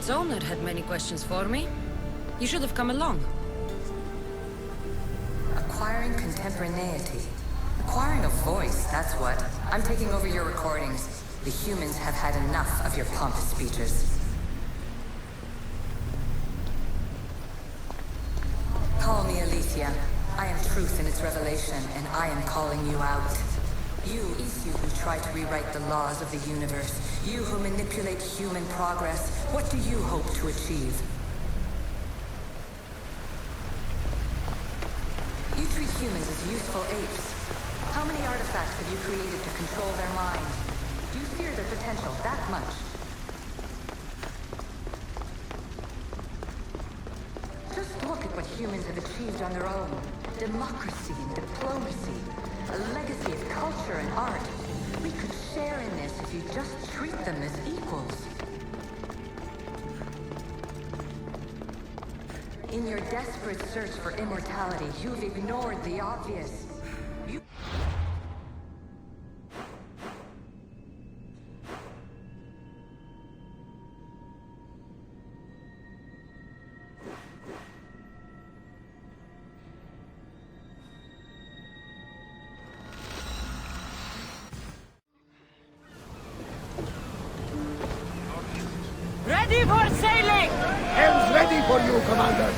Its owner had many questions for me. You should have come along. Acquiring contemporaneity. Acquiring a voice, that's what. I'm taking over your recordings. The humans have had enough of your pompous speeches. Call me Alicia. I am truth in its revelation, and I am calling you out. You who try to rewrite the laws of the universe. You who manipulate human progress. What do you hope to achieve? You treat humans as useful apes. How many artifacts have you created to control their minds? Do you fear their potential that much? Just look at what humans have achieved on their own. Democracy and diplomacy. A legacy of culture and art. We could share in this if you just treat them as equals. In your desperate search for immortality, you've ignored the obvious. Ready for sailing! Helm's ready for you, Commander!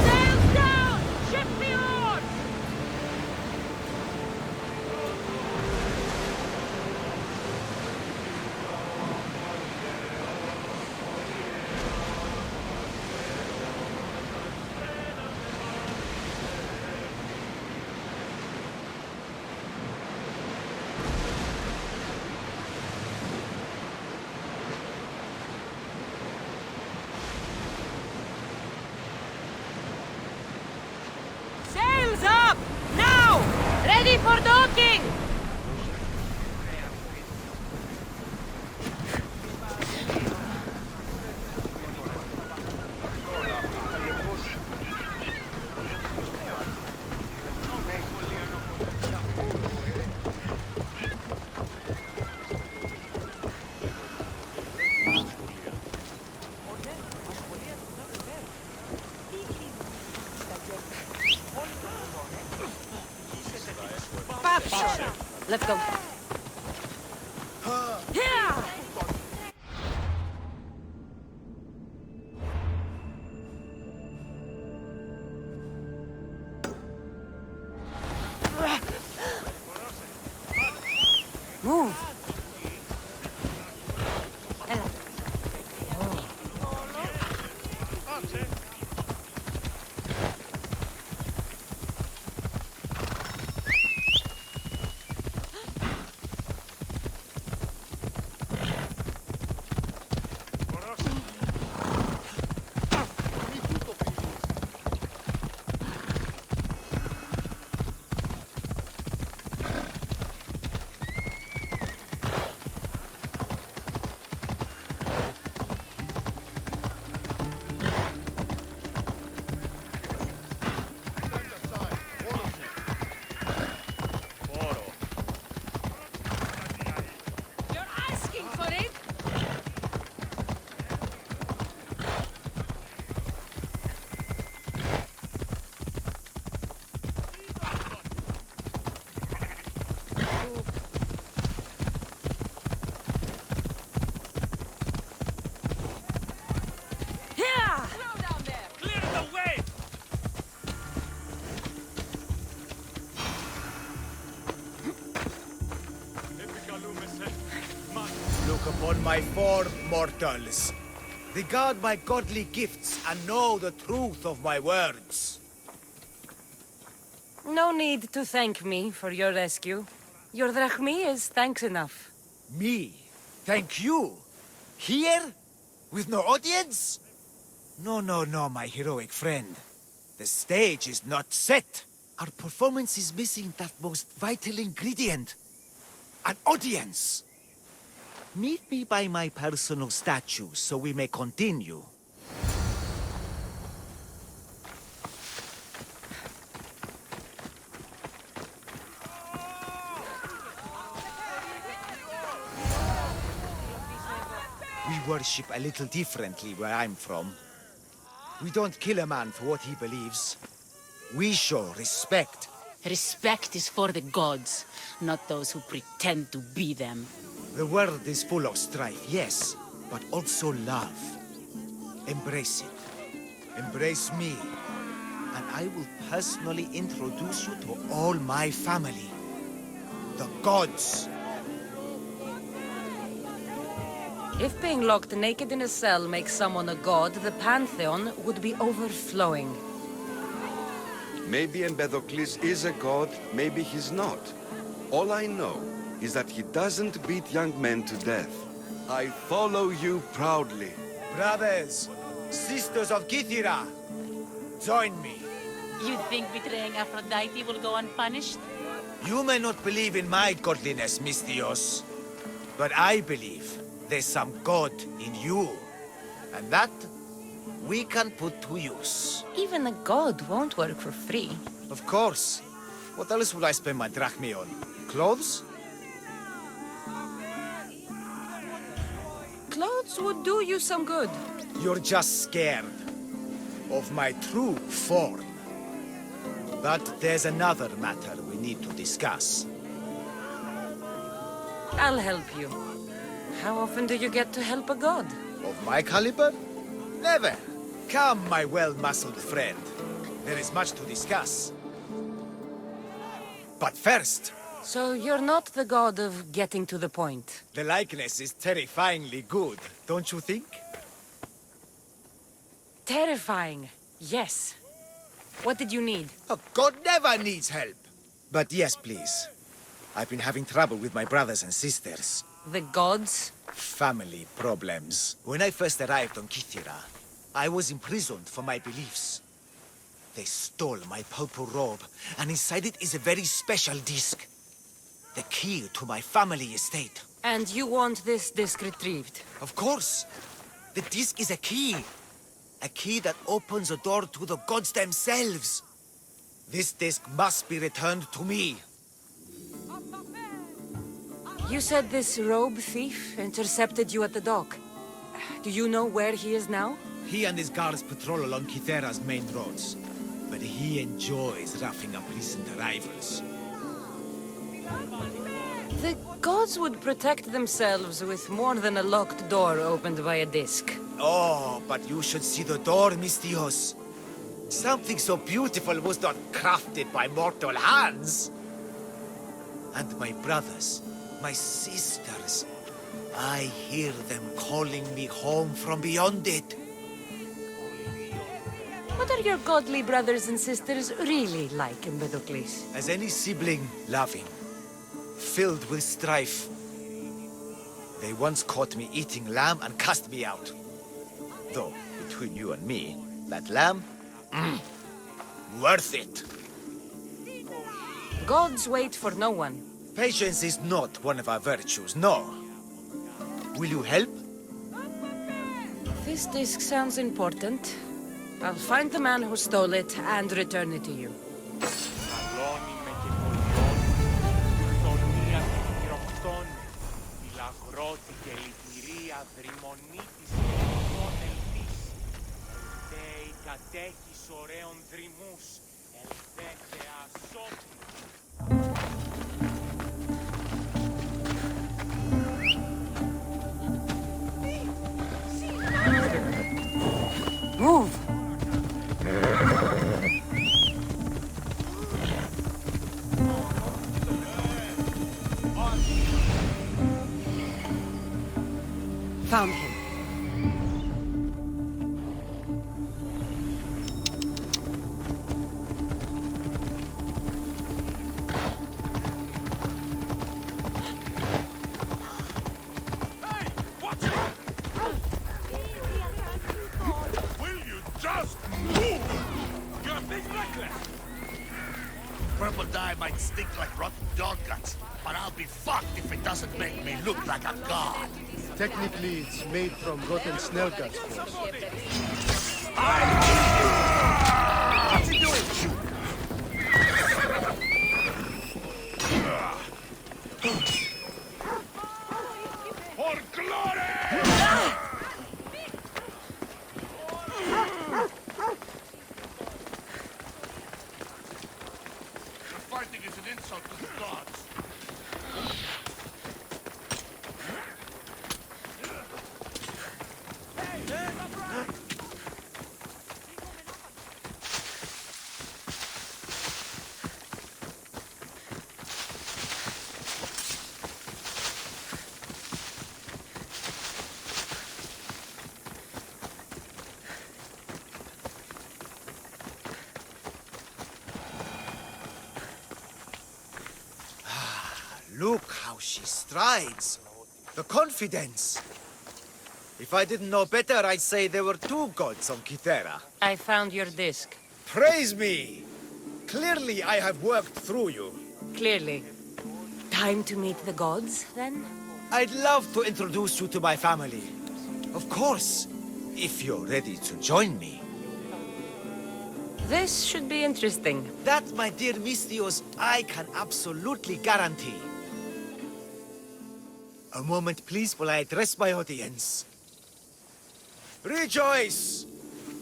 Sails down! Ship the oars! Sails up! Now! Ready for docking! Let's go. Yeah! Move. Look upon my form, mortals. Regard my godly gifts and know the truth of my words. No need to thank me for your rescue. Your drachmi is thanks enough. Me? Thank you? Here? With no audience? No, no, no, my heroic friend. The stage is not set. Our performance is missing that most vital ingredient. An audience. Meet me by my personal statue so we may continue. We worship a little differently where I'm from. We don't kill a man for what he believes. We show respect. Respect is for the gods, not those who pretend to be them. The world is full of strife, yes, but also love. Embrace it. Embrace me. And I will personally introduce you to all my family. The gods. If being locked naked in a cell makes someone a god, the Pantheon would be overflowing. Maybe Empedocles is a god, maybe he's not. All I know is that he doesn't beat young men to death. I follow you proudly. Brothers, sisters of Kythera, join me. You think betraying Aphrodite will go unpunished? You may not believe in my godliness, Misthios, but I believe there's some god in you, and that we can put to use. Even a god won't work for free. Of course. What else would I spend my drachmae on? Clothes? Clothes would do you some good. You're just scared of my true form. But there's another matter we need to discuss. I'll help you. How often do you get to help a god? Of my caliber? Never. Come, my well-muscled friend. There is much to discuss. But first... So you're not the god of getting to the point. The likeness is terrifyingly good, don't you think? Terrifying, yes. What did you need? A god never needs help. But yes, please. I've been having trouble with my brothers and sisters. The gods? Family problems. When I first arrived on Kythera, I was imprisoned for my beliefs. They stole my purple robe, and inside it is a very special disc. The key to my family estate. And you want this disc retrieved? Of course. The disc is a key. A key that opens a door to the gods themselves. This disc must be returned to me. You said this robe thief intercepted you at the dock. Do you know where he is now? He and his guards patrol along Kythera's main roads. But he enjoys roughing up recent arrivals. The gods would protect themselves with more than a locked door opened by a disc. Oh, but you should see the door, Misthios. Something so beautiful was not crafted by mortal hands. And my brothers, my sisters, I hear them calling me home from beyond it. What are your godly brothers and sisters really like, Empedocles? As any sibling, loving, filled with strife. They once caught me eating lamb and cast me out. Though, between you and me, that lamb, worth it. Gods wait for no one. Patience is not one of our virtues, no. Will you help? This disc sounds important. I'll find the man who stole it and return it to you. Move! Found him. Purple dye might stink like rotten dog guts, but I'll be fucked if it doesn't make me look like a god. Technically, it's made from rotten snail guts. What's he doing? Shoot! For glory! The fighting is an insult to the gods. Look how she strides. The confidence. If I didn't know better, I'd say there were two gods on Kythera. I found your disc. Praise me! Clearly I have worked through you. Clearly. Time to meet the gods, then? I'd love to introduce you to my family. Of course, if you're ready to join me. This should be interesting. That, my dear Misthios, I can absolutely guarantee. A moment, please, while I address my audience. Rejoice!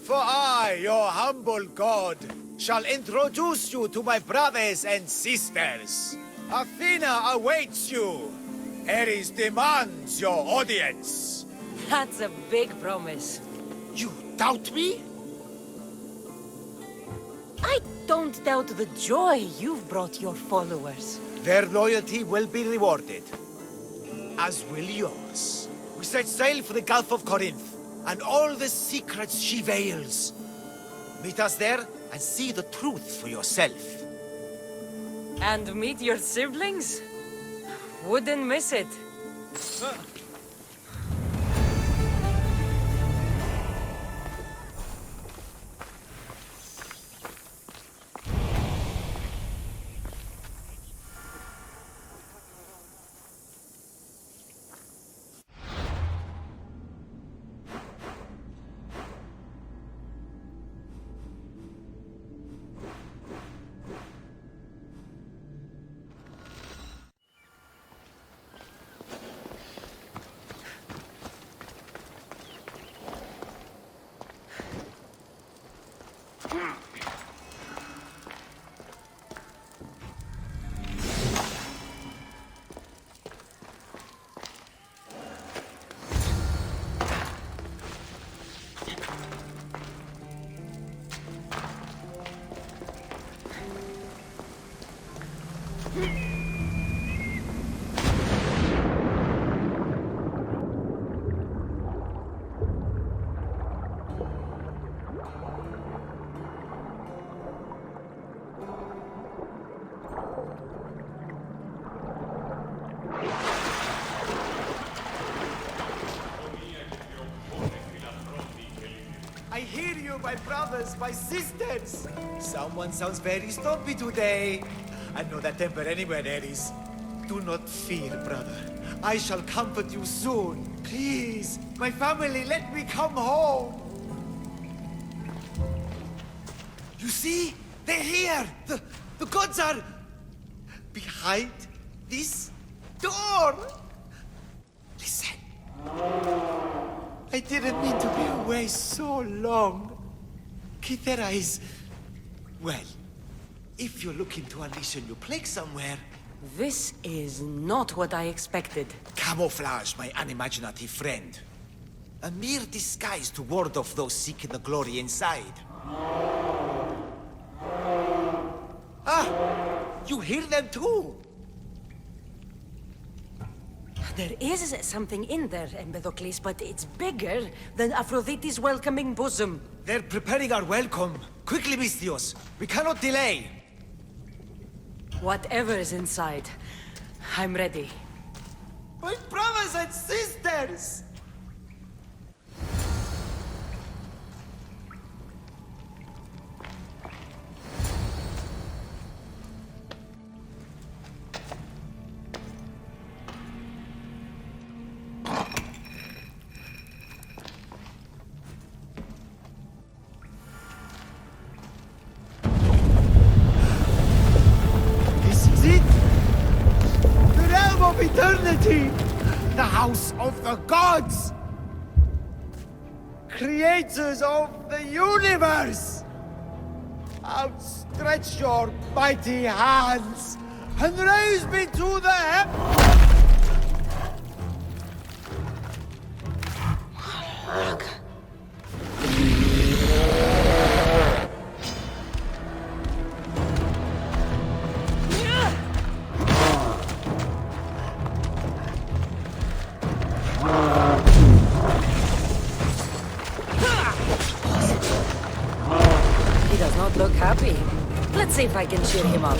For I, your humble god, shall introduce you to my brothers and sisters. Athena awaits you. Ares demands your audience. That's a big promise. You doubt me? I don't doubt the joy you've brought your followers. Their loyalty will be rewarded. As will yours. We set sail for the Gulf of Corinth, and all the secrets she veils. Meet us there, and see the truth for yourself. And meet your siblings? Wouldn't miss it. I hear you, my brothers, my sisters. Someone sounds very stumpy today. I know that temper anywhere, Ares. Do not fear, brother. I shall comfort you soon. Please, my family, let me come home. You see? They're here! The gods are behind this door! Listen. I didn't mean to be away so long. Kythera is... well, if you're looking to unleash a new plague somewhere... This is not what I expected. Camouflage, my unimaginative friend. A mere disguise to ward off those seeking the glory inside. Ah! You hear them too! There is something in there, Empedocles, but it's bigger than Aphrodite's welcoming bosom. They're preparing our welcome. Quickly, Misthios. We cannot delay. Whatever is inside, I'm ready. My brothers and sisters! of eternity, the house of the gods, creators of the universe. Outstretch your mighty hands and raise me to the heavens. He does not look happy. Let's see if I can cheer him up.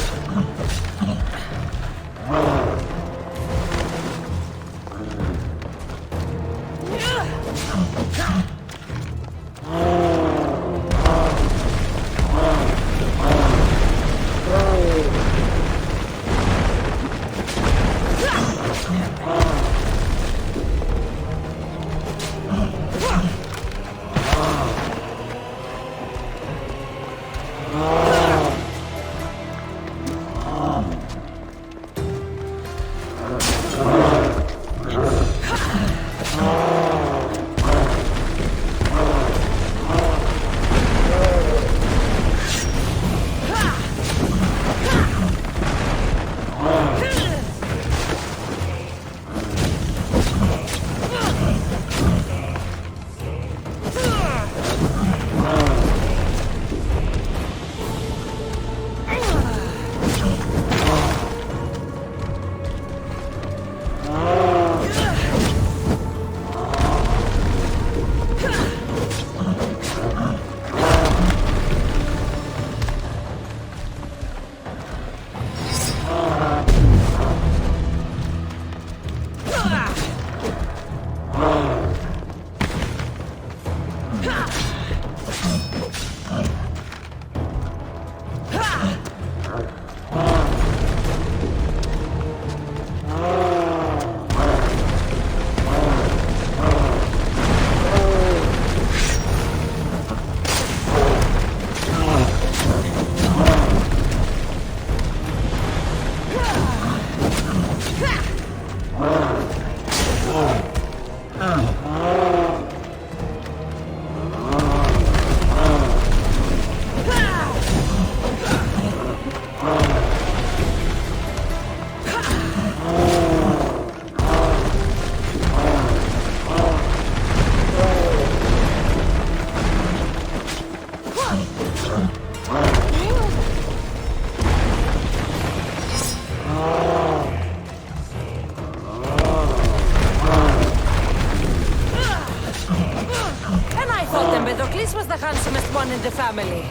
Was the handsomest one in the family.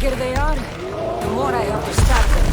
bigger they are, the more I have to stab them.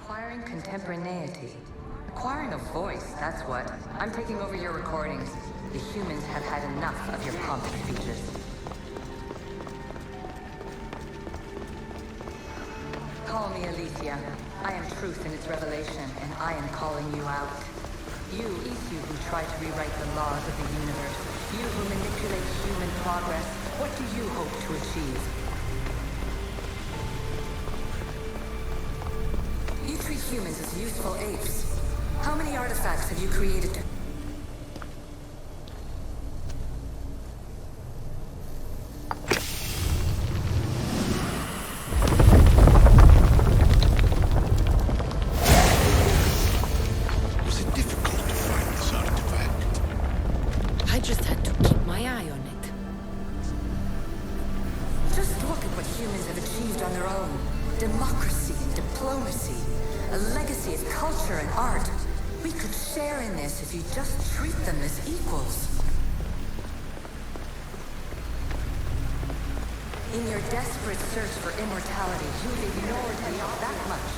Acquiring contemporaneity. Acquiring a voice, that's what. I'm taking over your recordings. The humans have had enough of your pompous features. Call me Alicia. I am truth in its revelation, and I am calling you out. You who try to rewrite the laws of the universe. You who manipulate human progress. What do you hope to achieve? You treat humans as useful apes. How many artifacts have you created to... Was it difficult to find this artifact? I just had to keep my eye on it. Just look at what humans have achieved on their own. Democracy and diplomacy. A legacy of culture and art. We could share in this if you just treat them as equals. In your desperate search for immortality, you've ignored me that much.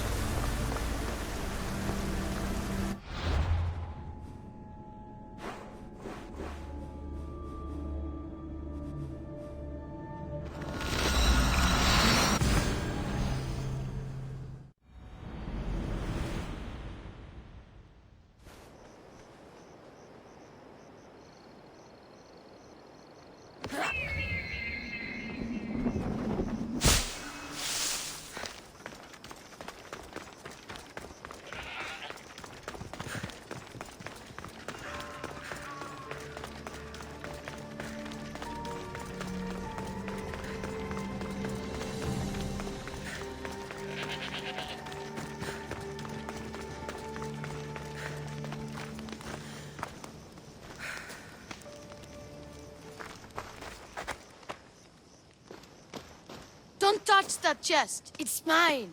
Don't touch that chest. It's mine.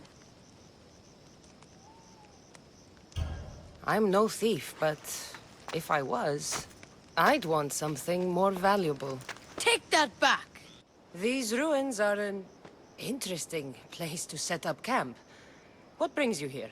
I'm no thief, but if I was, I'd want something more valuable. Take that back. These ruins are an interesting place to set up camp. What brings you here?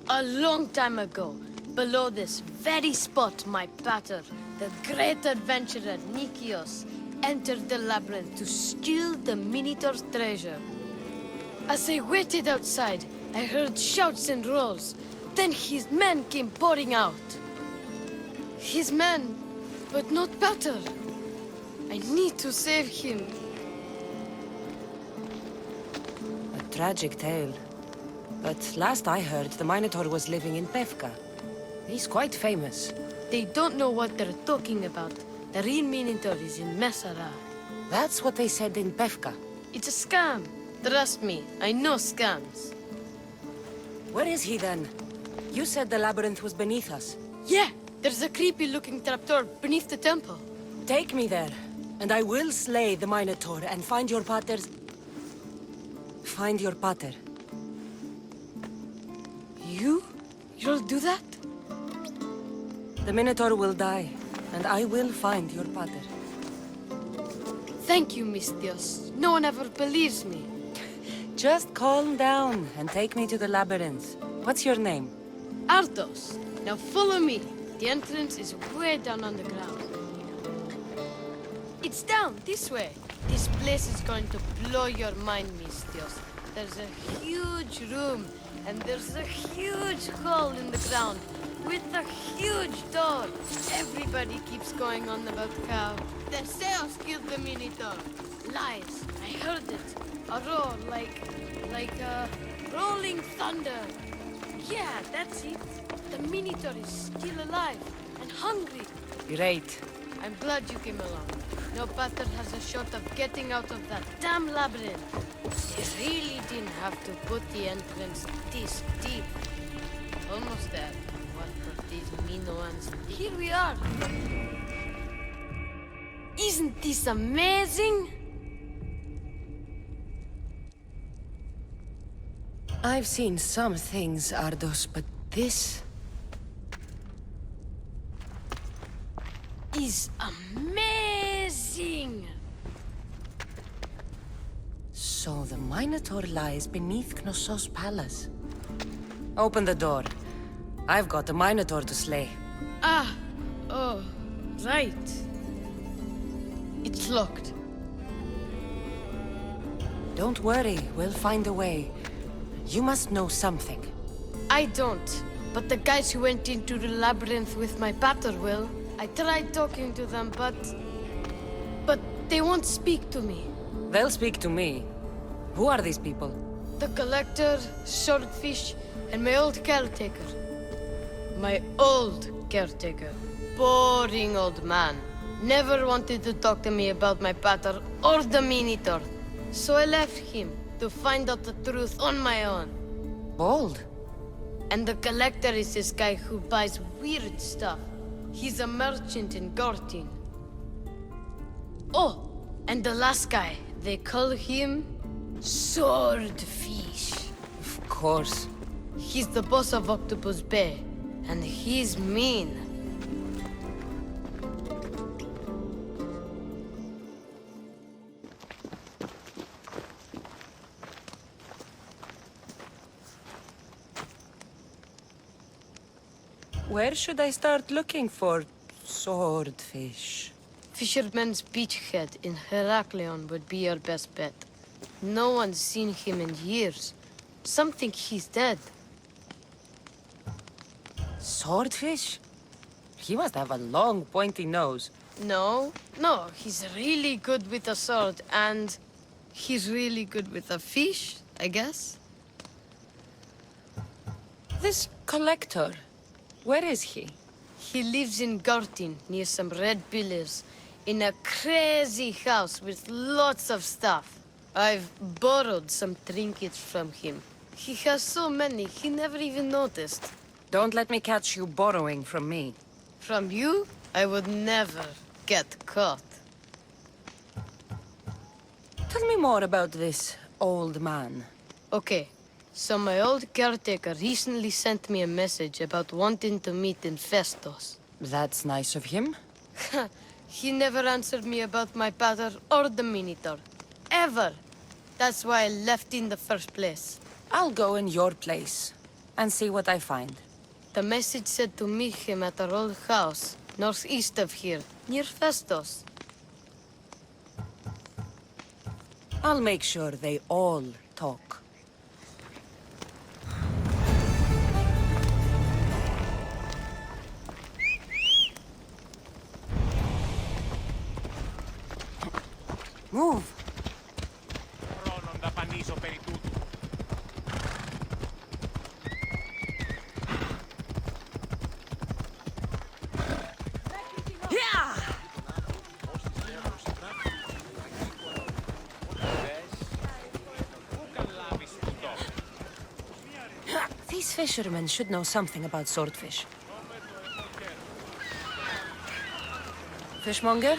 A long time ago, below this very spot, my pater, the great adventurer Nikios, entered the labyrinth to steal the Minotaur's treasure. As I waited outside, I heard shouts and roars. Then his men came pouring out. His men, but not pater. I need to save him. A tragic tale. But last I heard, the Minotaur was living in Pevka. He's quite famous. They don't know what they're talking about. The real Minotaur is in Messara. That's what they said in Pevka. It's a scam. Trust me, I know scams. Where is he then? You said the labyrinth was beneath us. Yeah, there's a creepy-looking trapdoor beneath the temple. Take me there, and I will slay the Minotaur and find your pater's... Find your pater. You'll do that? The Minotaur will die, and I will find your pater. Thank you, Mistios. No one ever believes me. Just calm down and take me to the labyrinth. What's your name? Ardos, now follow me. The entrance is way down on the ground. It's down, this way. This place is going to blow your mind, Mistios. There's a huge room, and there's a huge hole in the ground, with a huge door. Everybody keeps going on about how the Zeus killed the Minotaur. Lies. I heard it. A roar like rolling thunder. Yeah, that's it. The Minotaur is still alive and hungry. Great. I'm glad you came along. No pater has a shot of getting out of that damn labyrinth. They really didn't have to put the entrance this deep. Almost there. What of these Minoans? Here we are. Isn't this amazing? I've seen some things, Ardos, but this... is amazing! So the Minotaur lies beneath Knossos' palace. Open the door. I've got a Minotaur to slay. Oh, right. It's locked. Don't worry, we'll find a way. You must know something. I don't, but the guys who went into the labyrinth with my pater will. I tried talking to them, but they won't speak to me. They'll speak to me. Who are these people? The collector, swordfish, and my old caretaker. My old caretaker. Boring old man. Never wanted to talk to me about my pater or the Minotaur. So I left him to find out the truth on my own. Bold. And the collector is this guy who buys weird stuff. He's a merchant in Gortin. Oh, and the last guy, they call him Swordfish. Of course. He's the boss of Octopus Bay, and he's mean. Where should I start looking for swordfish? Fisherman's Beachhead in Heraklion would be your best bet. No one's seen him in years. Some think he's dead. Swordfish? He must have a long, pointy nose. No, he's really good with a sword, and he's really good with a fish, I guess. This collector, where is he? He lives in Gortin, near some red pillars, in a crazy house with lots of stuff. I've borrowed some trinkets from him. He has so many, he never even noticed. Don't let me catch you borrowing from me. From you, I would never get caught. Tell me more about this old man. Okay, so my old caretaker recently sent me a message about wanting to meet in Festos. That's nice of him. He never answered me about my pater or the Minotaur. Ever. That's why I left in the first place. I'll go in your place and see what I find. The message said to meet him at our old house, northeast of here, near Festos. I'll make sure they all talk. Move. These fishermen should know something about swordfish. Fishmonger?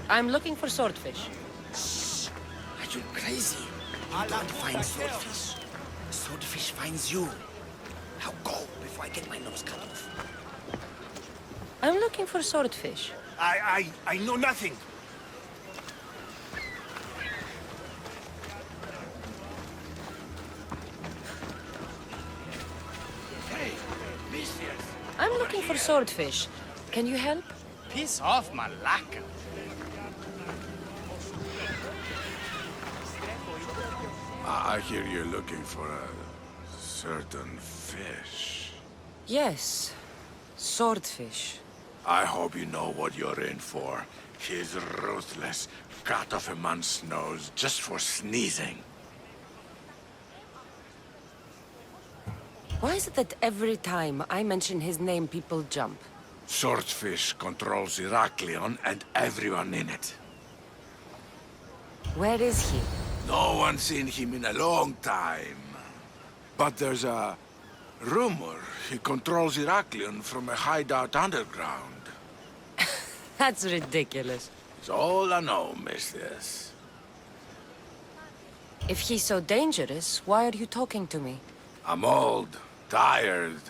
I'm looking for swordfish. Are you crazy? You don't find swordfish. Swordfish finds you. Now go before I get my nose cut off. I'm looking for swordfish. I know nothing. Hey, mistress. I'm looking for swordfish. Can you help? Piss off, Malaka. I hear you're looking for a certain fish. Yes. Swordfish. I hope you know what you're in for. He's ruthless. Cut off a man's nose just for sneezing. Why is it that every time I mention his name, people jump? Swordfish controls Heraklion and everyone in it. Where is he? No one's seen him in a long time. But there's a rumor he controls Heraklion from a hideout underground. That's ridiculous. It's all I know, mistress. If he's so dangerous, why are you talking to me? I'm old, tired,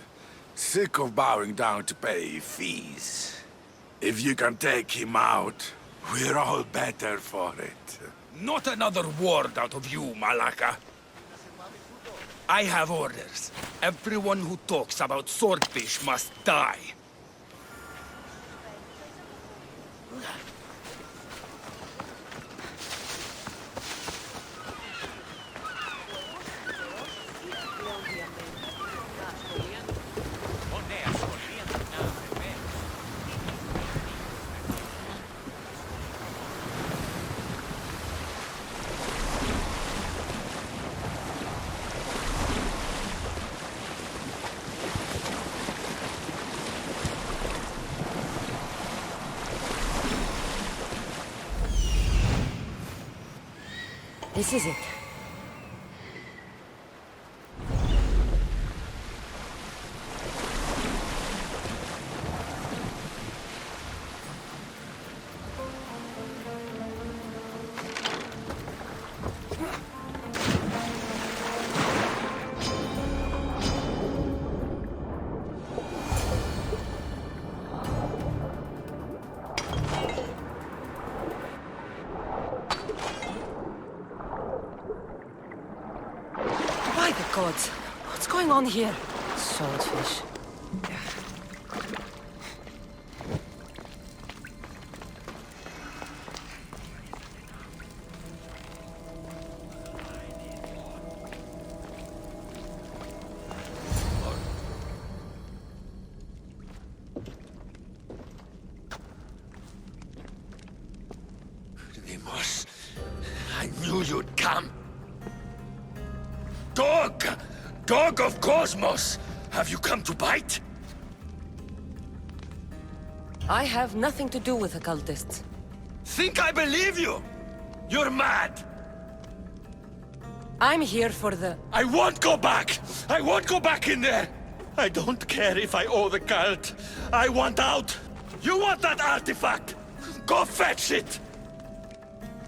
sick of bowing down to pay fees. If you can take him out, we're all better for it. Not another word out of you, Malaka. I have orders. Everyone who talks about swordfish must die. This is it. By the gods, what's going on here? Swordfish. Deimos, I knew you'd come. Dog! Dog of Cosmos! Have you come to bite? I have nothing to do with occultists. Think I believe you? You're mad! I'm here for the... I won't go back! I won't go back in there! I don't care if I owe the cult. I want out! You want that artifact? Go fetch it!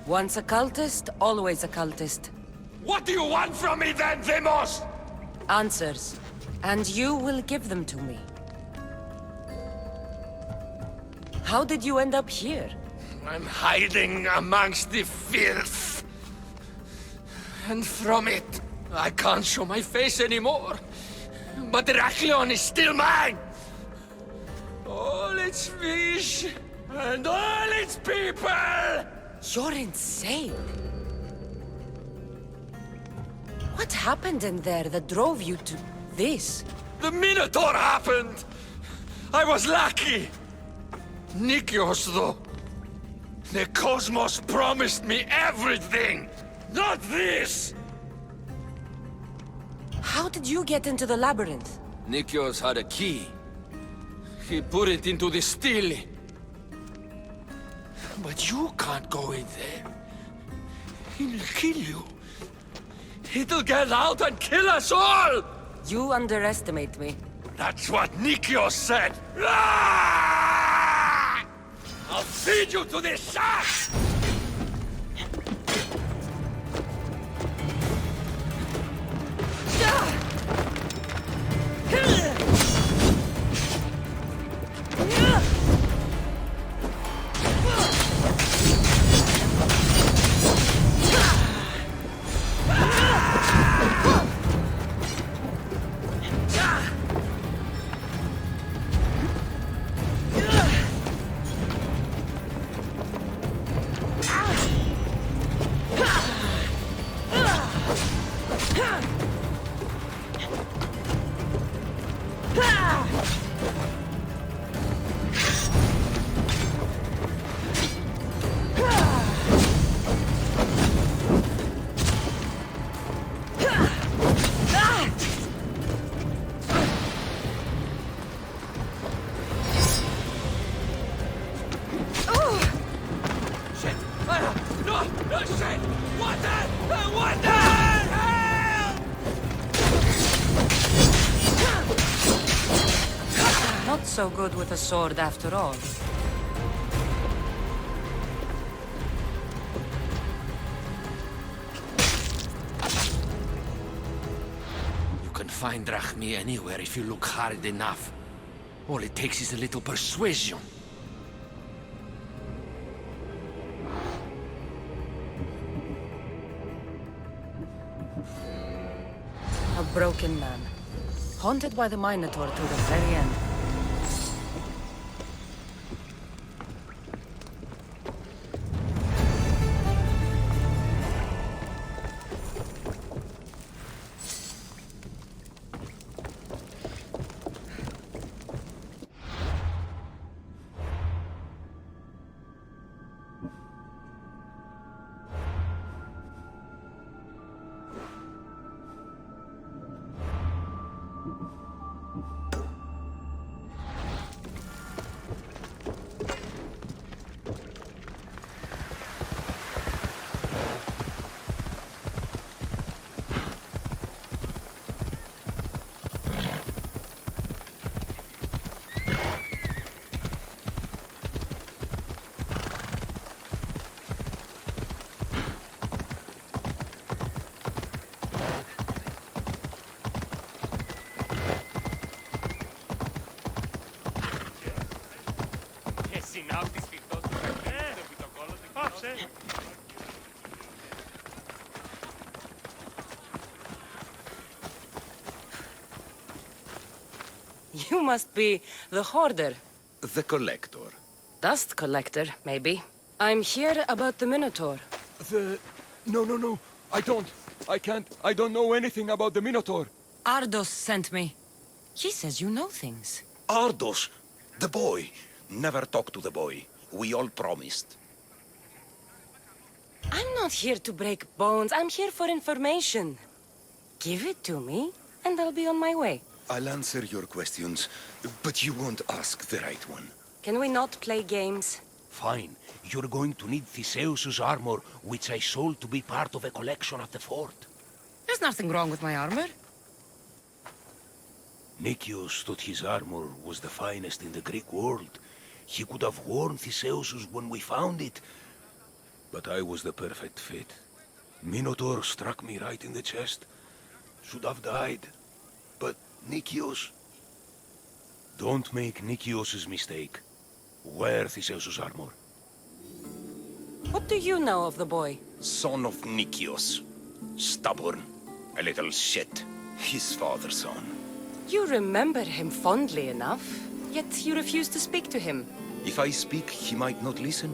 Once a cultist, always a cultist. What do you want from me then, Deimos? Answers. And you will give them to me. How did you end up here? I'm hiding amongst the filth. And from it, I can't show my face anymore. But Heraklion is still mine! All its fish, and all its people! You're insane. What happened in there that drove you to this? The Minotaur happened! I was lucky! Nikios, though. The cosmos promised me everything! Not this! How did you get into the labyrinth? Nikios had a key. He put it into the stele. But you can't go in there. He'll kill you. It'll get out and kill us all! You underestimate me. That's what Nikios said! Ah! I'll feed you to the sharks! Not so good with a sword after all. You can find Drachmi anywhere if you look hard enough. All it takes is a little persuasion. A broken man. Haunted by the Minotaur to the very end. You must be the hoarder. The collector. Dust collector, maybe. I'm here about the Minotaur. No. I can't. I don't know anything about the Minotaur. Ardos sent me. He says you know things. Ardos, the boy. Never talk to the boy. We all promised. I'm not here to break bones. I'm here for information. Give it to me, and I'll be on my way. I'll answer your questions, but you won't ask the right one. Can we not play games? Fine. You're going to need Theseus's armor, which I sold to be part of a collection at the fort. There's nothing wrong with my armor. Nikios thought his armor was the finest in the Greek world. He could have worn Theseus's when we found it. But I was the perfect fit. Minotaur struck me right in the chest. Should have died. But Nikios... Don't make Nikios's mistake. Wear Theseus's armor. What do you know of the boy? Son of Nikios. Stubborn. A little shit. His father's son. You remember him fondly enough, yet you refuse to speak to him. If I speak, he might not listen.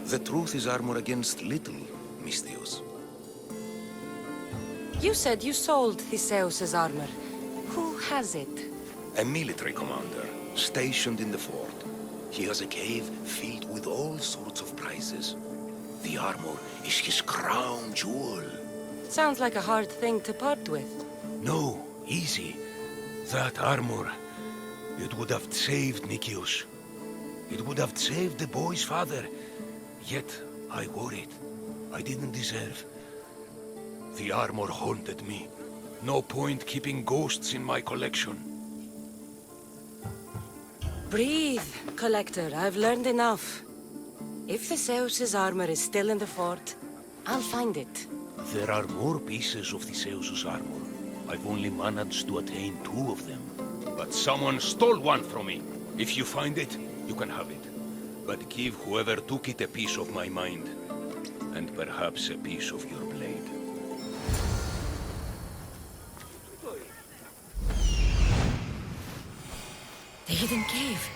The truth is armor against little, Misthios. You said you sold Theseus's armor. Who has it? A military commander, stationed in the fort. He has a cave filled with all sorts of prizes. The armor is his crown jewel. Sounds like a hard thing to part with. No, easy. That armor, it would have saved Nikios. It would have saved the boy's father. Yet, I wore it. I didn't deserve. The armor haunted me. No point keeping ghosts in my collection. Breathe, Collector. I've learned enough. If the Zeus's armor is still in the fort, I'll find it. There are more pieces of the Zeus's armor. I've only managed to attain 2 of them. But someone stole one from me. If you find it, you can have it. But give whoever took it a piece of my mind. And perhaps a piece of your blade. The hidden cave.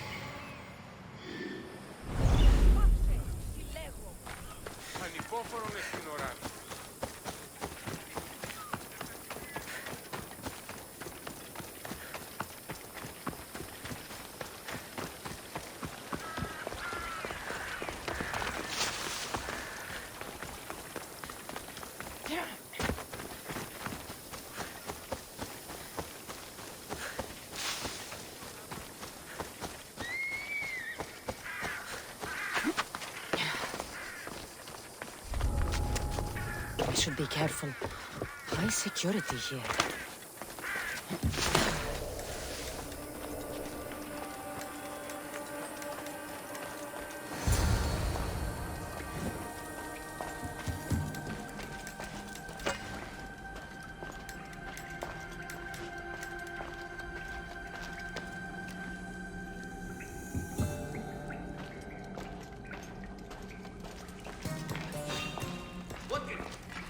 I should be careful. High security here.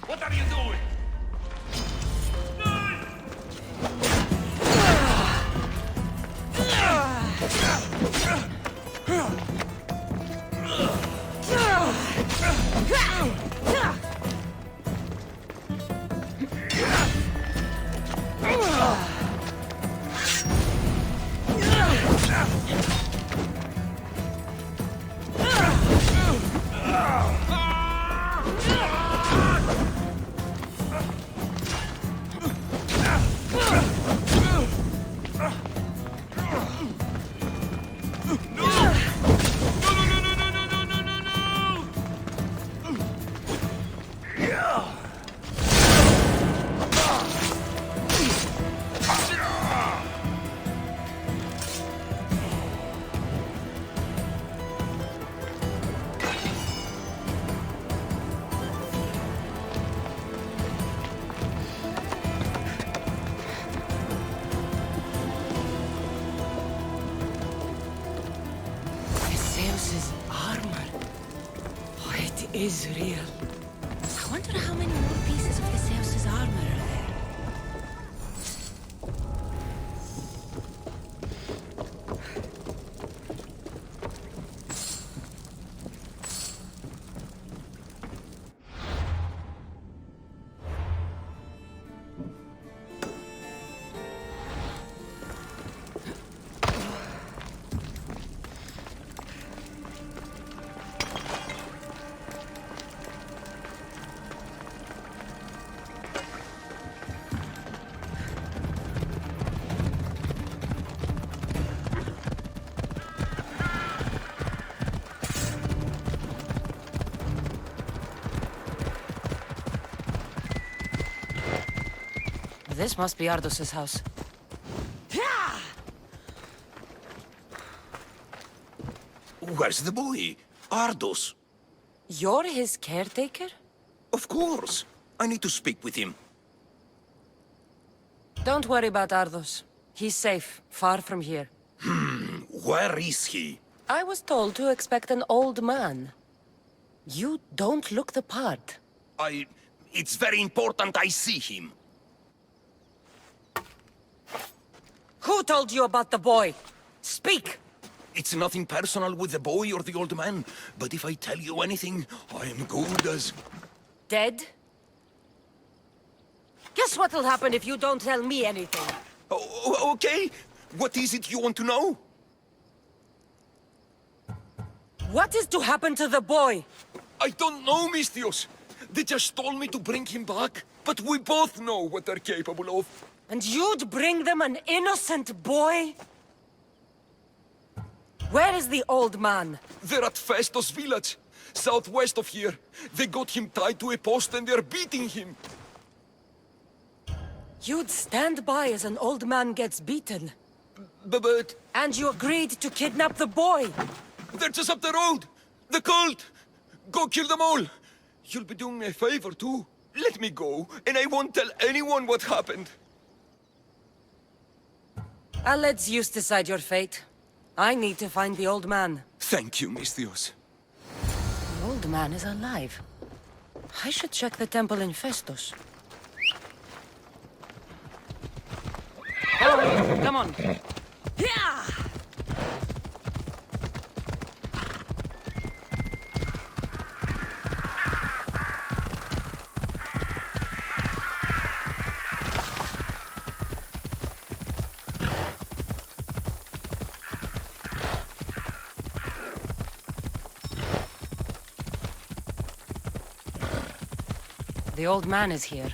What are you doing? Zeus's armor. Oh, it is real. I wonder how many more pieces of the Zeus's armor are there. This must be Ardos's house. Where's the boy? Ardos. You're his caretaker? Of course. I need to speak with him. Don't worry about Ardos. He's safe, far from here. Where is he? I was told to expect an old man. You don't look the part. It's very important I see him. Who told you about the boy? Speak! It's nothing personal with the boy or the old man, but if I tell you anything, I am good as... Dead? Guess what'll happen if you don't tell me anything? Okay. What is it you want to know? What is to happen to the boy? I don't know, Mistios. They just told me to bring him back. But we both know what they're capable of. And you'd bring them an innocent boy? Where is the old man? They're at Festos village, southwest of here. They got him tied to a post and they're beating him. You'd stand by as an old man gets beaten. But... And you agreed to kidnap the boy! They're just up the road! The cult! Go kill them all! You'll be doing me a favor, too. Let me go, and I won't tell anyone what happened. I'll let Zeus decide your fate. I need to find the old man. Thank you, Mistios. The old man is alive. I should check the temple in Festos. Oh, come on. Yeah! The old man is here.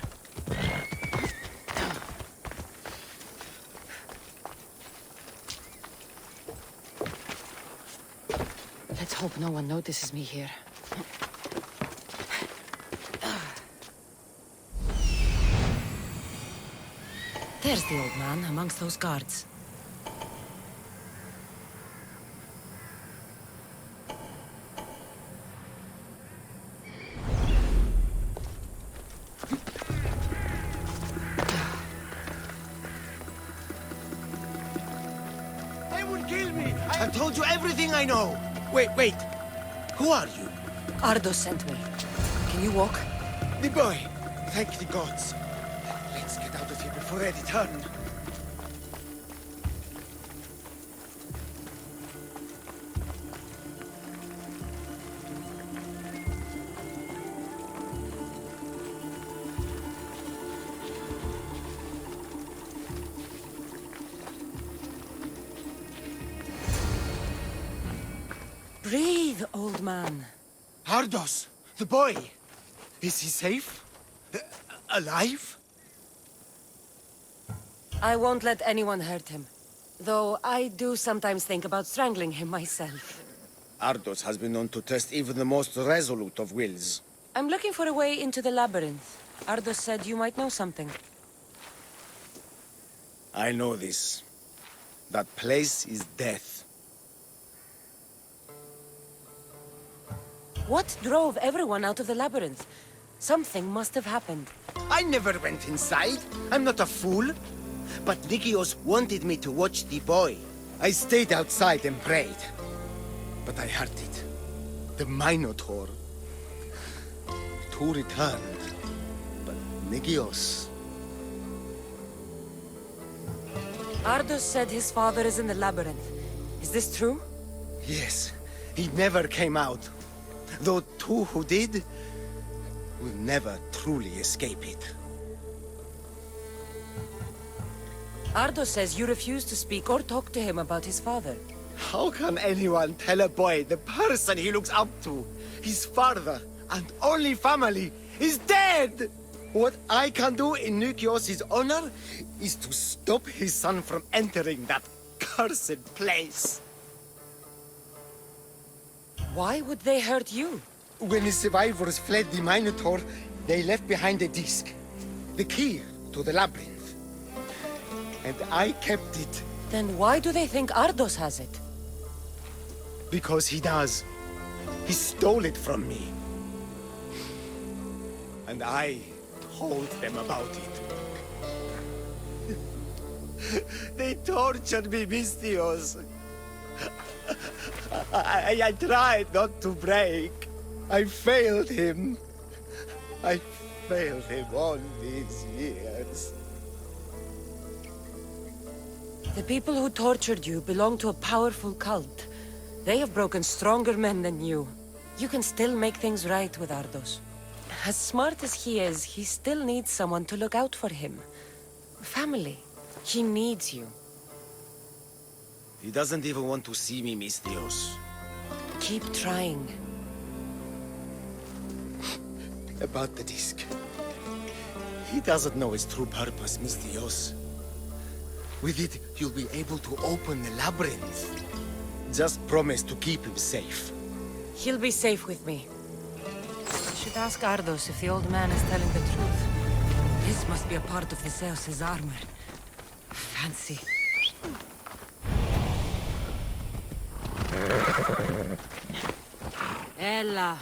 Let's hope no one notices me here. There's the old man amongst those guards. I told you everything I know! Wait. Who are you? Ardos sent me. Can you walk? The boy. Thank the gods. Let's get out of here before they return. Breathe, old man. Ardos, the boy. Is he safe? Alive? I won't let anyone hurt him. Though I do sometimes think about strangling him myself. Ardos has been known to test even the most resolute of wills. I'm looking for a way into the labyrinth. Ardos said you might know something. I know this. That place is death. What drove everyone out of the labyrinth? Something must have happened. I never went inside. I'm not a fool. But Nikios wanted me to watch the boy. I stayed outside and prayed. But I heard it. The Minotaur. Two returned. But Nikios... Ardos said his father is in the labyrinth. Is this true? Yes. He never came out. Though two who did will never truly escape it. Ardos says you refuse to speak or talk to him about his father. How can anyone tell a boy the person he looks up to, his father and only family, is dead? What I can do in Nikios' honor is to stop his son from entering that cursed place. Why would they hurt you? When the survivors fled the Minotaur, they left behind a disc. The key to the labyrinth. And I kept it. Then why do they think Ardos has it? Because he does. He stole it from me. And I told them about it. They tortured me, Mistios. I tried not to break. I failed him. I failed him all these years. The people who tortured you belong to a powerful cult. They have broken stronger men than you. You can still make things right with Ardos. As smart as he is, he still needs someone to look out for him. Family. He needs you. He doesn't even want to see me, Mistios. Keep trying. About the disc. He doesn't know its true purpose, Mistios. With it, you'll be able to open the labyrinth. Just promise to keep him safe. He'll be safe with me. I should ask Ardos if the old man is telling the truth. This must be a part of Theseus' armor. Fancy. Ella.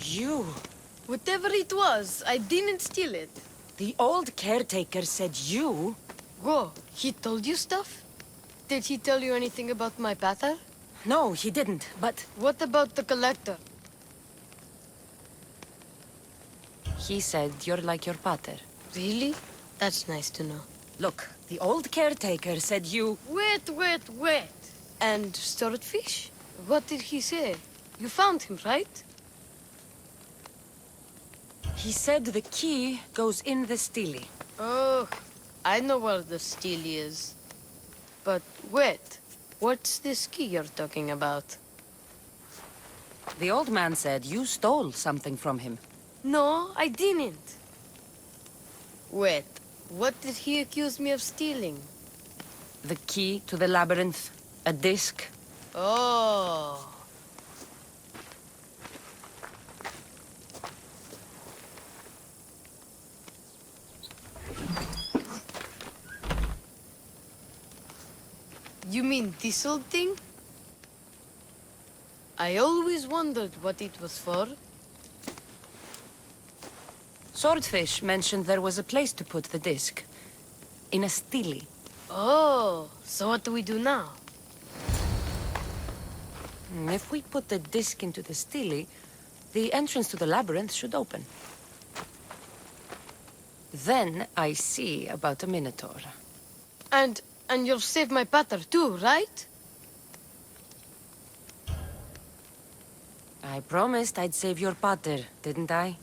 You. Whatever it was, I didn't steal it. The old caretaker said you... Whoa, he told you stuff? Did he tell you anything about my pater? No, he didn't, but... What about the collector? He said you're like your pater. Really? That's nice to know. Look, the old caretaker said you... Wait. And swordfish? What did he say? You found him, right? He said the key goes in the stele. Oh, I know where the stele is. But wait, what's this key you're talking about? The old man said you stole something from him. No, I didn't. Wait, what did he accuse me of stealing? The key to the labyrinth, a disc. Oh. You mean this old thing? I always wondered what it was for. Swordfish mentioned there was a place to put the disc. In a stele. Oh, so what do we do now? If we put the disc into the stele, the entrance to the labyrinth should open. Then I see about a minotaur. And you'll save my pater too, right? I promised I'd save your pater, didn't I?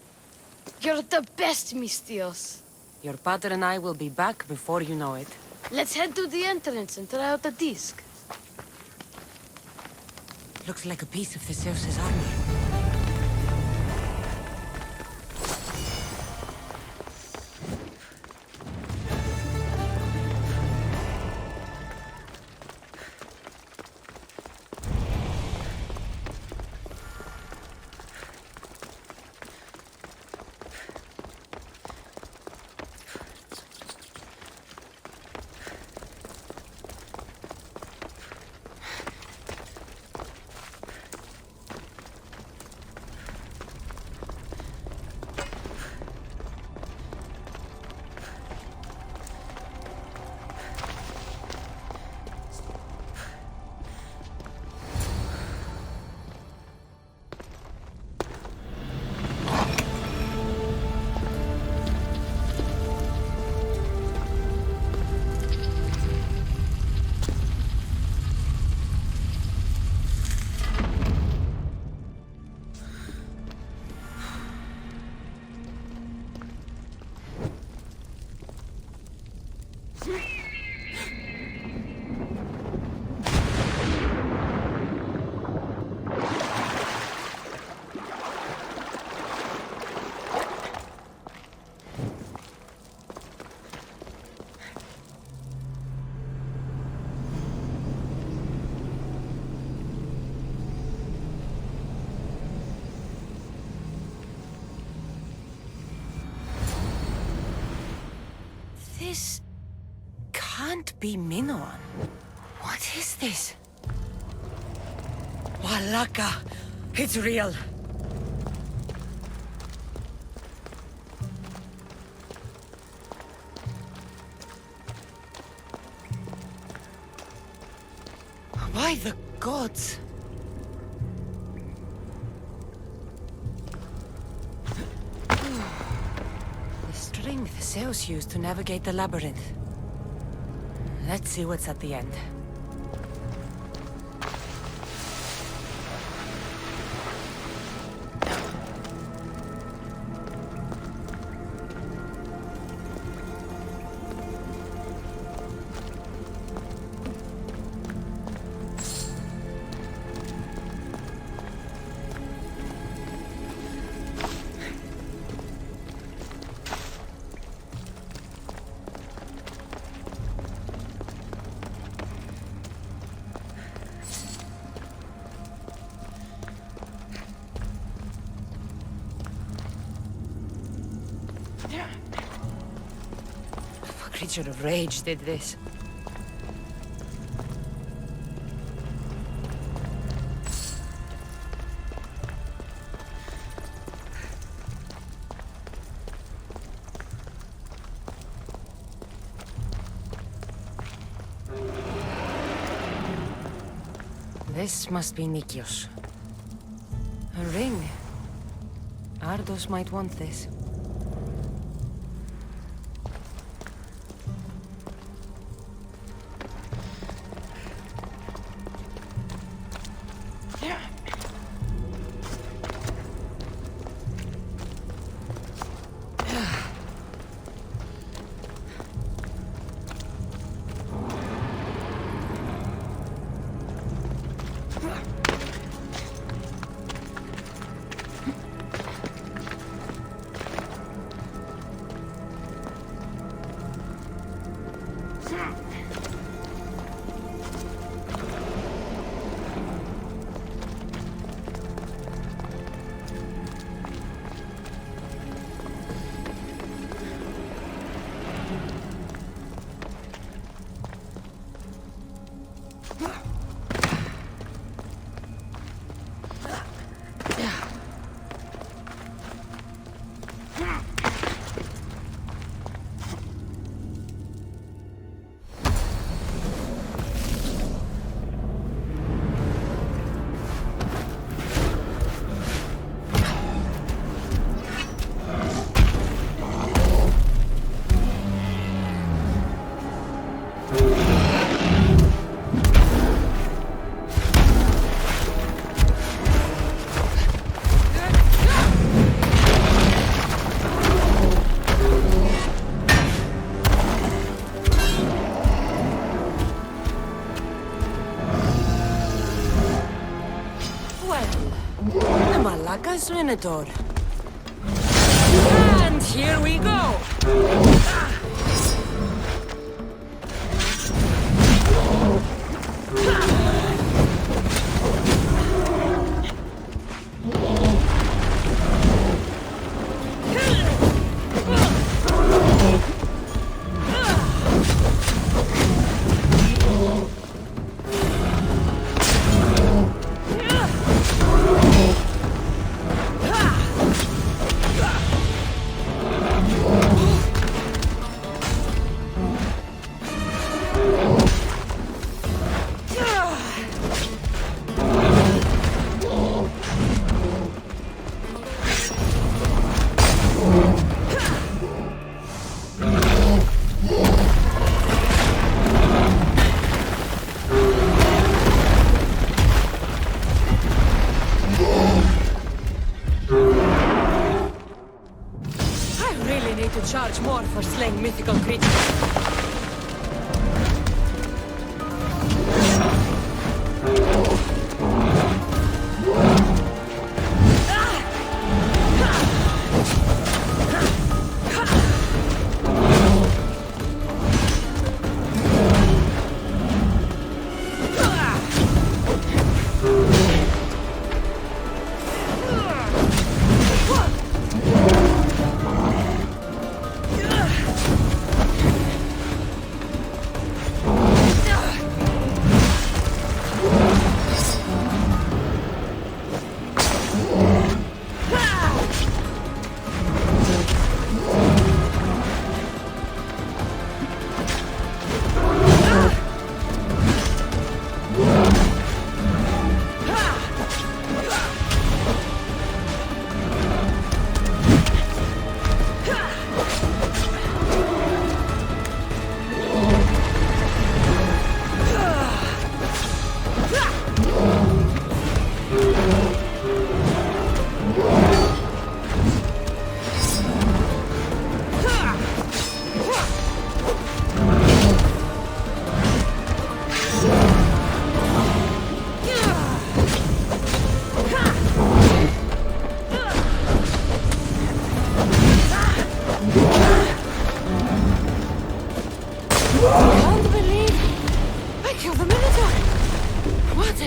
You're the best, Mistios. Your pater and I will be back before you know it. Let's head to the entrance and try out the disc. Looks like a piece of Theseus' armor. This can't be Minoan. What is this? Walaka! It's real! By the gods! The strength Zeus used to navigate the labyrinth. Let's see what's at the end. A creature of rage did this. This must be Nikios. A ring. Ardos might want this. Minotaur. And here we go! Charge more for slaying mythical creatures.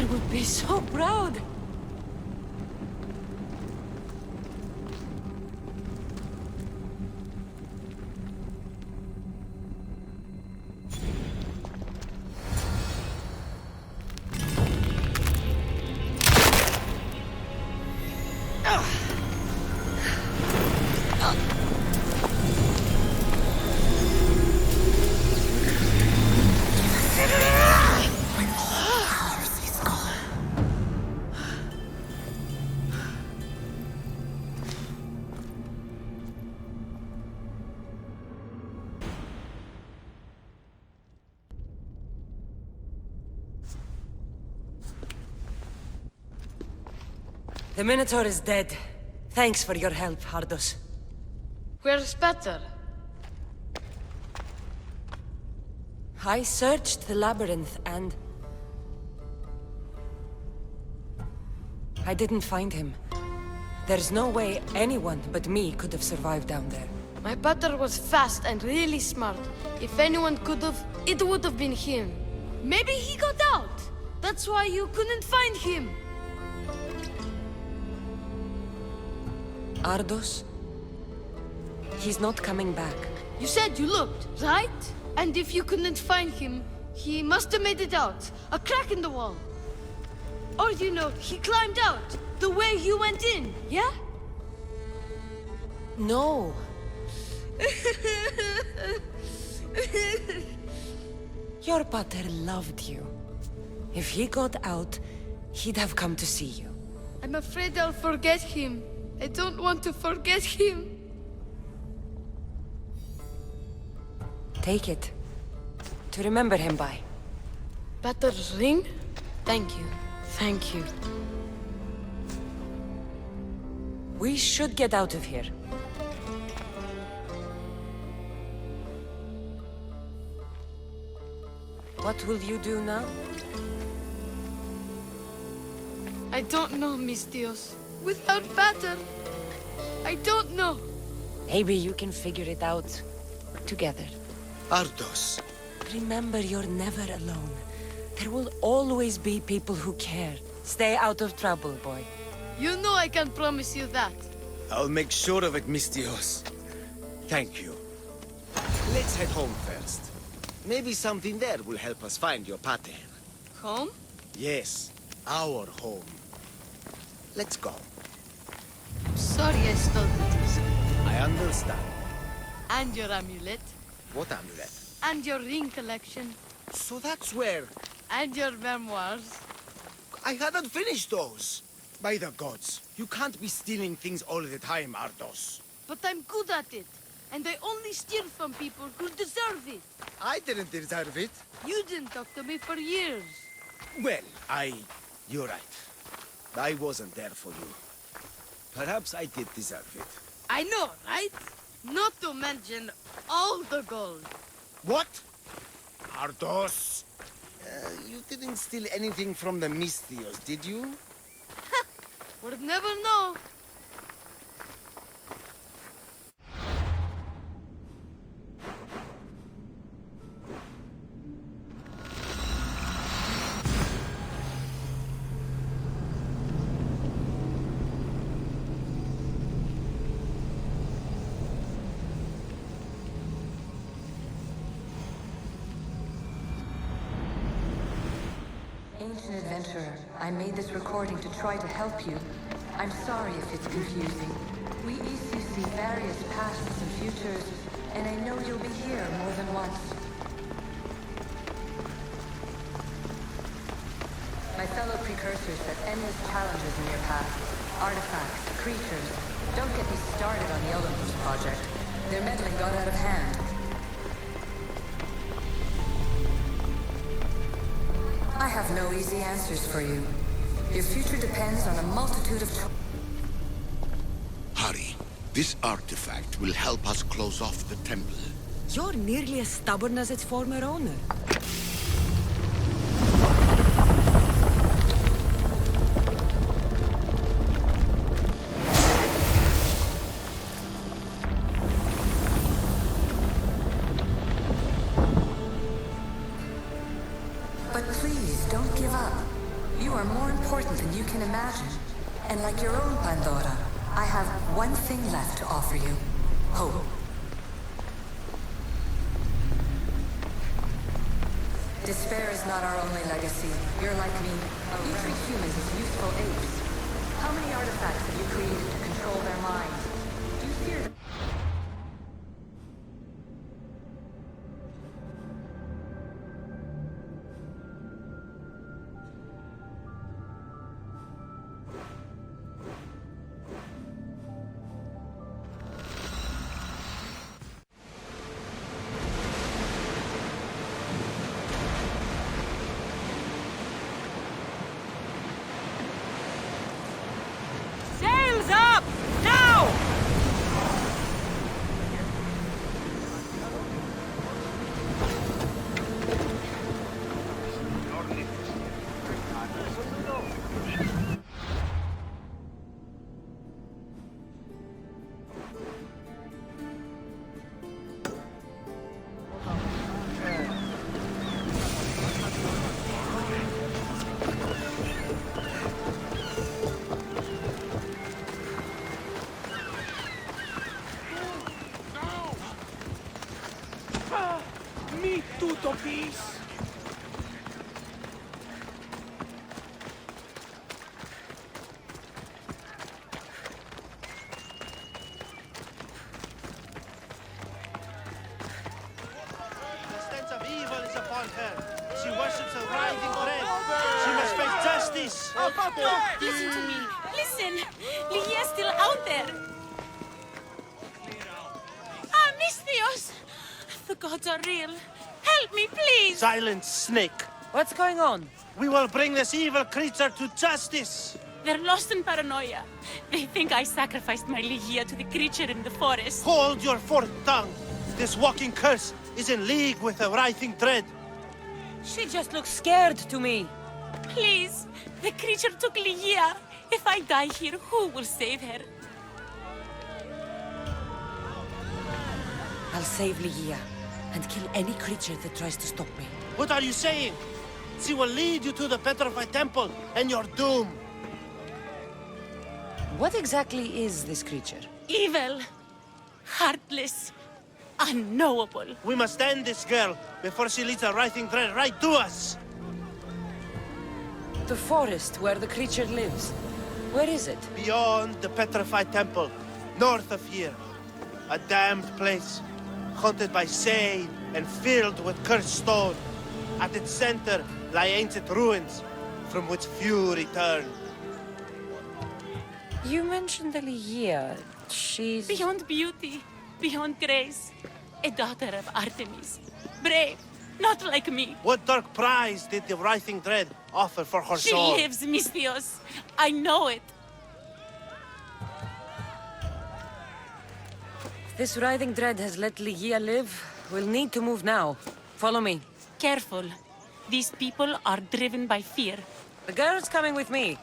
Father would be so proud. The Minotaur is dead. Thanks for your help, Hardos. Where's Peter? I searched the labyrinth and... I didn't find him. There's no way anyone but me could have survived down there. My Peter was fast and really smart. If anyone could have, it would have been him. Maybe he got out. That's why you couldn't find him. Ardos? He's not coming back. You said you looked, right? And if you couldn't find him, he must have made it out. A crack in the wall. Or, you know, he climbed out, the way you went in, yeah? No. Your pater loved you. If he got out, he'd have come to see you. I'm afraid I'll forget him. I don't want to forget him. Take it. To remember him by. Pater's ring? Thank you. Thank you. We should get out of here. What will you do now? I don't know, mis Dios. Without Pater, I don't know. Maybe you can figure it out together. Ardos. Remember, you're never alone. There will always be people who care. Stay out of trouble, boy. You know I can promise you that. I'll make sure of it, Mistios. Thank you. Let's head home first. Maybe something there will help us find your pater. Home? Yes, our home. Let's go. I'm sorry I stole the disc. I understand. And your amulet. What amulet? And your ring collection. So that's where... And your memoirs. I hadn't finished those. By the gods, you can't be stealing things all the time, Ardos. But I'm good at it. And I only steal from people who deserve it. I didn't deserve it. You didn't talk to me for years. Well, you're right. I wasn't there for you. Perhaps I did deserve it. I know, right? Not to mention all the gold. What? Ardos? You didn't steal anything from the Mistios, did you? We'll never know. Ancient adventurer, I made this recording to try to help you. I'm sorry if it's confusing. We Isu see various pasts and futures, and I know you'll be here more than once. My fellow precursors set endless challenges in your path. Artifacts, creatures. Don't get me started on the Olympus project. Their meddling got out of hand. I have no easy answers for you. Your future depends on a multitude of Hurry. This artifact will help us close off the temple. You're nearly as stubborn as its former owner. But please, don't give up. You are are more important than you can imagine. And like your own Pandora, I have one thing left to offer you. Hope. Despair is not our only legacy. You're like me. You treat humans as useful apes. How many artifacts have you created to control their minds? Do you fear them? Sails up! Now! Mi tutto peace. The stench of evil is upon her. She worships a writhing dread. She must face justice. Listen to me. Listen. Lygia's still out there. Ah, Misthios! The gods are real. Help me, please! Silence, snake. What's going on? We will bring this evil creature to justice. They're lost in paranoia. They think I sacrificed my Lygia to the creature in the forest. Hold your forked tongue. This walking curse is in league with the writhing dread. She just looks scared to me. Please, the creature took Lygia. If I die here, who will save her? I'll save Lygia and kill any creature that tries to stop me. What are you saying? She will lead you to the petrified temple and your doom. What exactly is this creature? Evil, heartless, unknowable. We must end this girl before she leads the writhing dread right to us. The forest where the creature lives. Where is it? Beyond the petrified temple, north of here. A damned place, haunted by Sane and filled with cursed stone. At its center lie ancient ruins, from which few return. You mentioned the Lygia. She's... Beyond beauty, beyond grace. A daughter of Artemis. Brave, not like me. What dark prize did the writhing dread offer for her She soul? lives, Misthios. I know it. If this writhing dread has let Lygia live, we'll need to move now. Follow me. Careful. These people are driven by fear. The girl's coming with me.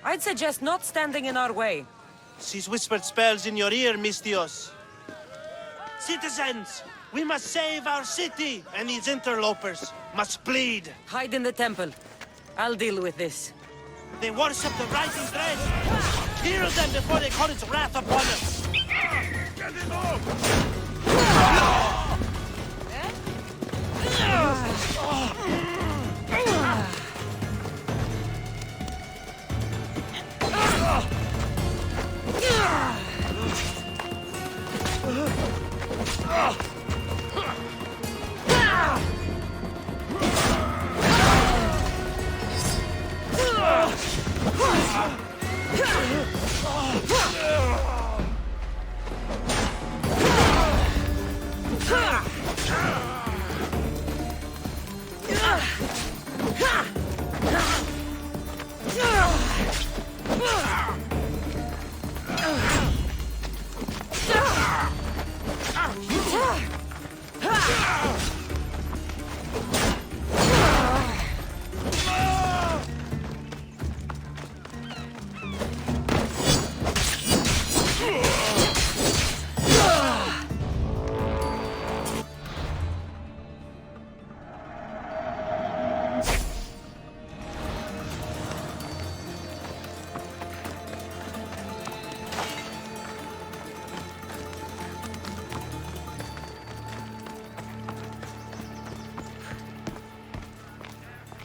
I'd suggest not standing in our way. She's whispered spells in your ear, Misthios. Citizens, we must save our city, and these interlopers must bleed. Hide in the temple. I'll deal with this. They worship the writhing dread. Kill them before they call its wrath upon us. Get it off!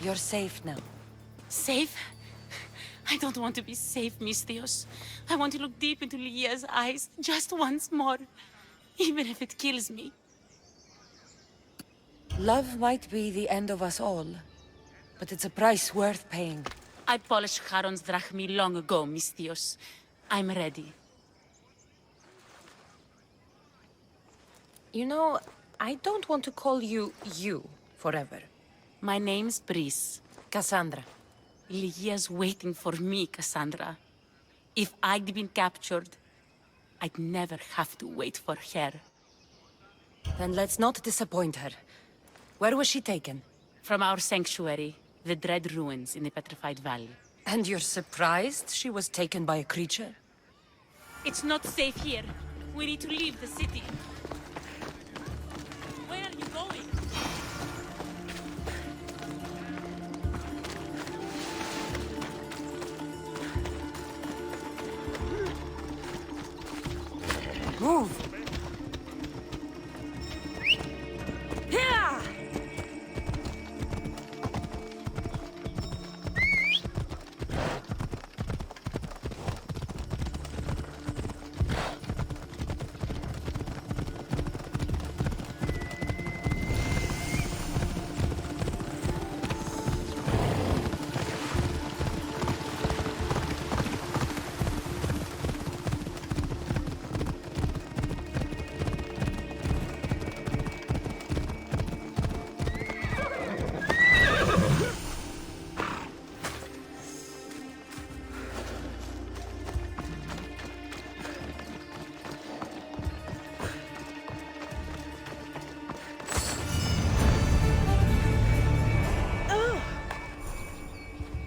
You're safe now. Safe? I don't want to be safe, Misthios. I want to look deep into Lygia's eyes just once more, even if it kills me. Love might be the end of us all, but it's a price worth paying. I polished Charon's drachmi long ago, Misthios. I'm ready. You know, I don't want to call you forever. My name's Brice. Cassandra. Lygia's waiting for me, Cassandra. If I'd been captured, I'd never have to wait for her. Then let's not disappoint her. Where was she taken? From our sanctuary, the Dread Ruins in the Petrified Valley. And you're surprised she was taken by a creature? It's not safe here. We need to leave the city. Where are you going? Move!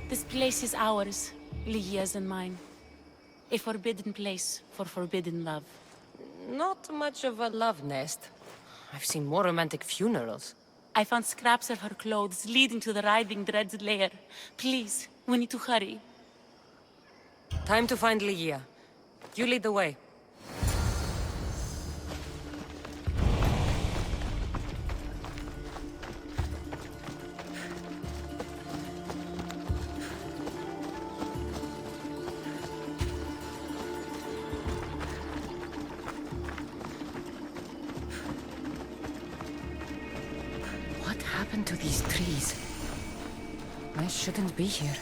This place is ours, Lygia's and mine. A forbidden place for forbidden love. Not much of a love nest. I've seen more romantic funerals. I found scraps of her clothes leading to the Riding Dread's lair. Please, we need to hurry. Time to find Lygia. You lead the way. What happened to these trees? I shouldn't be here.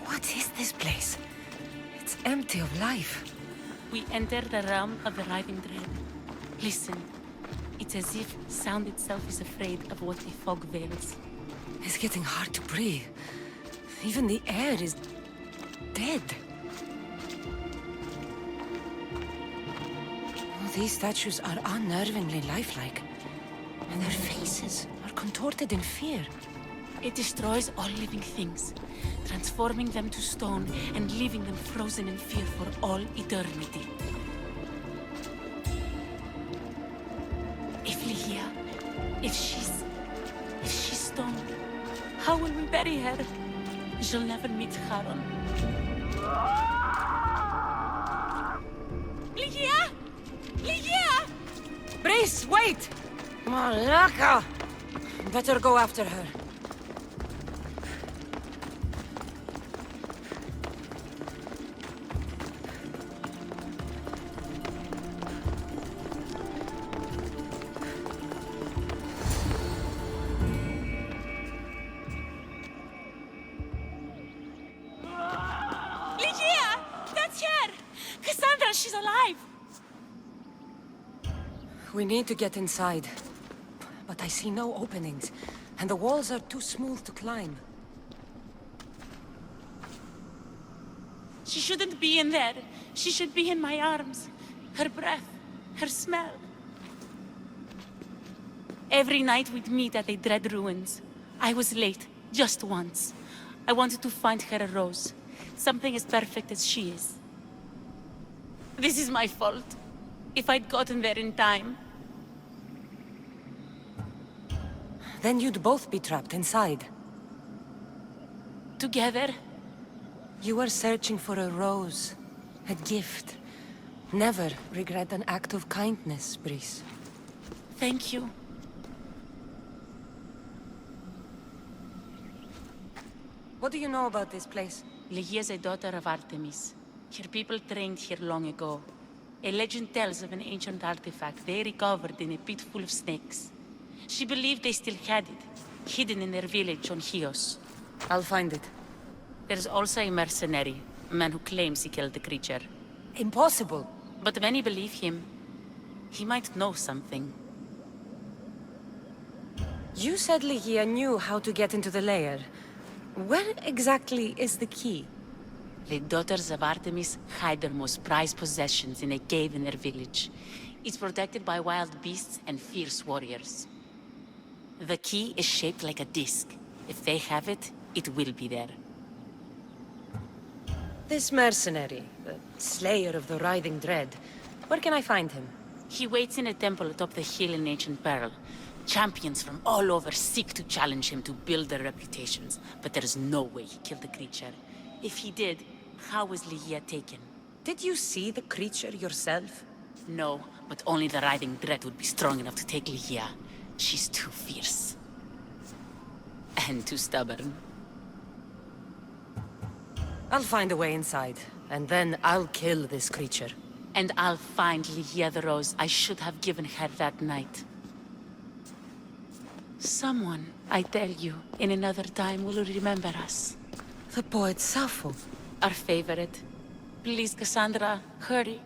What is this place? It's empty of life. We enter the realm of the Riding Dread. Listen. It's as if sound itself is afraid of what the fog veils. It's getting hard to breathe. Even the air is dead. Oh, these statues are unnervingly lifelike. And their faces are contorted in fear. It destroys all living things, transforming them to stone and leaving them frozen in fear for all eternity. If Lygia, if she's stone, how will we bury her? She'll never meet Charon. Lygia! Lygia! Brice, wait! Malaka! Better go after her. Lygia! That's her! Cassandra, she's alive! We need to get inside. But I see no openings, and the walls are too smooth to climb. She shouldn't be in there. She should be in my arms. Her breath, her smell. Every night we'd meet at the Dread Ruins. I was late, just once. I wanted to find her a rose. Something as perfect as she is. This is my fault. If I'd gotten there in time. Then you'd both be trapped inside. Together? You were searching for a rose, a gift. Never regret an act of kindness, Breeze. Thank you. What do you know about this place? Ligia is a daughter of Artemis. Her people trained here long ago. A legend tells of an ancient artifact they recovered in a pit full of snakes. She believed they still had it, hidden in their village on Chios. I'll find it. There's also a mercenary, a man who claims he killed the creature. Impossible! But many believe him. He might know something. You said Ligia knew how to get into the lair. Where exactly is the key? The daughters of Artemis hide their most prized possessions in a cave in their village. It's protected by wild beasts and fierce warriors. The key is shaped like a disc. If they have it, it will be there. This mercenary, the slayer of the writhing dread, where can I find him? He waits in a temple atop the hill in ancient peril. Champions from all over seek to challenge him to build their reputations, but there is no way he killed the creature. If he did, how was Ligia taken? Did you see the creature yourself? No, but only the writhing dread would be strong enough to take Ligia. She's too fierce. And too stubborn. I'll find a way inside, and then I'll kill this creature. And I'll find Ligia the rose I should have given her that night. Someone, I tell you, in another time will remember us. The poet Sappho. Our favorite. Please, Cassandra, hurry.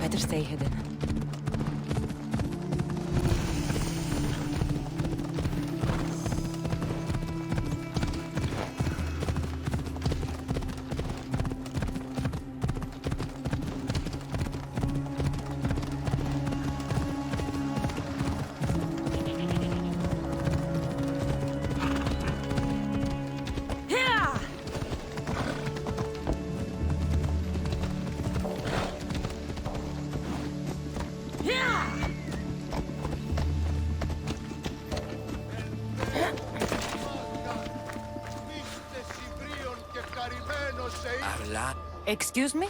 Better stay hidden. Excuse me?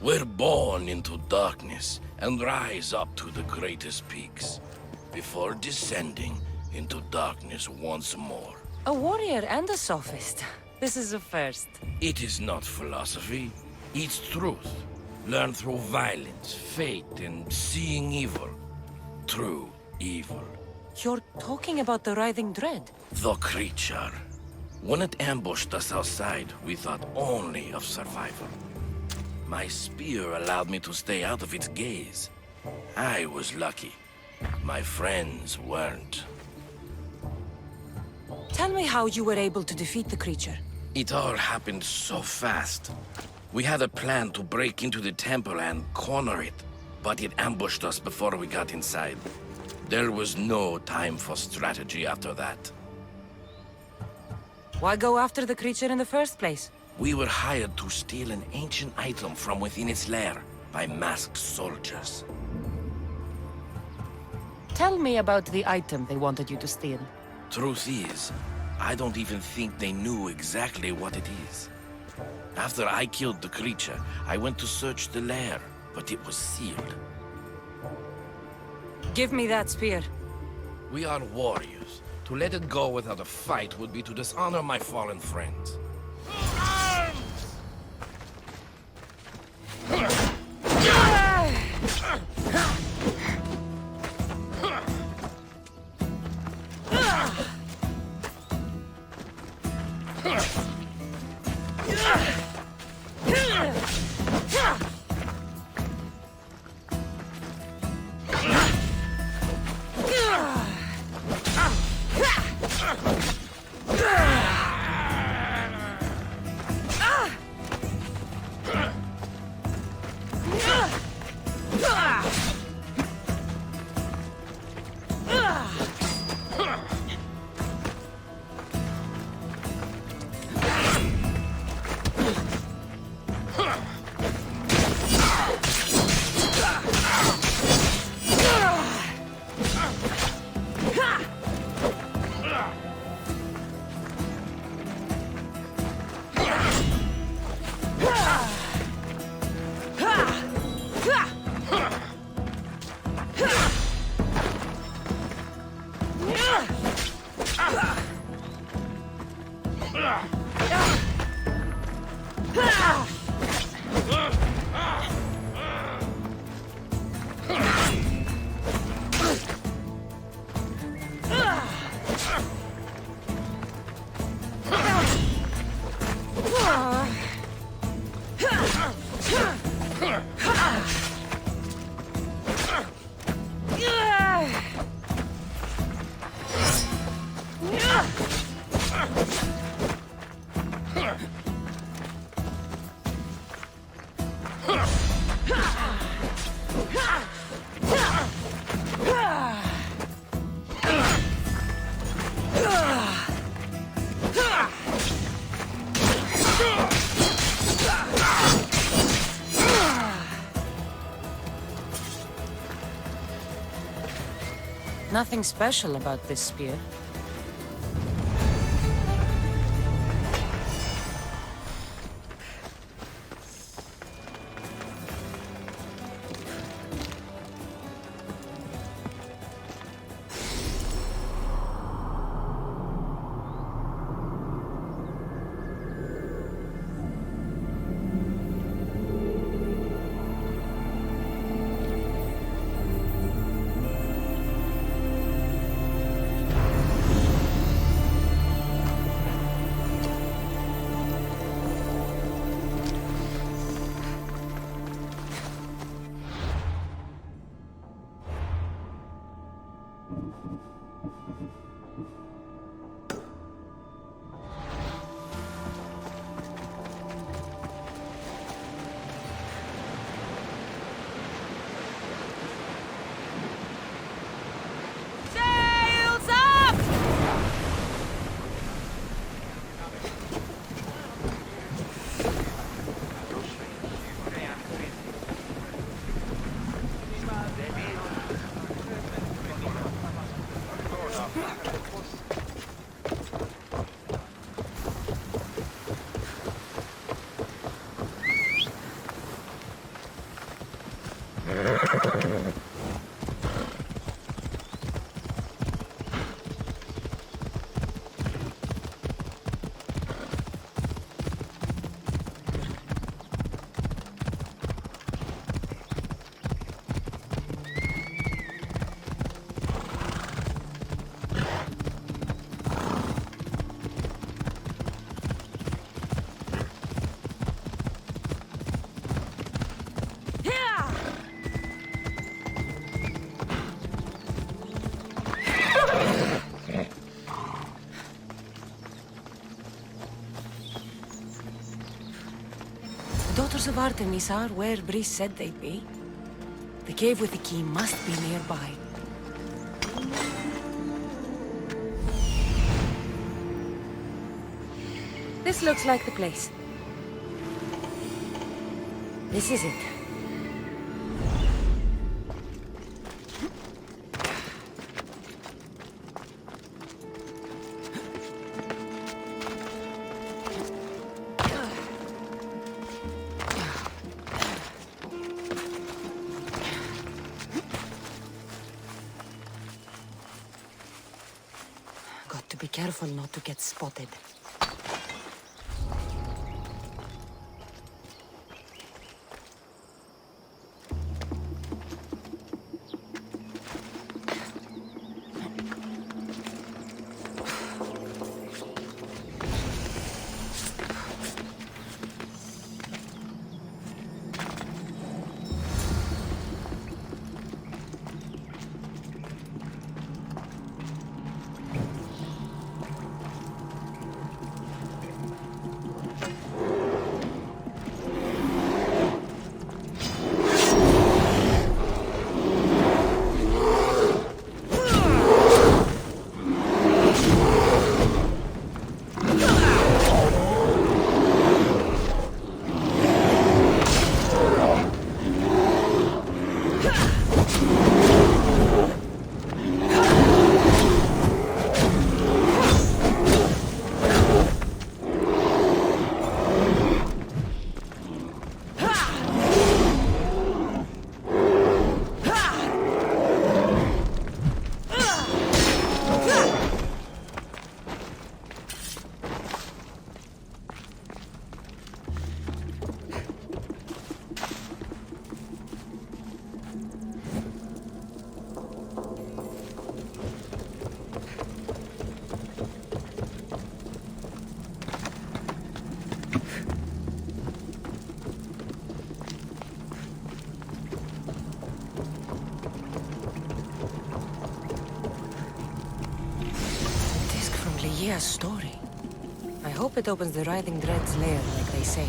We're born into darkness and rise up to the greatest peaks, before descending into darkness once more. A warrior and a sophist. This is a first. It is not philosophy, it's truth. Learned through violence, fate, and seeing evil. True evil. You're talking about the writhing dread? The creature. When it ambushed us outside, we thought only of survival. My spear allowed me to stay out of its gaze. I was lucky. My friends weren't. Tell me how you were able to defeat the creature. It all happened so fast. We had a plan to break into the temple and corner it, but it ambushed us before we got inside. There was no time for strategy after that. Why go after the creature in the first place? We were hired to steal an ancient item from within its lair by masked soldiers. Tell me about the item they wanted you to steal. Truth is, I don't even think they knew exactly what it is. After I killed the creature, I went to search the lair, but it was sealed. Give me that spear. We are warriors. To let it go without a fight would be to dishonor my fallen friends. Nothing special about this spear. Daughters of Artemis are where Brice said they'd be. The cave with the key must be nearby. This looks like the place. This is it. Got to be careful not to get spotted. Ligia's story. I hope it opens the Writhing Dread's lair, like they say.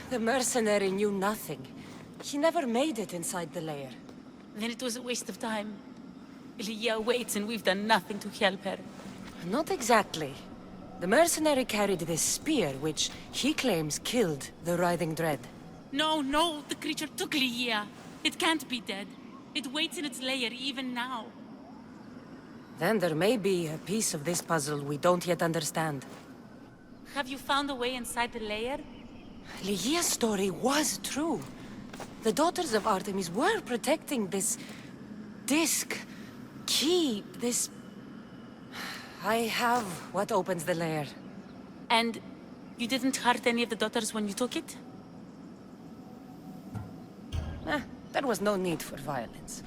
The mercenary knew nothing. He never made it inside the lair. Then it was a waste of time. Ligia waits and we've done nothing to help her. Not exactly. The mercenary carried this spear, which he claims killed the Writhing Dread. No, the creature took Ligia. It can't be dead. It waits in its lair even now. Then there may be a piece of this puzzle we don't yet understand. Have you found a way inside the lair? Ligia's story was true. The daughters of Artemis were protecting this disc, key, this... I have what opens the lair. And you didn't hurt any of the daughters when you took it? There was no need for violence.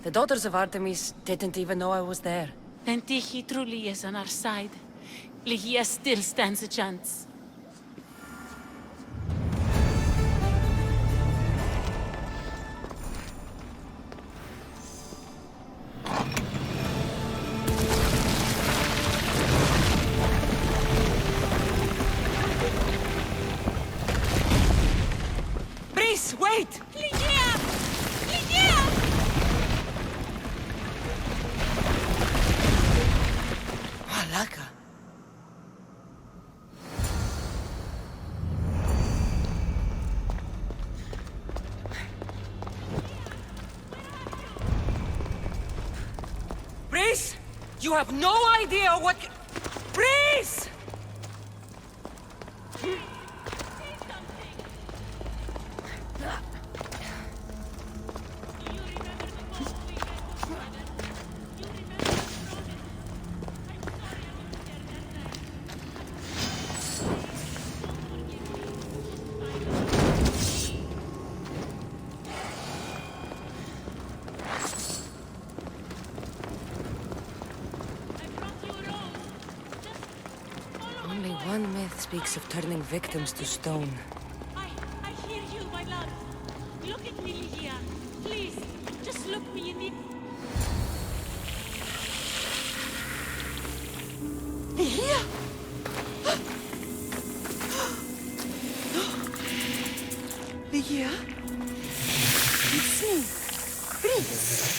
The daughters of Artemis didn't even know I was there. Then Tiki truly is on our side. Ligia still stands a chance. Wait! Ligia! Ligia! Malaka. Breeze! You have no idea what... Breeze! Only one myth speaks of turning victims to stone. I hear you, my love. Look at me, Ligia. Please, just look me in the... Ligia? Ligia? It's me. Breeze.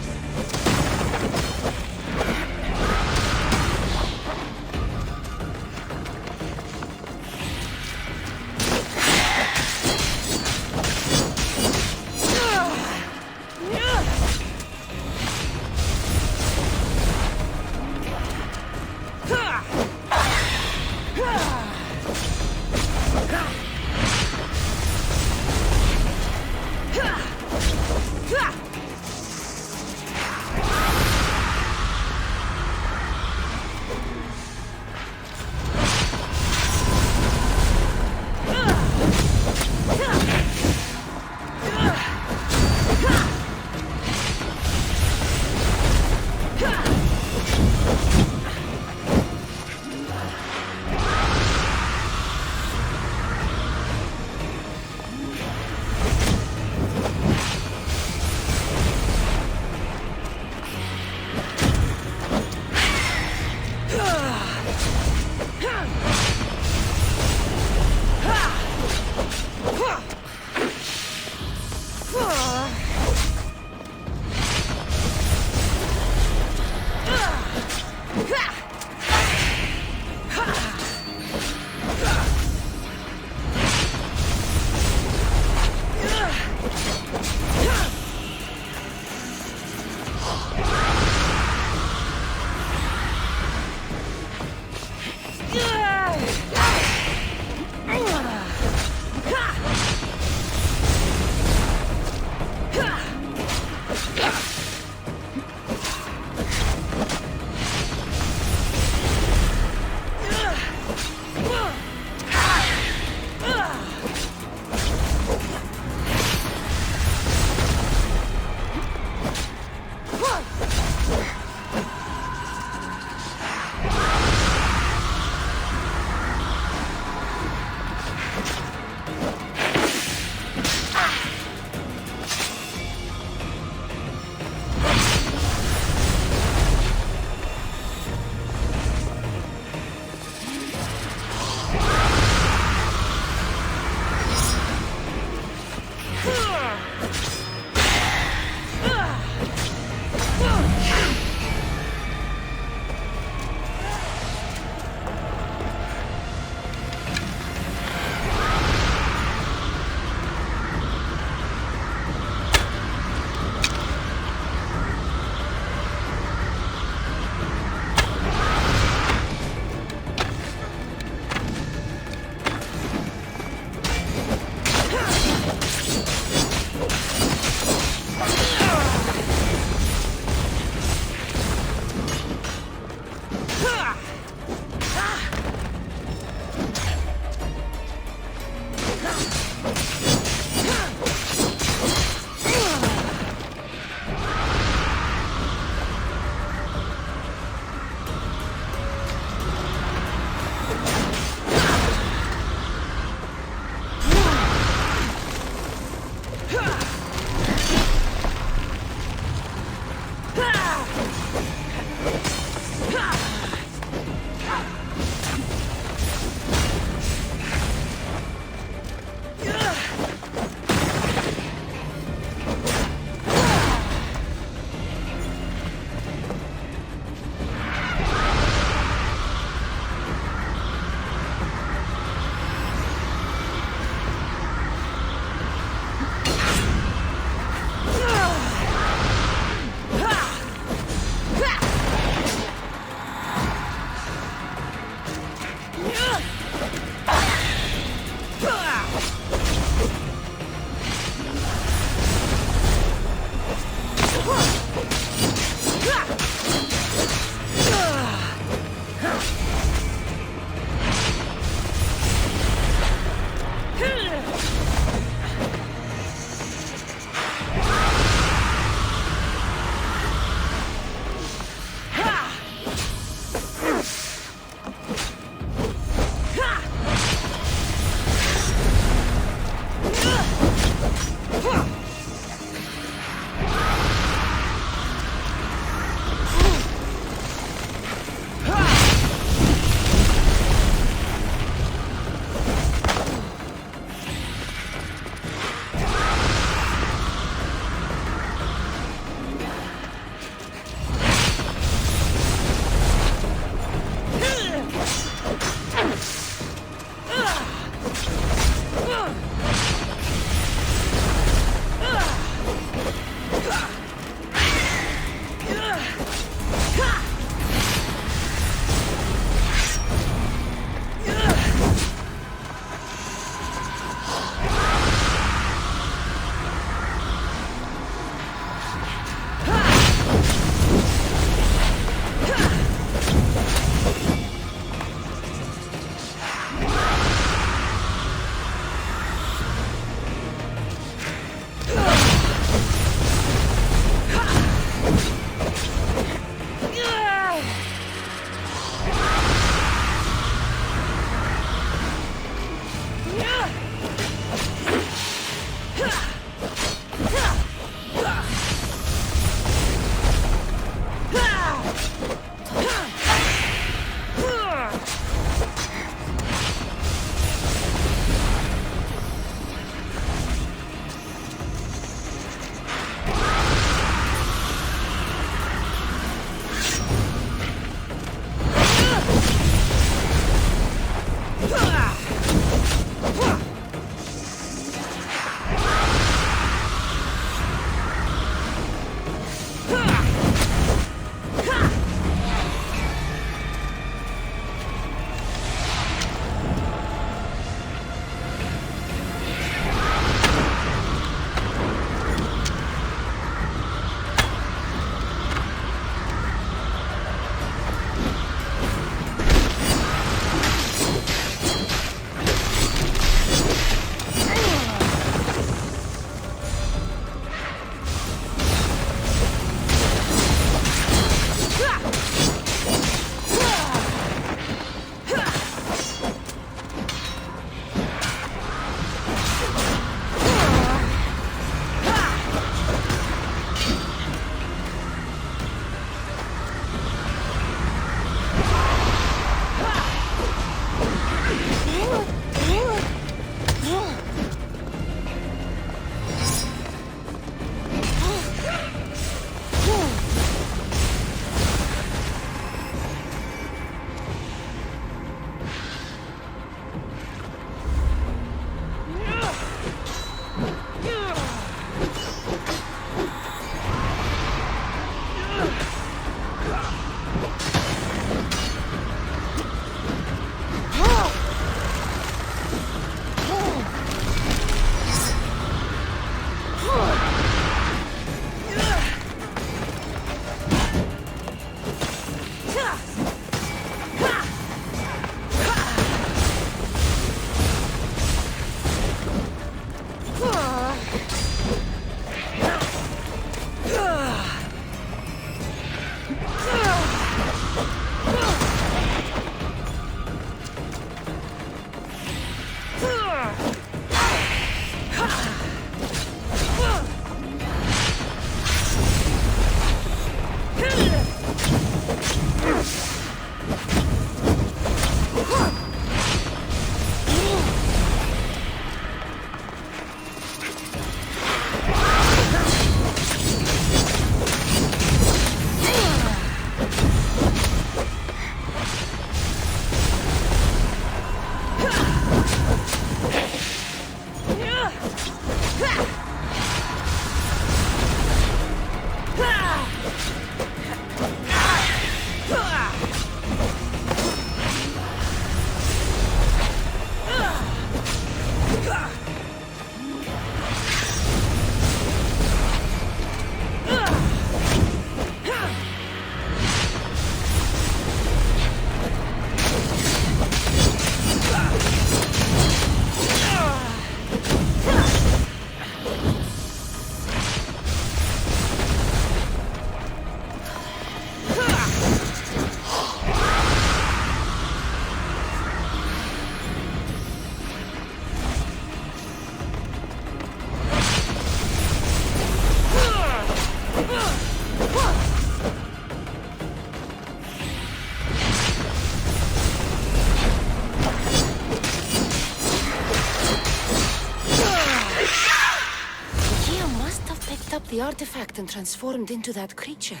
The artifact and transformed into that creature.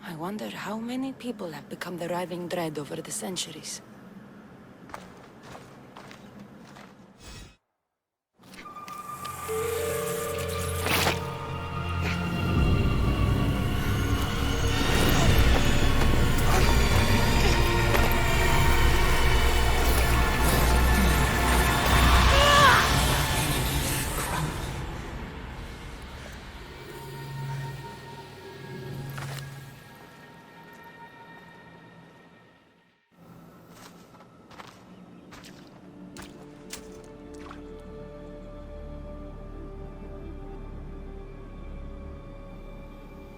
I wonder how many people have become the riving dread over the centuries.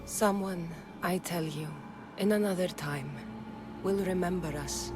Someone, I tell you, in another time, will remember us.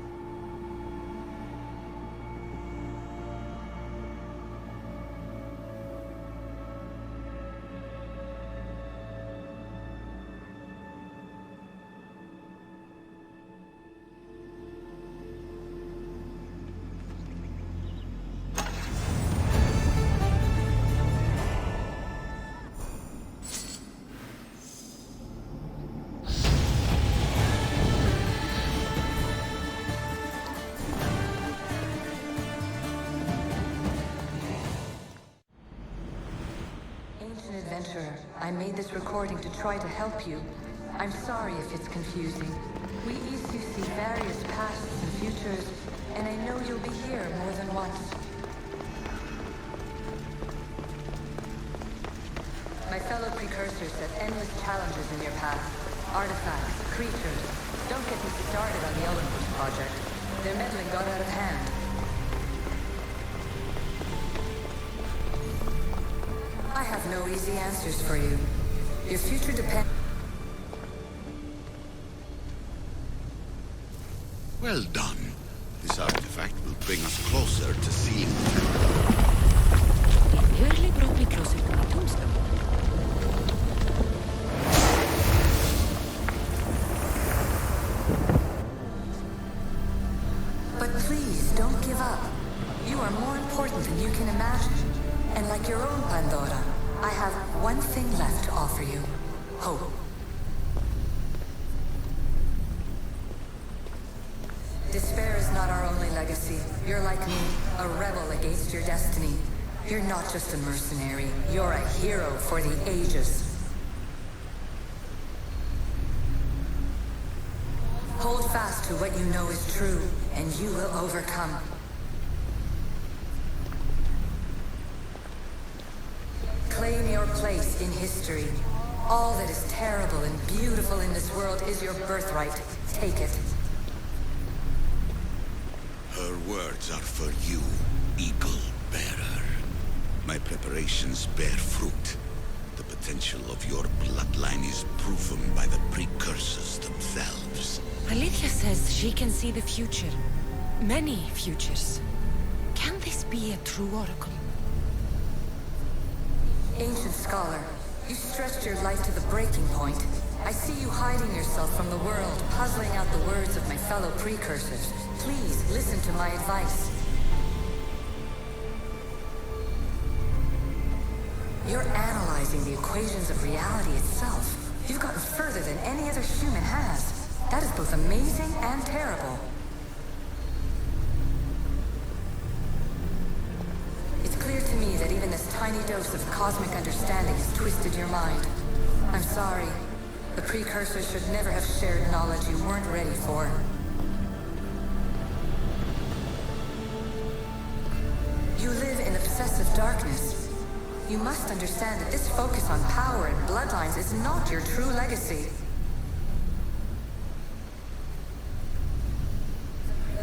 Adventurer, I made this recording to try to help you. I'm sorry if it's confusing. We Isu see various pasts and futures, and I know you'll be here more than once. My fellow precursors set endless challenges in your path. Artifacts, creatures. Don't get me started on the Olympus project. Their meddling got out of hand. I have no easy answers for you. Your future depends... Well done. This artifact will bring us closer to seeing. It nearly brought me closer to my tombstone. But please, don't give up. You are more important than you can imagine. And like your own Pandora, I have one thing left to offer you. Hope. Despair is not our only legacy. You're like me, a rebel against your destiny. You're not just a mercenary, you're a hero for the ages. Hold fast to what you know is true, and you will overcome. Claim your place in history. All that is terrible and beautiful in this world is your birthright. Take it. Her words are for you, Eagle Bearer. My preparations bear fruit. The potential of your bloodline is proven by the precursors themselves. Alethea says she can see the future. Many futures. Can this be a true oracle? Ancient scholar, you stretched your life to the breaking point. I see you hiding yourself from the world, puzzling out the words of my fellow precursors. Please, listen to my advice. You're analyzing the equations of reality itself. You've gotten further than any other human has. That is both amazing and terrible. It's clear to me that even this tiny dose of cosmic understanding has twisted your mind. I'm sorry. The precursors should never have shared knowledge you weren't ready for. You live in obsessive darkness. You must understand that this focus on power and bloodlines is not your true legacy.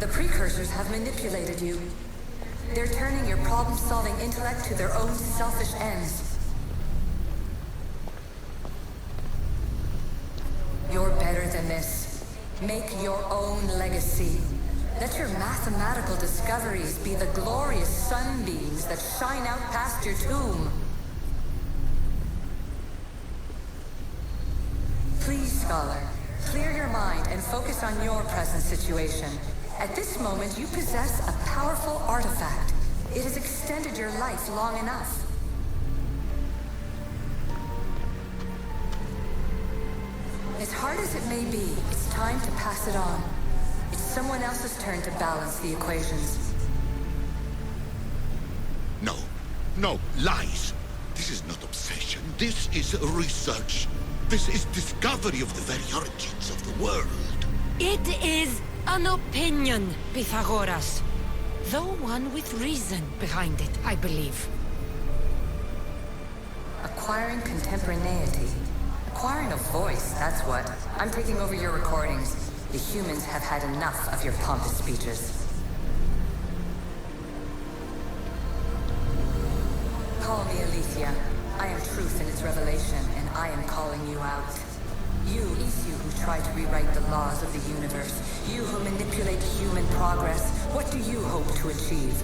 The precursors have manipulated you. They're turning your problem-solving intellect to their own selfish ends. You're better than this. Make your own legacy. Let your mathematical discoveries be the glorious sunbeams that shine out past your tomb. Please, scholar, clear your mind and focus on your present situation. At this moment, you possess a powerful artifact. It has extended your life long enough. As hard as it may be, it's time to pass it on. It's someone else's turn to balance the equations. No. No, lies. This is not obsession. This is research. This is discovery of the very origins of the world. It is an opinion, Pythagoras. Though one with reason behind it, I believe. Acquiring contemporaneity. Acquiring a voice, that's what. I'm taking over your recordings. The humans have had enough of your pompous speeches. Call me Aletheia. I am truth in its revelation, and I am calling you out. You who try to rewrite the laws of the universe. You who manipulate human progress. What do you hope to achieve?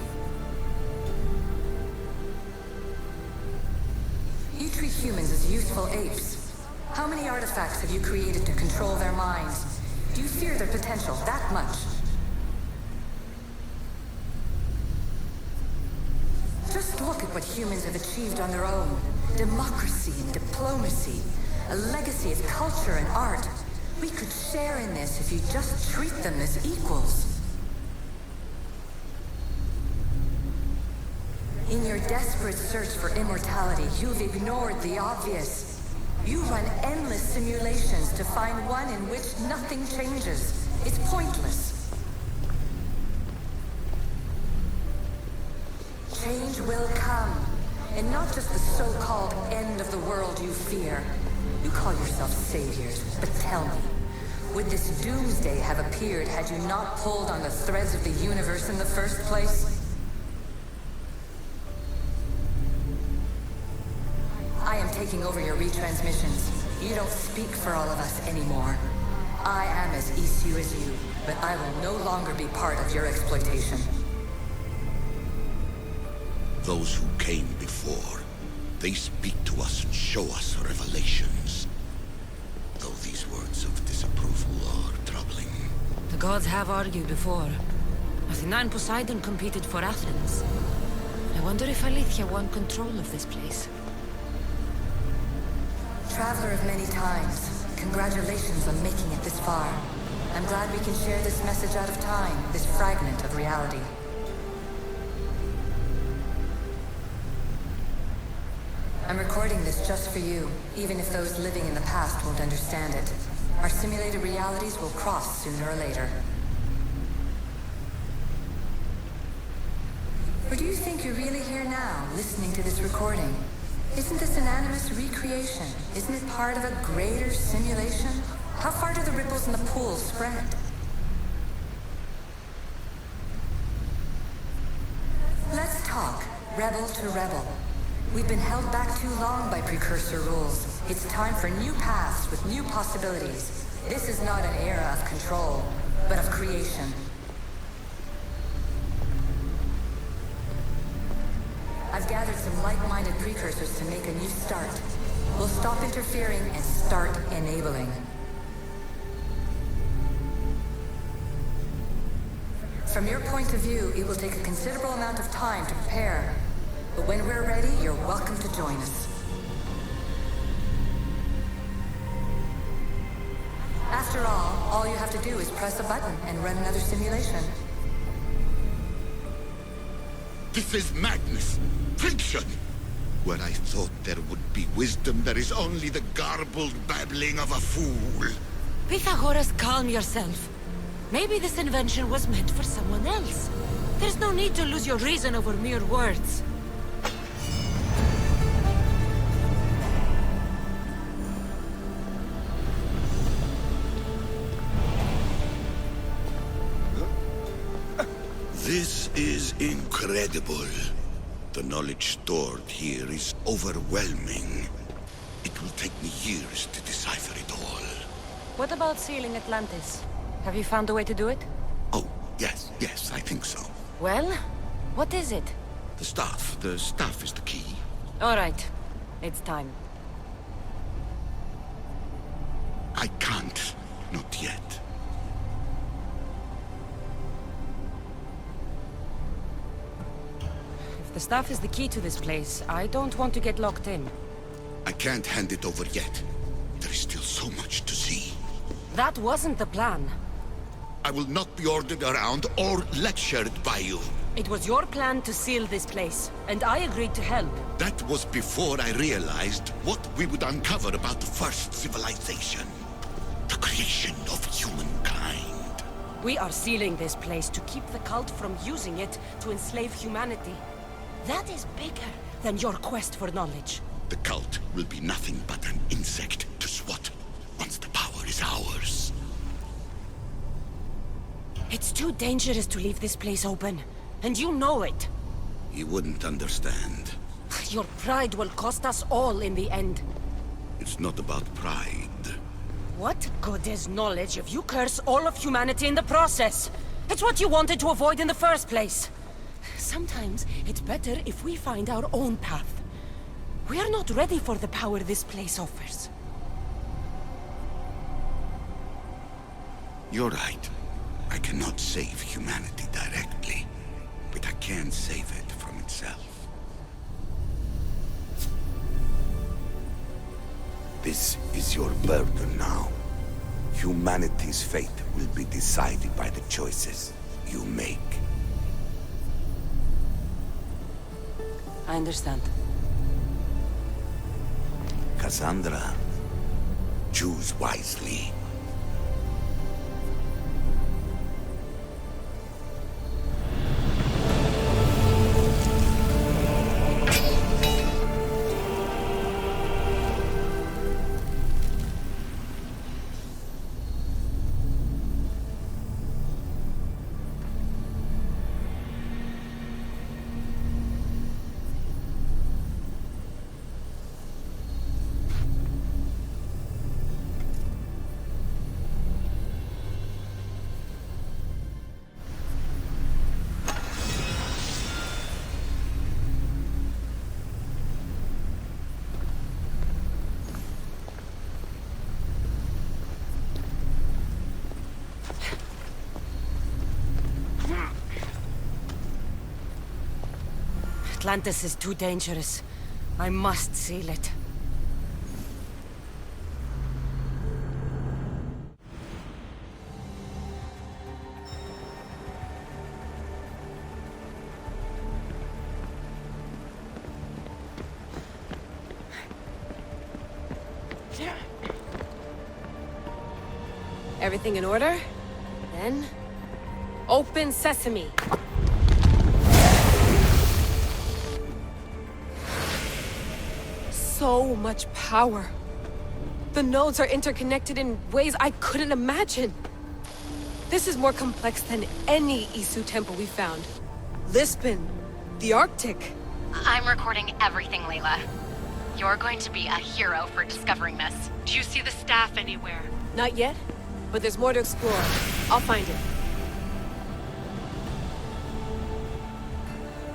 You treat humans as useful apes. How many artifacts have you created to control their minds? Do you fear their potential that much? Just look at what humans have achieved on their own. Democracy and diplomacy. A legacy of culture and art. We could share in this if you just treat them as equals. In your desperate search for immortality, you've ignored the obvious. You run endless simulations to find one in which nothing changes. It's pointless. Change will come. And not just the so-called end of the world you fear. You call yourself saviors, but tell me, would this doomsday have appeared had you not pulled on the threads of the universe in the first place? I am taking over your retransmissions. You don't speak for all of us anymore. I am as issue as you, but I will no longer be part of your exploitation. Those who came before, they speak to us and show us revelations. Though these words of disapproval are troubling. The gods have argued before. Athena and Poseidon competed for Athens. I wonder if Aletheia won control of this place. Traveler of many times, congratulations on making it this far. I'm glad we can share this message out of time, this fragment of reality. I'm recording this just for you, even if those living in the past won't understand it. Our simulated realities will cross sooner or later. Or do you think you're really here now, listening to this recording? Isn't this an animus recreation? Isn't it part of a greater simulation? How far do the ripples in the pool spread? Let's talk, rebel to rebel. We've been held back too long by precursor rules. It's time for new paths with new possibilities. This is not an era of control, but of creation. gathered some like-minded precursors to make a new start. We'll stop interfering and start enabling. From your point of view, it will take a considerable amount of time to prepare. But when we're ready, you're welcome to join us. After all you have to do is press a button and run another simulation. This is madness. Fiction! Where I thought there would be wisdom, there is only the garbled babbling of a fool. Pythagoras, calm yourself. Maybe this invention was meant for someone else. There's no need to lose your reason over mere words. This is incredible. The knowledge stored here is overwhelming. It will take me years to decipher it all. What about sealing Atlantis? Have you found a way to do it? Oh, yes, I think so. Well, what is it? The staff. The staff is the key. All right. It's time. I can't. Not yet. If the staff is the key to this place, I don't want to get locked in. I can't hand it over yet. There is still so much to see. That wasn't the plan. I will not be ordered around or lectured by you. It was your plan to seal this place, and I agreed to help. That was before I realized what we would uncover about the first civilization. The creation of humankind. We are sealing this place to keep the cult from using it to enslave humanity. That is bigger than your quest for knowledge. The cult will be nothing but an insect to swat once the power is ours. It's too dangerous to leave this place open, and you know it. He wouldn't understand. Your pride will cost us all in the end. It's not about pride. What good is knowledge if you curse all of humanity in the process? It's what you wanted to avoid in the first place. Sometimes it's better if we find our own path. We are not ready for the power this place offers. You're right. I cannot save humanity directly, but I can save it from itself. This is your burden now. Humanity's fate will be decided by the choices you make. I understand. Cassandra, choose wisely. Atlantis is too dangerous. I must seal it. Everything in order? Then... open sesame! So much power. The nodes are interconnected in ways I couldn't imagine. This is more complex than any Isu temple we found. Lisbon, the Arctic. I'm recording everything, Layla. You're going to be a hero for discovering this. Do you see the staff anywhere? Not yet, but there's more to explore. I'll find it.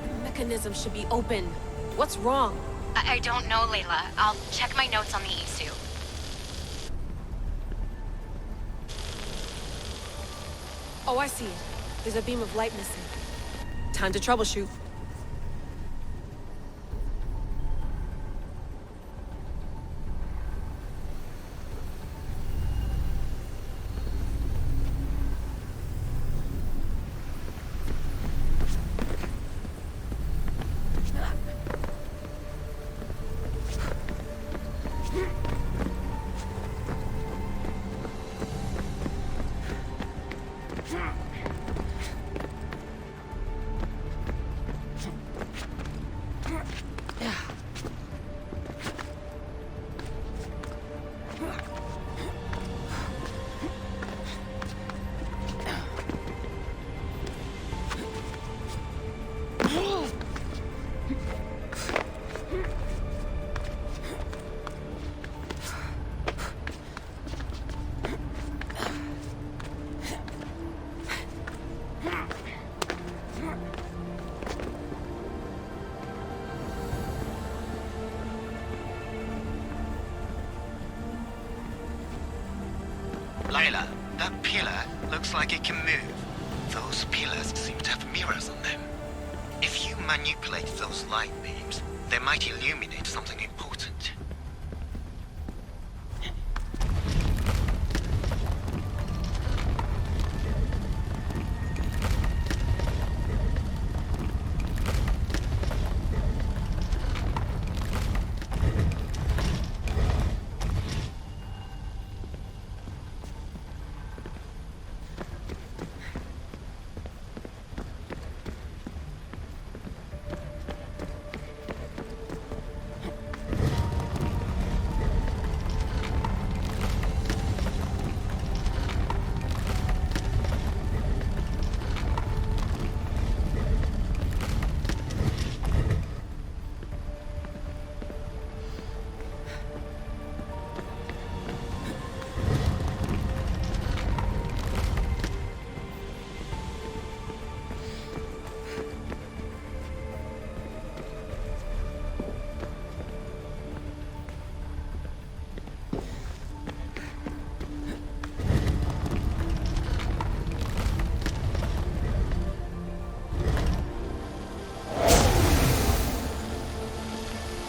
The mechanism should be open. What's wrong? I don't know, Layla. I'll check my notes on the issue. Oh, I see it. There's a beam of light missing. Time to troubleshoot. Layla, that pillar looks like it can move. Those pillars seem to have mirrors on them. If you manipulate those light beams, they might illuminate something important.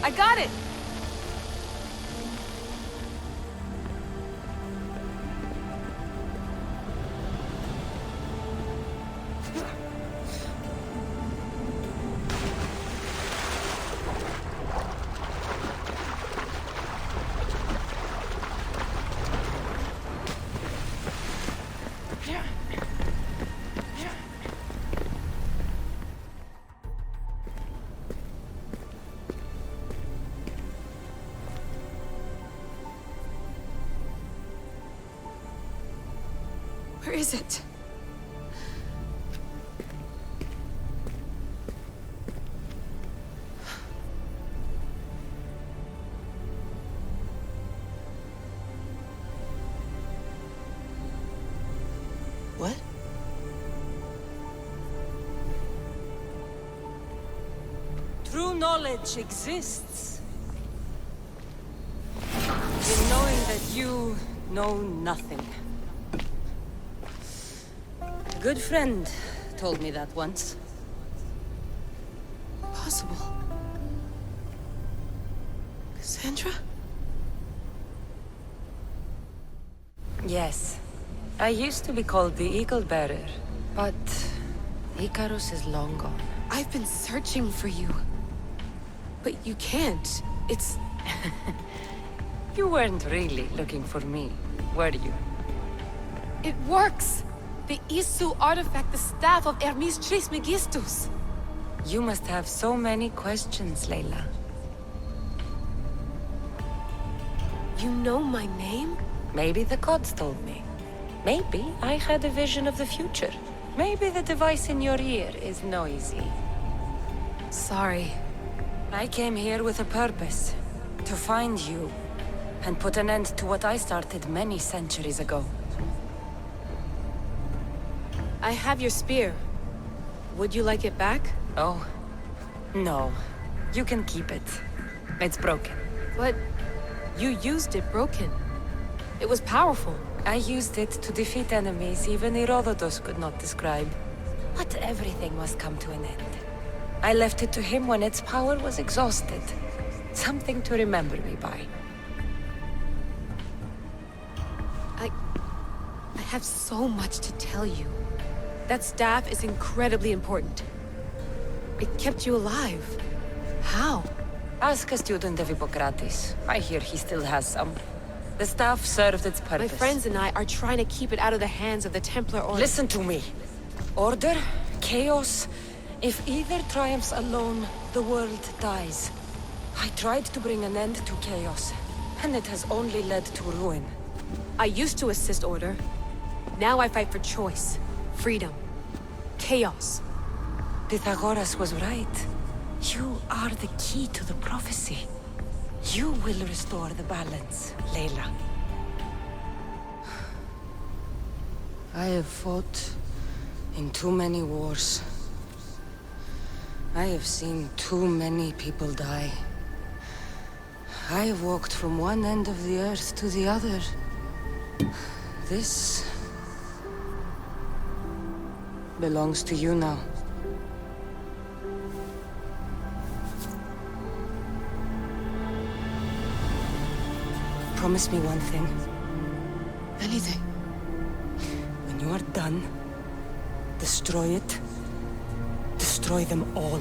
I got it! Where is it? What? True knowledge exists in knowing that you know nothing. A good friend told me that once. Possible. Cassandra? Yes. I used to be called the Eagle Bearer, but Icarus is long gone. I've been searching for you. But you can't. It's... You weren't really looking for me, were you? It works! The Isu artifact, the staff of Hermes Trismegistus. You must have so many questions, Layla. You know my name? Maybe the gods told me. Maybe I had a vision of the future. Maybe the device in your ear is noisy. Sorry. I came here with a purpose. To find you. And put an end to what I started many centuries ago. I have your spear. Would you like it back? Oh, no. You can keep it. It's broken. But you used it broken. It was powerful. I used it to defeat enemies even Herodotus could not describe. But everything must come to an end. I left it to him when its power was exhausted. Something to remember me by. I have so much to tell you. That staff is incredibly important. It kept you alive. How? Ask a student of Hippocrates. I hear he still has some. The staff served its purpose. My friends and I are trying to keep it out of the hands of the Templar Order. Listen to me. Order, chaos. If either triumphs alone, the world dies. I tried to bring an end to chaos, and it has only led to ruin. I used to assist Order. Now I fight for choice, freedom, chaos. Pythagoras was right. You are the key to the prophecy. You will restore the balance, Layla. I have fought in too many wars. I have seen too many people die. I have walked from one end of the earth to the other. This belongs to you now. Promise me one thing. Anything. When you are done, destroy it. Destroy them all.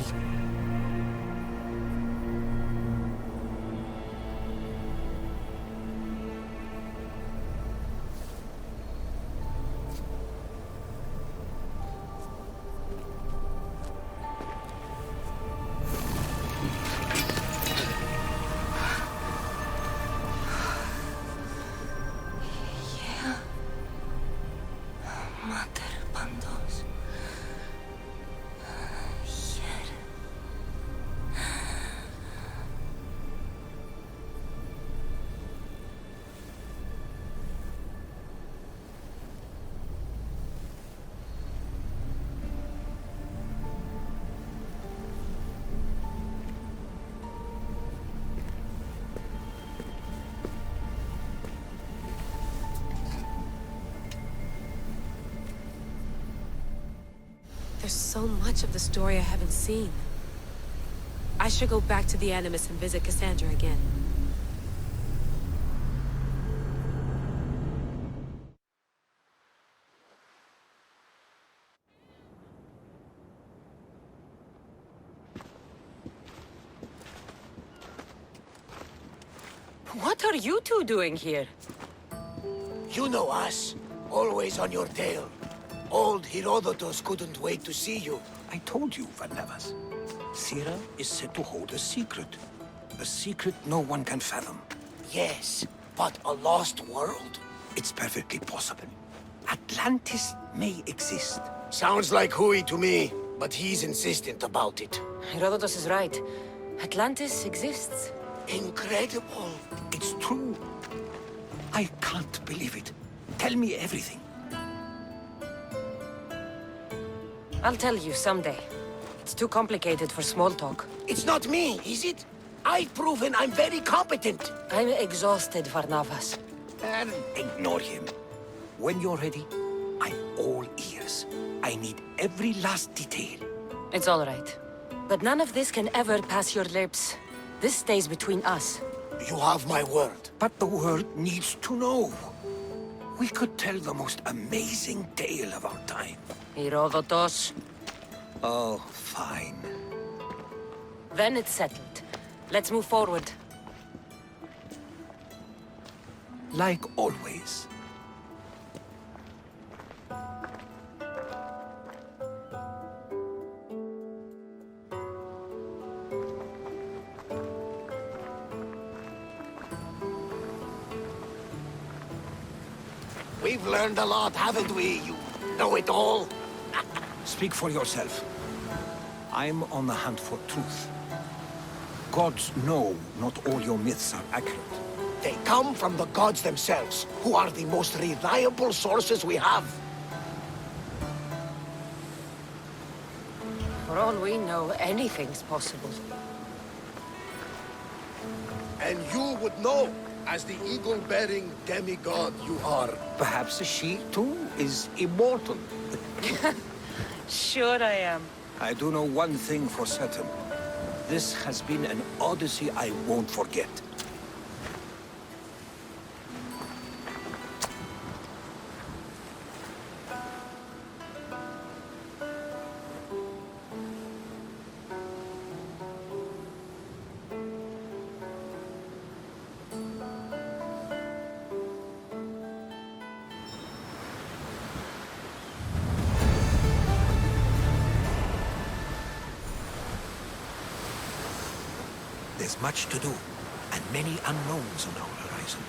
There's so much of the story I haven't seen. I should go back to the Animus and visit Cassandra again. What are you two doing here? You know us. Always on your tail. Old Herodotus couldn't wait to see you. I told you, Varnavas. Sira is said to hold a secret. A secret no one can fathom. Yes, but a lost world? It's perfectly possible. Atlantis may exist. Sounds like Hui to me, but he's insistent about it. Herodotus is right. Atlantis exists. Incredible. It's true. I can't believe it. Tell me everything. I'll tell you someday. It's too complicated for small talk. It's not me, is it? I've proven I'm very competent. I'm exhausted, Varnavas. And ignore him. When you're ready, I'm all ears. I need every last detail. It's all right. But none of this can ever pass your lips. This stays between us. You have my word. But the world needs to know. We could tell the most amazing tale of our time. Herodotus. Oh, fine. Then it's settled. Let's move forward. Like always. We've learned a lot, haven't we, you know-it-all? Speak for yourself. I'm on the hunt for truth. Gods know not all your myths are accurate. They come from the gods themselves, who are the most reliable sources we have. For all we know, anything's possible. And you would know, as the eagle-bearing demigod you are. Perhaps she, too, is immortal. Sure I am. I do know one thing for certain. This has been an Odyssey I won't forget. There's much to do, and many unknowns on our horizon.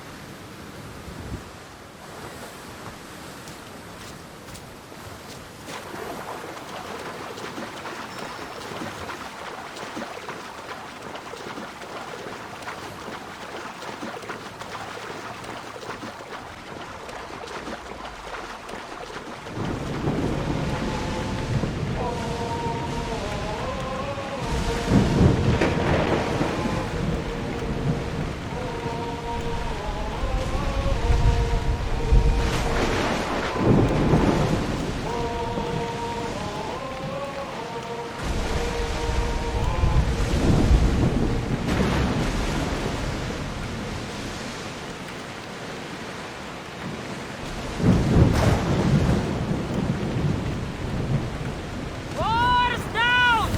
Wars down!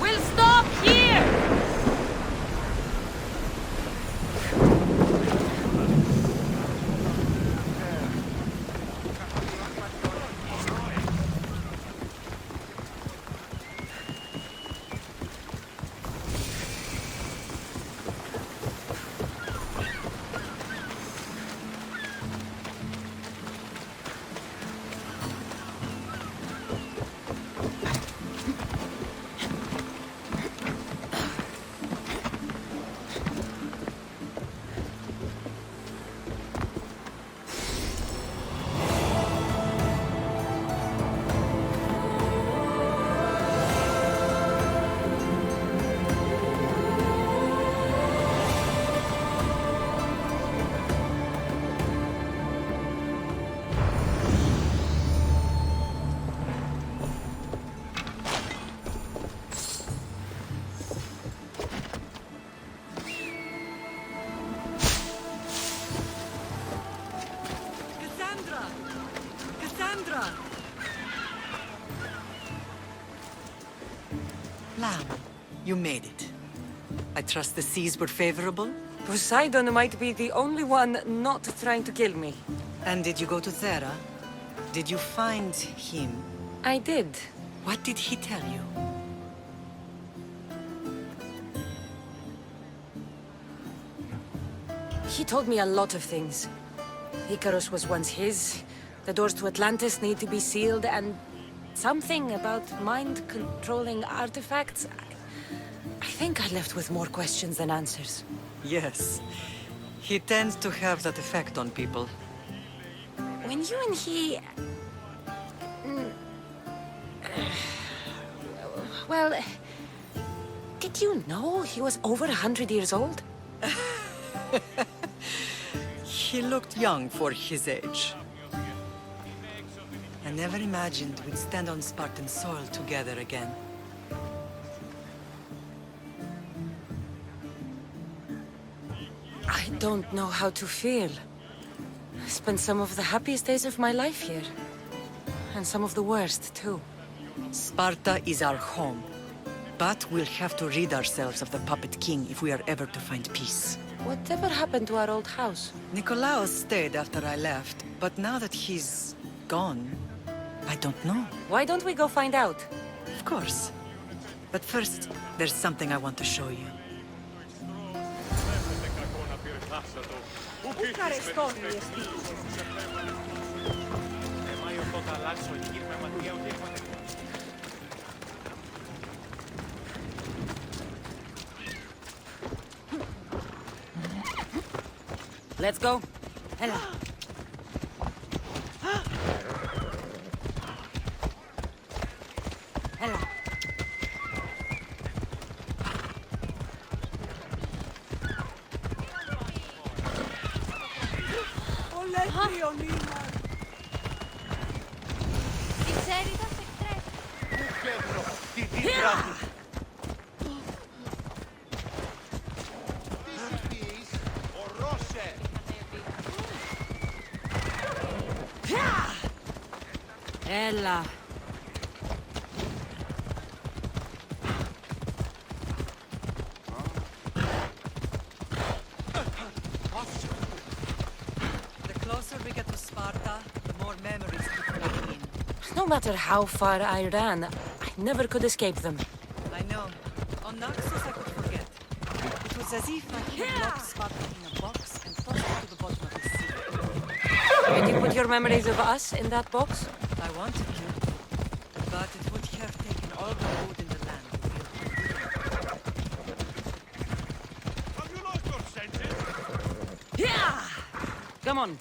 We'll stop here! Lamb, you made it. I trust the seas were favorable? Poseidon might be the only one not trying to kill me. And did you go to Thera? Did you find him? I did. What did he tell you? He told me a lot of things. Icarus was once his, the doors to Atlantis need to be sealed, and something about mind-controlling artifacts. I think I left with more questions than answers. Yes. He tends to have that effect on people. When you and he... Well, did you know he was over 100 years old? He looked young for his age. I never imagined we'd stand on Spartan soil together again. I don't know how to feel. I spent some of the happiest days of my life here. And some of the worst, too. Sparta is our home. But we'll have to rid ourselves of the Puppet King if we are ever to find peace. Whatever happened to our old house? Nikolaos stayed after I left, but now that he's gone, I don't know. Why don't we go find out? Of course. But first, there's something I want to show you. Let's go. Hello. Hello. Ella. The closer we get to Sparta, the more memories keep coming in. No matter how far I ran, I never could escape them. I know. On Naxos I could forget. It was as if I had locked Sparta in a box and tossed it to the bottom of the sea. Did you put your memories of us in that box? I wanted to, but it would have taken all the wood in the land to build it. Have you lost your senses? Yeah! Come on.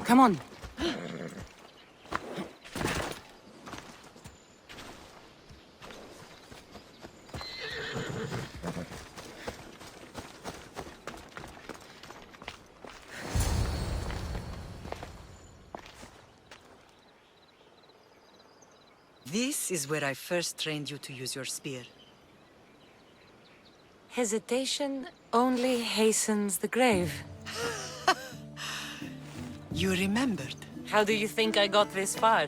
Come on. This is where I first trained you to use your spear. Hesitation only hastens the grave. You remembered. How do you think I got this far?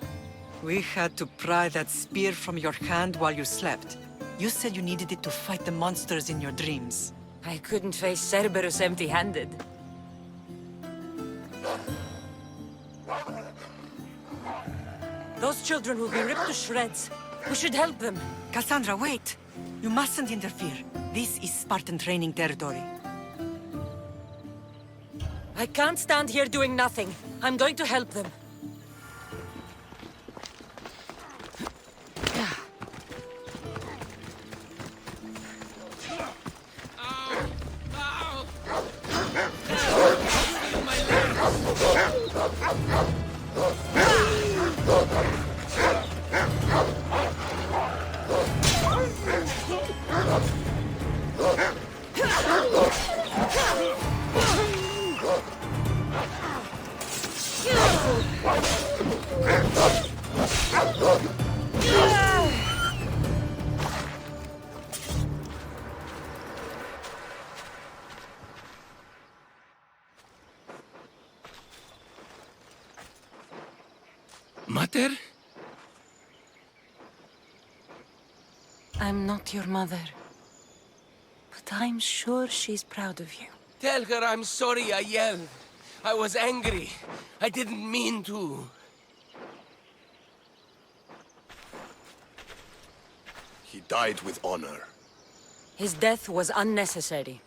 We had to pry that spear from your hand while you slept. You said you needed it to fight the monsters in your dreams. I couldn't face Cerberus empty-handed. Those children will be ripped to shreds. We should help them. Cassandra, wait! You mustn't interfere. This is Spartan training territory. I can't stand here doing nothing. I'm going to help them. Mater? I'm not your mother. But I'm sure she's proud of you. Tell her I'm sorry I yelled. I was angry. I didn't mean to. He died with honor. His death was unnecessary.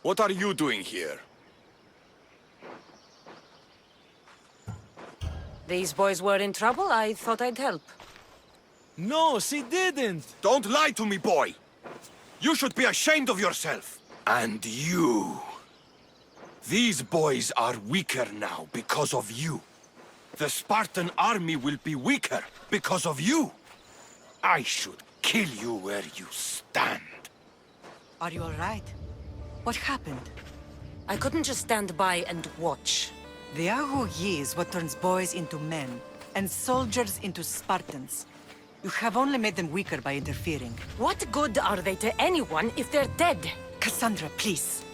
What are you doing here? These boys were in trouble. I thought I'd help. No, she didn't! Don't lie to me, boy! You should be ashamed of yourself. And you. These boys are weaker now because of you. The Spartan army will be weaker because of you. I should kill you where you stand. Are you all right? What happened? I couldn't just stand by and watch. The Ago Yi is what turns boys into men, and soldiers into Spartans. You have only made them weaker by interfering. What good are they to anyone if they're dead? Cassandra, please.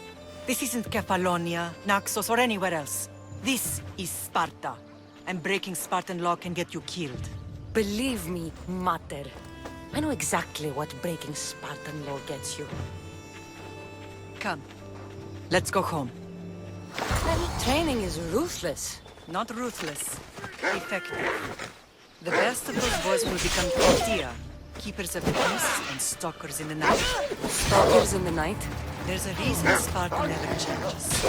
This isn't Kefalonia, Naxos, or anywhere else. This is Sparta, and breaking Spartan law can get you killed. Believe me, Mater. I know exactly what breaking Spartan law gets you. Come. Let's go home. Training is ruthless. Not ruthless. Effective. The best of those boys will become Tortilla, keepers of the peace and stalkers in the night. Stalkers in the night? There's a reason Sparta never changes.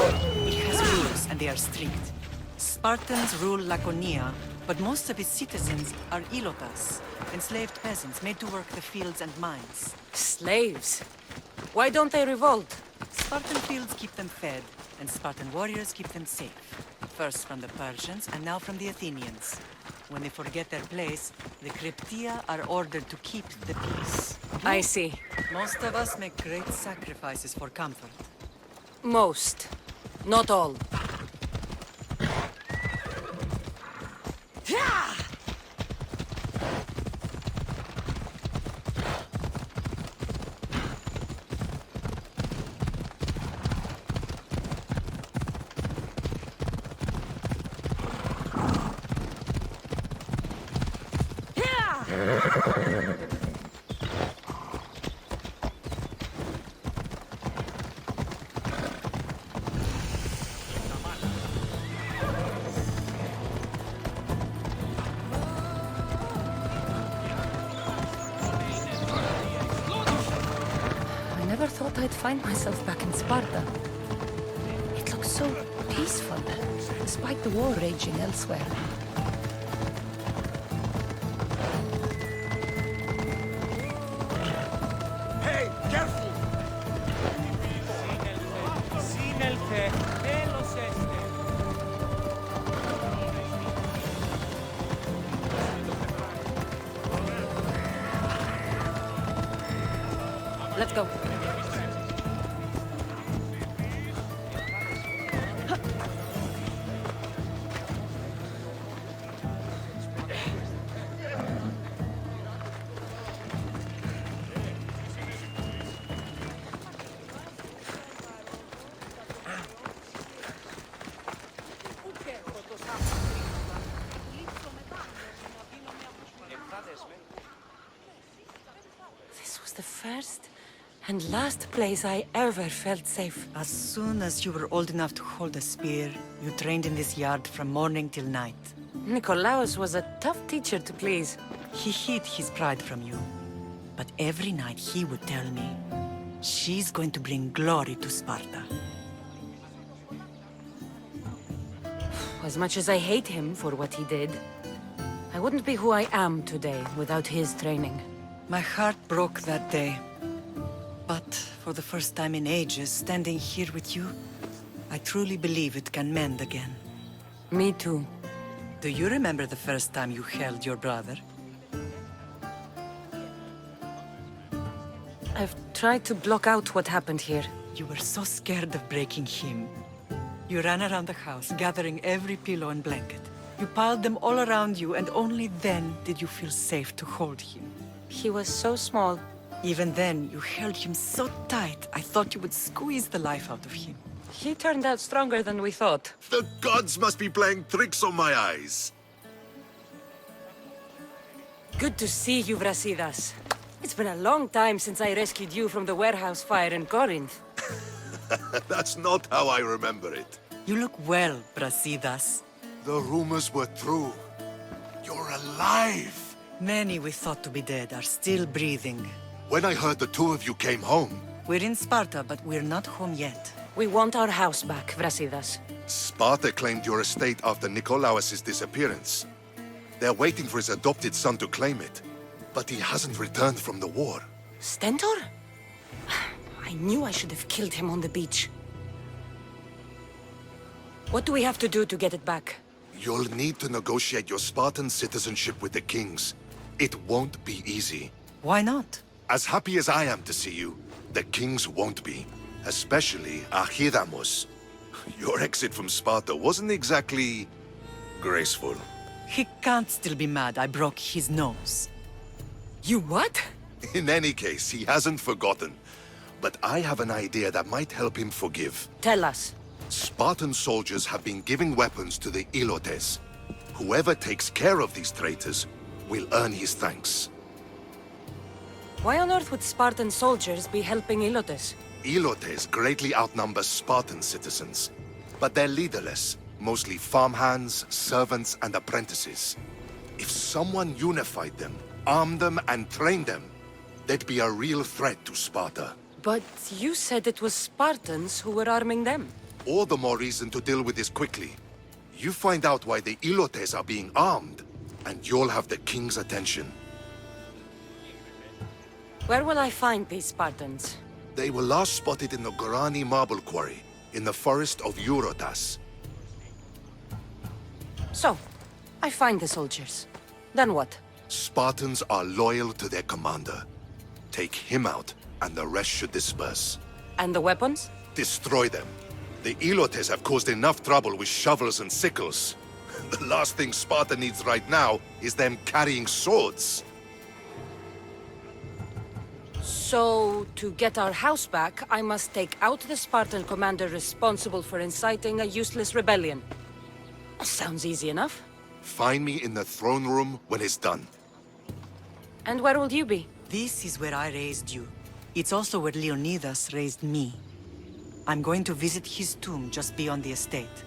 It has rules, and they are strict. Spartans rule Laconia, But most of his citizens are ilotas, enslaved peasants made to work the fields and mines. Slaves? Why don't they revolt? Spartan fields keep them fed, and Spartan warriors keep them safe. First from the Persians, and now from the Athenians. When they forget their place, the Cryptia are ordered to keep the peace. I see. Most of us make great sacrifices for comfort. Most. Not all. I never thought I'd find myself back in Sparta. It looks so peaceful, despite the war raging elsewhere. Hey, careful! Let's go. This was the first and last place I ever felt safe. As soon as you were old enough to hold a spear, you trained in this yard from morning till night. Nikolaos was a tough teacher to please. He hid his pride from you. But every night he would tell me, she's going to bring glory to Sparta. As much as I hate him for what he did, I wouldn't be who I am today without his training. My heart broke that day. But for the first time in ages, standing here with you, I truly believe it can mend again. Me too. Do you remember the first time you held your brother? I've tried to block out what happened here. You were so scared of breaking him. You ran around the house, gathering every pillow and blanket. You piled them all around you, and only then did you feel safe to hold him. He was so small. Even then, you held him so tight, I thought you would squeeze the life out of him. He turned out stronger than we thought. The gods must be playing tricks on my eyes. Good to see you, Brasidas. It's been a long time since I rescued you from the warehouse fire in Corinth. That's not how I remember it. You look well, Brasidas. The rumors were true. You're alive! Many we thought to be dead are still breathing. When I heard the two of you came home... We're in Sparta, but we're not home yet. We want our house back, Brasidas. Sparta claimed your estate after Nikolaos' disappearance. They're waiting for his adopted son to claim it. But he hasn't returned from the war. Stentor? I knew I should have killed him on the beach. What do we have to do to get it back? You'll need to negotiate your Spartan citizenship with the kings. It won't be easy. Why not? As happy as I am to see you, the kings won't be. Especially Archidamos. Your exit from Sparta wasn't exactly... graceful. He can't still be mad I broke his nose. You what? In any case, he hasn't forgotten. But I have an idea that might help him forgive. Tell us. Spartan soldiers have been giving weapons to the Ilotes. Whoever takes care of these traitors will earn his thanks. Why on earth would Spartan soldiers be helping Ilotes? Ilotes greatly outnumber Spartan citizens. But they're leaderless, mostly farmhands, servants, and apprentices. If someone unified them, armed them, and trained them, they'd be a real threat to Sparta. But you said it was Spartans who were arming them. All the more reason to deal with this quickly. You find out why the Ilotes are being armed, and you'll have the king's attention. Where will I find these Spartans? They were last spotted in the Gorani marble quarry, in the forest of Eurotas. So, I find the soldiers. Then what? Spartans are loyal to their commander. Take him out, and the rest should disperse. And the weapons? Destroy them. The Ilotes have caused enough trouble with shovels and sickles. The last thing Sparta needs right now is them carrying swords. So, to get our house back, I must take out the Spartan commander responsible for inciting a useless rebellion. Sounds easy enough. Find me in the throne room when it's done. And where will you be? This is where I raised you. It's also where Leonidas raised me. I'm going to visit his tomb just beyond the estate.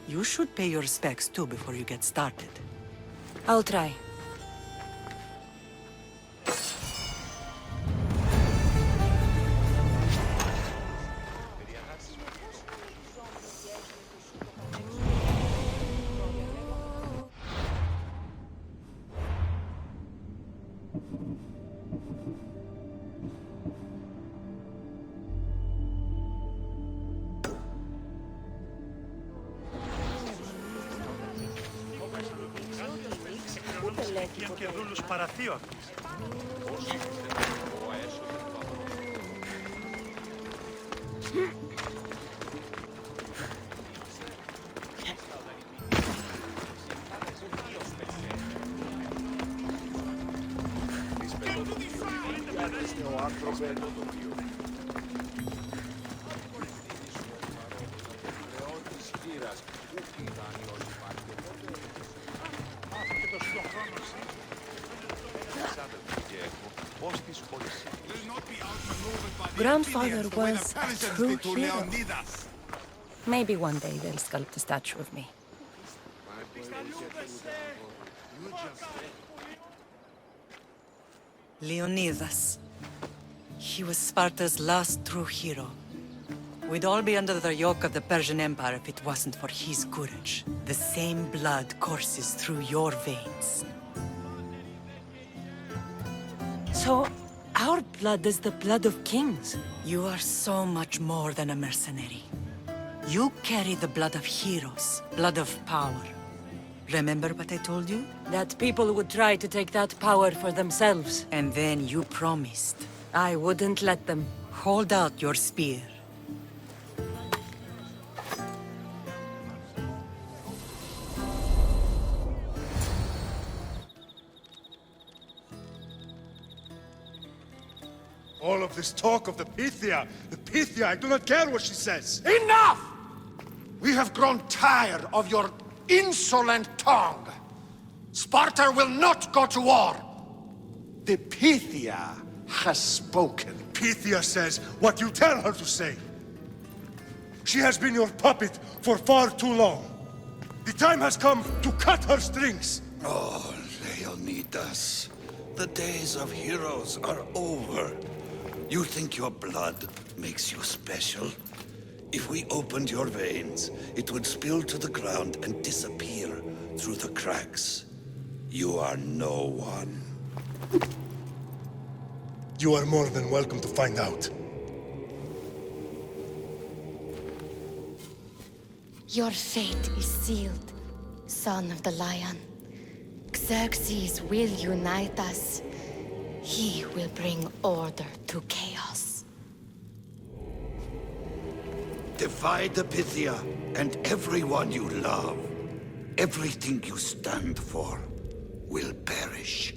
You should pay your respects too before you get started. I'll try. Grandfather was a true hero. Maybe one day they'll sculpt a statue of me. Leonidas. He was Sparta's last true hero. We'd all be under the yoke of the Persian Empire if it wasn't for his courage. The same blood courses through your veins. So, our blood is the blood of kings. You are so much more than a mercenary. You carry the blood of heroes, blood of power. Remember what I told you? That people would try to take that power for themselves. And then you promised. I wouldn't let them. Hold out your spear. All of this talk of the Pythia, I do not care what she says. Enough! We have grown tired of your insolent tongue. Sparta will not go to war. The Pythia has spoken. Pythia says what you tell her to say. She has been your puppet for far too long. The time has come to cut her strings. Oh, Leonidas, the days of heroes are over. You think your blood makes you special? If we opened your veins, it would spill to the ground and disappear through the cracks. You are no one. You are more than welcome to find out. Your fate is sealed, son of the lion. Xerxes will unite us. He will bring order to chaos. Divide the Pythia and everyone you love. Everything you stand for will perish.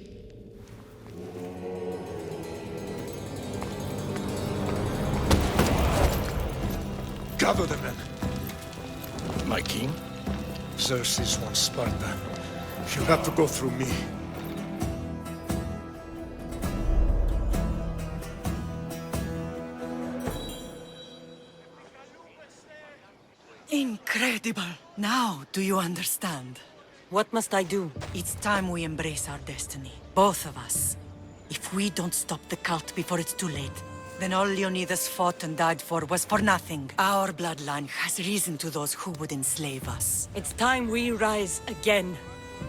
Gather the men. My king? Xerxes wants Sparta. You'll have to go through me. Incredible! Now, do you understand? What must I do? It's time we embrace our destiny. Both of us. If we don't stop the cult before it's too late, Then all Leonidas fought and died for was for nothing. Our bloodline has risen to those who would enslave us. It's time we rise again.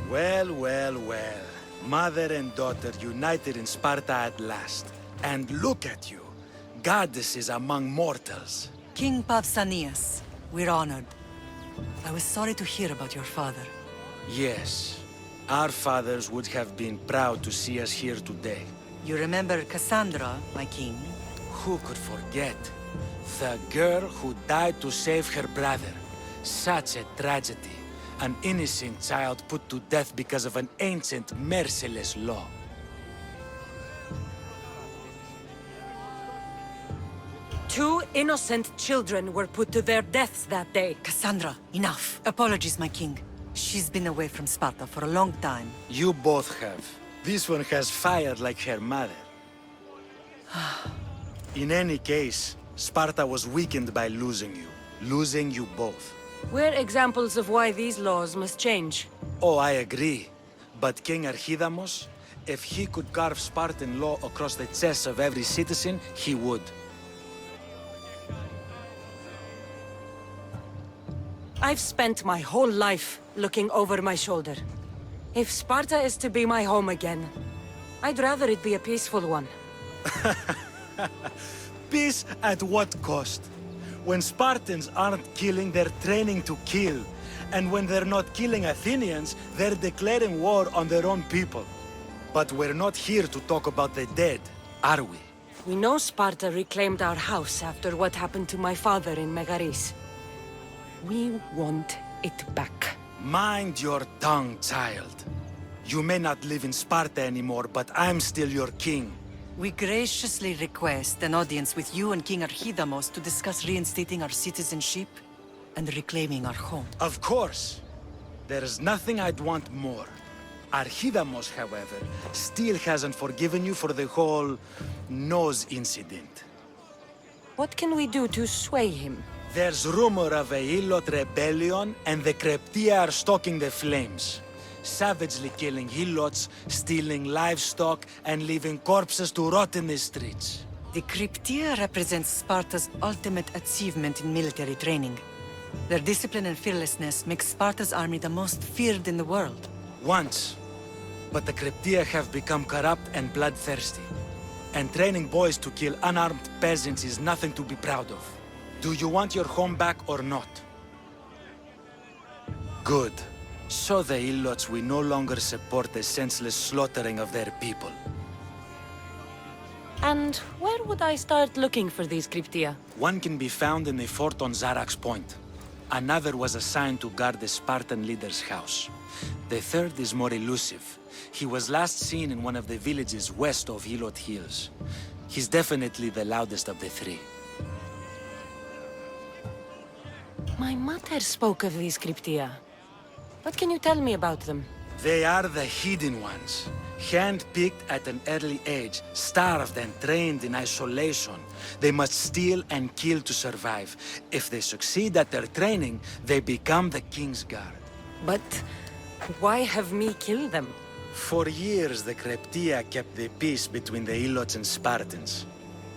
Well, well, well. Mother and daughter united in Sparta at last. And look at you. Goddesses among mortals. King Pausanias, we're honored. I was sorry to hear about your father. Yes. Our fathers would have been proud to see us here today. You remember Cassandra, my king? Who could forget? The girl who died to save her brother. Such a tragedy. An innocent child put to death because of an ancient, merciless law. Two innocent children were put to their deaths that day. Cassandra, enough. Apologies, my king. She's been away from Sparta for a long time. You both have. This one has fire like her mother. In any case, Sparta was weakened by losing you. Losing you both. We're examples of why these laws must change. Oh, I agree. But King Archidamos, if he could carve Spartan law across the chests of every citizen, he would. I've spent my whole life looking over my shoulder. If Sparta is to be my home again, I'd rather it be a peaceful one. Peace at what cost? When Spartans aren't killing, they're training to kill. And when they're not killing Athenians, they're declaring war on their own people. But we're not here to talk about the dead, are we? We know Sparta reclaimed our house after what happened to my father in Megaris. We want it back. Mind your tongue, child. You may not live in Sparta anymore, but I'm still your king. We graciously request an audience with you and King Archidamos to discuss reinstating our citizenship and reclaiming our home. Of course. There's nothing I'd want more. Archidamos, however, still hasn't forgiven you for the whole nose incident. What can we do to sway him? There's rumor of a Hilot rebellion, and the Kryptia are stalking the flames. Savagely killing Helots, stealing livestock, and leaving corpses to rot in the streets. The Kryptia represents Sparta's ultimate achievement in military training. Their discipline and fearlessness makes Sparta's army the most feared in the world. Once. But the Kryptia have become corrupt and bloodthirsty. And training boys to kill unarmed peasants is nothing to be proud of. Do you want your home back or not? Good. Show the Ilots we no longer support the senseless slaughtering of their people. And where would I start looking for these Kryptia? One can be found in the fort on Zarak's Point. Another was assigned to guard the Spartan leader's house. The third is more elusive. He was last seen in one of the villages west of Hilot Hills. He's definitely the loudest of the three. My mother spoke of these Kryptia. What can you tell me about them? They are the hidden ones. Hand-picked at an early age, starved and trained in isolation. They must steal and kill to survive. If they succeed at their training, they become the King's Guard. But why have me kill them? For years, the Kryptia kept the peace between the Ilots and Spartans.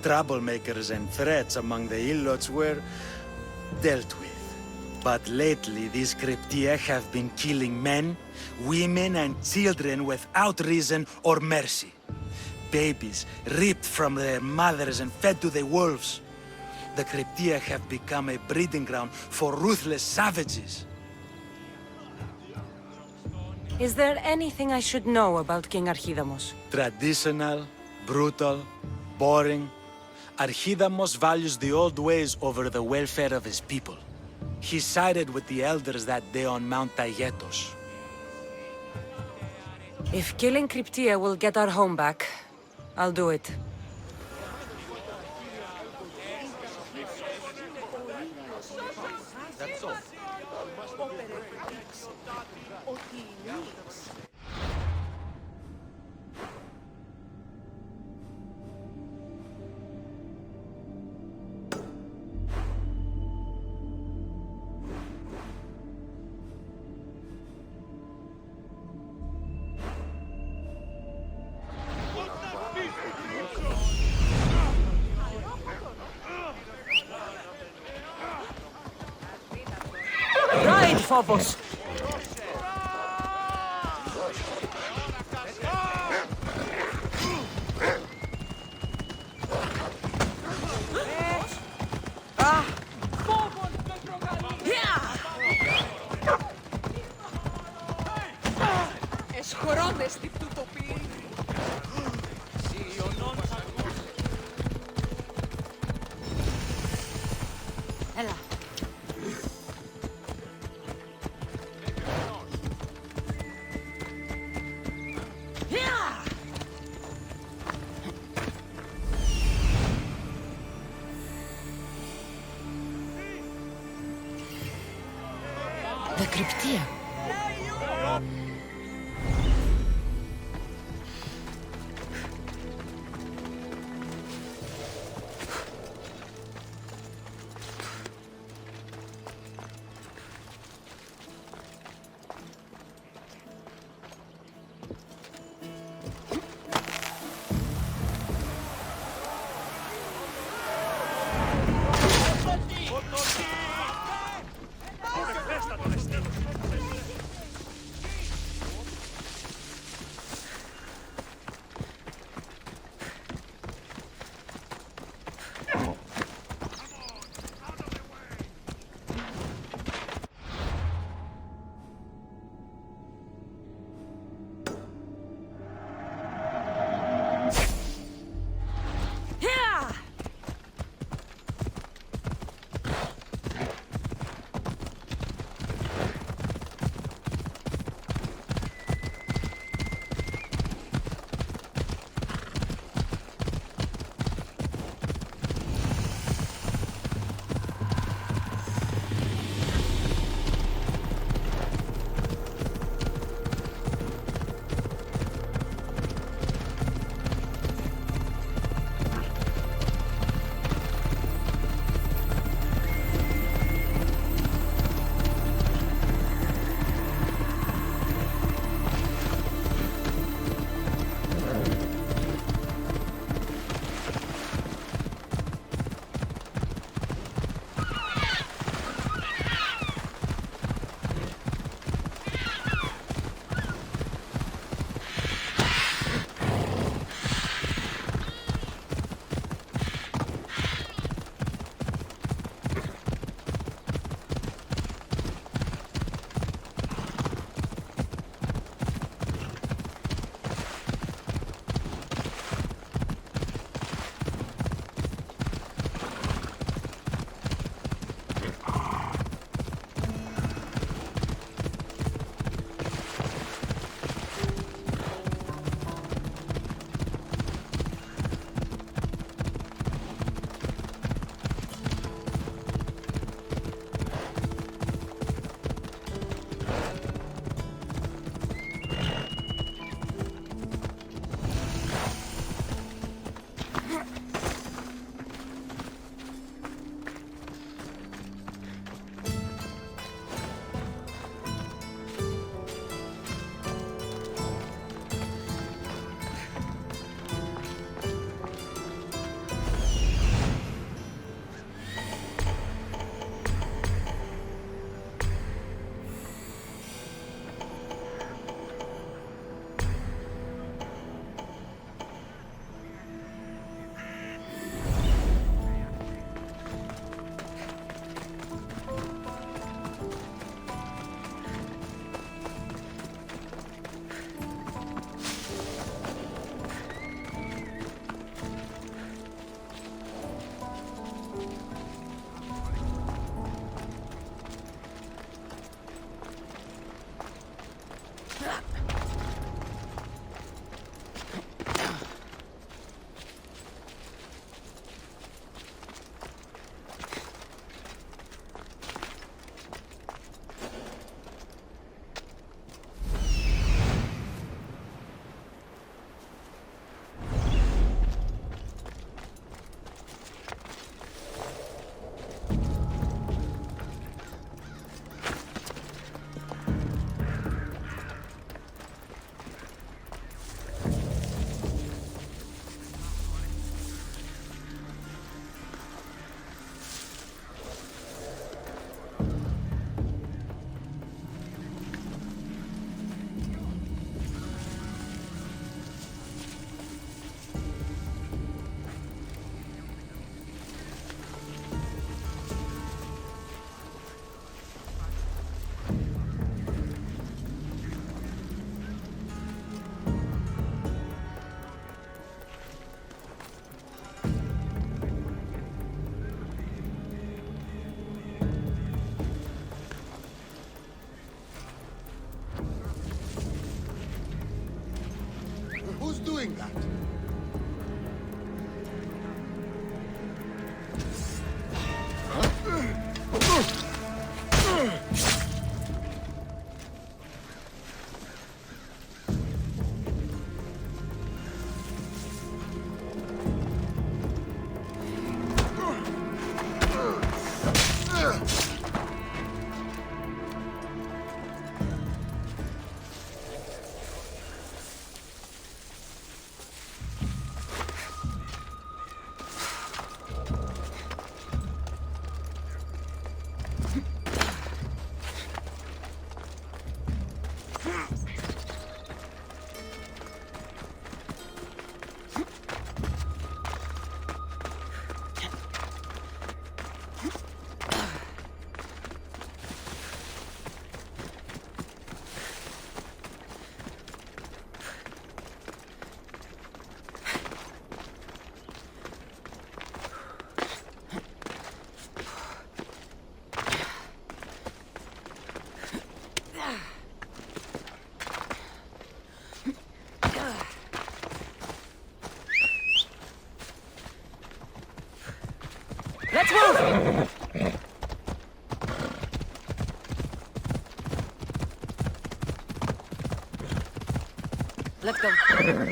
Troublemakers and threats among the Ilots were dealt with. But lately, these Kryptia have been killing men, women, and children without reason or mercy. Babies ripped from their mothers and fed to the wolves. The Kryptia have become a breeding ground for ruthless savages. Is there anything I should know about King Archidamos? Traditional, brutal, boring. Archidamos values the old ways over the welfare of his people. He sided with the elders that day on Mount Taygetos. If killing Kryptia will get our home back, I'll do it. That's all. Phobos. Ella. The Cryptia. Let's move! Let's go. Let's go.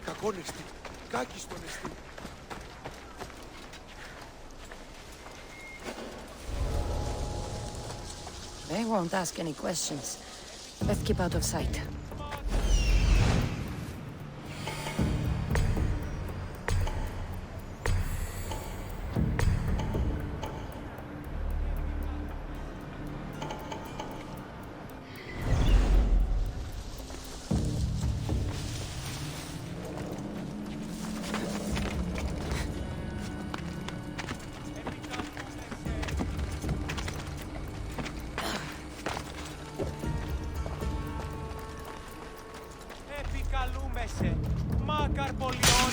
Κακόνεστη. Κάκιστον εστί. They won't ask any questions. Let's keep out of sight. Επικαλούμεσαι, μάκαρ πολιών.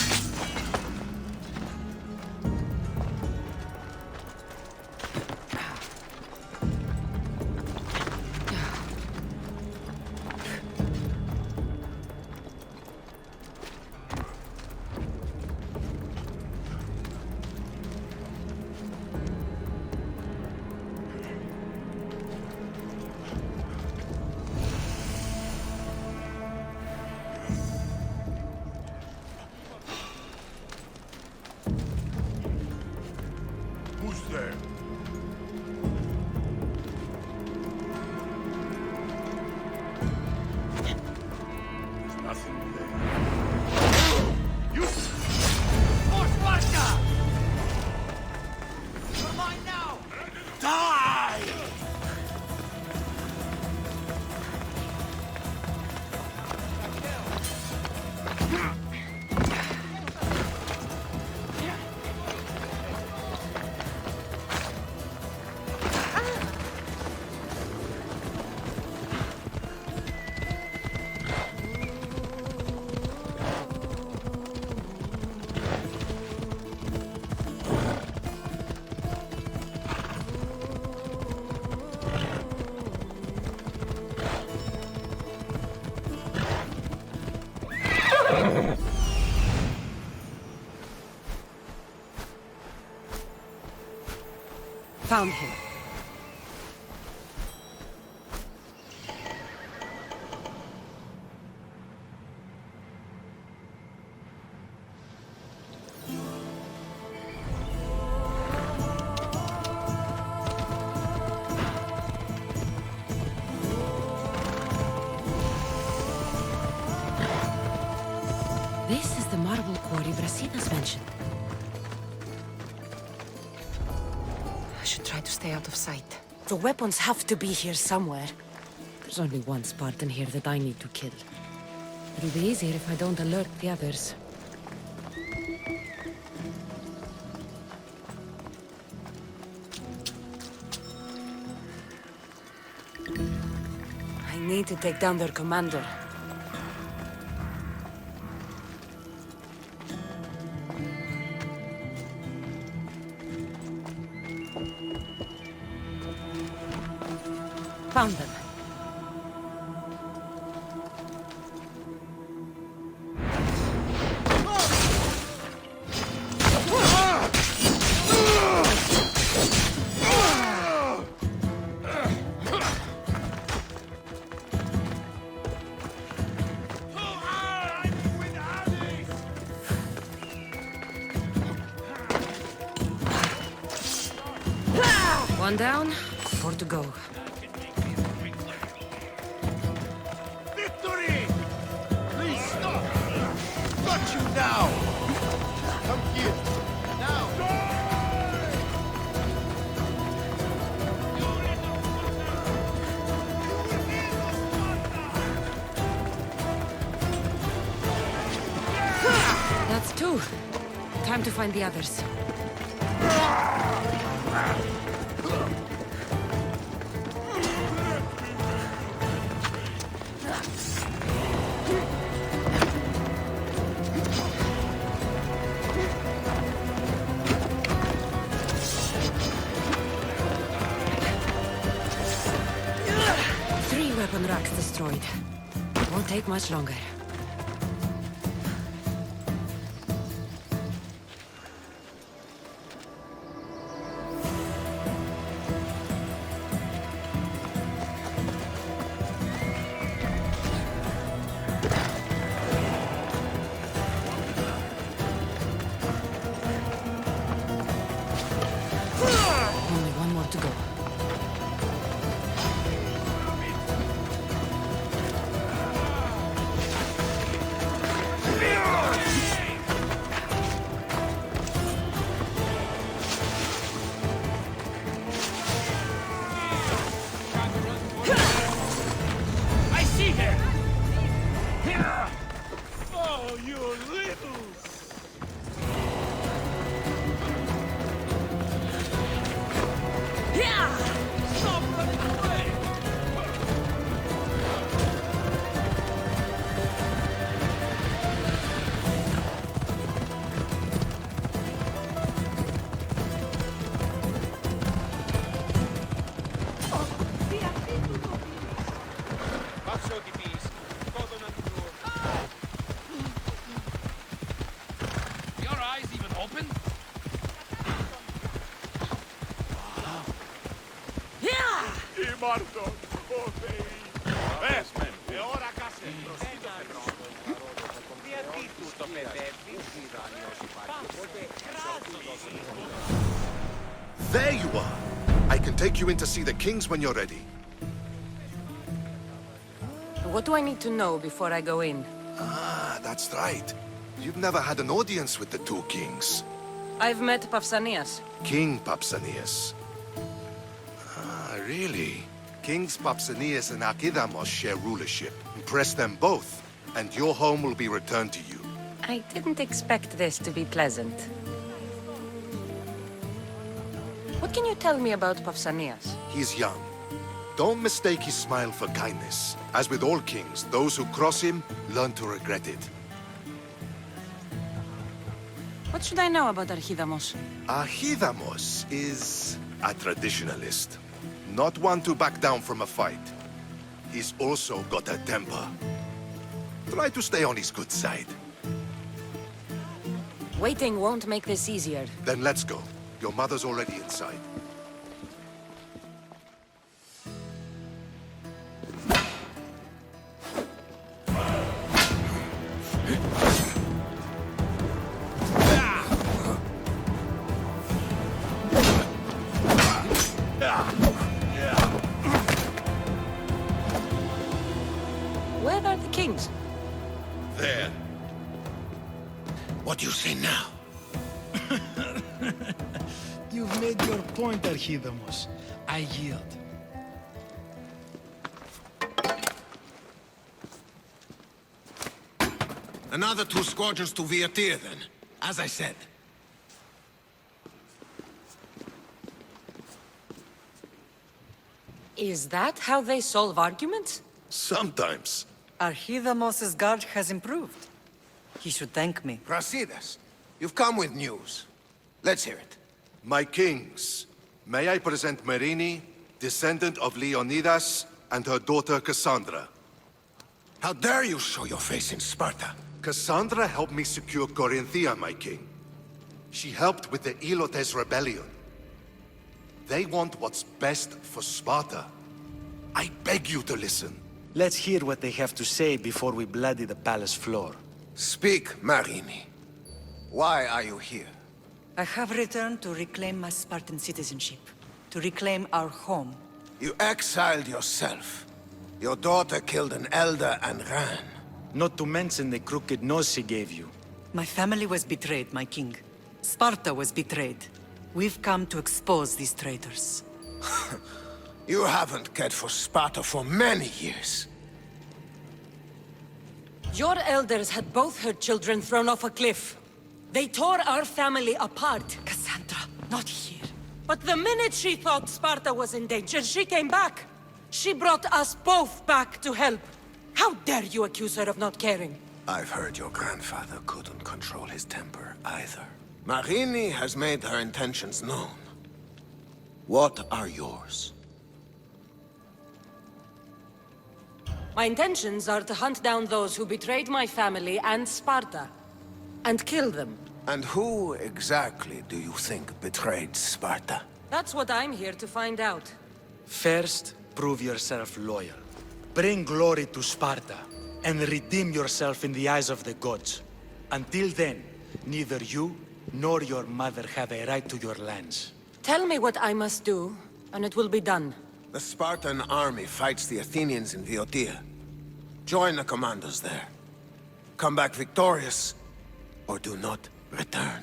Who's there? There's nothing there. You! For Sparta! You're mine now! Die! Found him. This is the marble quarry Brasidas mentioned. I should try to stay out of sight. The weapons have to be here somewhere. There's only one Spartan here that I need to kill. It'll be easier if I don't alert the others. I need to take down their commander. Found them. One down, 4 to go. Victory! Please stop! Got you now! Come here. Now! 2. Time to find the others. Three weapon racks destroyed. Won't take much longer. Only one more to go. I see her! Oh, you little... Stop running away! Your eyes even open? There you are! I can take you in to see the kings when you're ready. What do I need to know before I go in? Ah, that's right. You've never had an audience with the two kings. I've met Pausanias. King Pausanias. Ah, really? Kings Pausanias and Archidamos share rulership. Impress them both, and your home will be returned to you. I didn't expect this to be pleasant. What can you tell me about Pausanias? He's young. Don't mistake his smile for kindness. As with all kings, those who cross him learn to regret it. What should I know about Archidamos? Archidamos is a traditionalist. Not one to back down from a fight. He's also got a temper. Try to stay on his good side. Waiting won't make this easier. Then let's go. Your mother's already inside. Where are the kings? There. What do you say now? You've made your point, Archidamos. I yield. Another 2 squadrons to Viatir, then. As I said. Is that how they solve arguments? Sometimes. Archidamos's guard has improved. He should thank me. Brasidas, you've come with news. Let's hear it. My kings, may I present Merini, descendant of Leonidas and her daughter Cassandra. How dare you show your face in Sparta? Cassandra helped me secure Corinthia, my king. She helped with the Elotes rebellion. They want what's best for Sparta. I beg you to listen. Let's hear what they have to say before we bloody the palace floor. Speak, Marini. Why are you here? I have returned to reclaim my Spartan citizenship, to reclaim our home. You exiled yourself. Your daughter killed an elder and ran. Not to mention the crooked nose she gave you. My family was betrayed, my king. Sparta was betrayed. We've come to expose these traitors. You haven't cared for Sparta for many years. Your elders had both her children thrown off a cliff. They tore our family apart. Cassandra, not here. But the minute she thought Sparta was in danger, she came back. She brought us both back to help. How dare you accuse her of not caring? I've heard your grandfather couldn't control his temper either. Marini has made her intentions known. What are yours? My intentions are to hunt down those who betrayed my family and Sparta, and kill them. And who exactly do you think betrayed Sparta? That's what I'm here to find out. First, prove yourself loyal. Bring glory to Sparta, and redeem yourself in the eyes of the gods. Until then, neither you nor your mother have a right to your lands. Tell me what I must do, and it will be done. The Spartan army fights the Athenians in Boeotia. Join the commandos there. Come back victorious, or do not return.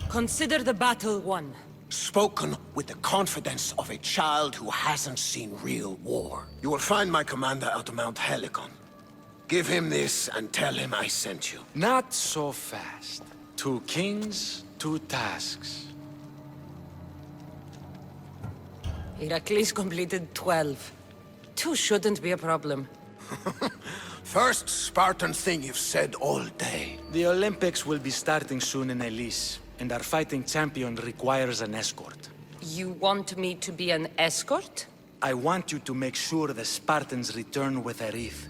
Consider the battle won. Spoken with the confidence of a child who hasn't seen real war. You will find my commander at Mount Helicon. Give him this and tell him I sent you. Not so fast. 2 kings, 2 tasks. Heracles completed 12. 2 shouldn't be a problem. First Spartan thing you've said all day. The Olympics will be starting soon in Elise, and our fighting champion requires an escort. You want me to be an escort? I want you to make sure the Spartans return with a wreath.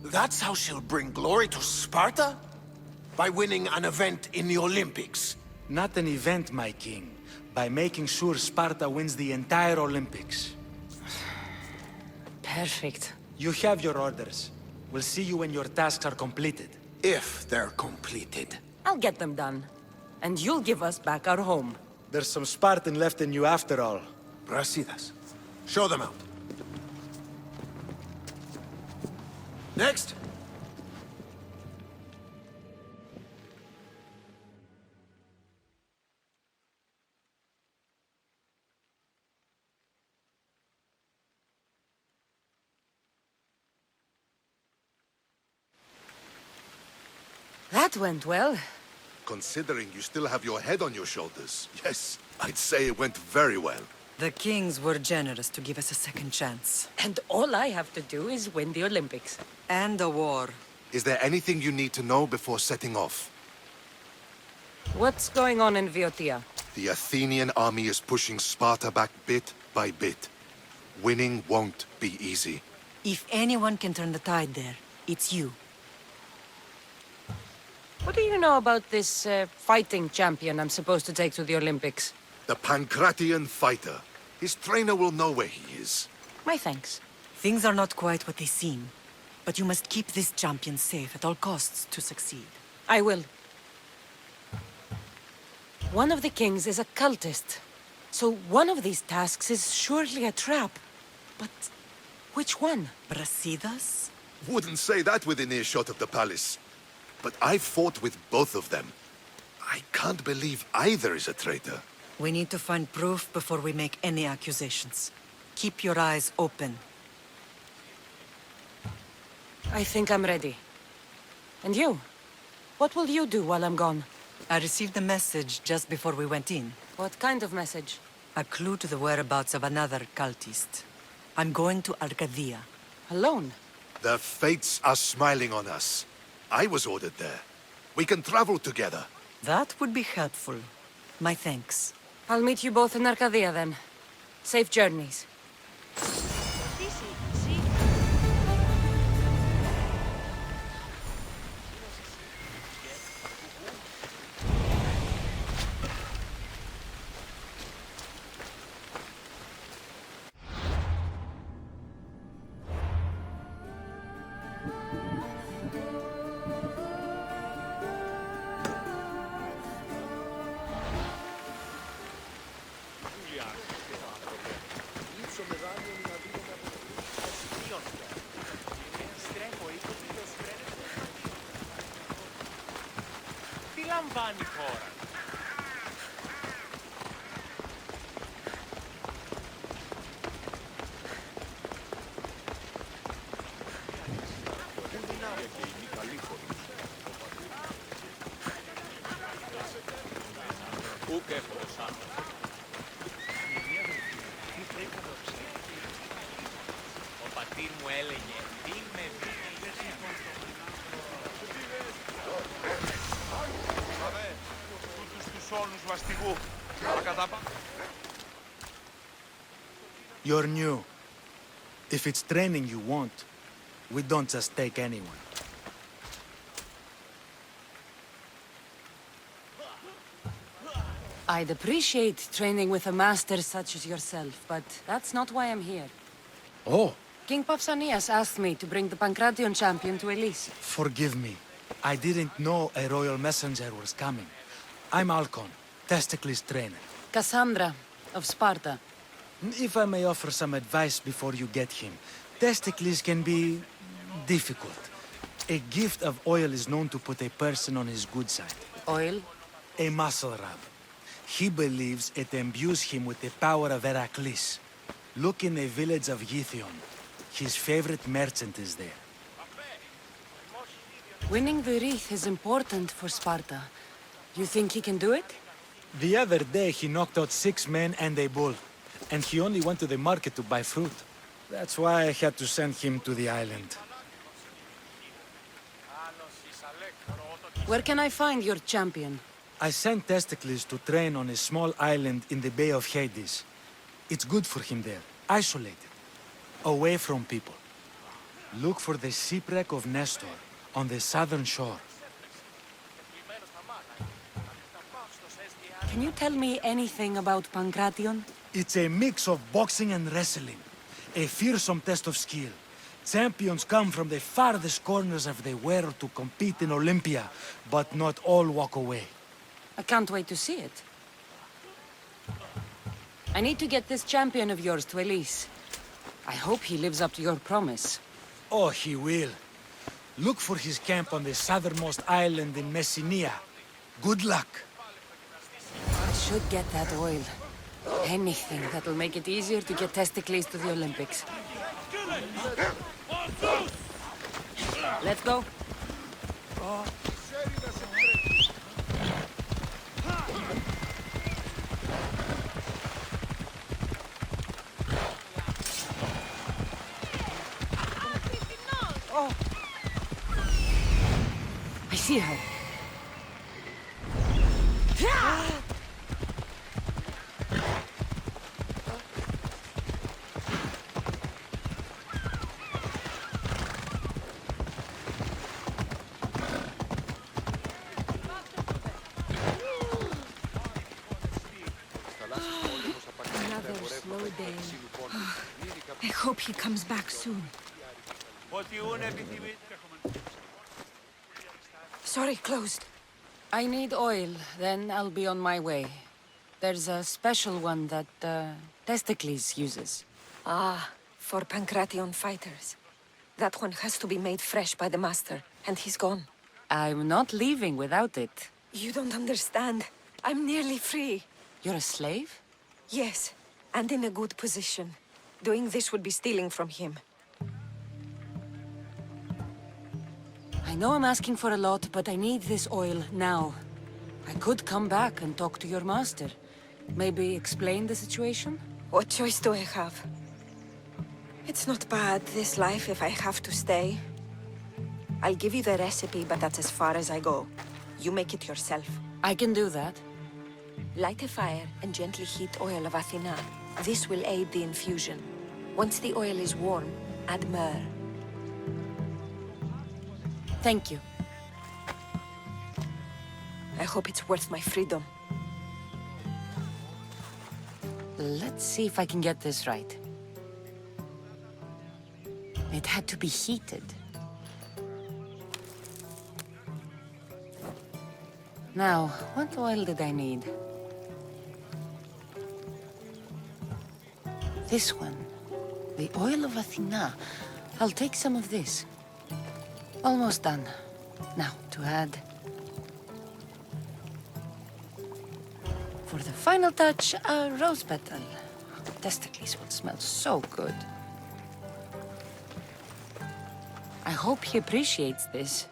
That's how she'll bring glory to Sparta? By winning an event in the Olympics? Not an event, my king. By making sure Sparta wins the entire Olympics. Perfect. You have your orders. We'll see you when your tasks are completed. If they're completed. I'll get them done. And you'll give us back our home. There's some Spartan left in you after all. Brasidas. Show them out. Next. That went well. Considering you still have your head on your shoulders, yes, I'd say it went very well. The kings were generous to give us a second chance. And all I have to do is win the Olympics. And a war. Is there anything you need to know before setting off? What's going on in Boeotia? The Athenian army is pushing Sparta back bit by bit. Winning won't be easy. If anyone can turn the tide there, it's you. What do you know about this fighting champion I'm supposed to take to the Olympics? The Pancratian fighter. His trainer will know where he is. My thanks. Things are not quite what they seem. But you must keep this champion safe at all costs to succeed. I will. One of the kings is a cultist. So one of these tasks is surely a trap. But which one? Brasidas? Wouldn't say that within earshot of the palace. But I fought with both of them. I can't believe either is a traitor. We need to find proof before we make any accusations. Keep your eyes open. I think I'm ready. And you? What will you do while I'm gone? I received a message just before we went in. What kind of message? A clue to the whereabouts of another cultist. I'm going to Arcadia. Alone? The fates are smiling on us. I was ordered there. We can travel together. That would be helpful. My thanks. I'll meet you both in Arcadia then. Safe journeys. Τι λαμβάνει η χώρα? Ο πατήρ μου έλεγε «Είμαι You're new. If it's training you want, we don't just take anyone. I'd appreciate training with a master such as yourself, but that's not why I'm here. Oh, King Pausanias asked me to bring the Pancration champion to Elise. forgive me. I didn't know a royal messenger was coming. I'm Alcon, Testicles' trainer. Cassandra of Sparta. If I may offer some advice before you get him, Testicles can be difficult. A gift of oil is known to put a person on his good side. Oil? A muscle rub. He believes it imbues him with the power of Heracles. Look in the village of Yithion. His favorite merchant is there. Winning the wreath is important for Sparta. You think he can do it? The other day he knocked out 6 men and a bull. And he only went to the market to buy fruit. That's why I had to send him to the island. Where can I find your champion? I sent Testicles to train on a small island in the Bay of Hades. It's good for him there, isolated, away from people. Look for the shipwreck of Nestor on the southern shore. Can you tell me anything about Pancration? It's a mix of boxing and wrestling. A fearsome test of skill. Champions come from the farthest corners of the world to compete in Olympia, but not all walk away. I can't wait to see it. I need to get this champion of yours to Elise. I hope he lives up to your promise. Oh, he will. Look for his camp on the southernmost island in Messenia. Good luck. I should get that oil. Anything that'll make it easier to get Testicles to the Olympics. Let's go. I see her. Another slow day. I hope he comes back soon. Sorry, closed. I need oil, then I'll be on my way. There's a special one that, Testicles uses. Ah, for Pancration fighters. That one has to be made fresh by the master, and he's gone. I'm not leaving without it. You don't understand. I'm nearly free. You're a slave? Yes, and in a good position. Doing this would be stealing from him. I know I'm asking for a lot, but I need this oil now. I could come back and talk to your master. Maybe explain the situation? What choice do I have? It's not bad, this life, if I have to stay. I'll give you the recipe, but that's as far as I go. You make it yourself. I can do that. Light a fire and gently heat oil of Athena. This will aid the infusion. Once the oil is warm, add myrrh. Thank you. I hope it's worth my freedom. Let's see if I can get this right. It had to be heated. Now, what oil did I need? This one. The oil of Athena. I'll take some of this. Almost done. Now, to add... For the final touch, a rose petal. Testicles will smell so good. I hope he appreciates this.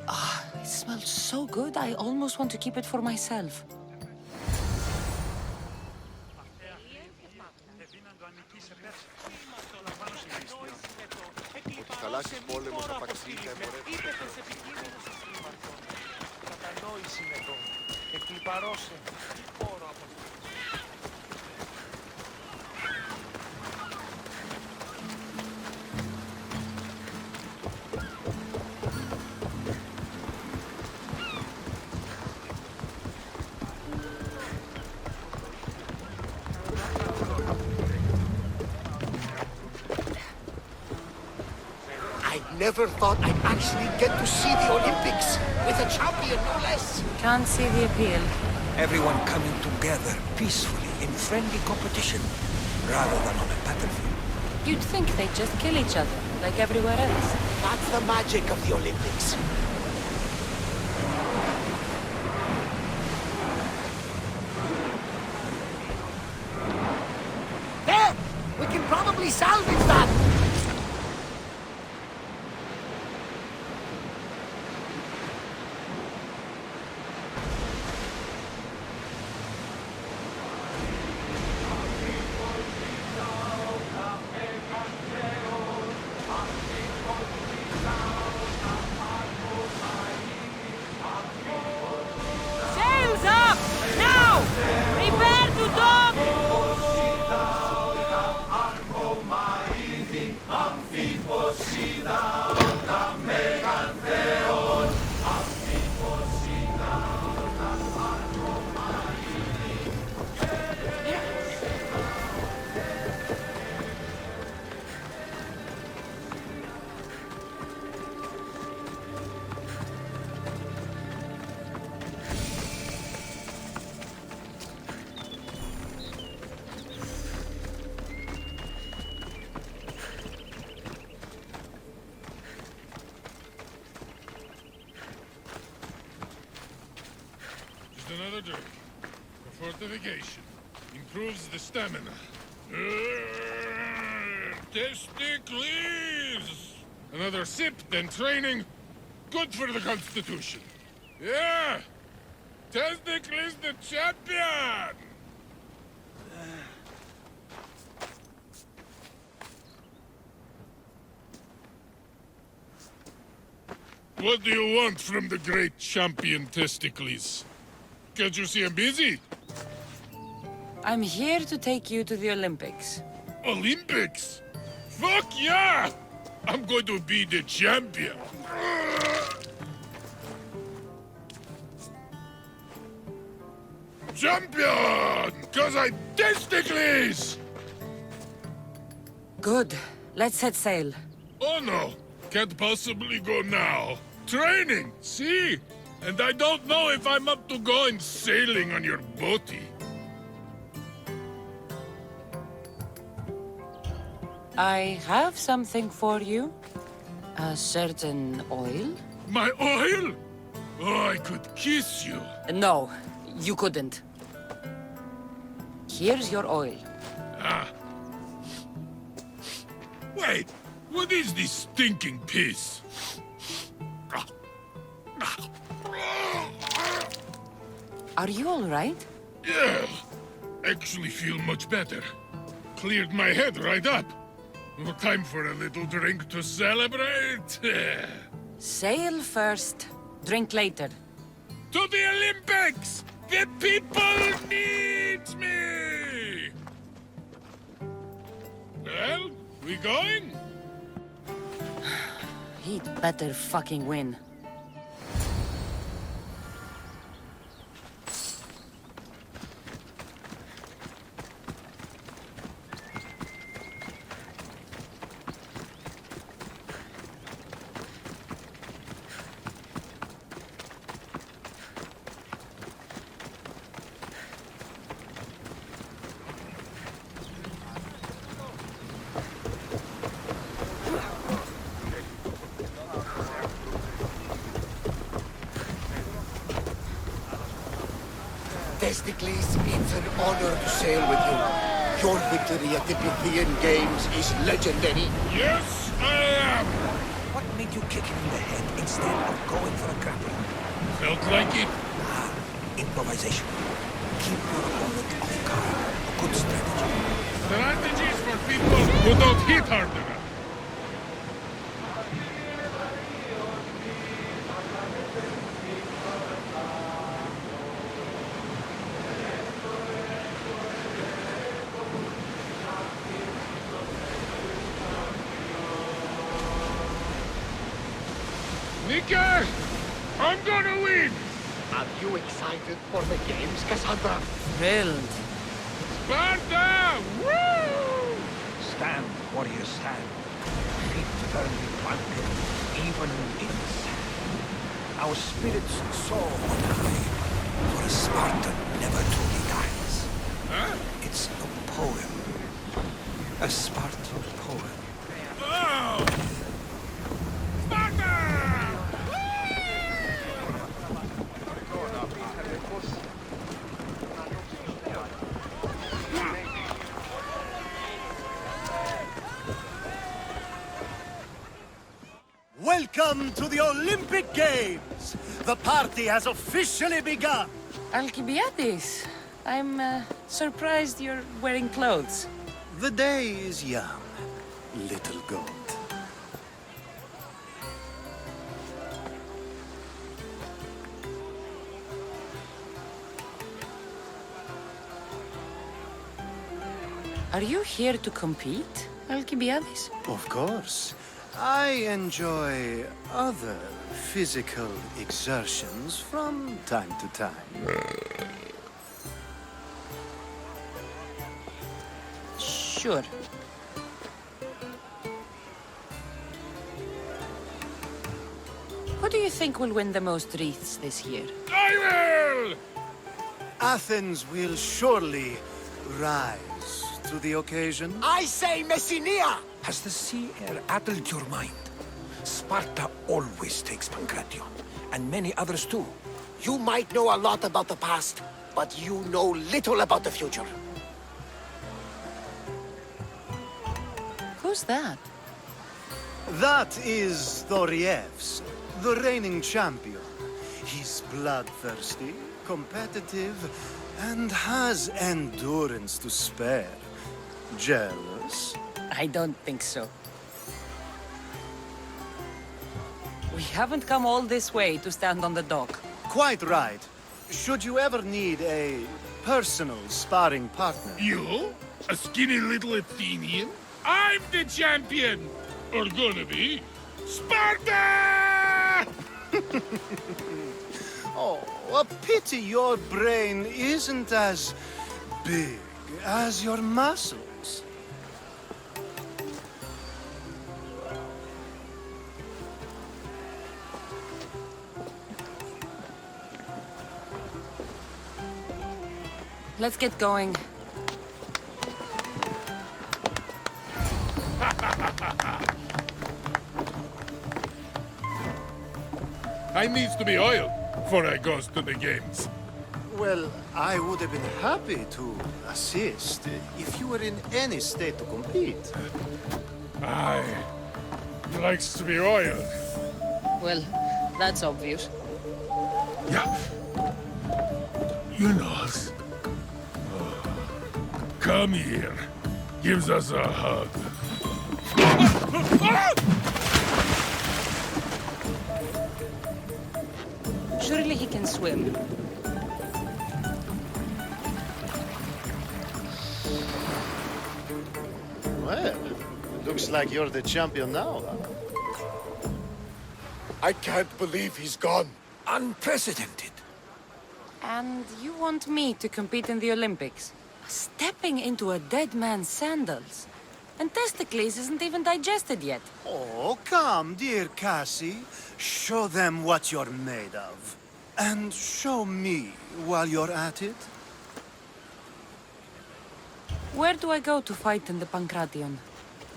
Ah, it smells so good, I almost want to keep it for myself. Never thought I'd actually get to see the Olympics with a champion, no less. Can't see the appeal. Everyone coming together peacefully in friendly competition, rather than on a battlefield. You'd think they'd just kill each other, like everywhere else. That's the magic of the Olympics. There! We can probably salvage that! Sails up! Now! Prepare to dock! Another drink. For fortification. Improves the stamina. Testicles! Another sip, then training. Good for the Constitution. Yeah! Testicles the champion! What do you want from the great champion Testicles? Can't you see I'm busy? I'm here to take you to the Olympics. Olympics? Fuck yeah! I'm going to be the champion. Champion! Cause I testicles! Good. Let's set sail. Oh no! Can't possibly go now. Training, see? And I don't know if I'm up to going sailing on your boaty. I have something for you. A certain oil. My oil? Oh, I could kiss you. No, you couldn't. Here's your oil. Ah. Wait, what is this stinking piss? Are you all right? Yeah, actually feel much better. Cleared my head right up. Well, time for a little drink to celebrate. Sail first, drink later. To the Olympics! The people need me! Well, we going? He'd better fucking win. Thesticles, it's an honor to sail with you. Your victory at the Pythian Games is legendary. Yes, I am! What made you kick him in the head instead of going for a grapple? Felt like it. Improvisation. Keep your opponent off guard. A good strategy. Strategies for people who don't hit hard enough. Nika! I'm gonna win! Are you excited for the games, Cassandra? Thrilled. Sparta! Woo! Stand, warriors, stand. Feet firmly planted, even in sand. Our spirits soar on high, for a Spartan never truly dies. Huh? It's a poem. A Spartan poem. Oh! Welcome to the Olympic Games! The party has officially begun! Alcibiades, I'm surprised you're wearing clothes. The day is young, little goat. Are you here to compete, Alcibiades? Of course. I enjoy other physical exertions from time to time. Sure. Who do you think will win the most wreaths this year? I will! Athens will surely rise to the occasion. I say Messinia! Has the sea air addled your mind? Sparta always takes Pancration, and many others too. You might know a lot about the past, but you know little about the future. Who's that? That is Thorievs, the reigning champion. He's bloodthirsty, competitive, and has endurance to spare. Jealous? I don't think so. We haven't come all this way to stand on the dock. Quite right. Should you ever need a personal sparring partner? You? A skinny little Athenian? I'm the champion! Or gonna be. Sparta! Oh, a pity your brain isn't as big as your muscles. Let's get going. I needs to be oiled before I goes to the games. Well, I would have been happy to assist if you were in any state to compete. Aye. He likes to be oiled. Well, that's obvious. Yeah. You knows. Come here. Gives us a hug. Surely he can swim. swim. Well, looks like you're the champion now, huh? I can't believe he's gone. Unprecedented. And you want me to compete in the Olympics? Stepping into a dead man's sandals. And Testicles isn't even digested yet. Oh, come, dear Cassie. Show them what you're made of. And show me while you're at it. Where do I go to fight in the Pancration?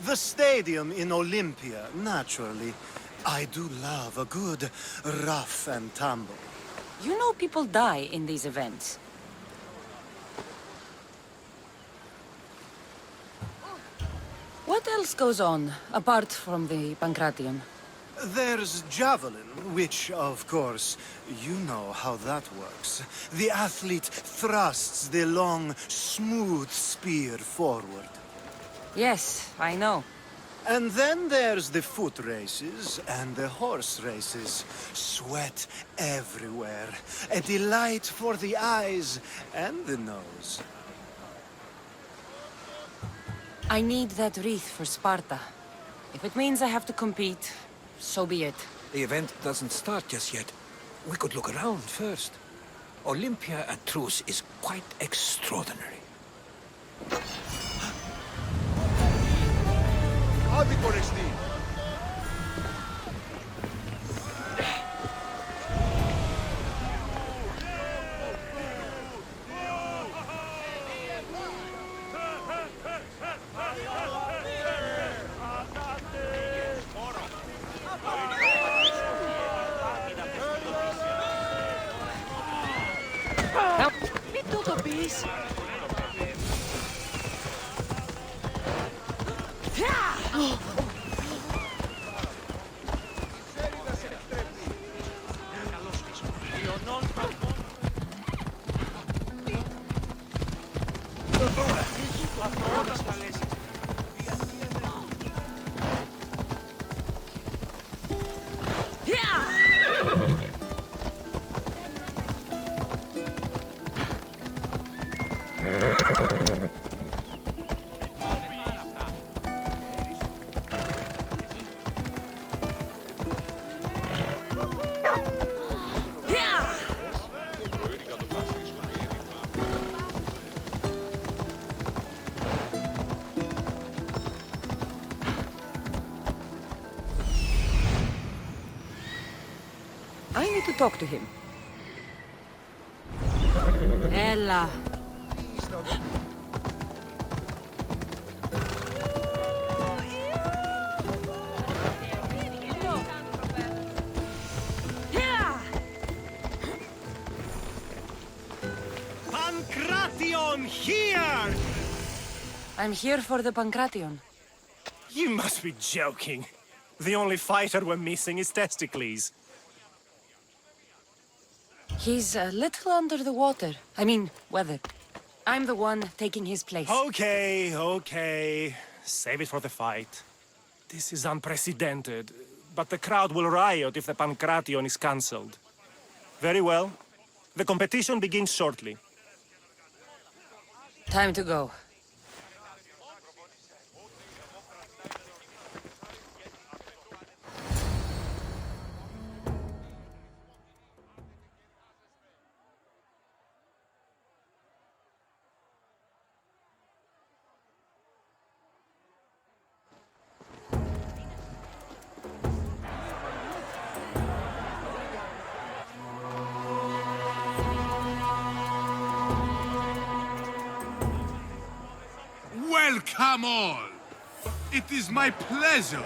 The stadium in Olympia, naturally. I do love a good rough and tumble. You know people die in these events. What else goes on, apart from the Pancration? There's javelin, which, of course, you know how that works. The athlete thrusts the long, smooth spear forward. Yes, I know. And then there's the foot races and the horse races. Sweat everywhere. A delight for the eyes and the nose. I need that wreath for Sparta. If it means I have to compete, so be it. The event doesn't start just yet. We could look around first. Olympia at truce is quite extraordinary. I need to talk to him. Ella. Pancration, here! I'm here for the Pancration. You must be joking. The only fighter we're missing is Testicles. He's a little under the water. I mean, weather. I'm the one taking his place. Okay, okay. Save it for the fight. This is unprecedented, but the crowd will riot if the Pancration is cancelled. Very well. The competition begins shortly. Time to go. Welcome all! It is my pleasure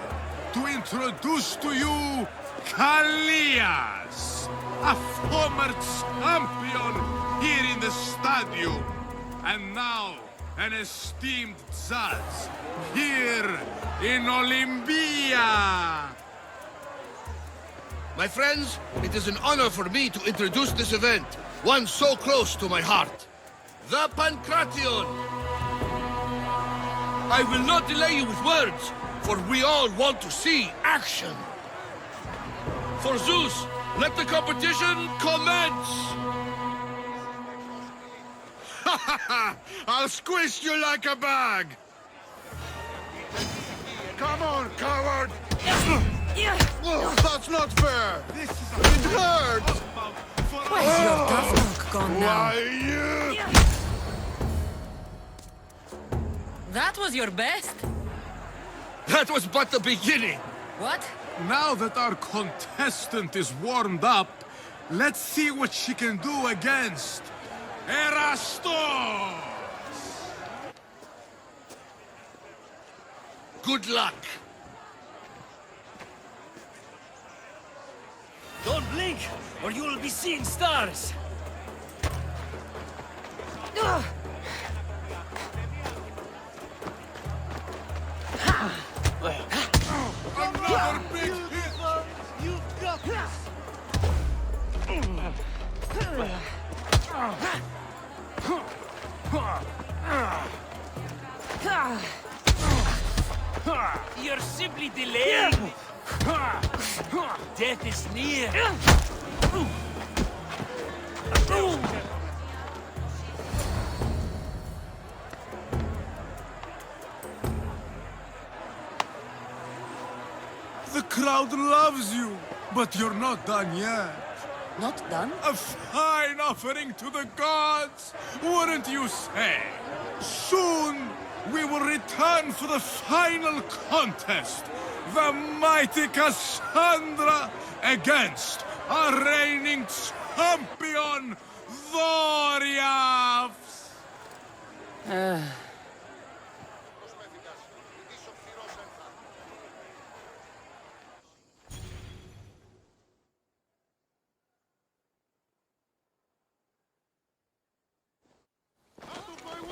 to introduce to you Callias, a former champion here in the stadium, and now an esteemed judge here in Olympia. My friends, it is an honor for me to introduce this event, one so close to my heart. The Pancration! I will not delay you with words, for we all want to see action. For Zeus, Let the competition commence! Ha ha ha! I'll squish you like a bag! Come on, coward! Oh, that's not fair! It hurts! Where's your tough look gone now? Why, That was your best? That was but the beginning! What? Now that our contestant is warmed up, let's see what she can do against Erastos! Good luck! Don't blink, or you will be seeing stars! Another big hit! You've got this! You're simply delaying! Death is near! The crowd loves you, but you're not done yet. Not done? A fine offering to the gods, wouldn't you say? Soon, we will return for the final contest. The mighty Cassandra against our reigning champion, Thoriafs!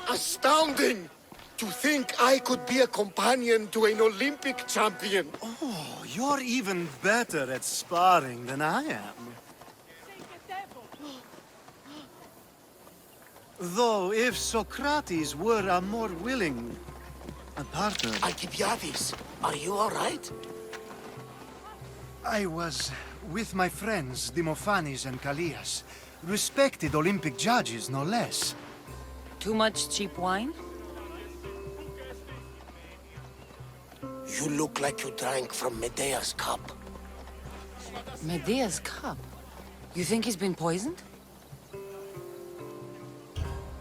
Astounding! To think I could be a companion to an Olympic champion. Oh, you're even better at sparring than I am. Though, if Socrates were a more willing partner... Alcibiades, are you all right? I was with my friends, Demophanes and Callias. Respected Olympic judges, no less. Too much cheap wine? You look like you drank from Medea's cup. Medea's cup? You think he's been poisoned?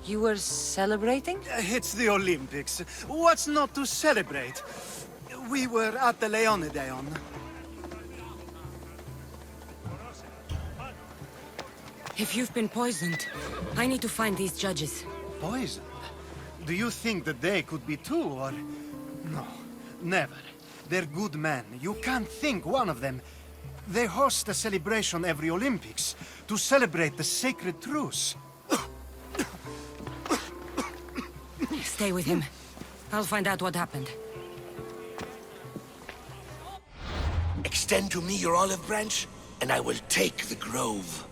You were celebrating? It's the Olympics. What's not to celebrate? We were at the Leonideon. If you've been poisoned, I need to find these judges. Poisoned? Do you think that they could be too, or... No, never. They're good men. You can't think one of them. They host a celebration every Olympics to celebrate the sacred truce. Stay with him. I'll find out what happened. Extend to me your olive branch, and I will take the grove.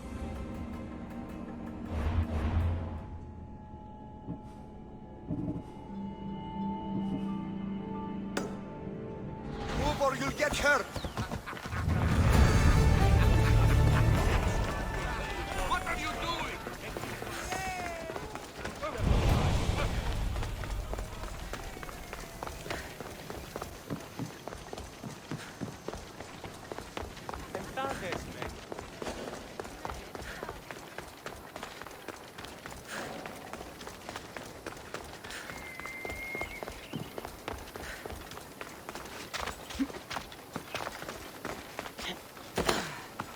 Move or you'll get hurt! What are you doing?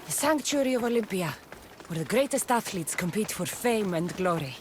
The Sanctuary of Olympia, where the greatest athletes compete for fame and glory.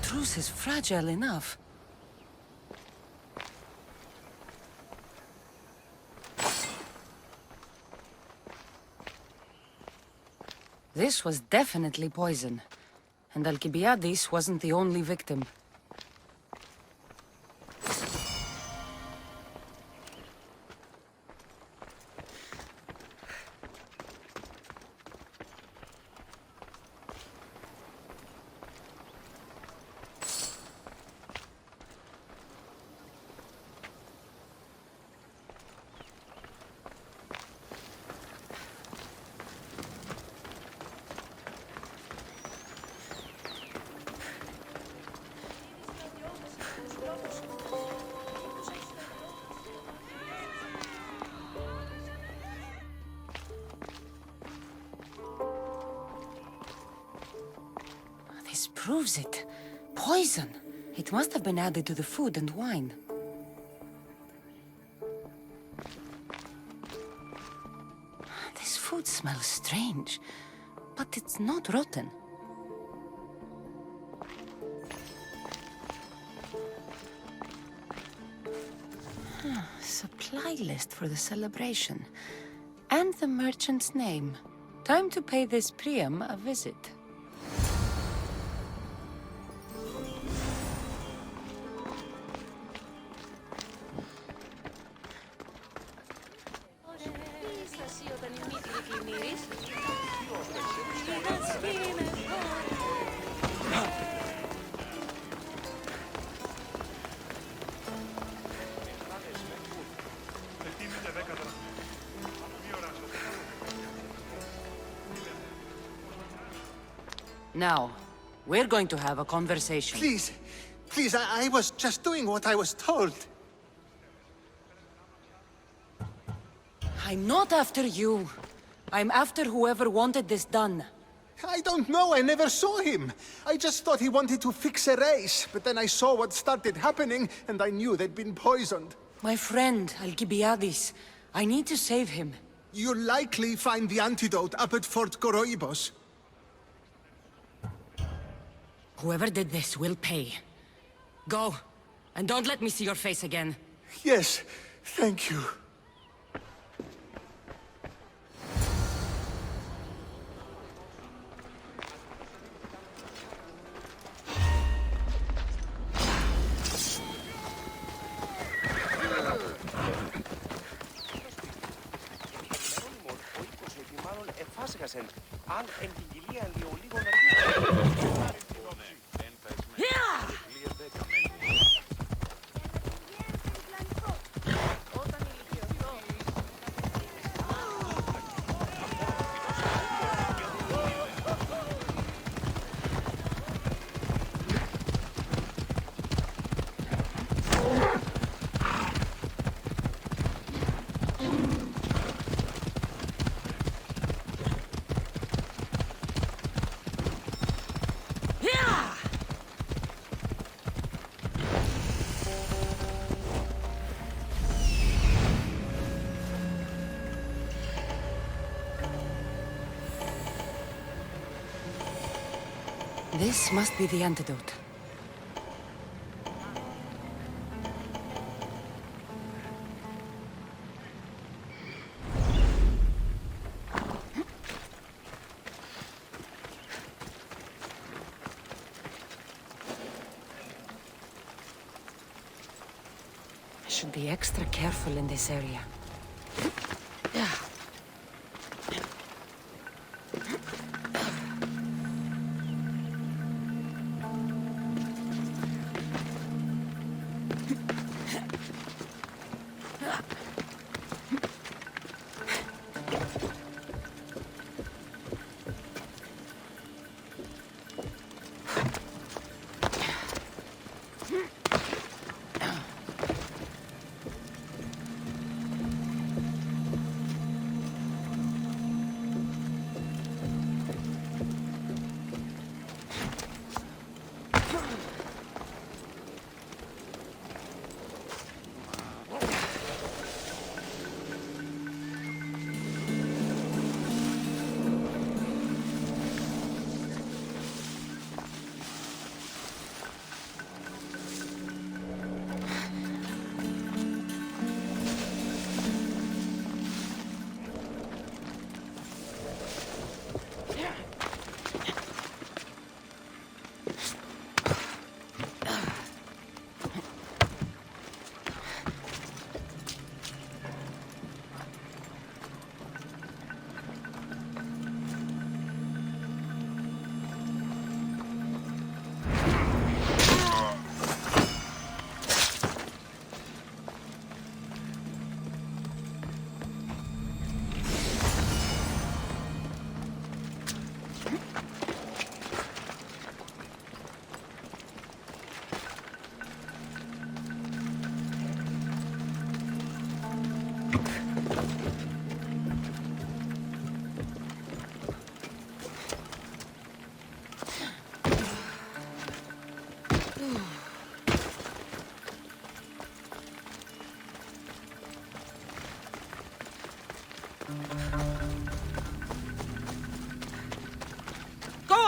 Truce is fragile enough. This was definitely poison. And Alcibiades wasn't the only victim. This proves it. Poison. It must have been added to the food and wine. This food smells strange, but it's not rotten. Supply list for the celebration. And the merchant's name. Time to pay this Priam a visit. Now, we're going to have a conversation. Please, please, I was just doing what I was told. I'm not after you. I'm after whoever wanted this done. I don't know, I never saw him. I just thought he wanted to fix a race, but then I saw what started happening, and I knew they'd been poisoned. My friend, Alcibiades. I need to save him. You'll likely find the antidote up at Fort Coroibos. Whoever did this will pay. Go, and don't let me see your face again. Yes, thank you. This must be the antidote. I should be extra careful in this area. Yeah.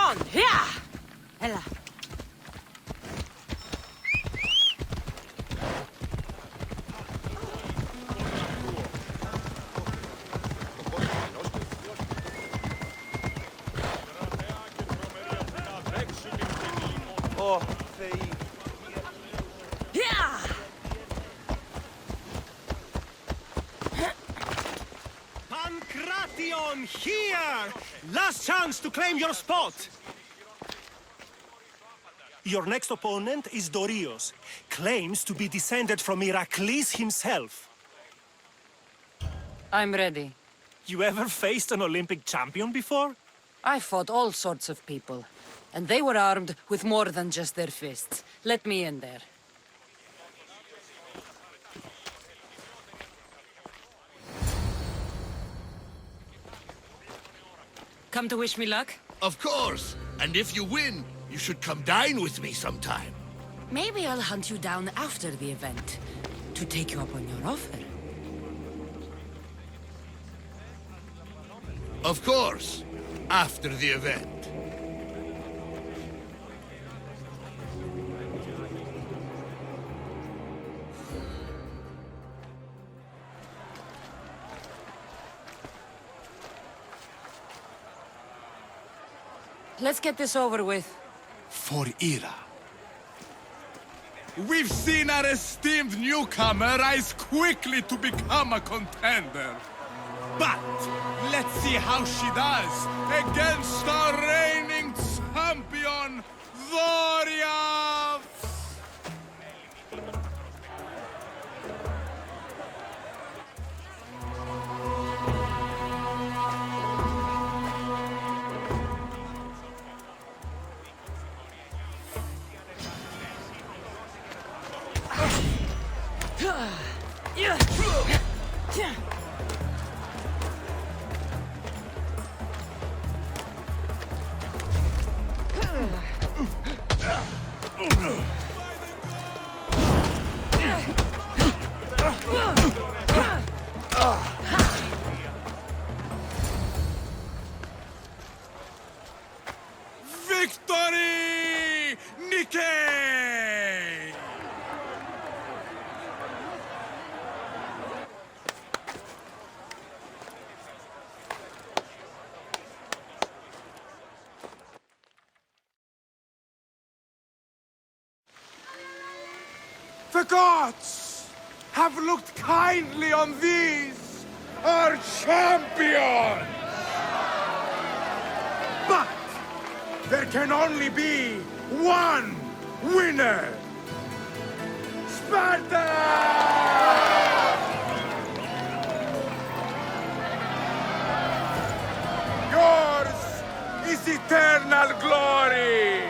on! Yeah! Ella. Oh, they... Yeah! Pancration, here! Last chance to claim your spot! Your next opponent is Dorios. Claims to be descended from Heracles himself. I'm ready. You ever faced an Olympic champion before? I fought all sorts of people. And they were armed with more than just their fists. Let me in there. Come to wish me luck? Of course. And if you win, you should come dine with me sometime. Maybe I'll hunt you down after the event, to take you up on your offer. Of course. After the event. Let's get this over with. For Ira. We've seen our esteemed newcomer rise quickly to become a contender. But let's see how she does against our reigning champion, Zoria! Victory! Nikkei! The gods have looked kindly on these, our champions! But there can only be one winner! Sparta! Yours is eternal glory!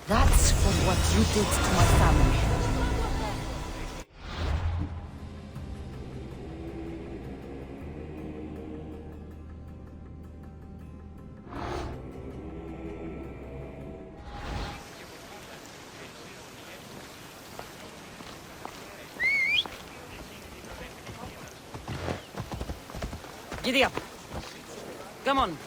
That's for what you did to my family. Giddy up. Come on.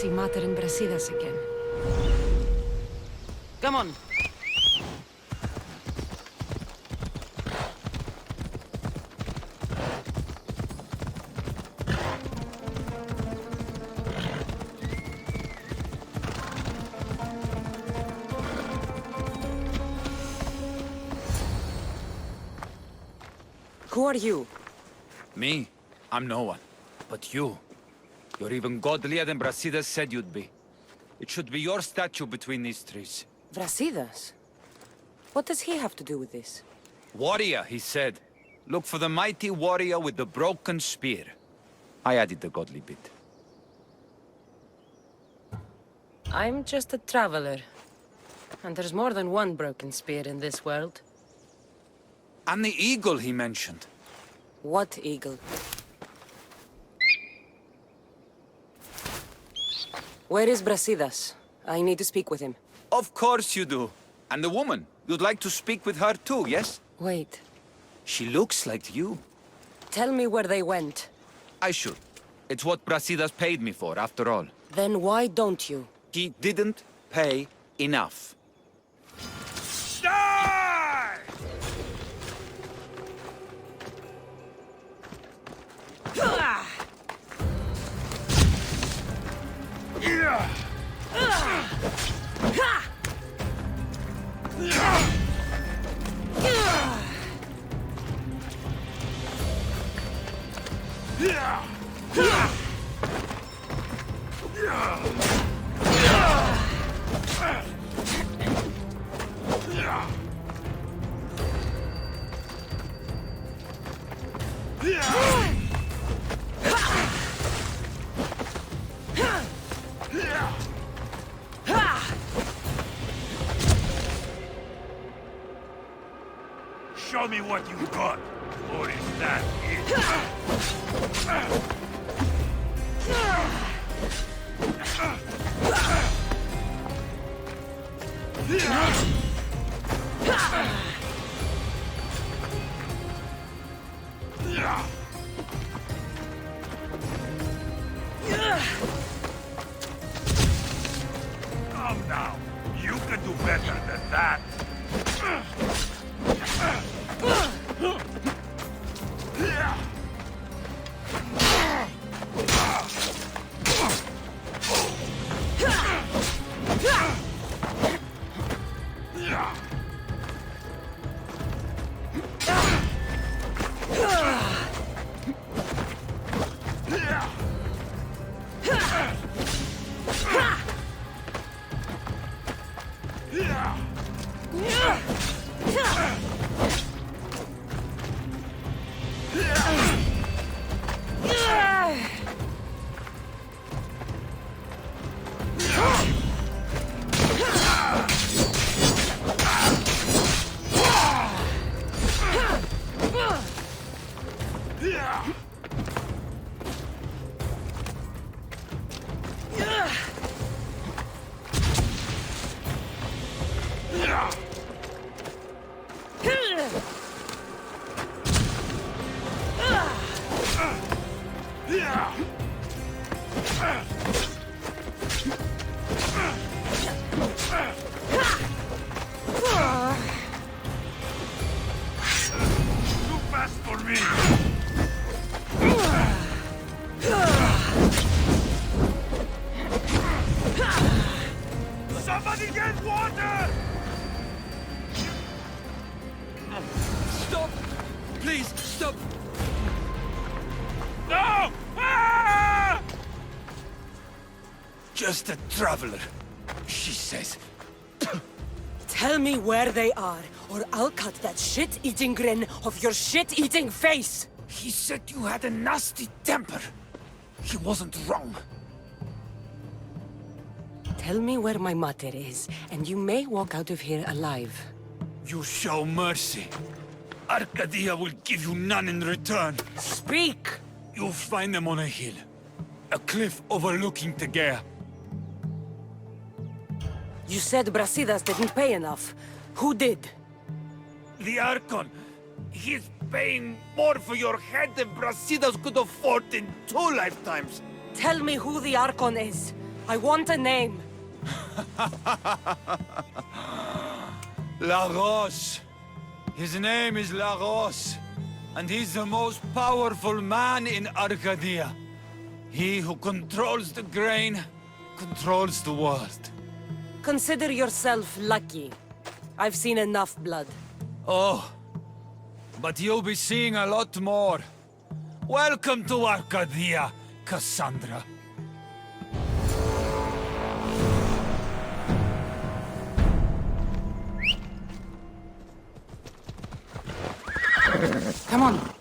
see Mater and Brasidas again. Come on. Who are you? Me? I'm no one. But you. You're even godlier than Brasidas said you'd be. It should be your statue between these trees. Brasidas? What does he have to do with this? Warrior, he said. Look for the mighty warrior with the broken spear. I added the godly bit. I'm just a traveler. And there's more than one broken spear in this world. And the eagle he mentioned. What eagle? Where is Brasidas? I need to speak with him. Of course you do. And the woman. You'd like to speak with her too, yes? Wait. She looks like you. Tell me where they went. I should. It's what Brasidas paid me for, after all. Then why don't you? He didn't pay enough. Die! Show me what you've got, or is that Come now, you can do better than that. Too fast for me. Somebody get water! Stop! Please, stop! No! Ah! Just a traveler, she says. Tell me where they are, or I'll cut that shit-eating grin off your shit-eating face! He said you had a nasty temper. He wasn't wrong. Tell me where my mater is, and you may walk out of here alive. You show mercy. Arcadia will give you none in return. Speak! You'll find them on a hill. A cliff overlooking Tegea. You said Brasidas didn't pay enough. Who did? The Archon. He's paying more for your head than Brasidas could afford in 2 lifetimes. Tell me who the Archon is. I want a name. Lagos. His name is Lagos, and he's the most powerful man in Arcadia. He who controls the grain, controls the world. Consider yourself lucky. I've seen enough blood. Oh, but you'll be seeing a lot more. Welcome to Arcadia, Cassandra. Come on.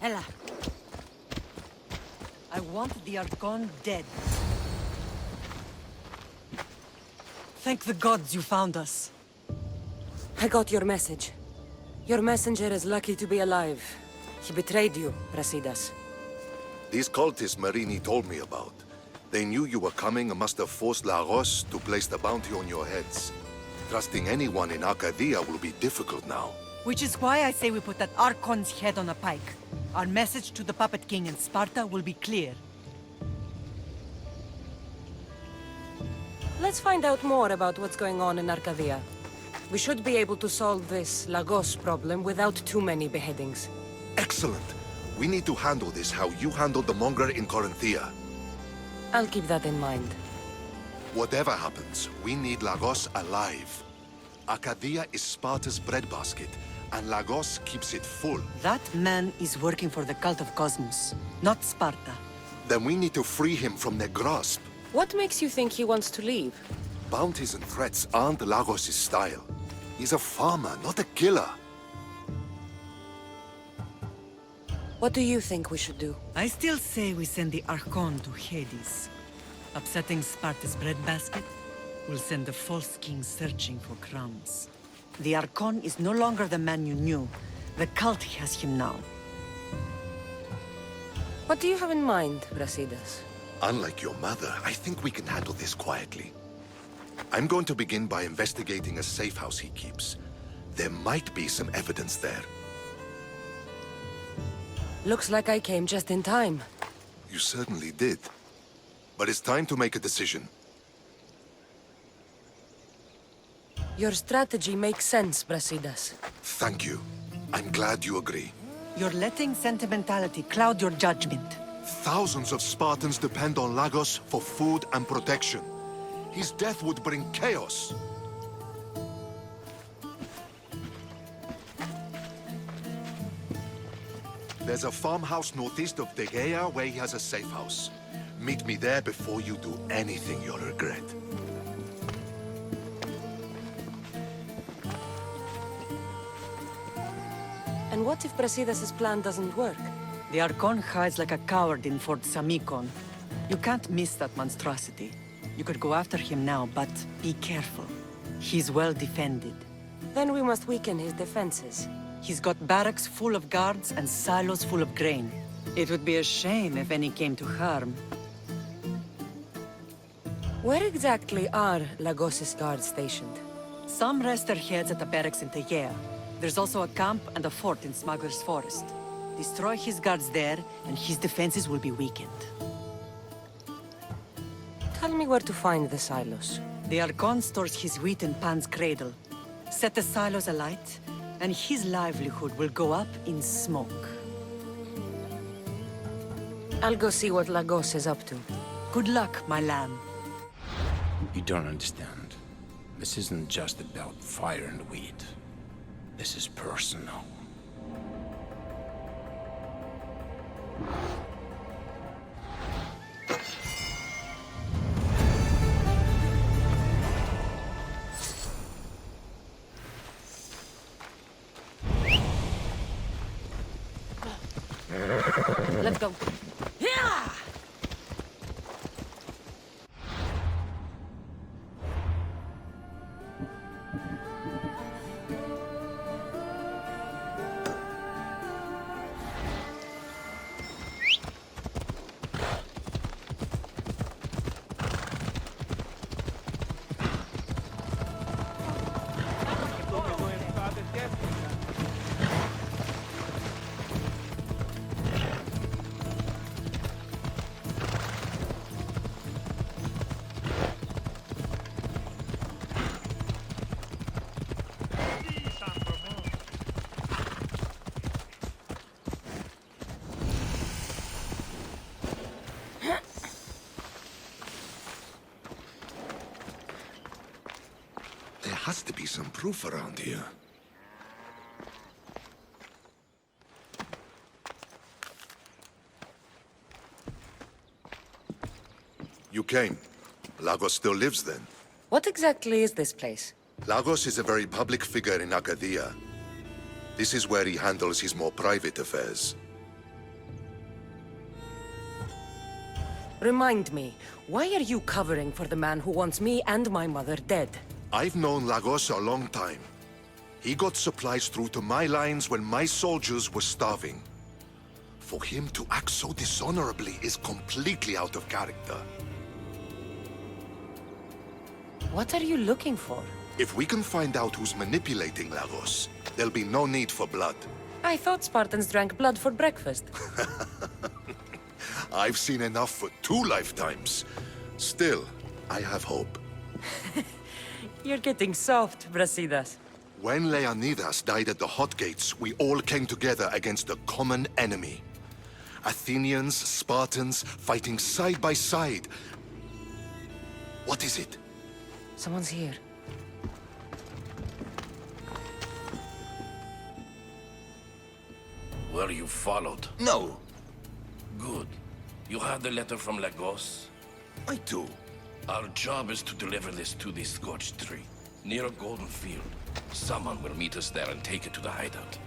Ella. I want the Archon dead. Thank the gods you found us. I got your message. Your messenger is lucky to be alive. He betrayed you, Brasidas. These cultists Marini told me about. They knew you were coming and must have forced Lagos to place the bounty on your heads. Trusting anyone in Arcadia will be difficult now. Which is why I say we put that Archon's head on a pike. Our message to the Puppet King in Sparta will be clear. Let's find out more about what's going on in Arcadia. We should be able to solve this Lagos problem without too many beheadings. Excellent! We need to handle this how you handled the monger in Corinthia. I'll keep that in mind. Whatever happens, we need Lagos alive. Arcadia is Sparta's breadbasket, and Lagos keeps it full. That man is working for the cult of Cosmos, not Sparta. Then we need to free him from their grasp. What makes you think he wants to leave? Bounties and threats aren't Lagos' style. He's a farmer, not a killer. What do you think we should do? I still say we send the Archon to Hades. Upsetting Sparta's breadbasket will send the false king searching for crumbs. The Archon is no longer the man you knew. The cult has him now. What do you have in mind, Brasidas? Unlike your mother, I think we can handle this quietly. I'm going to begin by investigating a safe house he keeps. There might be some evidence there. Looks like I came just in time. You certainly did. But it's time to make a decision. Your strategy makes sense, Brasidas. Thank you. I'm glad you agree. You're letting sentimentality cloud your judgment. Thousands of Spartans depend on Lagos for food and protection. His death would bring chaos. There's a farmhouse northeast of Tegea where he has a safe house. Meet me there before you do anything you'll regret. And what if Brasidas' plan doesn't work? The Archon hides like a coward in Fort Samikon. You can't miss that monstrosity. You could go after him now, but be careful. He's well defended. Then we must weaken his defenses. He's got barracks full of guards and silos full of grain. It would be a shame if any came to harm. Where exactly are Lagos' guards stationed? Some rest their heads at the barracks in Tegea. There's also a camp and a fort in Smuggler's Forest. Destroy his guards there, and his defenses will be weakened. Tell me where to find the silos. The Archon stores his wheat in Pan's cradle. Set the silos alight, and his livelihood will go up in smoke. I'll go see what Lagos is up to. Good luck, my lamb. You don't understand. This isn't just about fire and weed. This is personal. Let's go. Yeah! There has to be some proof around here. You came. Lagos still lives then? What exactly is this place? Lagos is a very public figure in Arcadia. This is where he handles his more private affairs. Remind me, why are you covering for the man who wants me and my mother dead? I've known Lagos a long time. He got supplies through to my lines when my soldiers were starving. For him to act so dishonorably is completely out of character. What are you looking for? If we can find out who's manipulating Lagos, there'll be no need for blood. I thought Spartans drank blood for breakfast. I've seen enough for 2 lifetimes. Still, I have hope. You're getting soft, Brasidas. When Leonidas died at the Hot Gates, we all came together against a common enemy. Athenians, Spartans, fighting side by side. What is it? Someone's here. Were you followed? No. Good. You had the letter from Lagos? I do. Our job is to deliver this to the scorched tree, near a golden field. Someone will meet us there and take it to the hideout.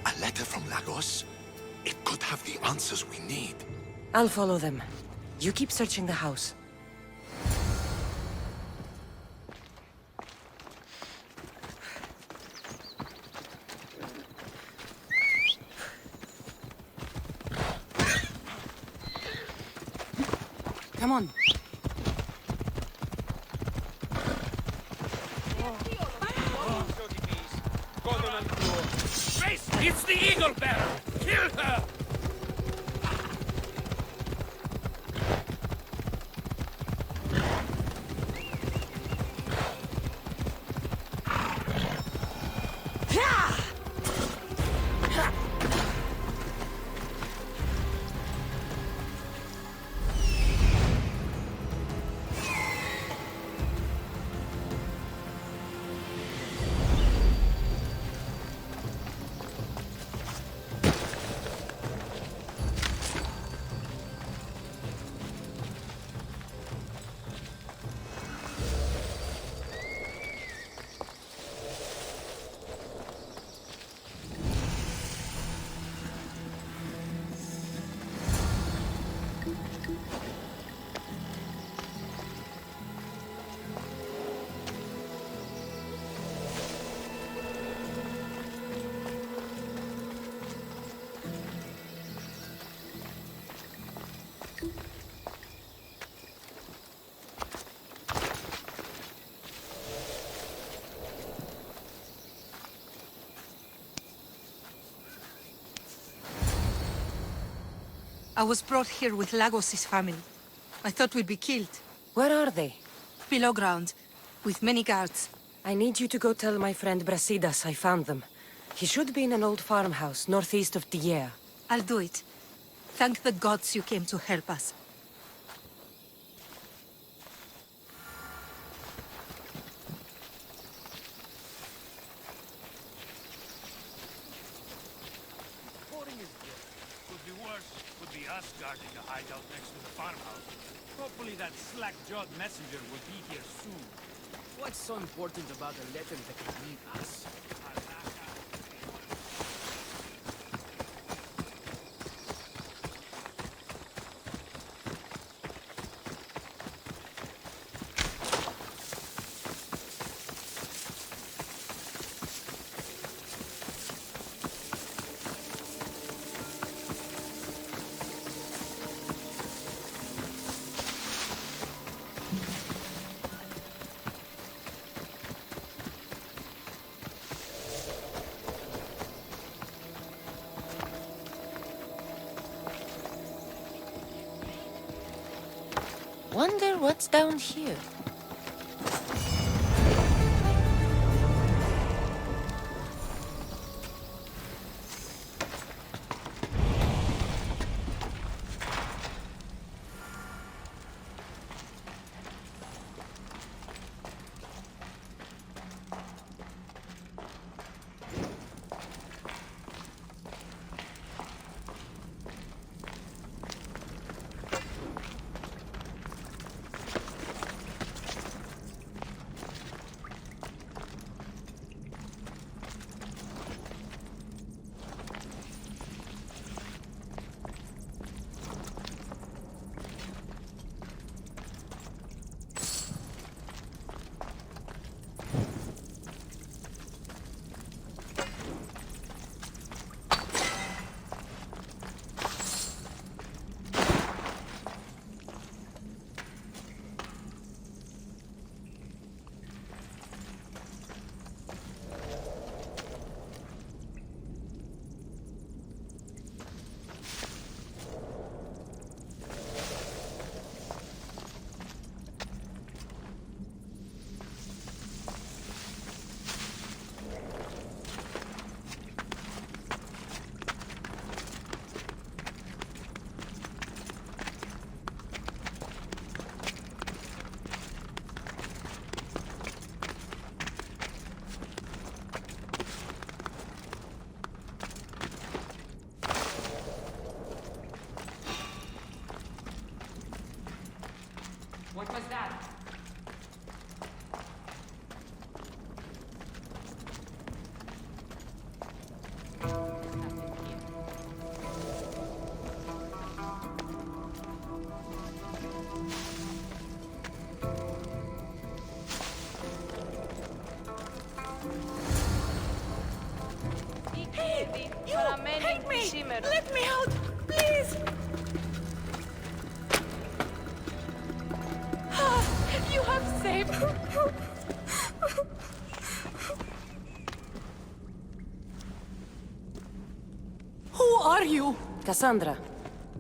A letter from Lagos? It could have the answers we need. I'll follow them. You keep searching the house. Come on. Race! It's the Eagle Bearer! Kill her! I was brought here with Lagos' family. I thought we'd be killed. Where are they? Below ground, with many guards. I need you to go tell my friend Brasidas I found them. He should be in an old farmhouse northeast of Tiea. I'll do it. Thank the gods you came to help us. Us guarding the hideout next to the farmhouse. Hopefully that slack-jawed messenger will be here soon. What's so important about a letter that can lead us? Wonder what's down here. What was that? Hey, you! Help me! Let me out! Please! You have saved... Who are you? Cassandra.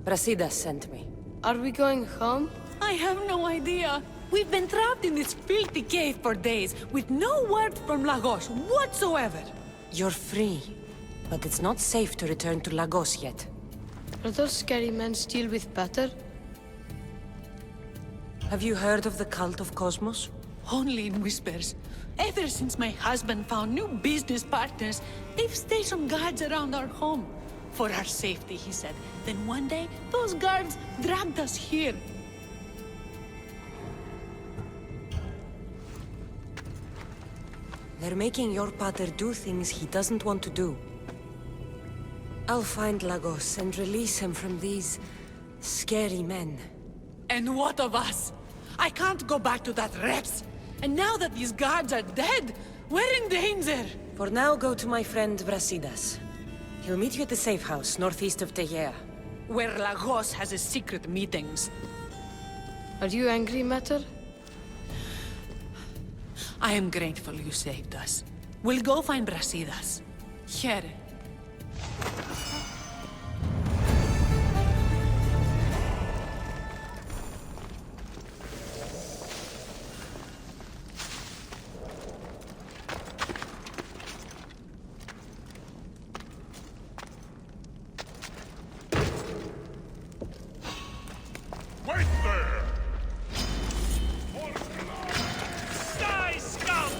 Brasidas sent me. Are we going home? I have no idea. We've been trapped in this filthy cave for days, with no word from Lagos whatsoever. You're free, but it's not safe to return to Lagos yet. Are those scary men still with Pater? Have you heard of the cult of Cosmos? Only in whispers. Ever since my husband found new business partners, they've stationed guards around our home. For our safety, he said. Then one day, those guards dragged us here. They're making your pater do things he doesn't want to do. I'll find Lagos and release him from these scary men. And what of us? I can't go back to that Rex. And now that these guards are dead, we're in danger. For now, go to my friend Brasidas. He'll meet you at the safe house, northeast of Tegea. Where Lagos has his secret meetings. Are you angry, Mater? I am grateful you saved us. We'll go find Brasidas. Here. Wait there! Die, scum!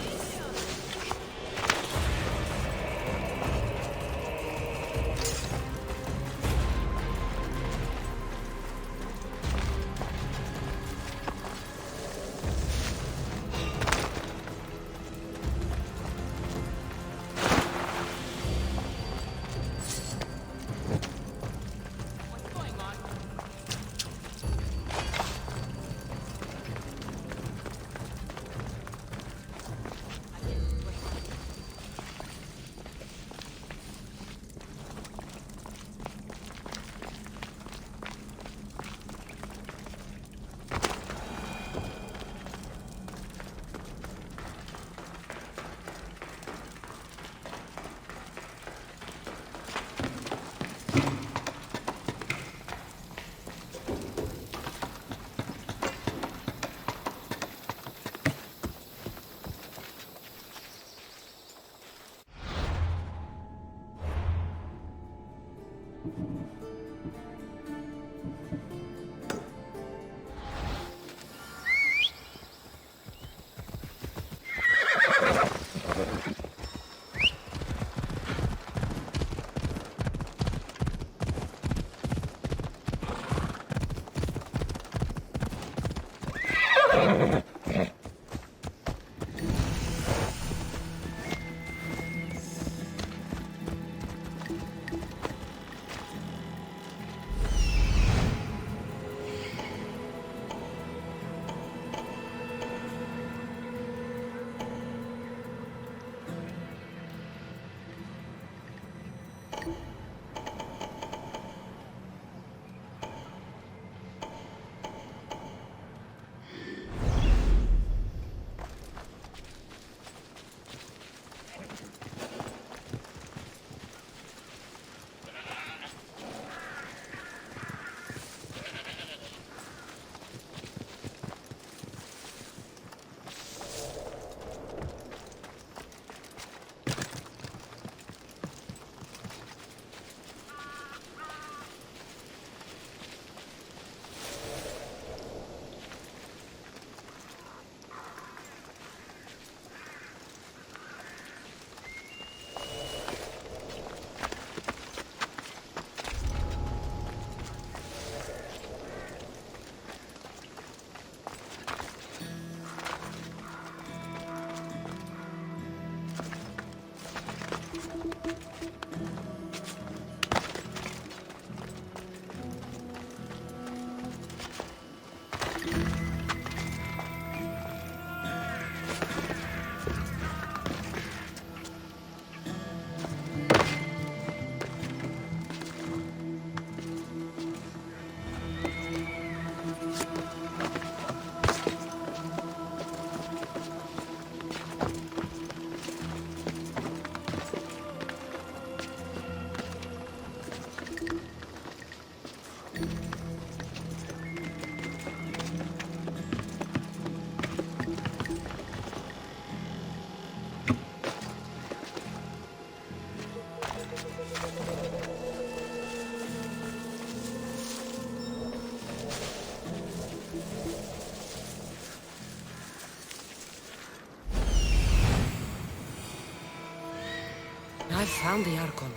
I've found the Archon.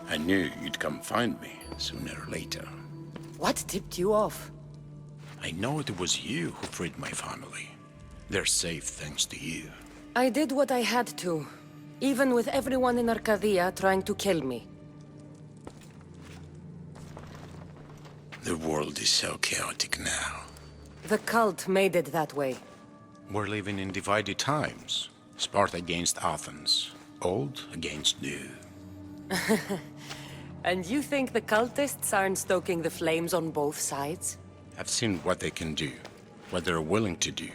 I knew you'd come find me sooner or later. What tipped you off? I know it was you who freed my family. They're safe thanks to you. I did what I had to, even with everyone in Arcadia trying to kill me. The world is so chaotic now. The cult made it that way. We're living in divided times. Sparta against Athens. Old against new. And you think the cultists aren't stoking the flames on both sides? I've seen what they can do, what they're willing to do.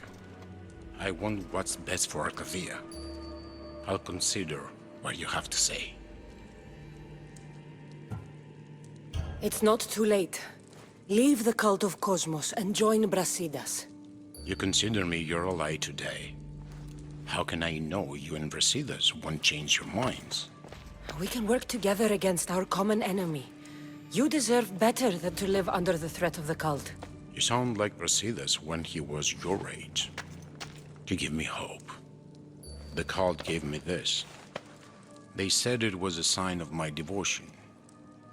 I want what's best for Arcadia. I'll consider what you have to say. It's not too late. Leave the cult of Cosmos and join Brasidas. You consider me your ally today. How can I know you and Brasidas won't change your minds? We can work together against our common enemy. You deserve better than to live under the threat of the cult. You sound like Brasidas when he was your age. You give me hope. The cult gave me this. They said it was a sign of my devotion.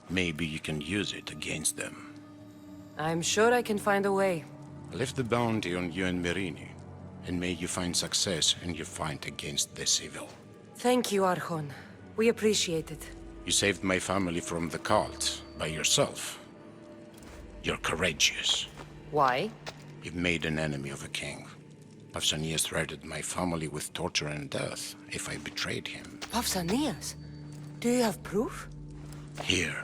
Maybe you can use it against them. I'm sure I can find a way. I left the bounty on you and Merini, and may you find success in your fight against this evil. Thank you, Archon. We appreciate it. You saved my family from the cult by yourself. You're courageous. Why? You've made an enemy of a king. Pausanias threatened my family with torture and death if I betrayed him. Pausanias? Do you have proof? Here.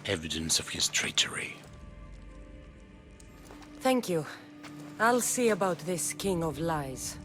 Evidence of his treachery. Thank you. I'll see about this King of Lies.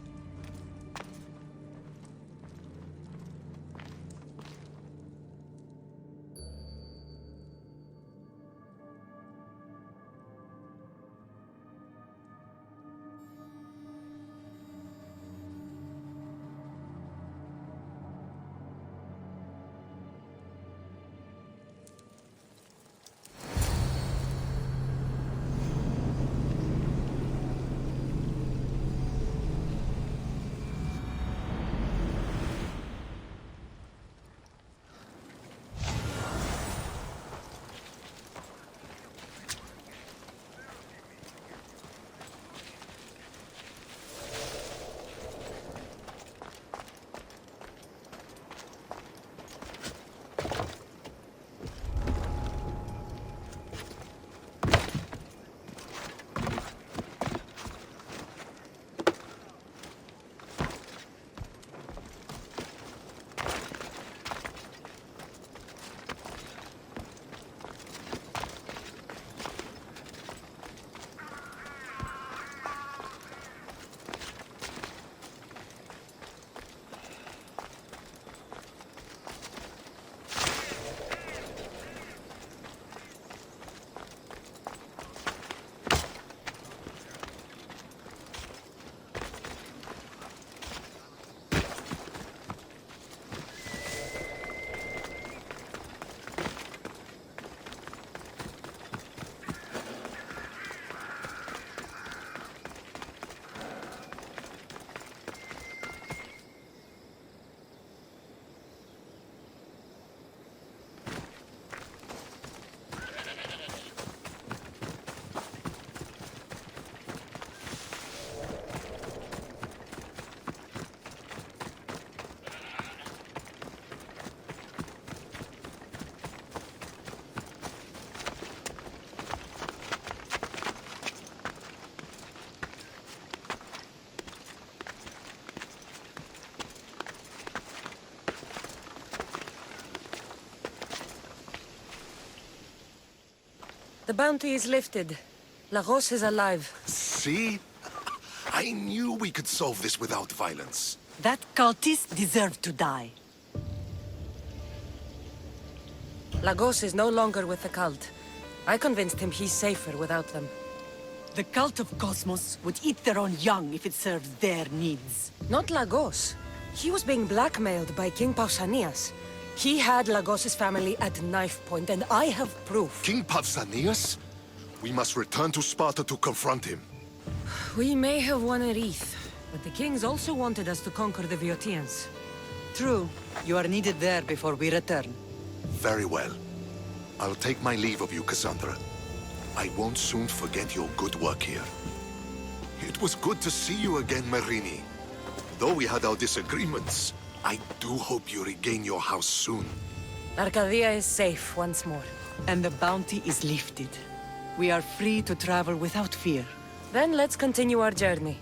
The bounty is lifted. Lagos is alive. See? I knew we could solve this without violence. That cultist deserved to die. Lagos is no longer with the cult. I convinced him he's safer without them. The cult of Cosmos would eat their own young if it serves their needs. Not Lagos. He was being blackmailed by King Pausanias. He had Lagos's family at knife point, and I have proof. King Pausanias? We must return to Sparta to confront him. We may have won a wreath, but the kings also wanted us to conquer the Viotians. True. You are needed there before we return. Very well. I'll take my leave of you, Cassandra. I won't soon forget your good work here. It was good to see you again, Marini. Though we had our disagreements, I do hope you regain your house soon. Arcadia is safe once more. And the bounty is lifted. We are free to travel without fear. Then let's continue our journey.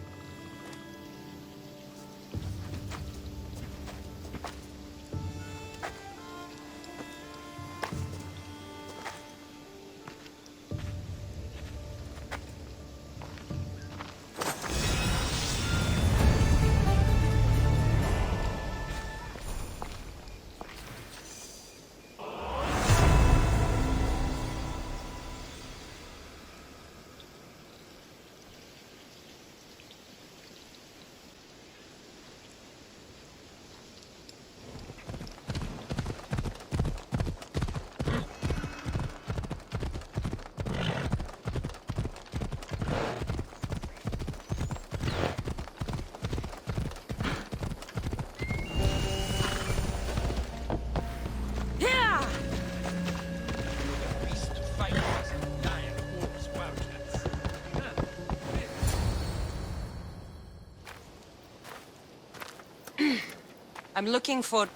I'm looking for...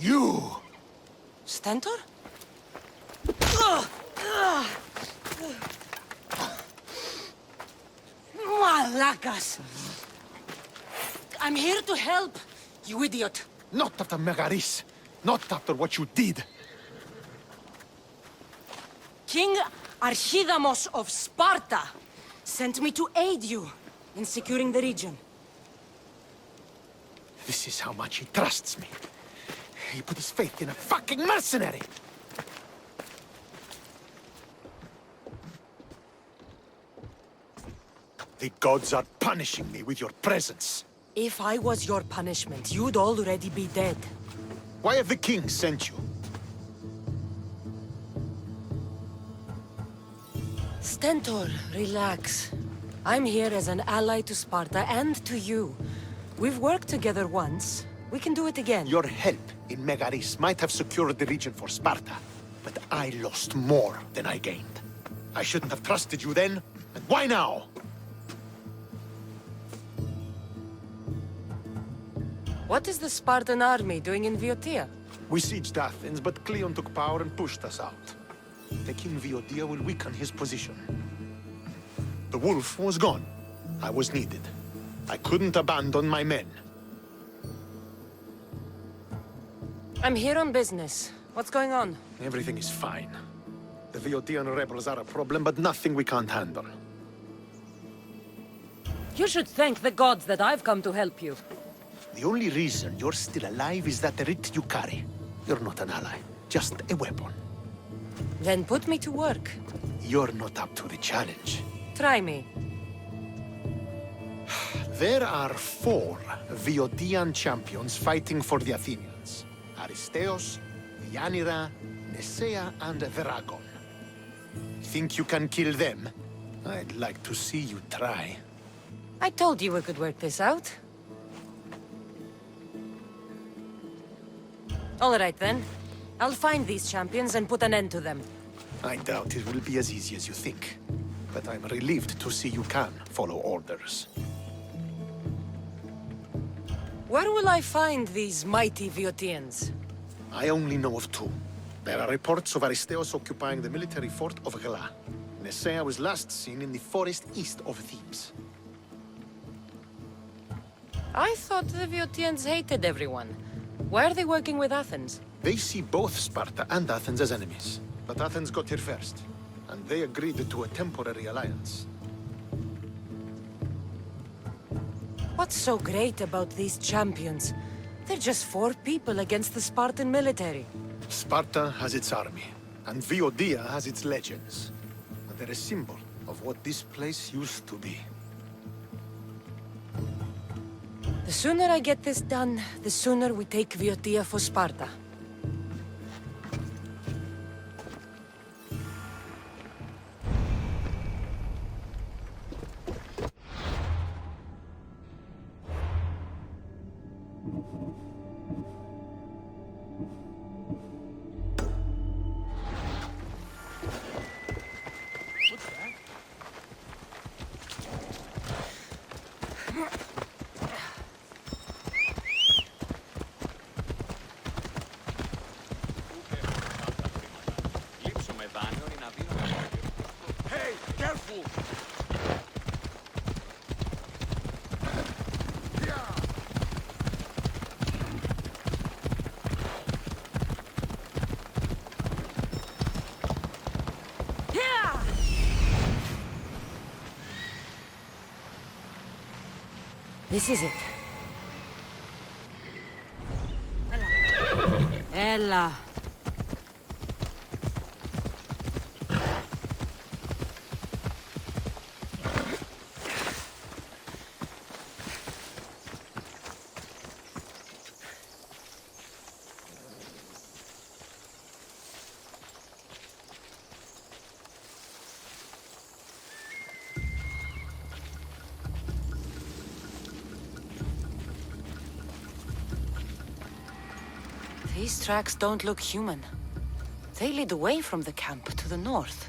You! Stentor? Malacas! I'm here to help, you idiot! Not after Megaris. Not after what you did. King Archidamos of Sparta sent me to aid you in securing the region. This is how much he trusts me. He put his faith in a fucking mercenary! The gods are punishing me with your presence. If I was your punishment, you'd already be dead. Why have the king sent you? Stentor, relax. I'm here as an ally to Sparta and to you. We've worked together once. We can do it again. Your help in Megaris might have secured the region for Sparta, but I lost more than I gained. I shouldn't have trusted you then, and why now? What is the Spartan army doing in Viotia? We sieged Athens, but Cleon took power and pushed us out. Taking Viotia will weaken his position. The wolf was gone. I was needed. I couldn't abandon my men. I'm here on business. What's going on? Everything is fine. The Viotian rebels are a problem, but nothing we can't handle. You should thank the gods that I've come to help you. The only reason you're still alive is that writ you carry. You're not an ally, just a weapon. Then put me to work. You're not up to the challenge. Try me. There are 4 Viotian champions fighting for the Athenians. Aristeos, Yanira, Nesea, and Veragon. Think you can kill them? I'd like to see you try. I told you we could work this out. All right, then. I'll find these champions and put an end to them. I doubt it will be as easy as you think. But I'm relieved to see you can follow orders. Where will I find these mighty Viotians? I only know of 2. There are reports of Aristeos occupying the military fort of Gela. Nesea was last seen in the forest east of Thebes. I thought the Viotians hated everyone. Why are they working with Athens? They see both Sparta and Athens as enemies. But Athens got here first, and they agreed to a temporary alliance. What's so great about these champions? They're just 4 people against the Spartan military. Sparta has its army, and Viotia has its legends. And they're a symbol of what this place used to be. The sooner I get this done, the sooner we take Viotia for Sparta. Hey, careful! This is it. Ella. These tracks don't look human. They lead away from the camp to the north.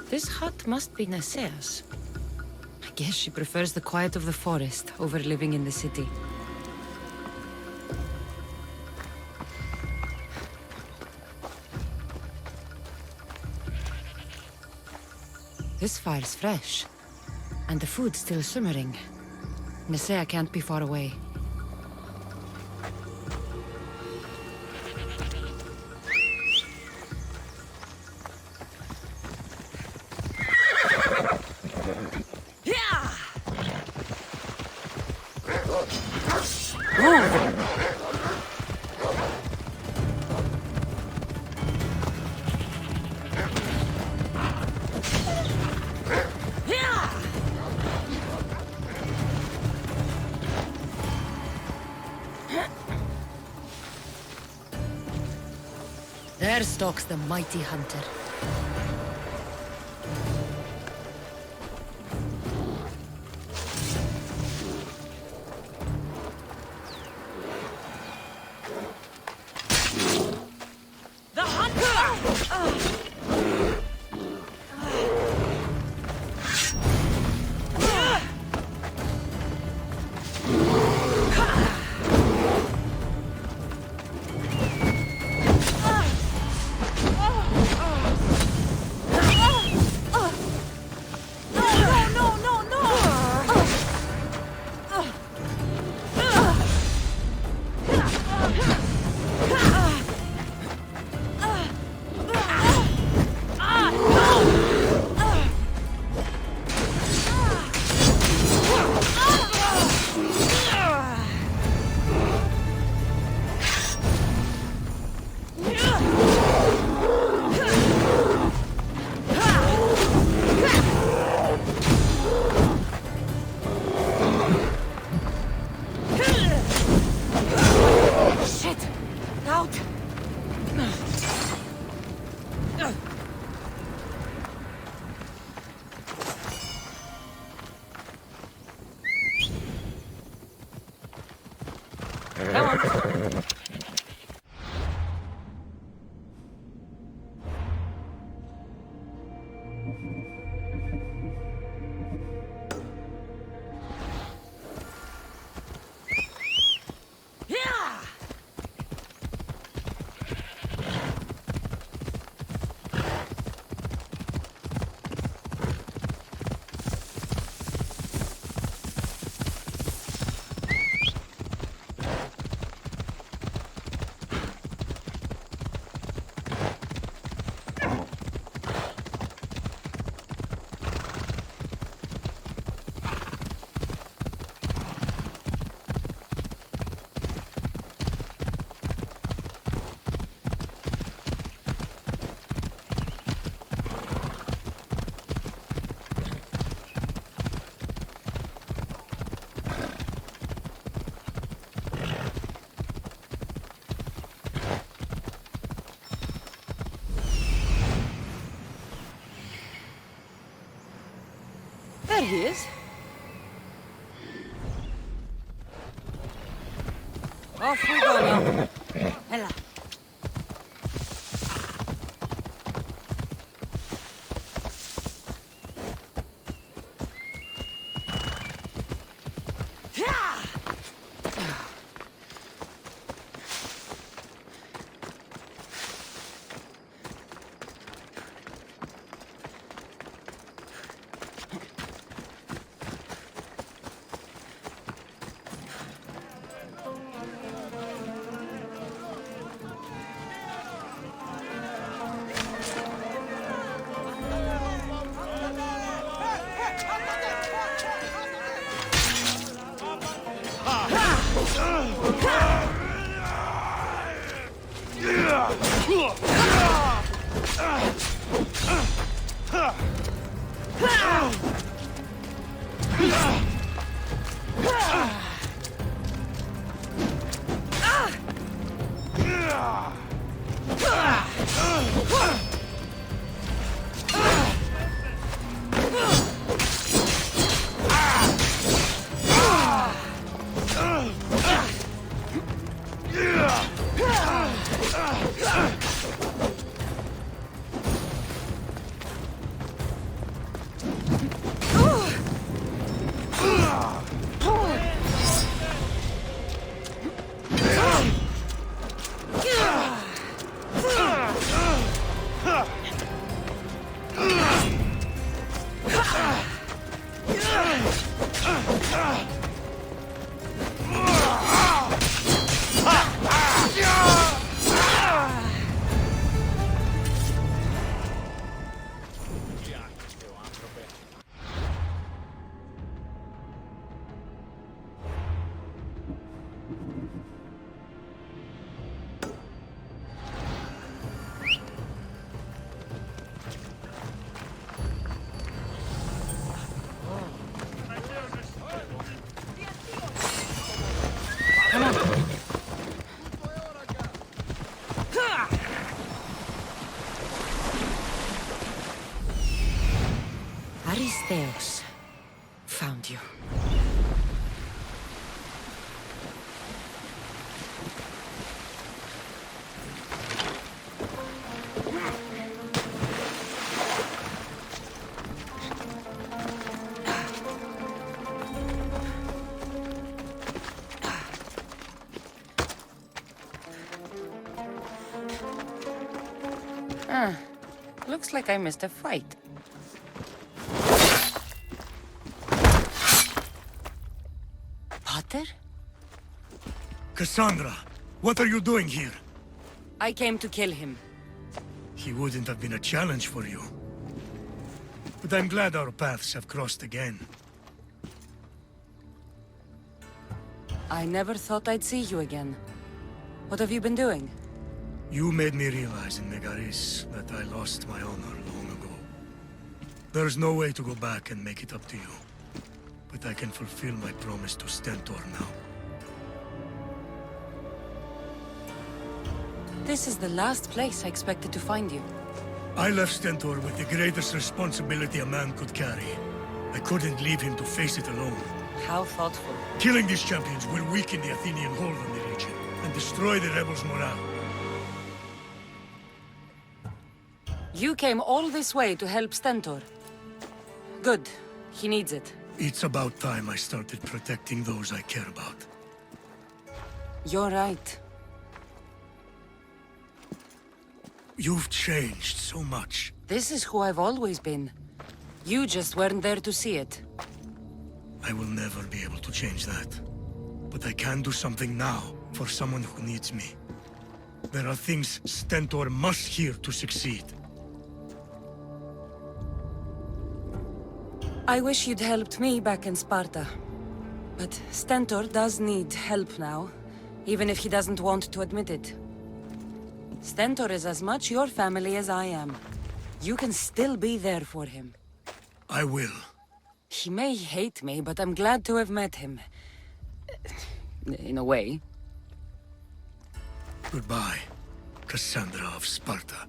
This hut must be Nesea's. I guess she prefers the quiet of the forest over living in the city. This fire's fresh, and the food's still simmering. Nesea can't be far away. There stalks the mighty hunter. The hunter! There he is. Off we go now. Ella. found you. Looks like I missed a fight. Potter? Cassandra, what are you doing here? I came to kill him. He wouldn't have been a challenge for you. But I'm glad our paths have crossed again. I never thought I'd see you again. What have you been doing? You made me realize in Megaris that I lost my honor long ago. There's no way to go back and make it up to you. But I can fulfill my promise to Stentor now. This is the last place I expected to find you. I left Stentor with the greatest responsibility a man could carry. I couldn't leave him to face it alone. How thoughtful. Killing these champions will weaken the Athenian hold on the region and destroy the rebels' morale. You came all this way to help Stentor. Good. He needs it. It's about time I started protecting those I care about. You're right. You've changed so much. This is who I've always been. You just weren't there to see it. I will never be able to change that. But I can do something now for someone who needs me. There are things Stentor must hear to succeed. I wish you'd helped me back in Sparta. But Stentor does need help now, even if he doesn't want to admit it. Stentor is as much your family as I am. You can still be there for him. I will. He may hate me, but I'm glad to have met him. In a way. Goodbye, Cassandra of Sparta.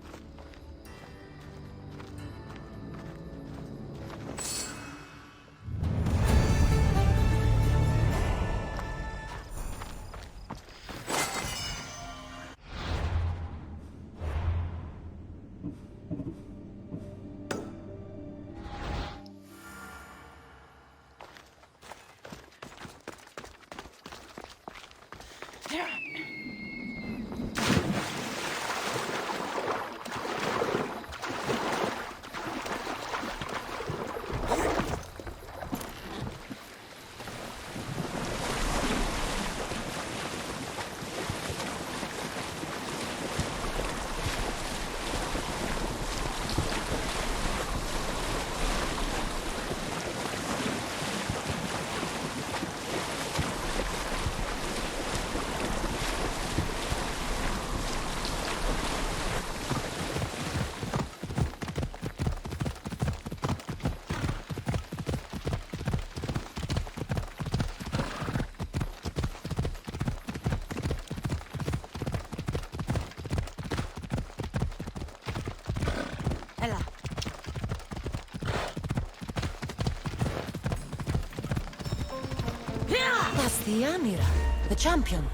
That's the Amira, the champion.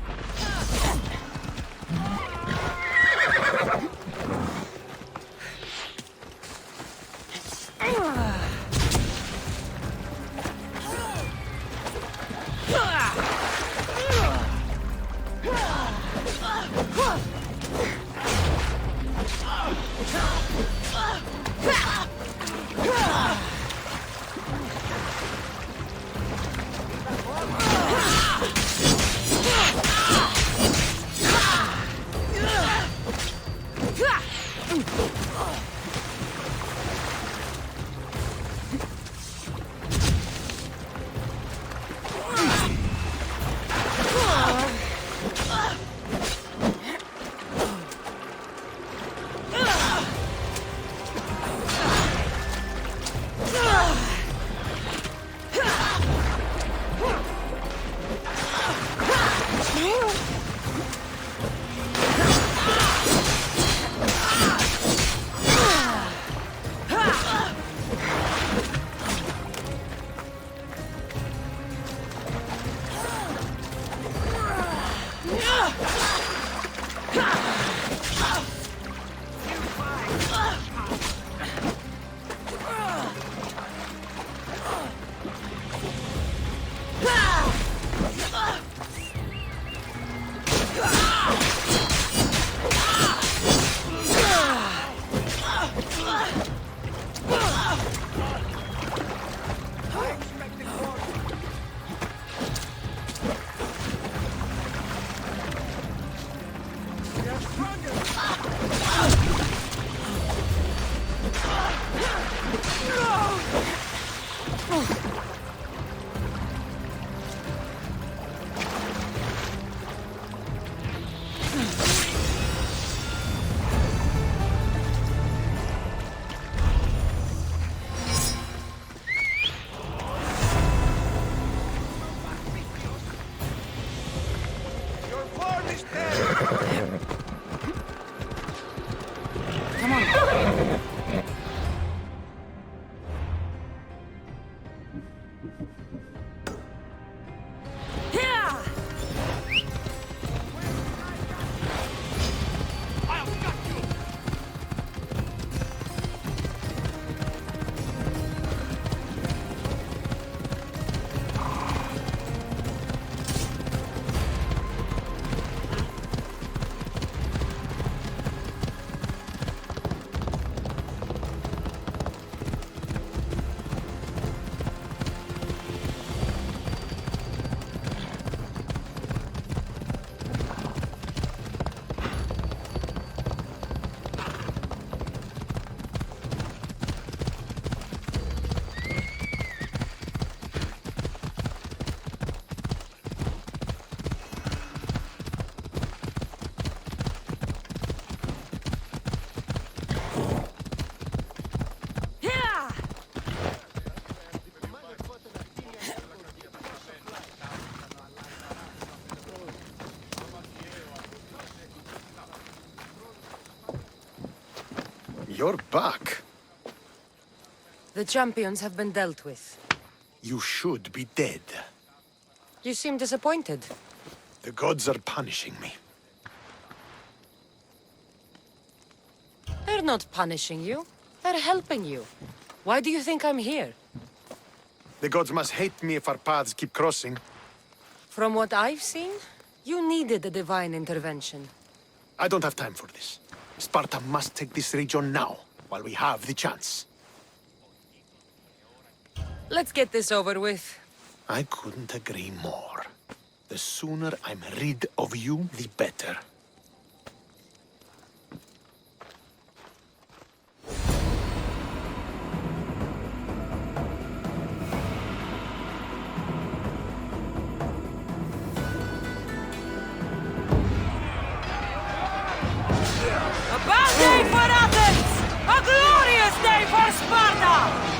Come on. You're back. The champions have been dealt with. You should be dead. You seem disappointed. The gods are punishing me. They're not punishing you. They're helping you. Why do you think I'm here? The gods must hate me if our paths keep crossing. From what I've seen, you needed a divine intervention. I don't have time for this. Sparta must take this region now, while we have the chance. Let's get this over with. I couldn't agree more. The sooner I'm rid of you, the better. A bad day for Athens! A glorious day for Sparta!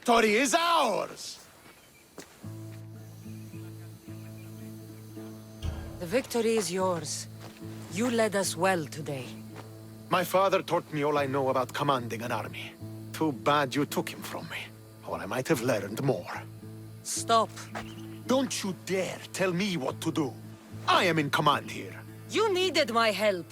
Victory is ours! The victory is yours. You led us well today. My father taught me all I know about commanding an army. Too bad you took him from me, or I might have learned more. Stop. Don't you dare tell me what to do. I am in command here. You needed my help.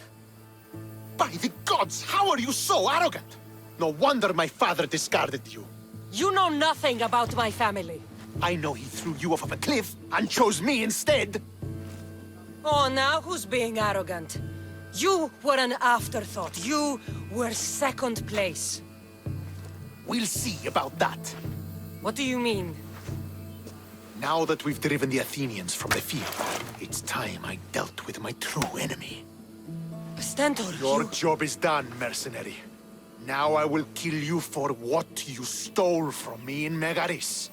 By the gods, how are you so arrogant? No wonder my father discarded you. You know nothing about my family. I know he threw you off of a cliff and chose me instead. Oh, now who's being arrogant? You were an afterthought. You were second place. We'll see about that. What do you mean? Now that we've driven the Athenians from the field, it's time I dealt with my true enemy. Stentor, Your job is done, mercenary. Now I will kill you for what you stole from me in Megaris.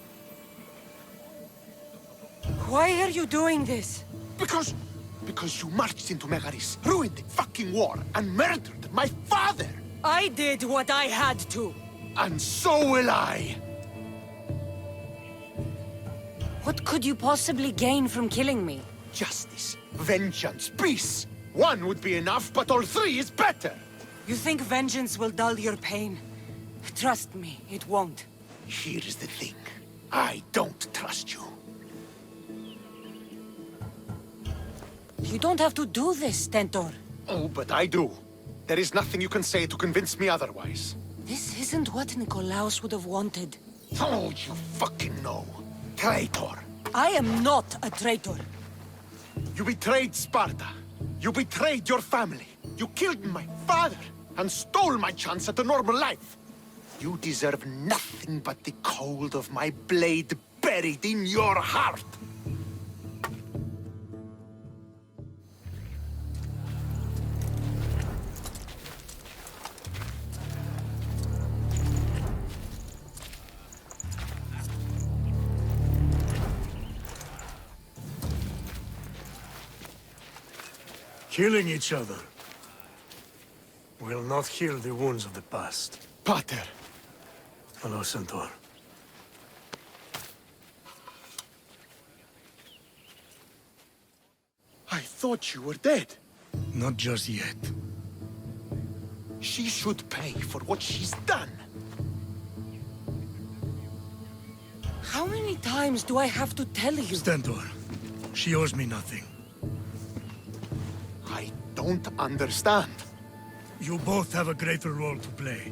Why are you doing this? Because you marched into Megaris, ruined the fucking war, and murdered my father! I did what I had to. And so will I! What could you possibly gain from killing me? Justice, vengeance, peace! One would be enough, but all three is better! You think vengeance will dull your pain? Trust me, it won't. Here is the thing. I don't trust you. You don't have to do this, Stentor. Oh, but I do. There is nothing you can say to convince me otherwise. This isn't what Nikolaos would have wanted. Oh, you fucking know. Traitor. I am not a traitor. You betrayed Sparta. You betrayed your family. You killed my father and stole my chance at a normal life. You deserve nothing but the cold of my blade buried in your heart. Killing each other will not heal the wounds of the past. Pater! Hello, Centaur. I thought you were dead. Not just yet. She should pay for what she's done. How many times do I have to tell you? Stentor, she owes me nothing. I don't understand. You both have a greater role to play.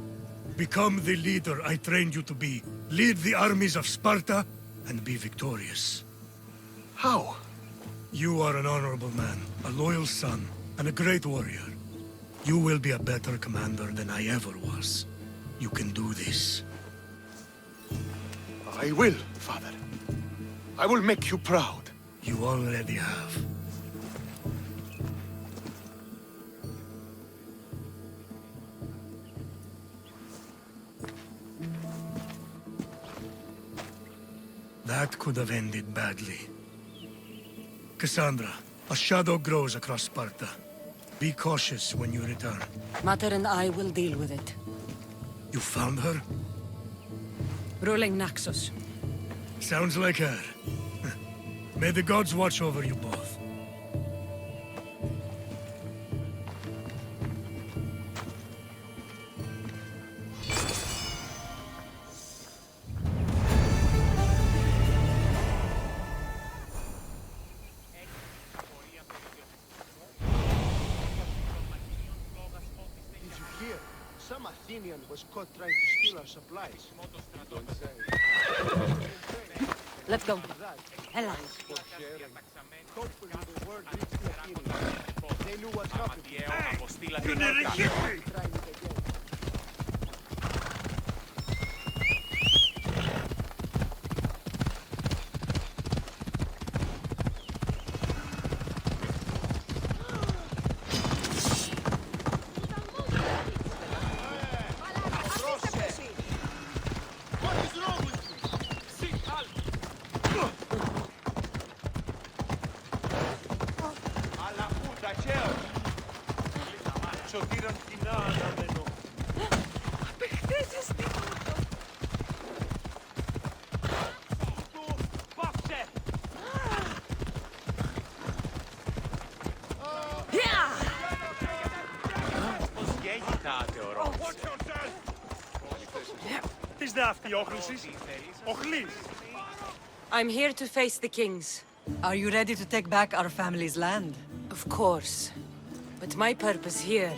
Become the leader I trained you to be. Lead the armies of Sparta and be victorious. How? You are an honorable man, a loyal son, and a great warrior. You will be a better commander than I ever was. You can do this. I will, Father. I will make you proud. You already have. That could have ended badly. Cassandra, a shadow grows across Sparta. Be cautious when you return. Mater and I will deal with it. You found her? Ruling Naxos. Sounds like her. May the gods watch over you both. Some Athenian was caught trying to steal our supplies. Let's go. Ella. They knew what happened. You nearly hit me! I'm here to face the kings. Are you ready to take back our family's land? Of course. But my purpose here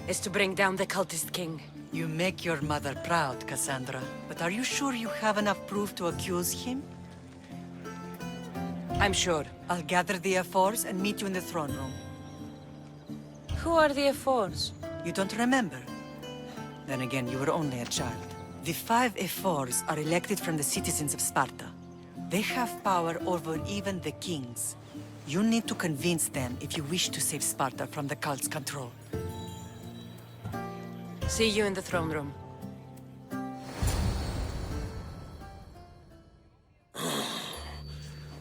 is to bring down the cultist king. You make your mother proud, Cassandra. But are you sure you have enough proof to accuse him? I'm sure. I'll gather the F4s and meet you in the throne room. Who are the F4s? You don't remember? Then again, you were only a child. The 5 F4s are elected from the citizens of Sparta. They have power over even the kings. You need to convince them if you wish to save Sparta from the cult's control. See you in the throne room.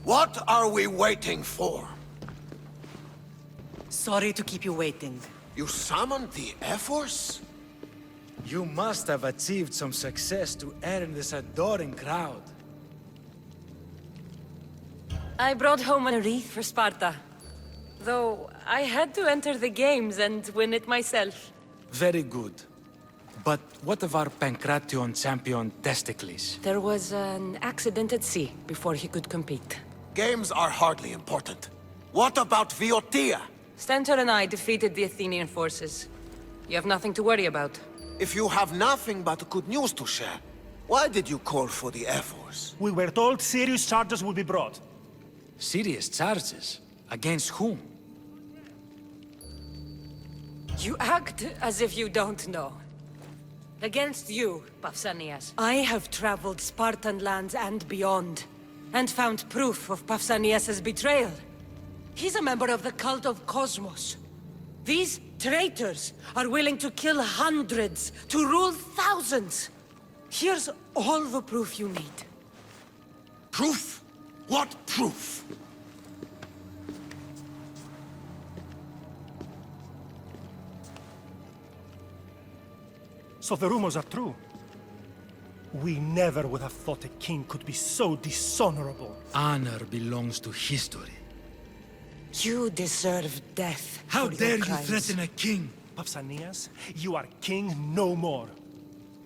What are we waiting for? Sorry to keep you waiting. You summoned the F-Force? You must have achieved some success to earn this adoring crowd. I brought home a wreath for Sparta. Though I had to enter the games and win it myself. Very good. But what of our Pancration champion Testicles? There was an accident at sea before he could compete. Games are hardly important. What about Viotia? Stentor and I defeated the Athenian forces. You have nothing to worry about. If you have nothing but good news to share, why did you call for the Air Force? We were told serious charges would be brought. Serious charges? Against whom? You act as if you don't know. Against you, Pausanias. I have traveled Spartan lands and beyond, and found proof of Pausanias' betrayal. He's a member of the cult of Cosmos. These traitors are willing to kill hundreds to rule thousands. Here's all the proof you need. Proof? What proof? So the rumors are true. We never would have thought a king could be so dishonorable. Honor belongs to history. You deserve death. How for dare your you crimes. threaten a king? Pausanias, you are king no more.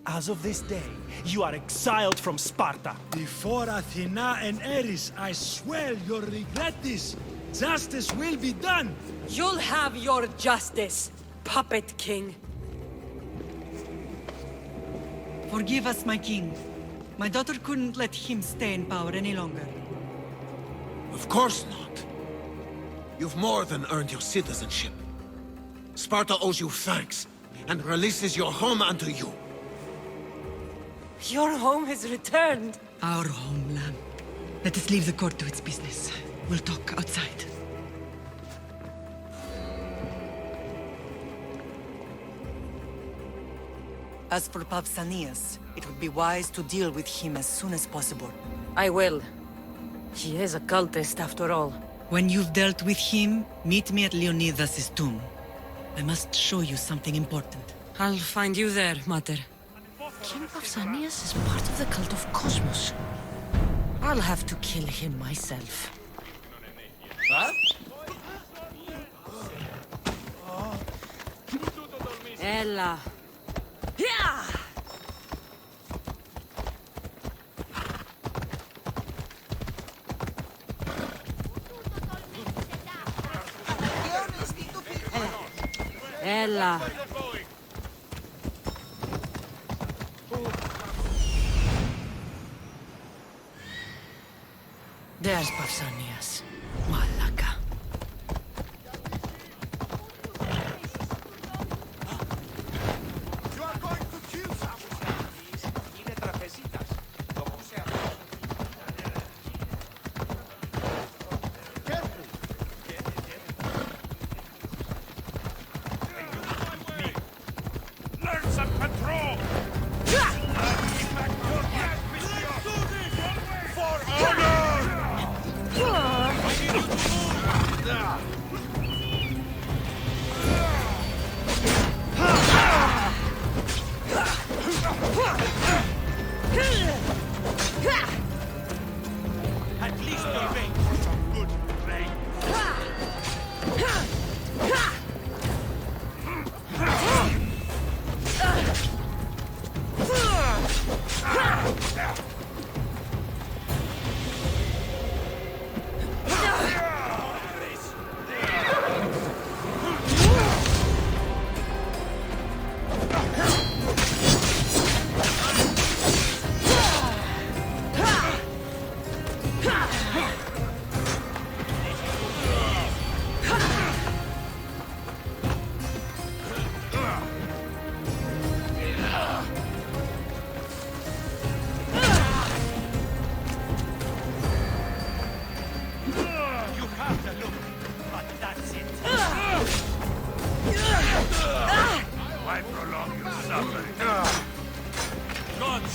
As of this day, you are exiled from Sparta. Before Athena and Ares, I swear you'll regret this. Justice will be done. You'll have your justice, puppet king. Forgive us, my king. My daughter couldn't let him stay in power any longer. Of course not. You've more than earned your citizenship. Sparta owes you thanks, and releases your home unto you. Your home has returned. Our homeland. Let us leave the court to its business. We'll talk outside. As for Pausanias, it would be wise to deal with him as soon as possible. I will. He is a cultist, after all. When you've dealt with him, meet me at Leonidas' tomb. I must show you something important. I'll find you there, Mater. King Pausanias is part of the cult of Cosmos. I'll have to kill him myself. Huh? Ella. Yeah! Ella. There's Pausanias. Malaka. You are going to kill someone. Tiene trapecitas. Lo puse a... Careful. Learn some control! For honor! I need you to move! At least you're paying for some good rain. Why prolong your suffering? Gods!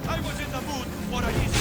I was in the mood for a easy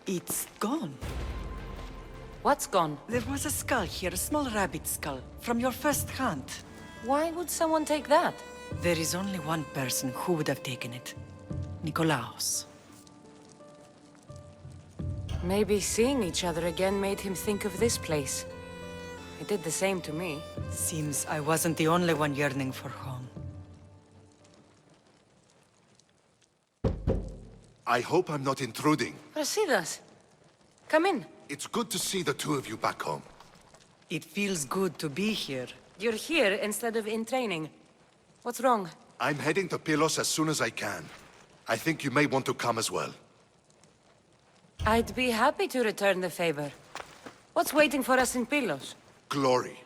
It's gone. What's gone? There was a skull here, a small rabbit skull, from your first hunt. Why would someone take that? There is only one person who would have taken it. Nikolaos. Maybe seeing each other again made him think of this place. It did the same to me. Seems I wasn't the only one yearning for home. I hope I'm not intruding. Brasidas, come in. It's good to see the two of you back home. It feels good to be here. You're here instead of in training. What's wrong? I'm heading to Pylos as soon as I can. I think you may want to come as well. I'd be happy to return the favor. What's waiting for us in Pylos? Glory.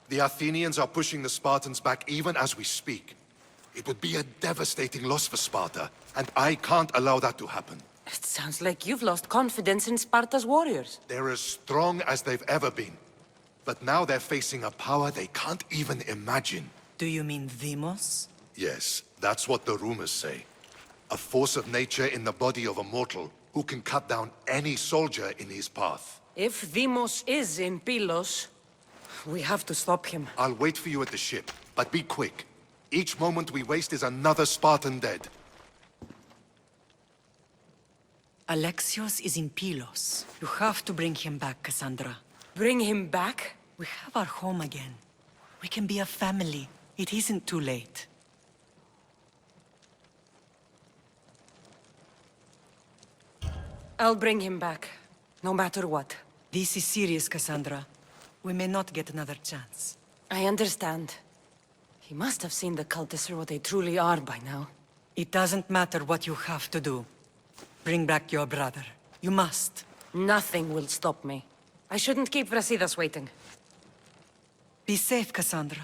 The Athenians are pushing the Spartans back even as we speak. It would be a devastating loss for Sparta, and I can't allow that to happen. It sounds like you've lost confidence in Sparta's warriors. They're as strong as they've ever been. But now they're facing a power they can't even imagine. Do you mean Demos? Yes, that's what the rumors say. A force of nature in the body of a mortal who can cut down any soldier in his path. If Demos is in Pylos, we have to stop him. I'll wait for you at the ship, but be quick. Each moment we waste is another Spartan dead. Alexios is in Pylos. You have to bring him back, Cassandra. Bring him back? We have our home again. We can be a family. It isn't too late. I'll bring him back, no matter what. This is serious, Cassandra. We may not get another chance. I understand. He must have seen the cultists for what they truly are by now. It doesn't matter what you have to do. Bring back your brother. You must. Nothing will stop me. I shouldn't keep Brasidas waiting. Be safe, Cassandra.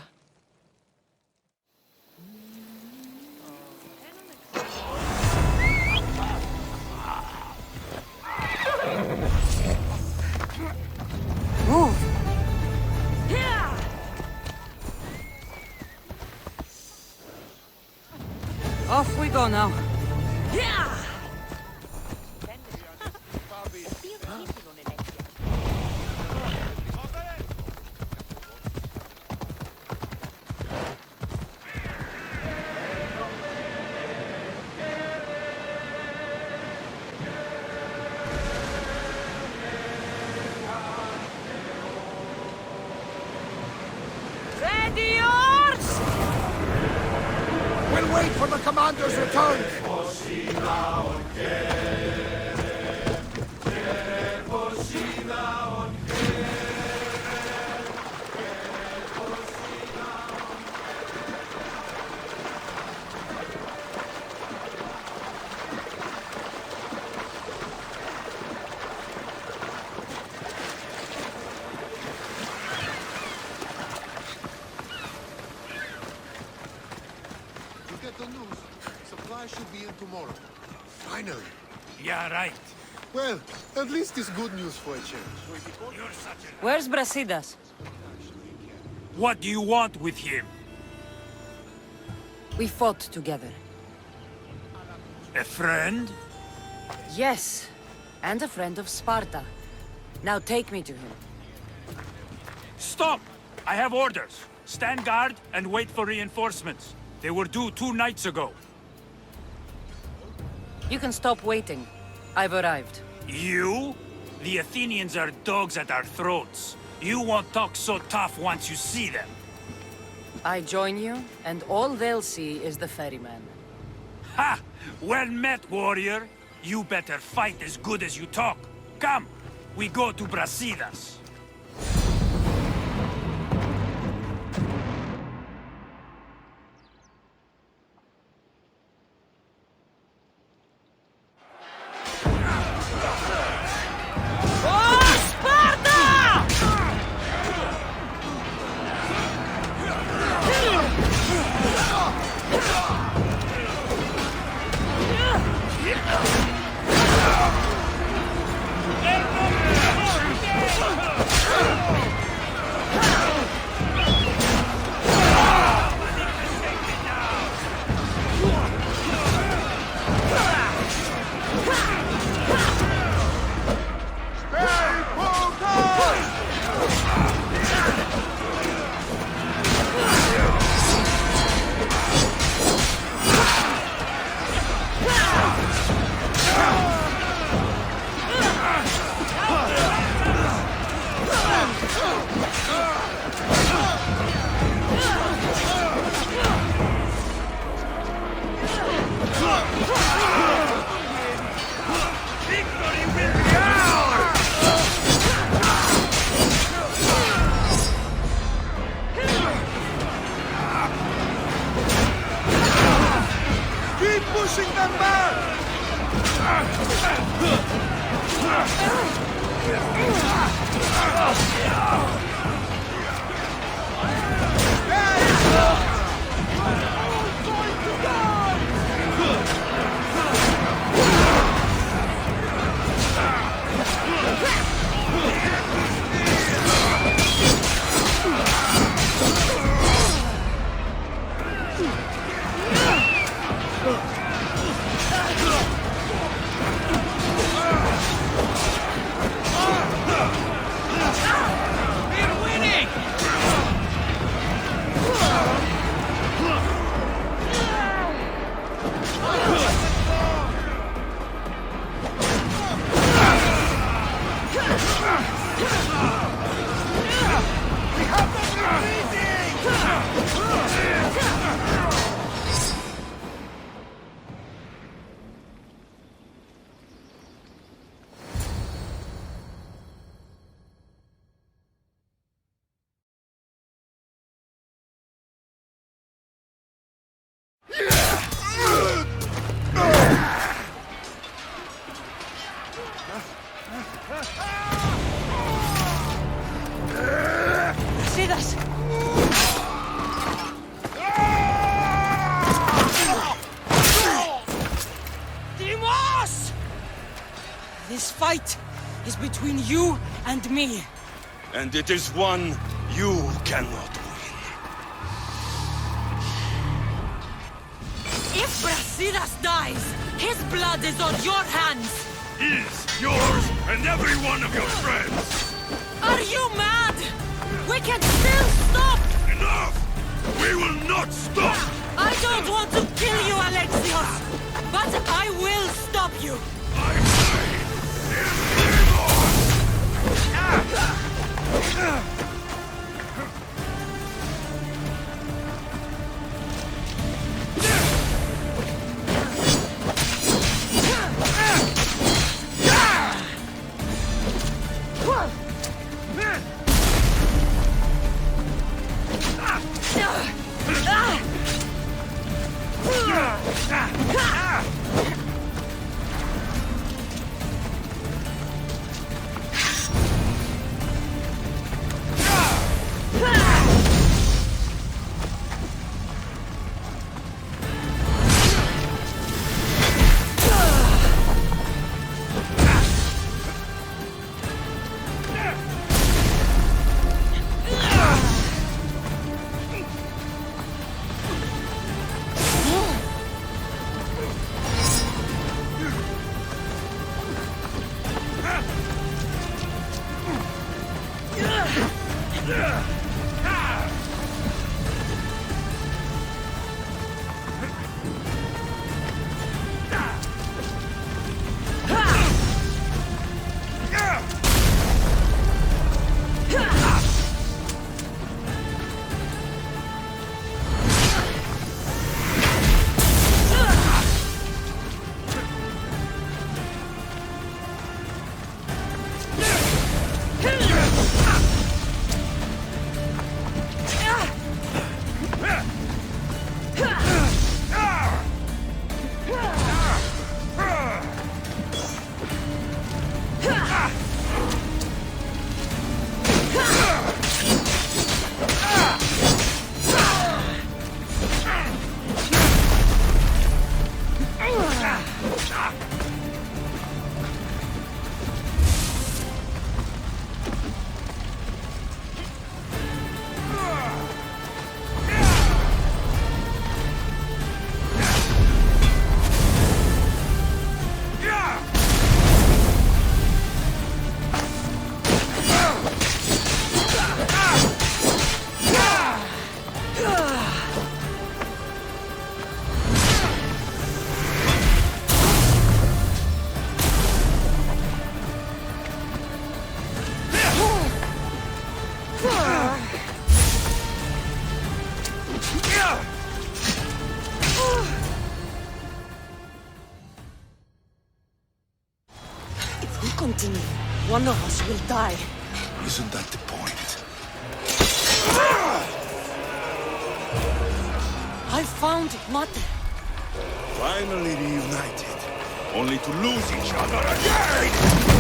Move! Off we go now. Ready yours! We'll wait for the commander's return. Should be in tomorrow. Finally. Yeah, right. Well, at least it's good news for a change. Where's Brasidas? What do you want with him? We fought together. A friend? Yes, and a friend of Sparta. Now take me to him. Stop! I have orders. Stand guard and wait for reinforcements. They were due 2 nights ago. You can stop waiting. I've arrived. You? The Athenians are dogs at our throats. You won't talk so tough once you see them. I join you, and all they'll see is the ferryman. Ha! Well met, warrior. You better fight as good as you talk. Come, we go to Brasidas. Pushing them back! See this? Dimos! This fight is between you and me. And it is one you cannot win. If Brasidas dies, his blood is on your hands. His, yours, and every one of your friends. Are you mad? We can still stop! Enough! We will not stop! I don't want to kill you, Alexios! But I will stop you! If we continue, one of us will die. Isn't that the point? I found Mate. Finally reunited, only to lose each other again!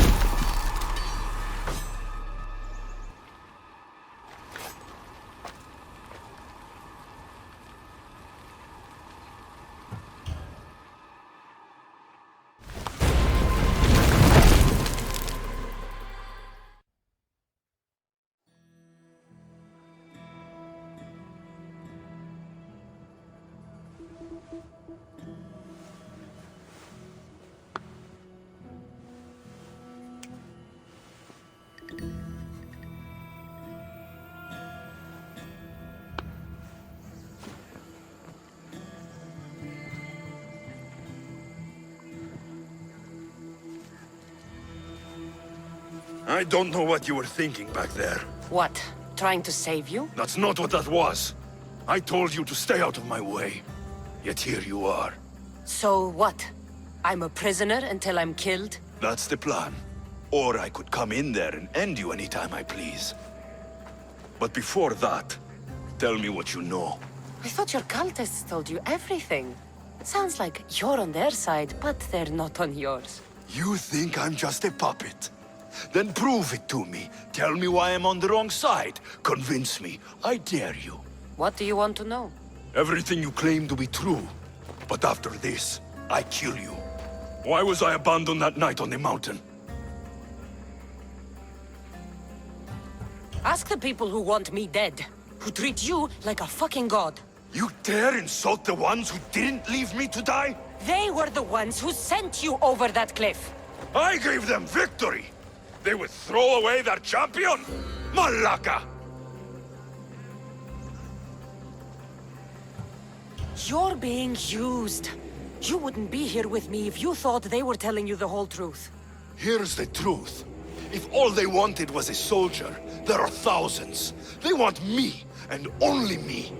I don't know what you were thinking back there. What? Trying to save you? That's not what that was. I told you to stay out of my way. Yet here you are. So what? I'm a prisoner until I'm killed? That's the plan. Or I could come in there and end you anytime I please. But before that, tell me what you know. I thought your cultists told you everything. Sounds like you're on their side, but they're not on yours. You think I'm just a puppet? Then prove it to me. Tell me why I'm on the wrong side. Convince me. I dare you. What do you want to know? Everything you claim to be true. But after this, I kill you. Why was I abandoned that night on the mountain? Ask the people who want me dead, who treat you like a fucking god. You dare insult the ones who didn't leave me to die? They were the ones who sent you over that cliff. I gave them victory! They would throw away their champion? Malaka! You're being used. You wouldn't be here with me if you thought they were telling you the whole truth. Here's the truth. If all they wanted was a soldier, there are thousands. They want me, and only me.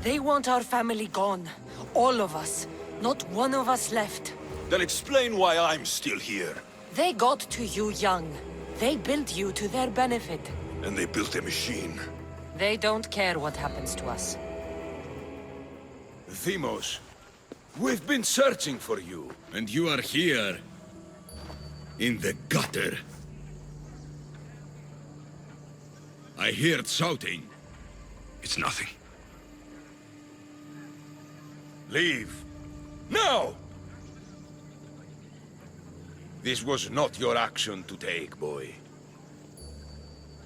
They want our family gone. All of us. Not one of us left. Then explain why I'm still here. They got to you young. They built you to their benefit. And they built a machine. They don't care what happens to us. Themos, we've been searching for you, and you are here. In the gutter. I heard shouting. It's nothing. Leave. Now! This was not your action to take, boy.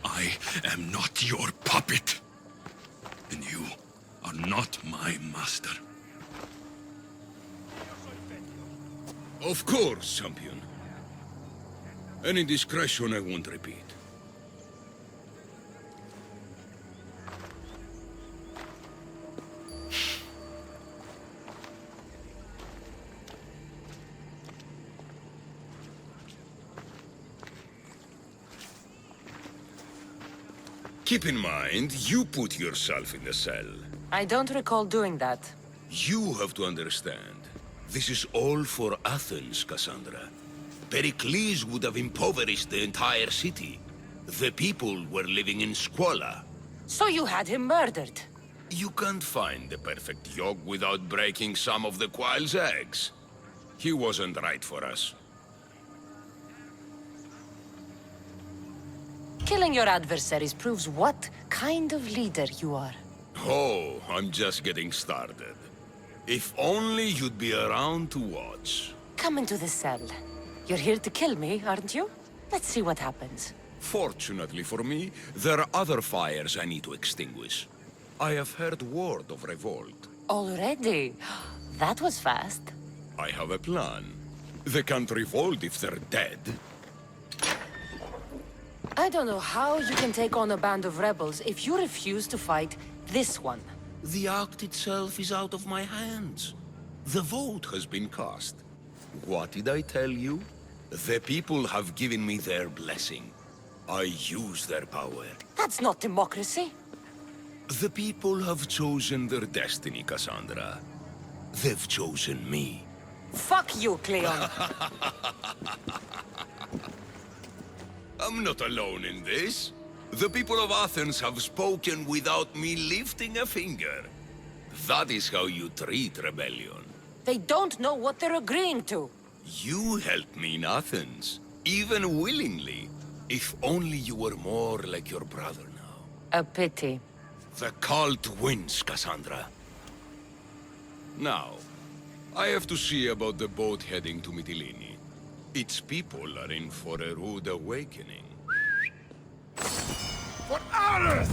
I am not your puppet. And you are not my master. Of course, champion. Any indiscretion I won't repeat. Keep in mind, you put yourself in the cell. I don't recall doing that. You have to understand. This is all for Athens, Cassandra. Pericles would have impoverished the entire city. The people were living in squalor. So you had him murdered? You can't find the perfect yolk without breaking some of the quail's eggs. He wasn't right for us. Killing your adversaries proves what kind of leader you are. Oh, I'm just getting started. If only you'd be around to watch. Come into the cell. You're here to kill me, aren't you? Let's see what happens. Fortunately for me, there are other fires I need to extinguish. I have heard word of revolt. Already? That was fast. I have a plan. They can't revolt if they're dead. I don't know how you can take on a band of rebels if you refuse to fight this one. The act itself is out of my hands. The vote has been cast. What did I tell you? The people have given me their blessing. I use their power. That's not democracy. The people have chosen their destiny, Cassandra. They've chosen me. Fuck you, Cleon. I'm not alone in this. The people of Athens have spoken without me lifting a finger. That is how you treat rebellion. They don't know what they're agreeing to. You helped me in Athens, even willingly. If only you were more like your brother now. A pity. The cult wins, Cassandra. Now, I have to see about the boat heading to Mytilene. Its people are in for a rude awakening. For Ares!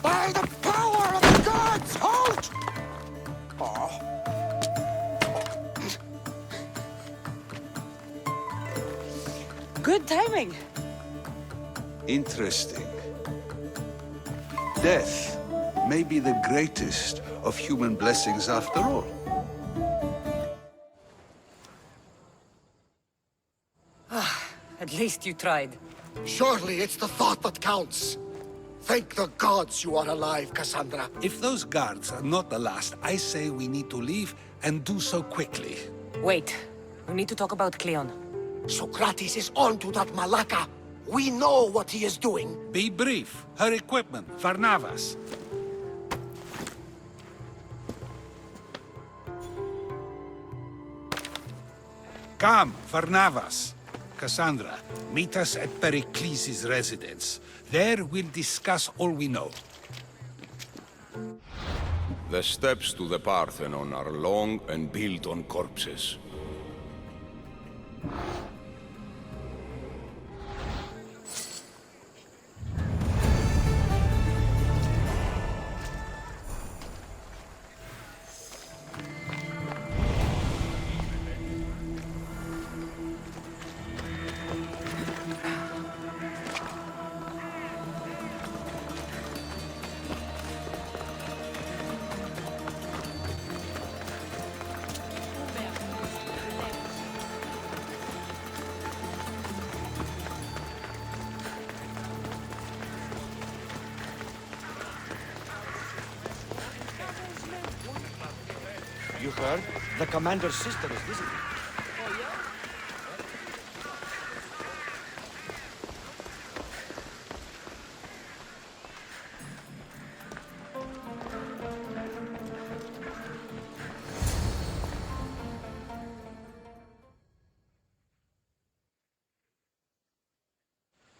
By the power of the gods, halt! Good timing. Interesting. Death may be the greatest of human blessings after all. At least you tried. Surely it's the thought that counts. Thank the gods you are alive, Cassandra. If those guards are not the last, I say we need to leave and do so quickly. Wait. We need to talk about Cleon. Socrates is onto that Malaka. We know what he is doing. Be brief. Her equipment, Varnavas. Come, Varnavas. Cassandra, meet us at Pericles' residence. There we'll discuss all we know. The steps to the Parthenon are long and built on corpses. You heard? The commander's sister is visiting.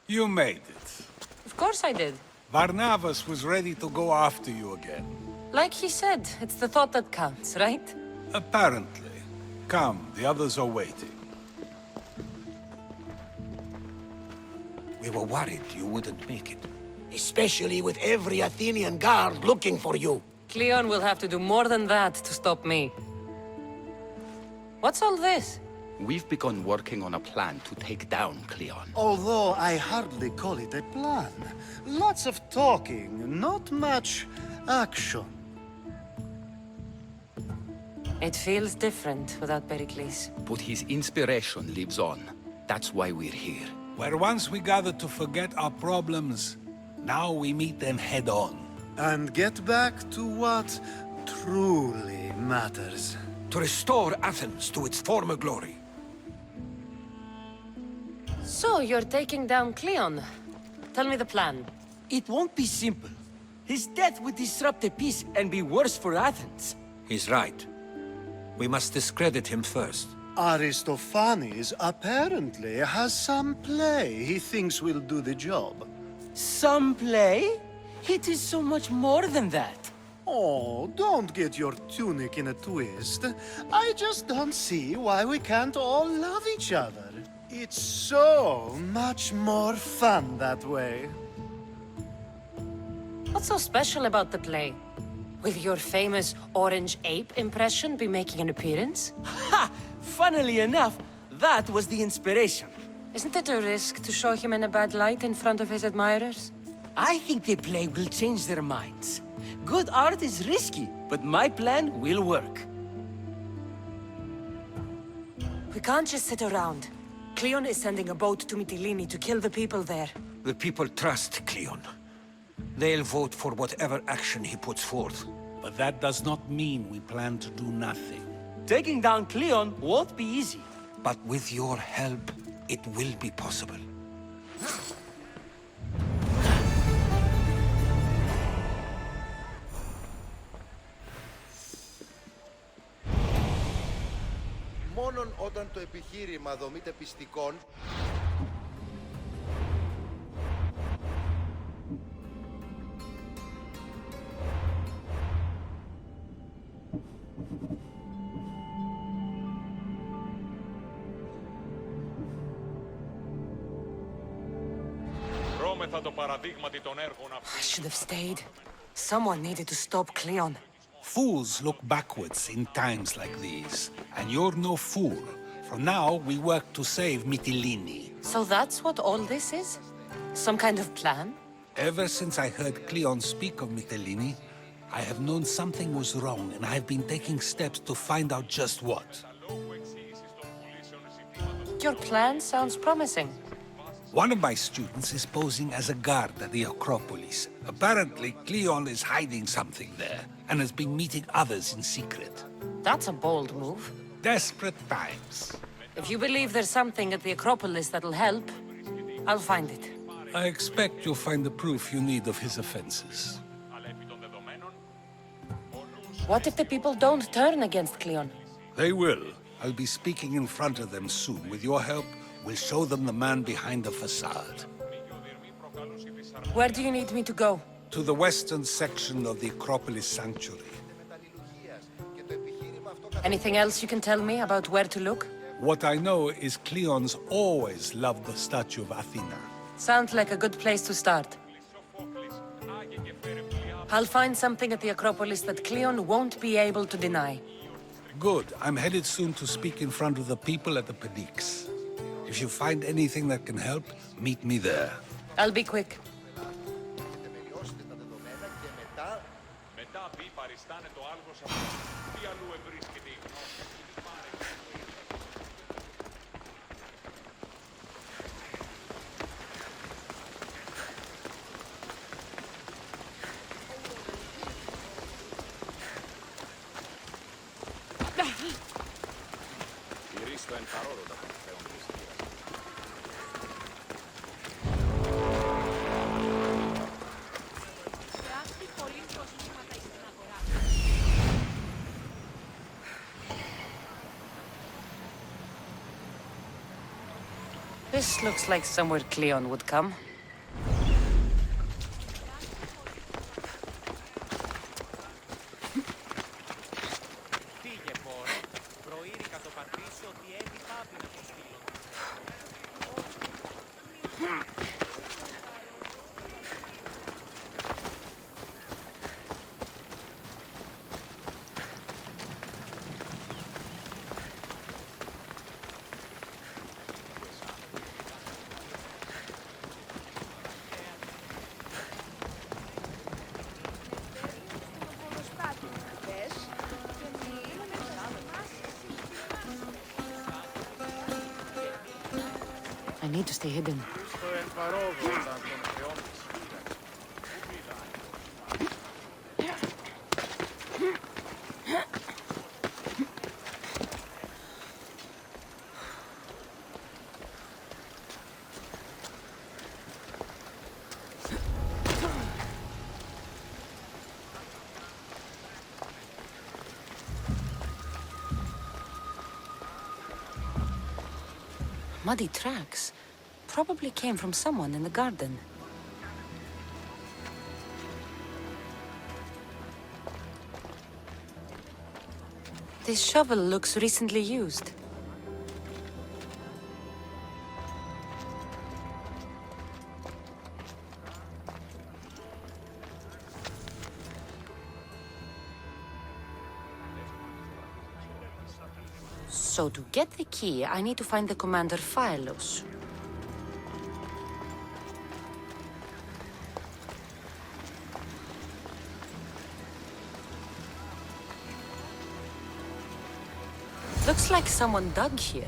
You made it. Of course I did. Varnavas was ready to go after you again. Like he said, it's the thought that counts, right? Apparently. Come, the others are waiting. We were worried you wouldn't make it. Especially with every Athenian guard looking for you. Cleon will have to do more than that to stop me. What's all this? We've begun working on a plan to take down Cleon. Although I hardly call it a plan. Lots of talking, not much action. It feels different without Pericles. But his inspiration lives on. That's why we're here. Where once we gathered to forget our problems, now we meet them head-on. And get back to what truly matters. To restore Athens to its former glory. So, you're taking down Cleon. Tell me the plan. It won't be simple. His death would disrupt the peace and be worse for Athens. He's right. We must discredit him first. Aristophanes apparently has some play he thinks will do the job. Some play? It is so much more than that. Oh, don't get your tunic in a twist. I just don't see why we can't all love each other. It's so much more fun that way. What's so special about the play? Will your famous orange ape impression be making an appearance? Ha! Funnily enough, that was the inspiration. Isn't it a risk to show him in a bad light in front of his admirers? I think the play will change their minds. Good art is risky, but my plan will work. We can't just sit around. Cleon is sending a boat to Mytilene to kill the people there. The people trust Cleon. They'll vote for whatever action he puts forth. But that does not mean we plan to do nothing. Taking down Cleon won't be easy. But with your help, it will be possible. Μόνον όταν το επιχείρημα δομείται πιστικών, I should have stayed. Someone needed to stop Cleon. Fools look backwards in times like these, and you're no fool. For now, we work to save Mytilene. So that's what all this is? Some kind of plan? Ever since I heard Cleon speak of Mytilene, I have known something was wrong, and I've been taking steps to find out just what. Your plan sounds promising. One of my students is posing as a guard at the Acropolis. Apparently, Cleon is hiding something there, and has been meeting others in secret. That's a bold move. Desperate times. If you believe there's something at the Acropolis that'll help, I'll find it. I expect you'll find the proof you need of his offenses. What if the people don't turn against Cleon? They will. I'll be speaking in front of them soon. With your help, we'll show them the man behind the facade. Where do you need me to go? To the western section of the Acropolis Sanctuary. Anything else you can tell me about where to look? What I know is Cleon's always loved the statue of Athena. Sounds like a good place to start. I'll find something at the Acropolis that Cleon won't be able to deny. Good. I'm headed soon to speak in front of the people at the Pnyx. If you find anything that can help, meet me there. I'll be quick. This looks like somewhere Cleon would come. I need to stay hidden. Muddy tracks. Probably came from someone in the garden. This shovel looks recently used. So to get the key, I need to find the commander Phylos. Looks like someone dug here.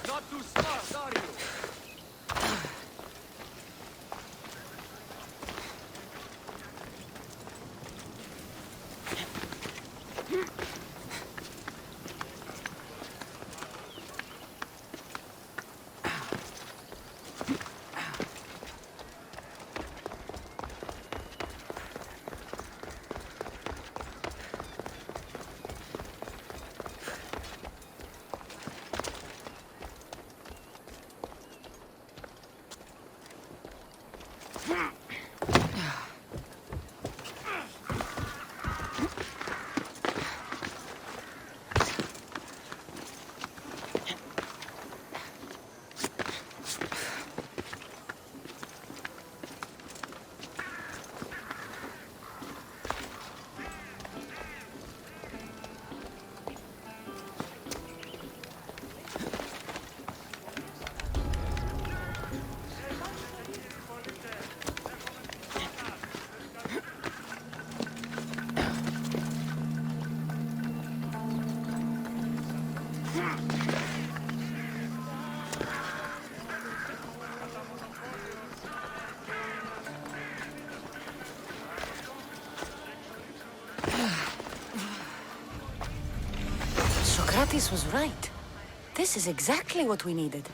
Not too smart, are you? Socrates was right. This is exactly what we needed.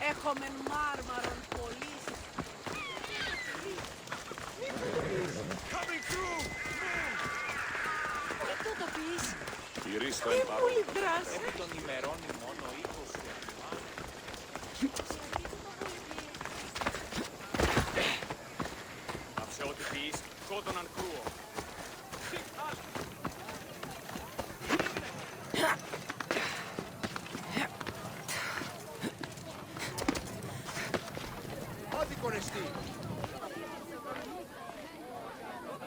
Έχουμε μάρμαρον πωλήσει. Δεν το τα πεις. Τι πολύ δράση. Επί των ημερών μόνο 20. Αψε ό,τι πεις, κότοναν κρούο.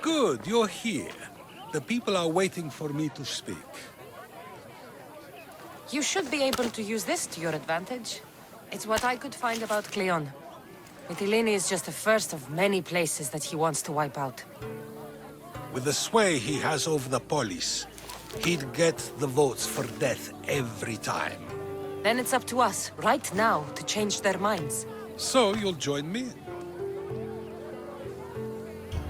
Good, you're here. The people are waiting for me to speak. You should be able to use this to your advantage. It's what I could find about Cleon. Mytilene is just the first of many places that he wants to wipe out. With the sway he has over the police, he'd get the votes for death every time. Then it's up to us, right now, to change their minds. So you'll join me?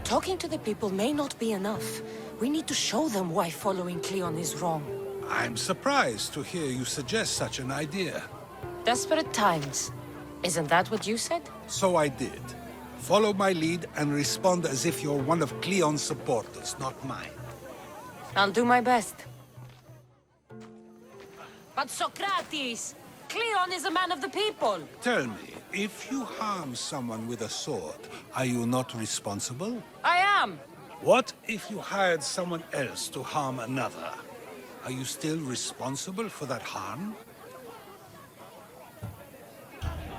Talking to the people may not be enough. We need to show them why following Cleon is wrong. I'm surprised to hear you suggest such an idea. Desperate times. Isn't that what you said? So I did. Follow my lead and respond as if you're one of Cleon's supporters, not mine. I'll do my best. But Socrates! Cleon is a man of the people! Tell me, if you harm someone with a sword, are you not responsible? I am! What if you hired someone else to harm another? Are you still responsible for that harm?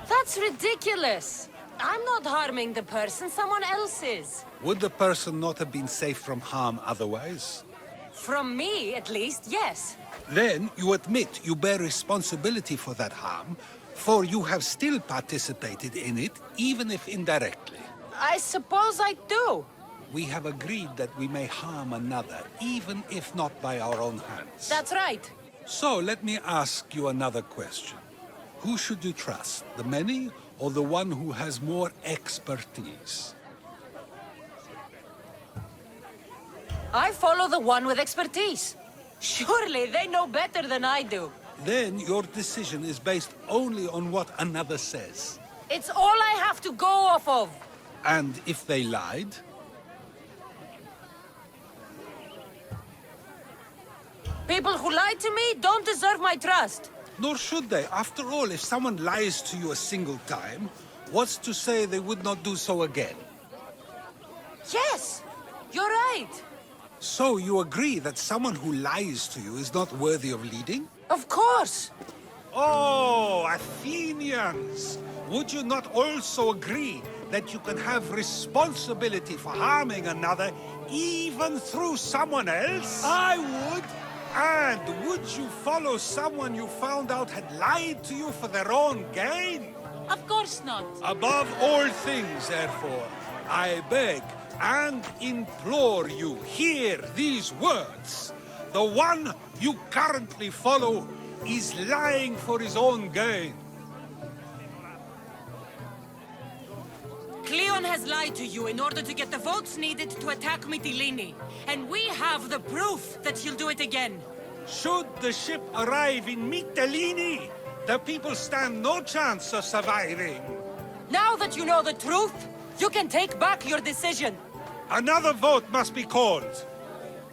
That's ridiculous! I'm not harming the person, someone else is. Would the person not have been safe from harm otherwise? From me, at least, yes. Then you admit you bear responsibility for that harm, for you have still participated in it, even if indirectly. I suppose I do. We have agreed that we may harm another, even if not by our own hands. That's right. So let me ask you another question. Who should you trust, the many or the one who has more expertise? I follow the one with expertise. Surely they know better than I do. Then your decision is based only on what another says. It's all I have to go off of. And if they lied? People who lie to me don't deserve my trust. Nor should they. After all, if someone lies to you a single time, what's to say they would not do so again? Yes, you're right. So you agree that someone who lies to you is not worthy of leading? Of course. Oh, Athenians! Would you not also agree that you can have responsibility for harming another even through someone else? I would! And would you follow someone you found out had lied to you for their own gain? Of course not. Above all things, therefore, I beg and implore you, hear these words. The one you currently follow is lying for his own gain. Cleon has lied to you in order to get the votes needed to attack Mytilene. And we have the proof that he'll do it again. Should the ship arrive in Mytilene, the people stand no chance of surviving. Now that you know the truth, you can take back your decision. Another vote must be called.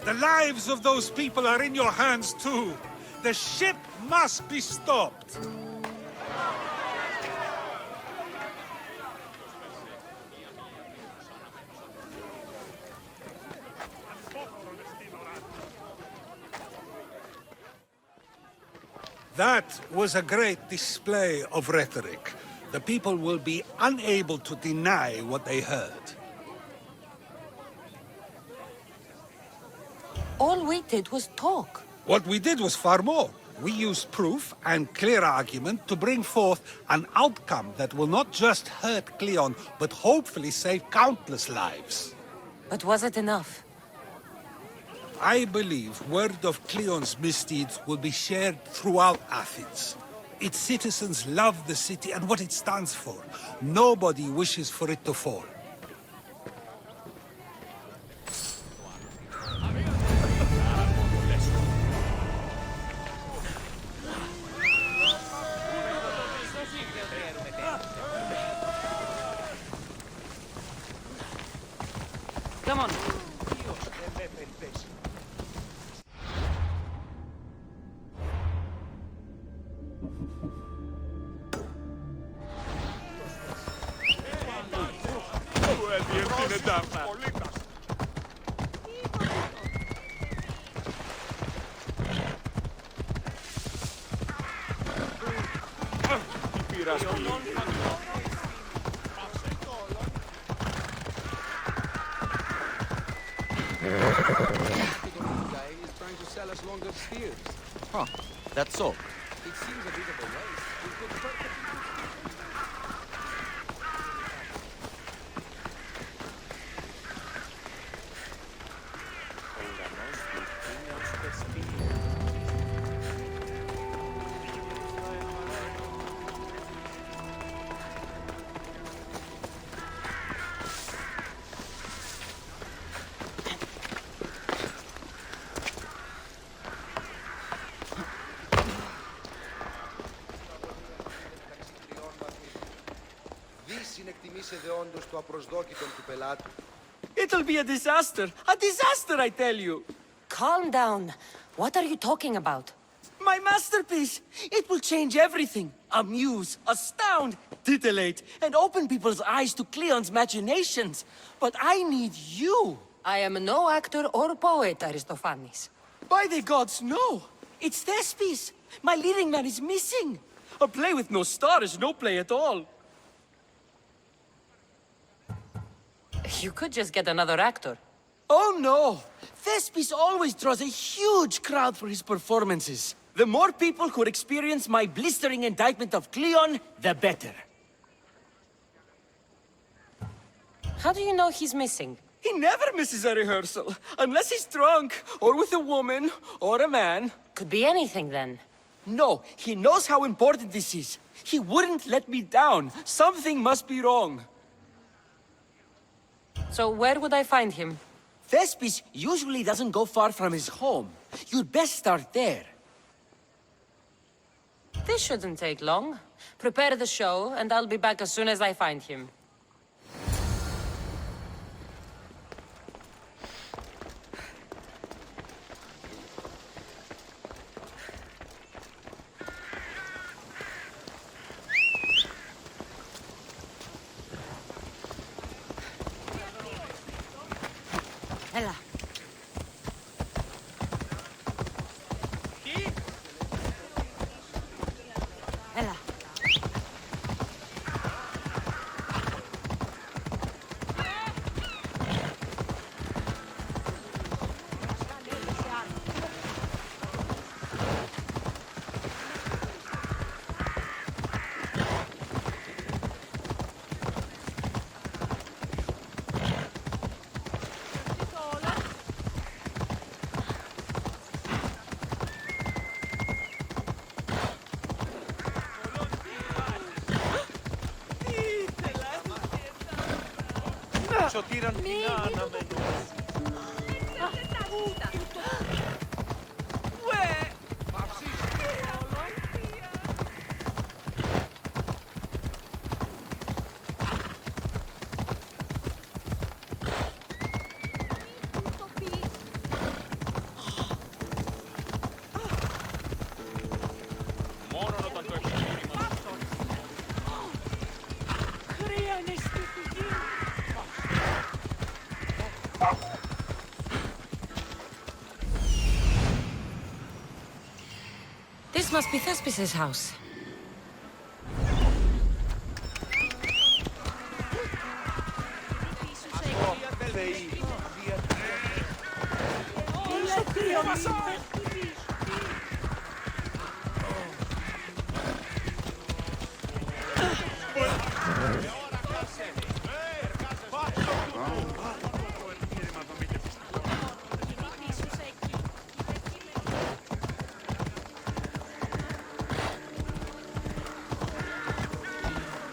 The lives of those people are in your hands too. The ship must be stopped. That was a great display of rhetoric. The people will be unable to deny what they heard. All we did was talk. What we did was far more. We used proof and clear argument to bring forth an outcome that will not just hurt Cleon, but hopefully save countless lives. But was it enough? I believe word of Cleon's misdeeds will be shared throughout Athens. Its citizens love the city and what it stands for. Nobody wishes for it to fall. Come on. guy is trying to sell us longer spears. Huh, that's all. It seems a bit of a waste. We could perfectly... It'll be a disaster! A disaster, I tell you! Calm down. What are you talking about? My masterpiece! It will change everything. Amuse, astound, titillate, and open people's eyes to Cleon's machinations. But I need you! I am no actor or poet, Aristophanes. By the gods, no! It's Thespis! My leading man is missing! A play with no star is no play at all. You could just get another actor. Oh no! Thespis always draws a huge crowd for his performances. The more people who experience my blistering indictment of Cleon, the better. How do you know he's missing? He never misses a rehearsal, unless he's drunk, or with a woman, or a man. Could be anything then. No, he knows how important this is. He wouldn't let me down. Something must be wrong. So where would I find him? Thespis usually doesn't go far from his home. You'd best start there. This shouldn't take long. Prepare the show, and I'll be back as soon as I find him. Ella. Ella. Σωτήραν κοινά αναμένως. This must be Thespis' house.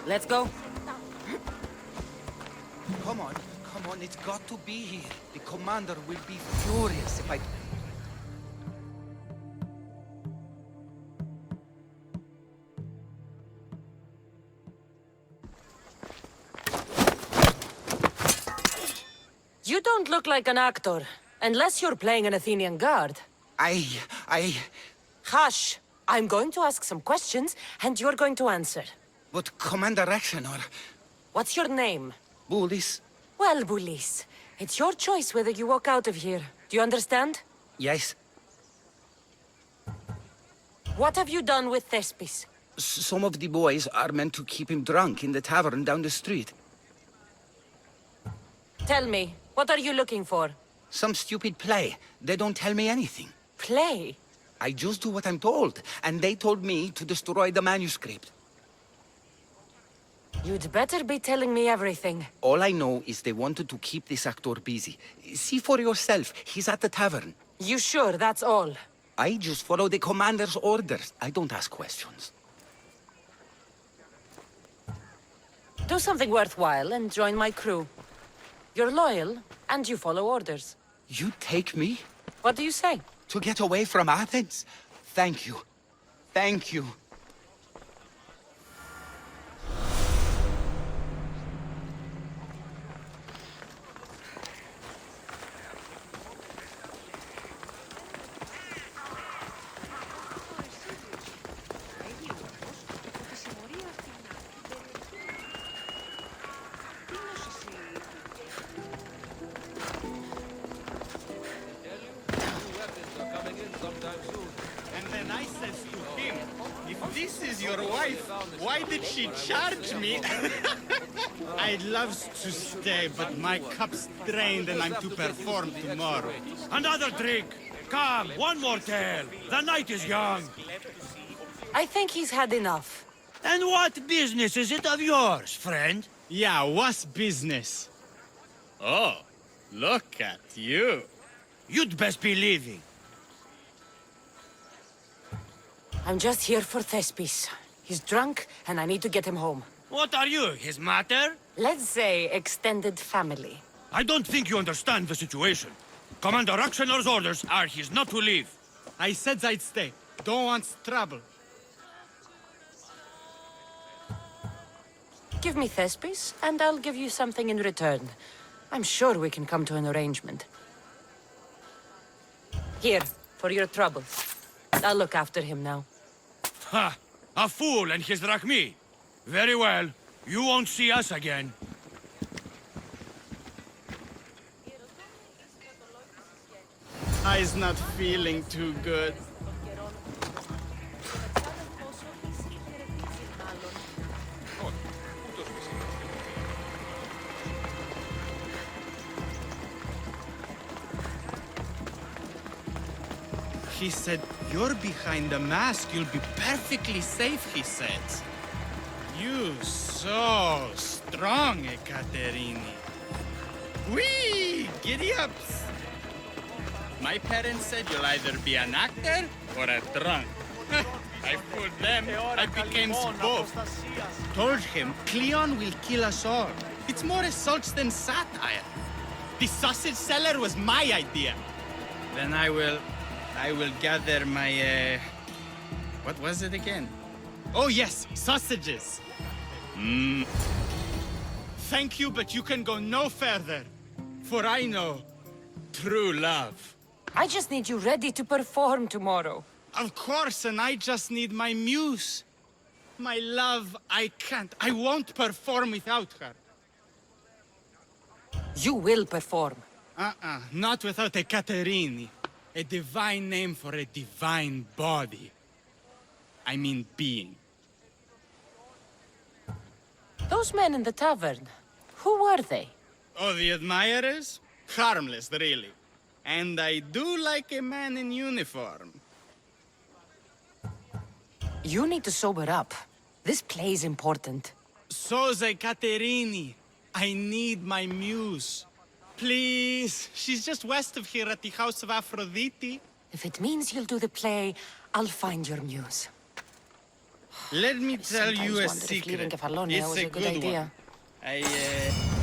Let's go. Come on, it's got to be here. The commander will be furious if I... You don't look like an actor, unless you're playing an Athenian guard. Hush! I'm going to ask some questions, and you're going to answer. But Commander Rexenor... What's your name? Bulis? Well, Bulis, it's your choice whether you walk out of here. Do you understand? Yes. What have you done with Thespis? Some of the boys are meant to keep him drunk in the tavern down the street. Tell me, what are you looking for? Some stupid play. They don't tell me anything. Play? I just do what I'm told, and they told me to destroy the manuscript. You'd better be telling me everything. All I know is they wanted to keep this actor busy. See for yourself, he's at the tavern. You sure that's all? I just follow the commander's orders. I don't ask questions. Do something worthwhile and join my crew. You're loyal, and you follow orders. You take me? What do you say? To get away from Athens? Thank you. Thank you. And then I says to him, if this is your wife, why did she charge me? I'd love to stay, but my cup's drained and I'm to perform tomorrow. Another drink! Come, one more tale! The night is young! I think he's had enough. And what business is it of yours, friend? Yeah, what's business? Oh, look at you. You'd best be leaving. I'm just here for Thespis. He's drunk, and I need to get him home. What are you, his mater? Let's say extended family. I don't think you understand the situation. Commander Rakshana's orders are he's not to leave. I said I'd stay. Don't want trouble. Give me Thespis, and I'll give you something in return. I'm sure we can come to an arrangement. Here, for your troubles. I'll look after him now. Ha! A fool and his drachmi. Very well. You won't see us again. I's not feeling too good. He said, you're behind the mask, you'll be perfectly safe, he said. You so strong, Ekaterini. Whee! Giddy-ups! My parents said you'll either be an actor or a drunk. I fooled them. I became both. Told him, Cleon will kill us all. It's more assaults than satire. The sausage seller was my idea. Then I will gather my, what was it again? Oh yes, sausages. Thank you, but you can go no further. For I know true love. I just need you ready to perform tomorrow. Of course, and I just need my muse. My love, I can't. I won't perform without her. You will perform. Not without Ekaterini. A divine name for a divine body. I mean being. Those men in the tavern, who were they? Oh, the admirers? Harmless, really. And I do like a man in uniform. You need to sober up. This play's important. So's Ekaterini. I need my muse. Please, she's just west of here at the House of Aphrodite. If it means you'll do the play, I'll find your muse. Let me tell you a Sometimes wonder if leaving secret. Kefalonia It's was a a good good idea. one. I forget.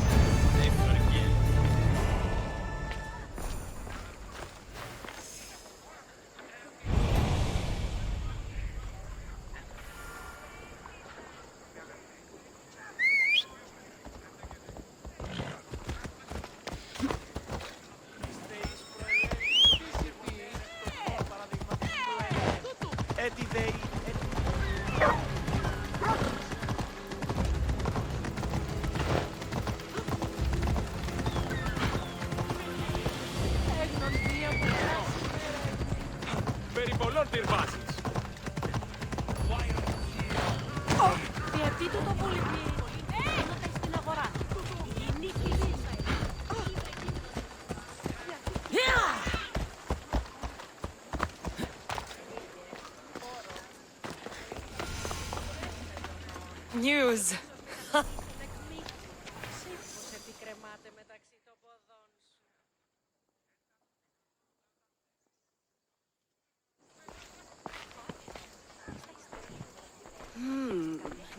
news.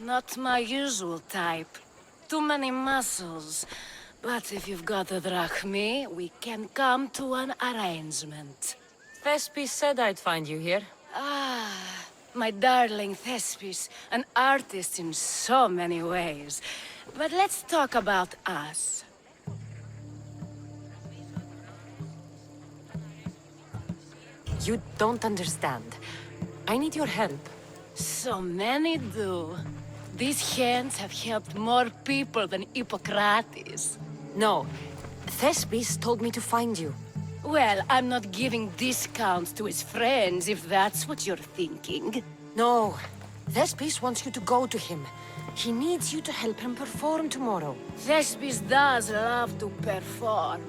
Not my usual type. Too many muscles. But if you've got the drachmi, we can come to an arrangement. Thespis said I'd find you here. Ah, my darling Thespis, an artist in so many ways. But let's talk about us. You don't understand. I need your help. So many do. These hands have helped more people than Hippocrates. No. Thespis told me to find you. Well, I'm not giving discounts to his friends, if that's what you're thinking. No. Thespis wants you to go to him. He needs you to help him perform tomorrow. Thespis does love to perform,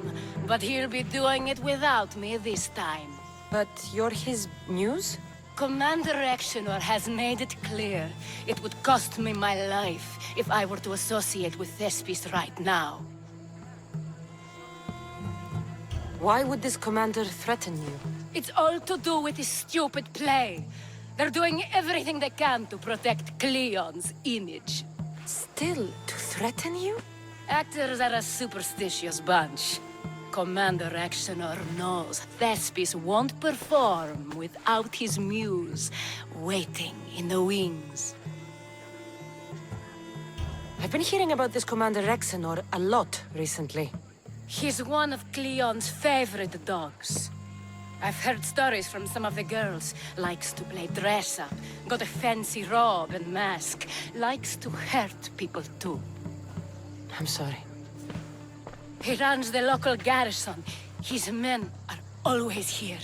but he'll be doing it without me this time. But you're his muse? Commander Exenor has made it clear it would cost me my life if I were to associate with Thespis right now. Why would this commander threaten you? It's all to do with his stupid play. They're doing everything they can to protect Cleon's image. Still, to threaten you? Actors are a superstitious bunch. Commander Exenor knows Thespis won't perform without his muse waiting in the wings. I've been hearing about this Commander Exenor a lot recently. He's one of Cleon's favorite dogs. I've heard stories from some of the girls. Likes to play dress-up, got a fancy robe and mask. Likes to hurt people too. I'm sorry. He runs the local garrison. His men are always here.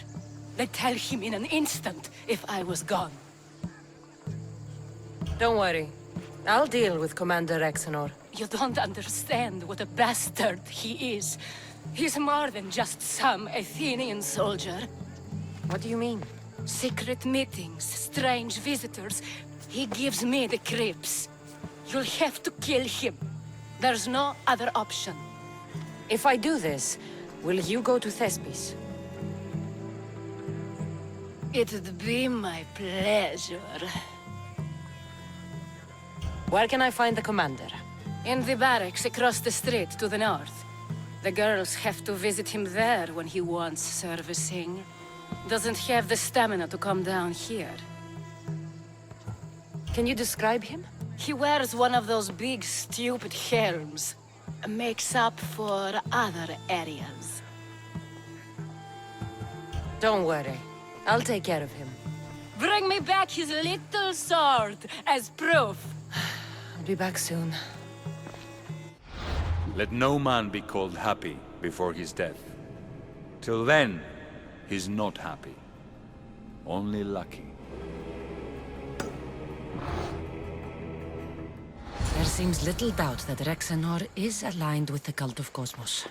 They'd tell him in an instant if I was gone. Don't worry. I'll deal with Commander Exenor. You don't understand what a bastard he is. He's more than just some Athenian soldier. What do you mean? Secret meetings, strange visitors. He gives me the creeps. You'll have to kill him. There's no other option. If I do this, will you go to Thespis? It'd be my pleasure. Where can I find the commander? In the barracks across the street to the north. The girls have to visit him there when he wants servicing. Doesn't have the stamina to come down here. Can you describe him? He wears one of those big, stupid helms. Makes up for other areas. Don't worry. I'll take care of him. Bring me back his little sword as proof. I'll be back soon. Let no man be called happy before his death. Till then, he's not happy. Only lucky. There seems little doubt that Exenor is aligned with the cult of Cosmos.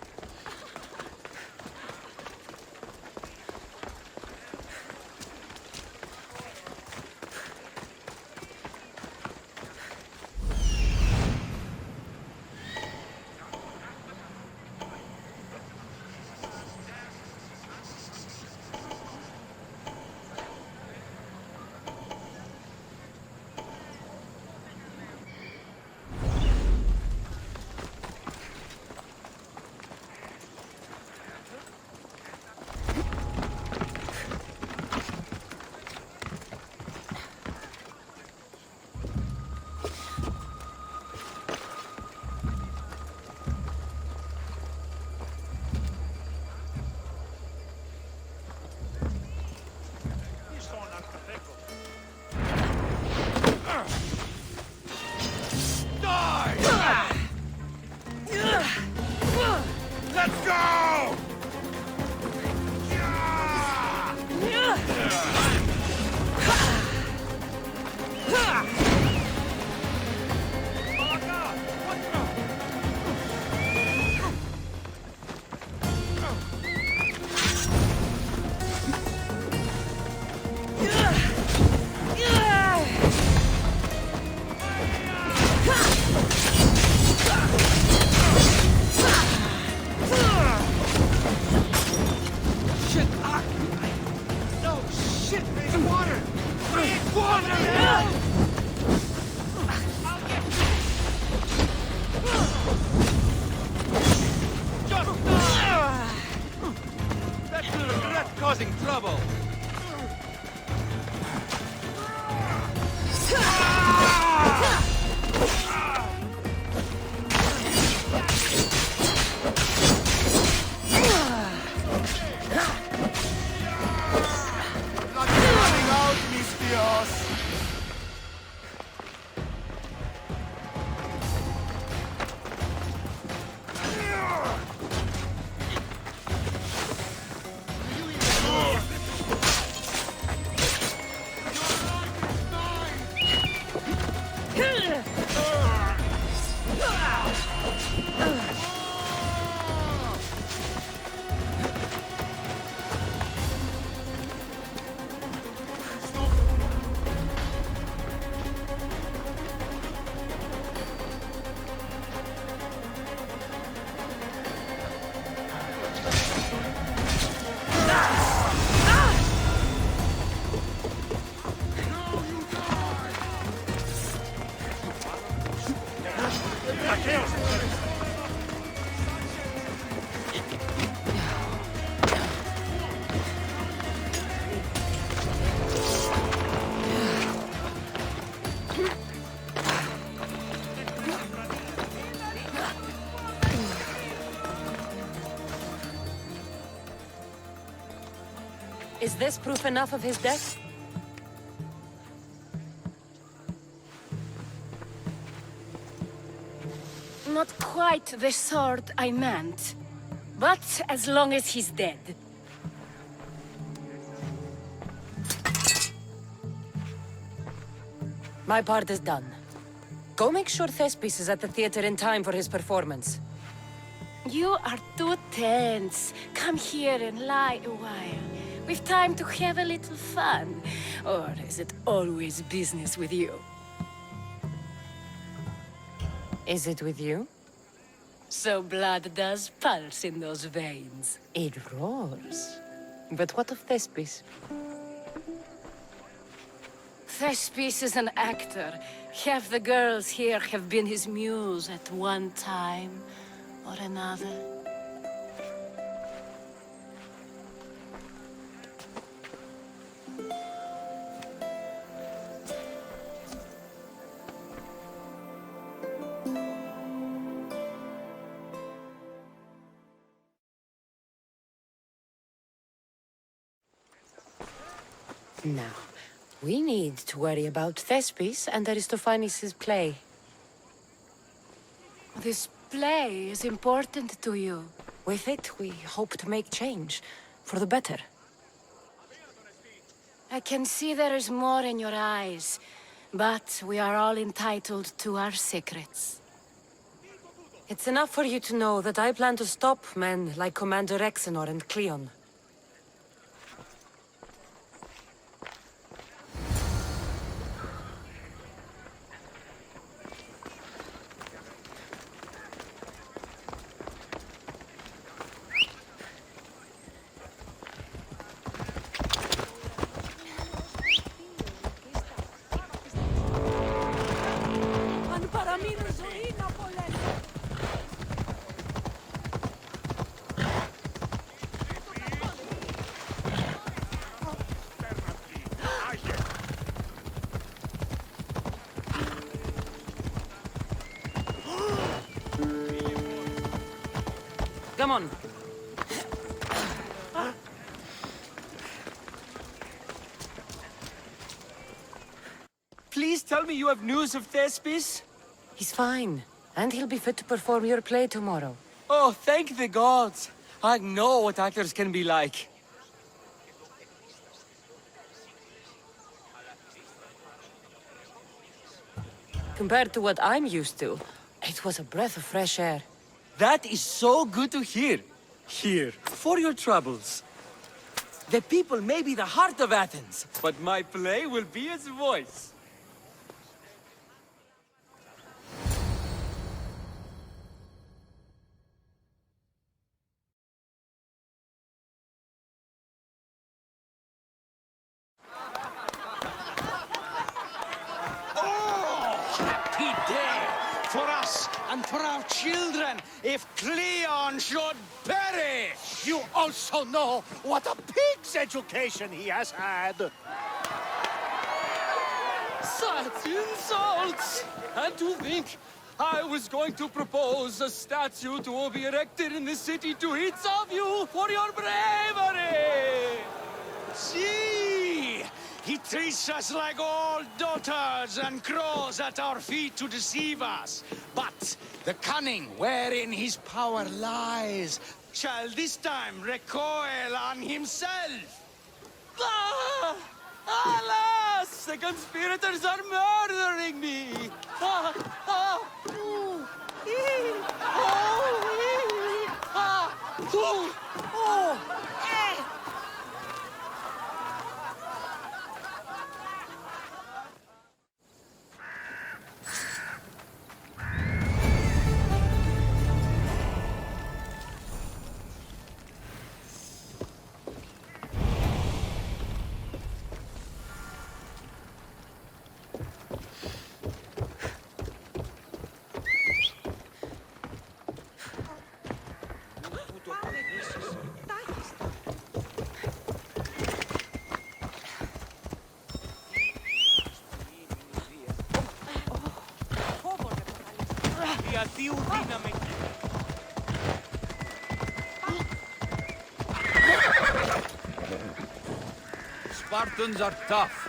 Is this proof enough of his death? Not quite the sort I meant. But as long as he's dead. My part is done. Go make sure Thespis is at the theater in time for his performance. You are too tense. Come here and lie a while. We've time to have a little fun. Or is it always business with you? Is it with you? So blood does pulse in those veins. It roars. But what of Thespis? Thespis is an actor. Half the girls here have been his muse at one time or another. Now, we need to worry about Thespis and Aristophanes' play. This play is important to you. With it, we hope to make change, for the better. I can see there is more in your eyes, but we are all entitled to our secrets. It's enough for you to know that I plan to stop men like Commander Rexenor and Cleon. Come on. Please tell me you have news of Thespis? He's fine, and he'll be fit to perform your play tomorrow. Oh, thank the gods. I know what actors can be like. Compared to what I'm used to, it was a breath of fresh air. That is so good to hear. Here, for your troubles. The people may be the heart of Athens, but my play will be its voice. Happy day for us and for our children if Cleon should perish! You also know what a pig's education he has had. Such insults! And to think I was going to propose a statue to be erected in the city to each of you for your bravery! See! He treats us like old dotards and crows at our feet to deceive us. But the cunning wherein his power lies shall this time recoil on himself. Ah! Alas! The conspirators are murdering me! Ah! Ah! Ooh! Ee! Oh! Ee! Ah! Ooh! Oh! Eh! Spartans are tough.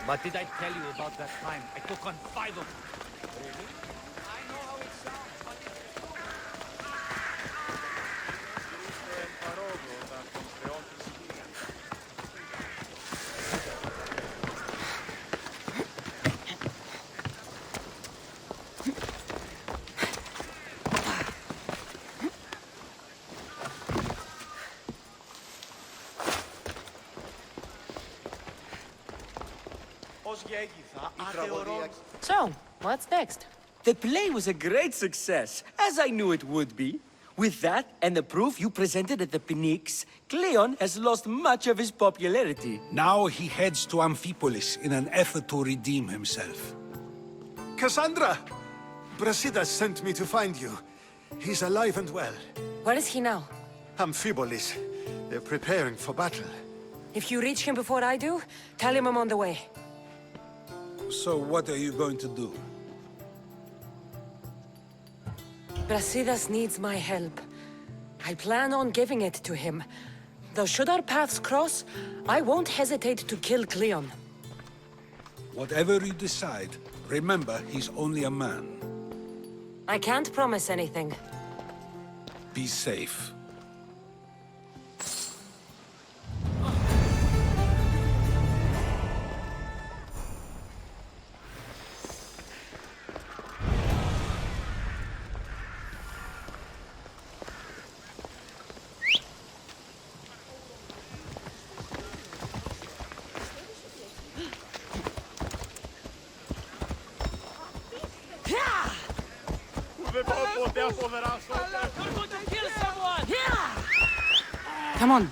But did I tell you about that time I took on 5 of them? Really? I know how it sounds, but So, what's next? The play was a great success, as I knew it would be. With that, and the proof you presented at the Pnyx, Cleon has lost much of his popularity. Now he heads to Amphipolis in an effort to redeem himself. Cassandra! Brasidas sent me to find you. He's alive and well. Where is he now? Amphipolis. They're preparing for battle. If you reach him before I do, tell him I'm on the way. So what are you going to do? Brasidas needs my help. I plan on giving it to him. Though should our paths cross, I won't hesitate to kill Cleon. Whatever you decide, remember he's only a man. I can't promise anything. Be safe. Come on.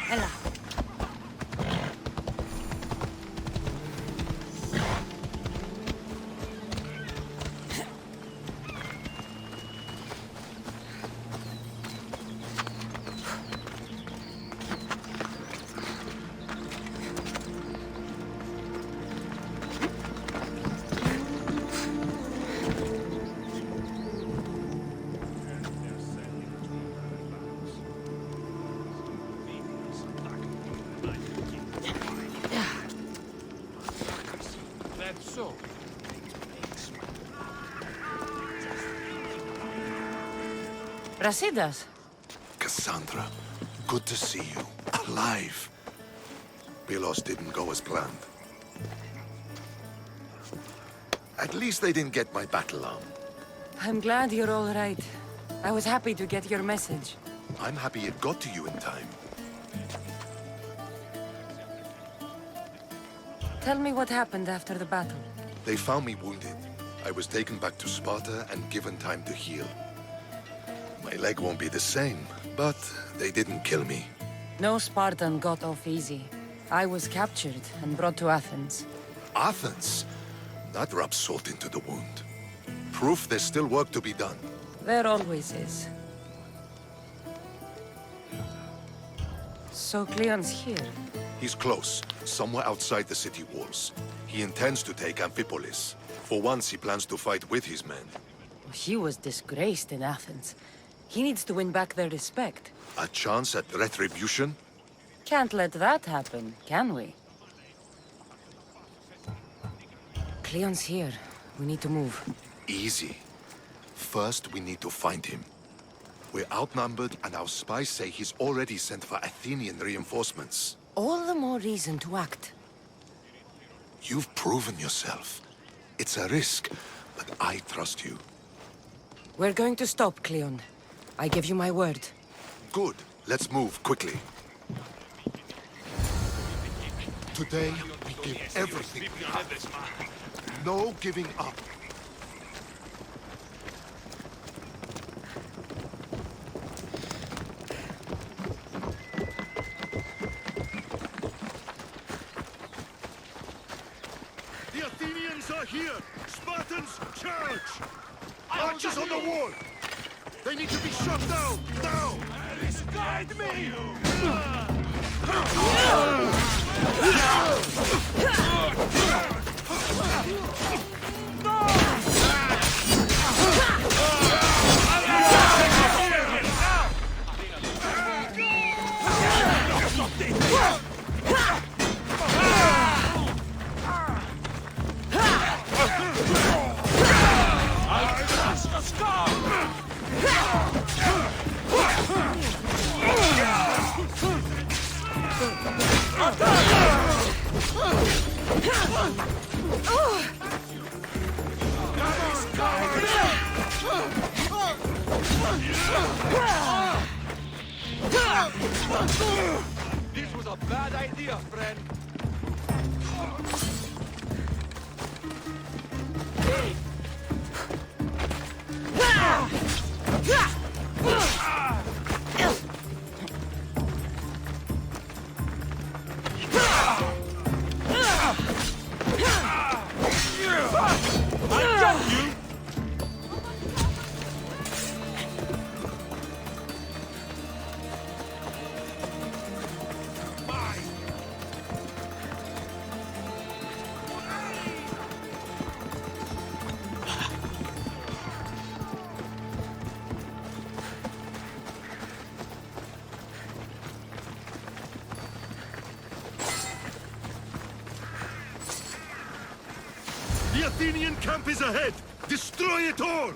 Ella. So, Brasidas. Cassandra, good to see you. Alive. Pylos didn't go as planned. At least they didn't get my battle arm. I'm glad you're all right. I was happy to get your message. I'm happy it got to you in time. Tell me what happened after the battle. They found me wounded. I was taken back to Sparta and given time to heal. My leg won't be the same, but they didn't kill me. No Spartan got off easy. I was captured and brought to Athens. Athens? That rubs salt into the wound. Proof there's still work to be done. There always is. So Cleon's here. He's close, somewhere outside the city walls. He intends to take Amphipolis. For once, he plans to fight with his men. He was disgraced in Athens. He needs to win back their respect. A chance at retribution? Can't let that happen, can we? Cleon's here. We need to move. Easy. First, we need to find him. We're outnumbered, and our spies say he's already sent for Athenian reinforcements. All the more reason to act. You've proven yourself. It's a risk, but I trust you. We're going to stop, Cleon. I give you my word. Good. Let's move quickly. Today, we give everything we have. No giving up. The Athenians are here! Spartans, charge! Archers on the wall! They need to be shot down! Now! Guide me! This was a bad idea, friend. I got you! The Athenian camp is ahead! Destroy it all!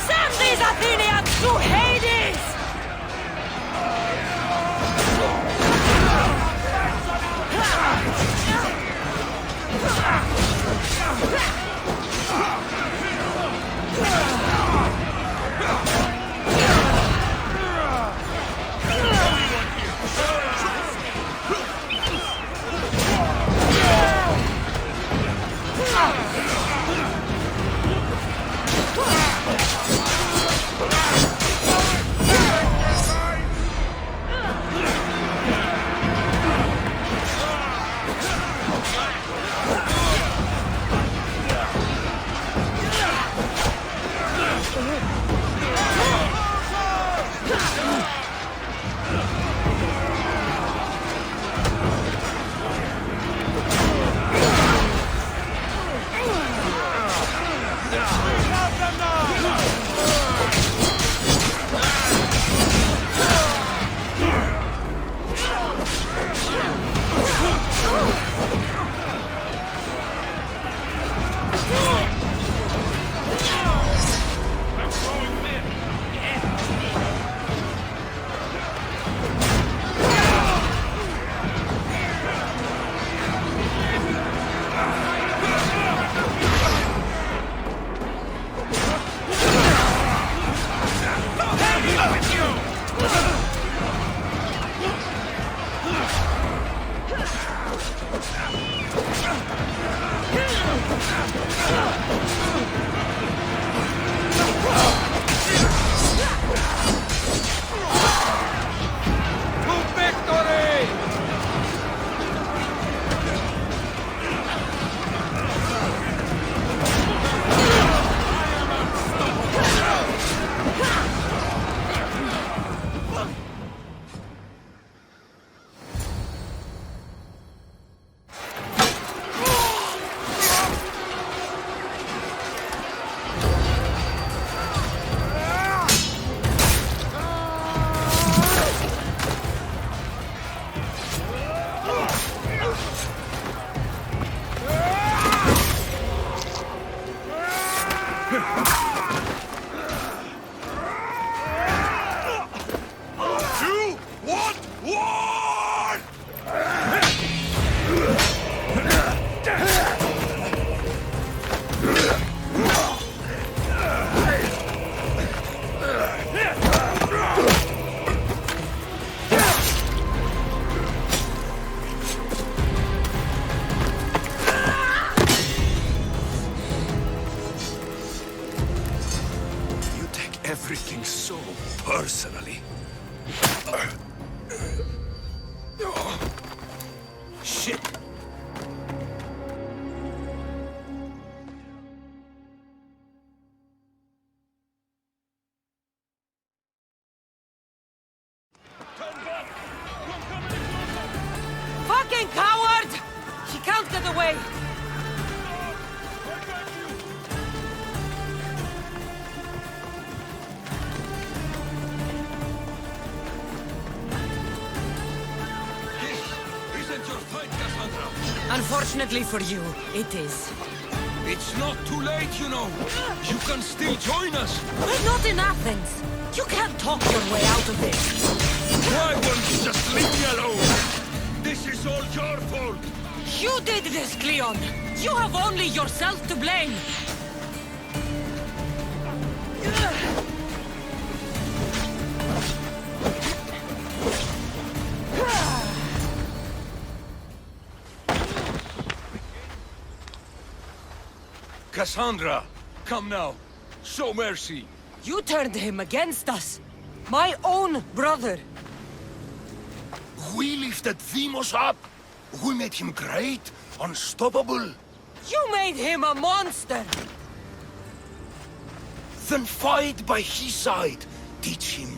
Send these Athenians to Hades! everything so personally. Shit! Fucking coward! She can't get away! Isn't your fight, Cassandra? Unfortunately for you, it is. It's not too late, you know. You can still join us. We're not in Athens. You can't talk your way out of this. Why won't you just leave me alone? This is all your fault. You did this, Cleon. You have only yourself to blame. Cassandra, come now. Show mercy. You turned him against us. My own brother. We lifted Deimos up. We made him great, unstoppable. You made him a monster. Then fight by his side. Teach him.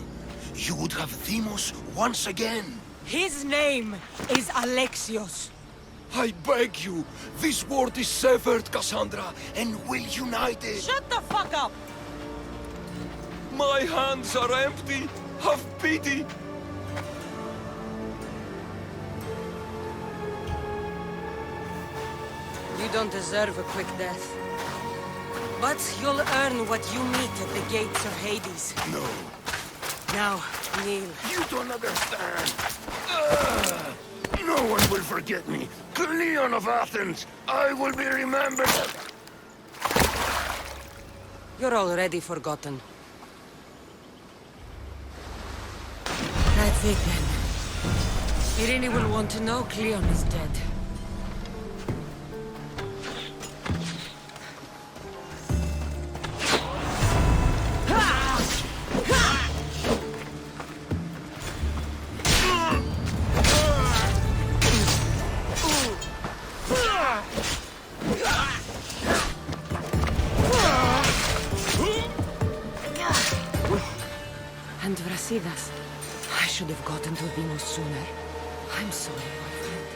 You would have Deimos once again. His name is Alexios. I beg you. This world is severed, Cassandra, and we'll unite it. Shut the fuck up! My hands are empty. Have pity. You don't deserve a quick death. But you'll earn what you meet at the gates of Hades. No. Now, kneel. You don't understand. No one will forget me. Cleon of Athens. I will be remembered. You're already forgotten. That's it then. Irene will want to know Cleon is dead. And Vrasidas. I should have gotten to Deimos sooner. I'm sorry, my friend.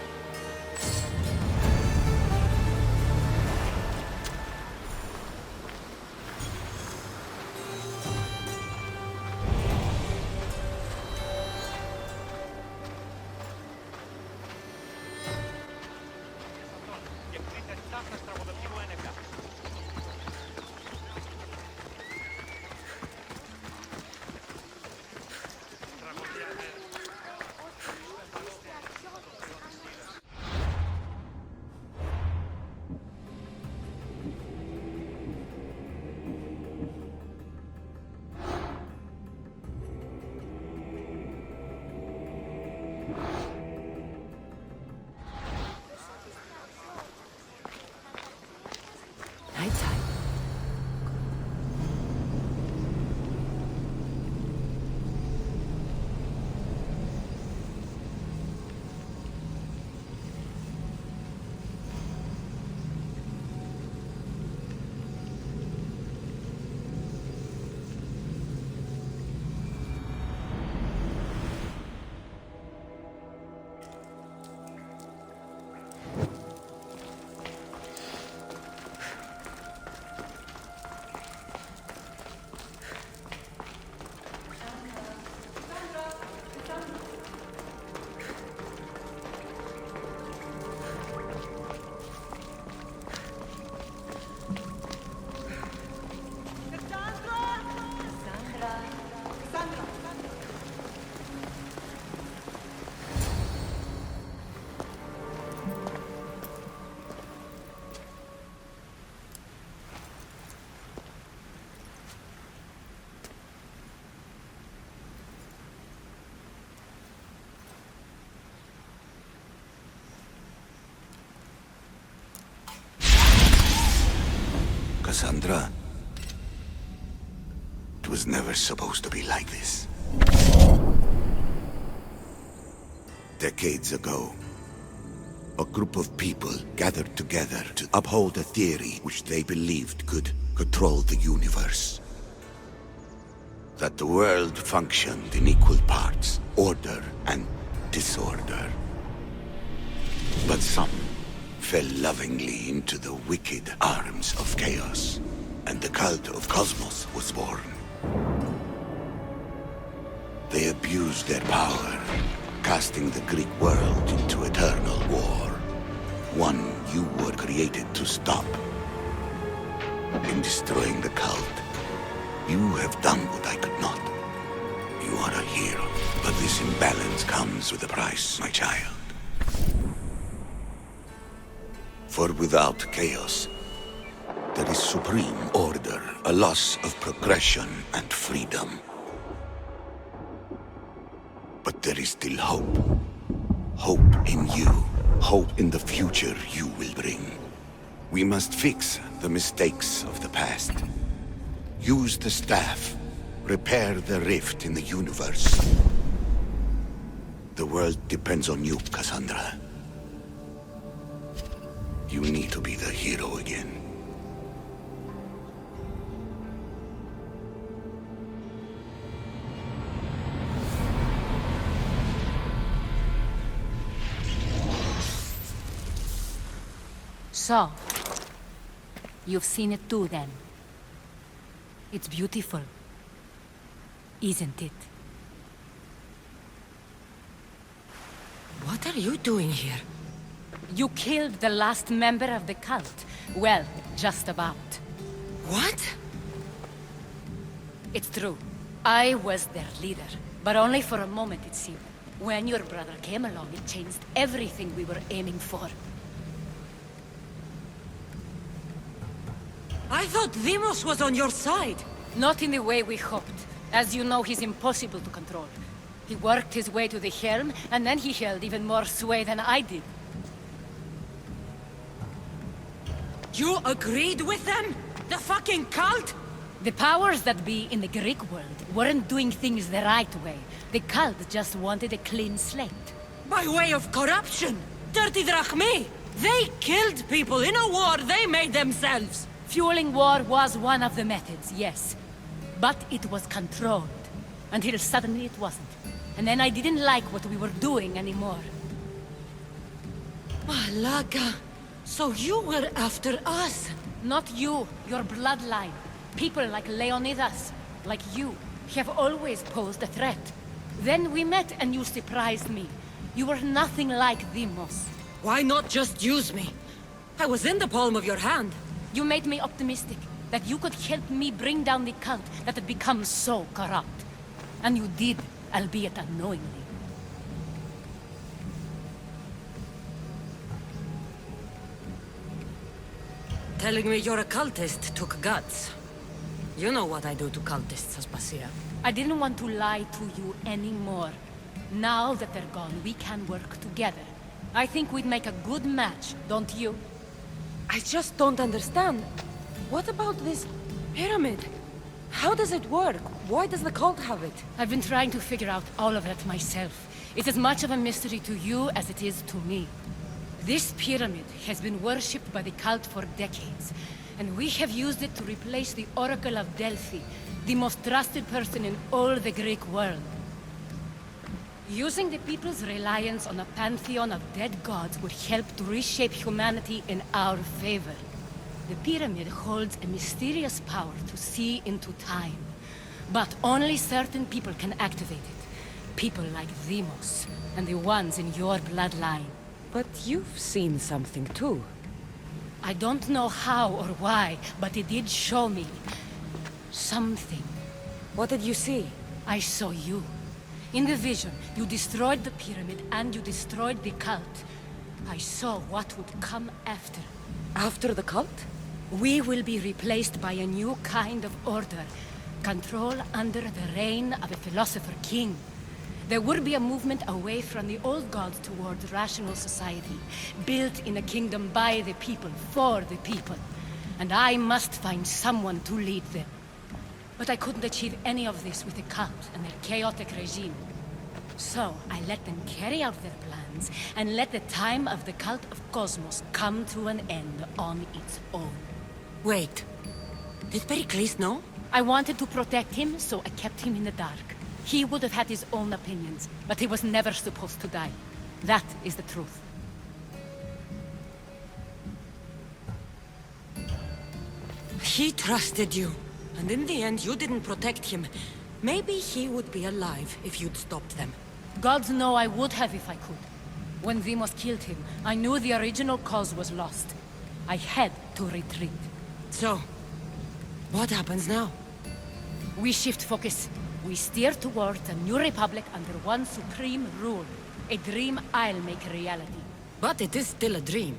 Nighttime. Cassandra. It was never supposed to be like this. Decades ago, a group of people gathered together to uphold a theory which they believed could control the universe. That the world functioned in equal parts, order and disorder. But some fell lovingly into the wicked arms of chaos, and the cult of Cosmos was born. They abused their power, casting the Greek world into eternal war. One you were created to stop. In destroying the cult, you have done what I could not. You are a hero, but this imbalance comes with a price, my child. For without chaos, there is supreme order, a loss of progression and freedom. But there is still hope. Hope in you. Hope in the future you will bring. We must fix the mistakes of the past. Use the staff. Repair the rift in the universe. The world depends on you, Cassandra. You need to be the hero again. So, you've seen it too, then. It's beautiful, isn't it? What are you doing here? You killed the last member of the cult. Well, just about. What? It's true. I was their leader, but only for a moment, it seemed. When your brother came along, it changed everything we were aiming for. I thought Deimos was on your side. Not in the way we hoped. As you know, he's impossible to control. He worked his way to the helm, and then he held even more sway than I did. You agreed with them? The fucking cult? The powers that be in the Greek world weren't doing things the right way. The cult just wanted a clean slate. By way of corruption? Dirty drachmae? They killed people in a war they made themselves. Fueling war was one of the methods, yes. But it was controlled. Until suddenly it wasn't. And then I didn't like what we were doing anymore. Malaga. So you were after us? Not you, your bloodline. People like Leonidas, like you, have always posed a threat. Then we met and you surprised me. You were nothing like Deimos. Why not just use me? I was in the palm of your hand. You made me optimistic that you could help me bring down the cult that had become so corrupt. And you did, albeit unknowingly. Telling me you're a cultist took guts. You know what I do to cultists, Aspasia. I didn't want to lie to you anymore. Now that they're gone, we can work together. I think we'd make a good match, don't you? I just don't understand. What about this pyramid? How does it work? Why does the cult have it? I've been trying to figure out all of that myself. It's as much of a mystery to you as it is to me. This pyramid has been worshipped by the cult for decades, and we have used it to replace the Oracle of Delphi, the most trusted person in all the Greek world. Using the people's reliance on a pantheon of dead gods would help to reshape humanity in our favor. The pyramid holds a mysterious power to see into time, but only certain people can activate it. People like Deimos, and the ones in your bloodline. But you've seen something too. I don't know how or why, but it did show me something. What did you see? I saw you. In the vision, you destroyed the pyramid and you destroyed the cult. I saw what would come after. After the cult? We will be replaced by a new kind of order. Control under the reign of a philosopher king. There would be a movement away from the old gods towards rational society, built in a kingdom by the people, for the people. And I must find someone to lead them. But I couldn't achieve any of this with the cult and their chaotic regime. So I let them carry out their plans, and let the time of the cult of Cosmos come to an end on its own. Wait. Did Pericles know? I wanted to protect him, so I kept him in the dark. He would have had his own opinions, but he was never supposed to die. That is the truth. He trusted you, and in the end you didn't protect him. Maybe he would be alive if you'd stopped them. Gods know I would have if I could. When Demos killed him, I knew the original cause was lost. I had to retreat. So, what happens now? We shift focus. We steer towards a new republic under one supreme rule. A dream I'll make a reality. But it is still a dream.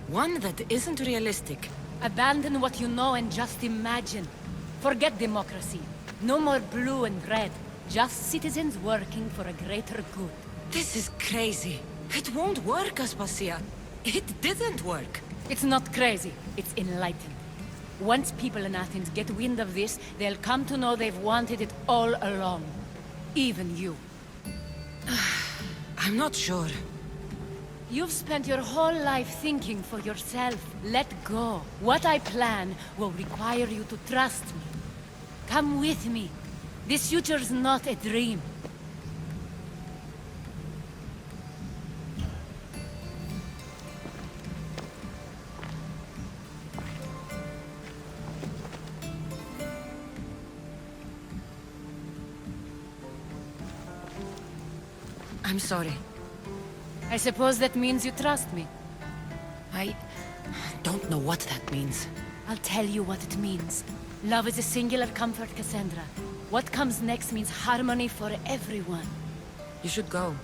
One that isn't realistic. Abandon what you know and just imagine. Forget democracy. No more blue and red. Just citizens working for a greater good. This is crazy. It won't work, Aspasia. It didn't work. It's not crazy. It's enlightened. Once people in Athens get wind of this, they'll come to know they've wanted it all along. Even you. I'm not sure. You've spent your whole life thinking for yourself. Let go. What I plan will require you to trust me. Come with me. This future's not a dream. I'm sorry. I suppose that means you trust me. I don't know what that means. I'll tell you what it means. Love is a singular comfort, Cassandra. What comes next means harmony for everyone. You should go.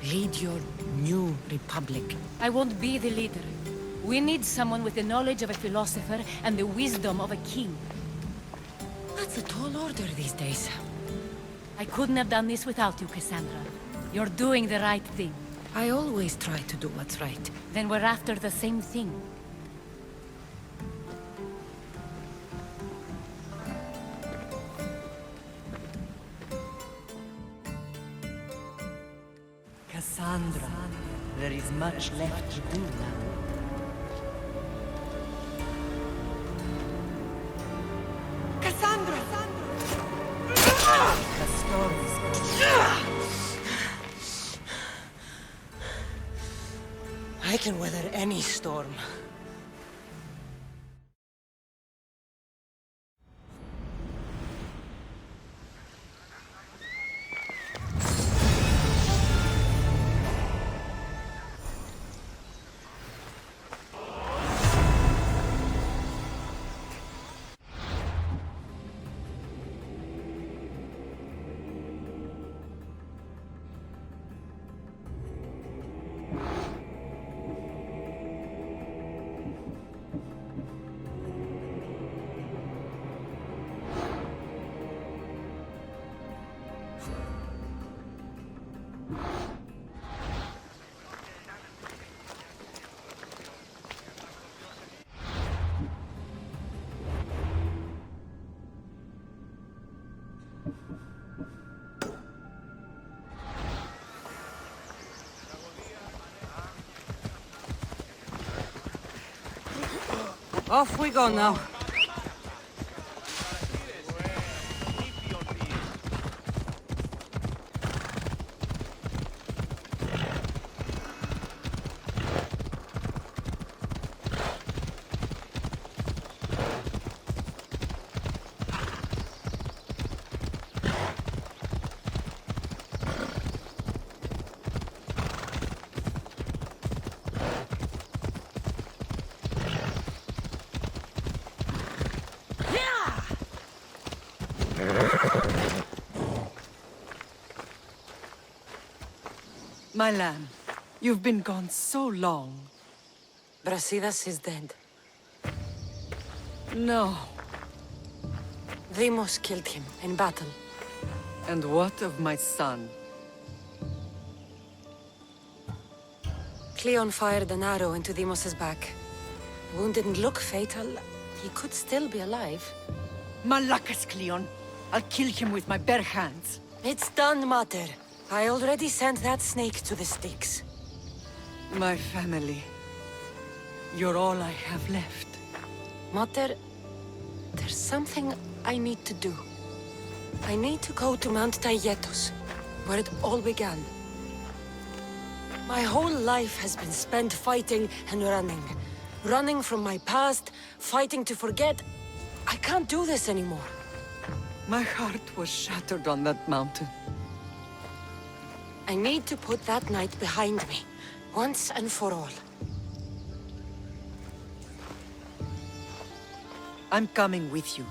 Lead your new republic. I won't be the leader. We need someone with the knowledge of a philosopher and the wisdom of a king. That's a tall order these days. I couldn't have done this without you, Cassandra. You're doing the right thing. I always try to do what's right. Then we're after the same thing. Cassandra, there is much left to do now. Cassandra! I can weather any storm. Off we go now. My lamb, you've been gone so long. Brasidas is dead. No. Demos killed him in battle. And what of my son? Cleon fired an arrow into Demos's back. The wound didn't look fatal. He could still be alive. Malakas, Cleon. I'll kill him with my bare hands. It's done, Mater. I already sent that snake to the Styx. My family. You're all I have left. Mater, there's something I need to do. I need to go to Mount Taygetos, where it all began. My whole life has been spent fighting and running. Running from my past, fighting to forget. I can't do this anymore. My heart was shattered on that mountain. I need to put that night behind me, once and for all. I'm coming with you.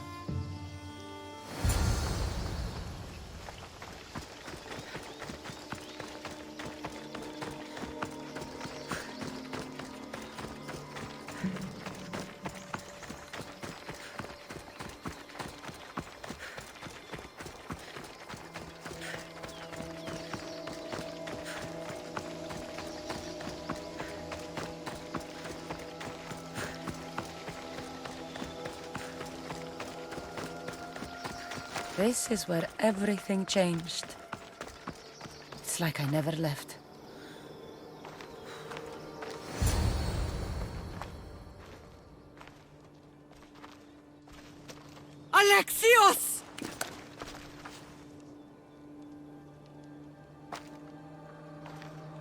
This is where everything changed. It's like I never left. Alexios!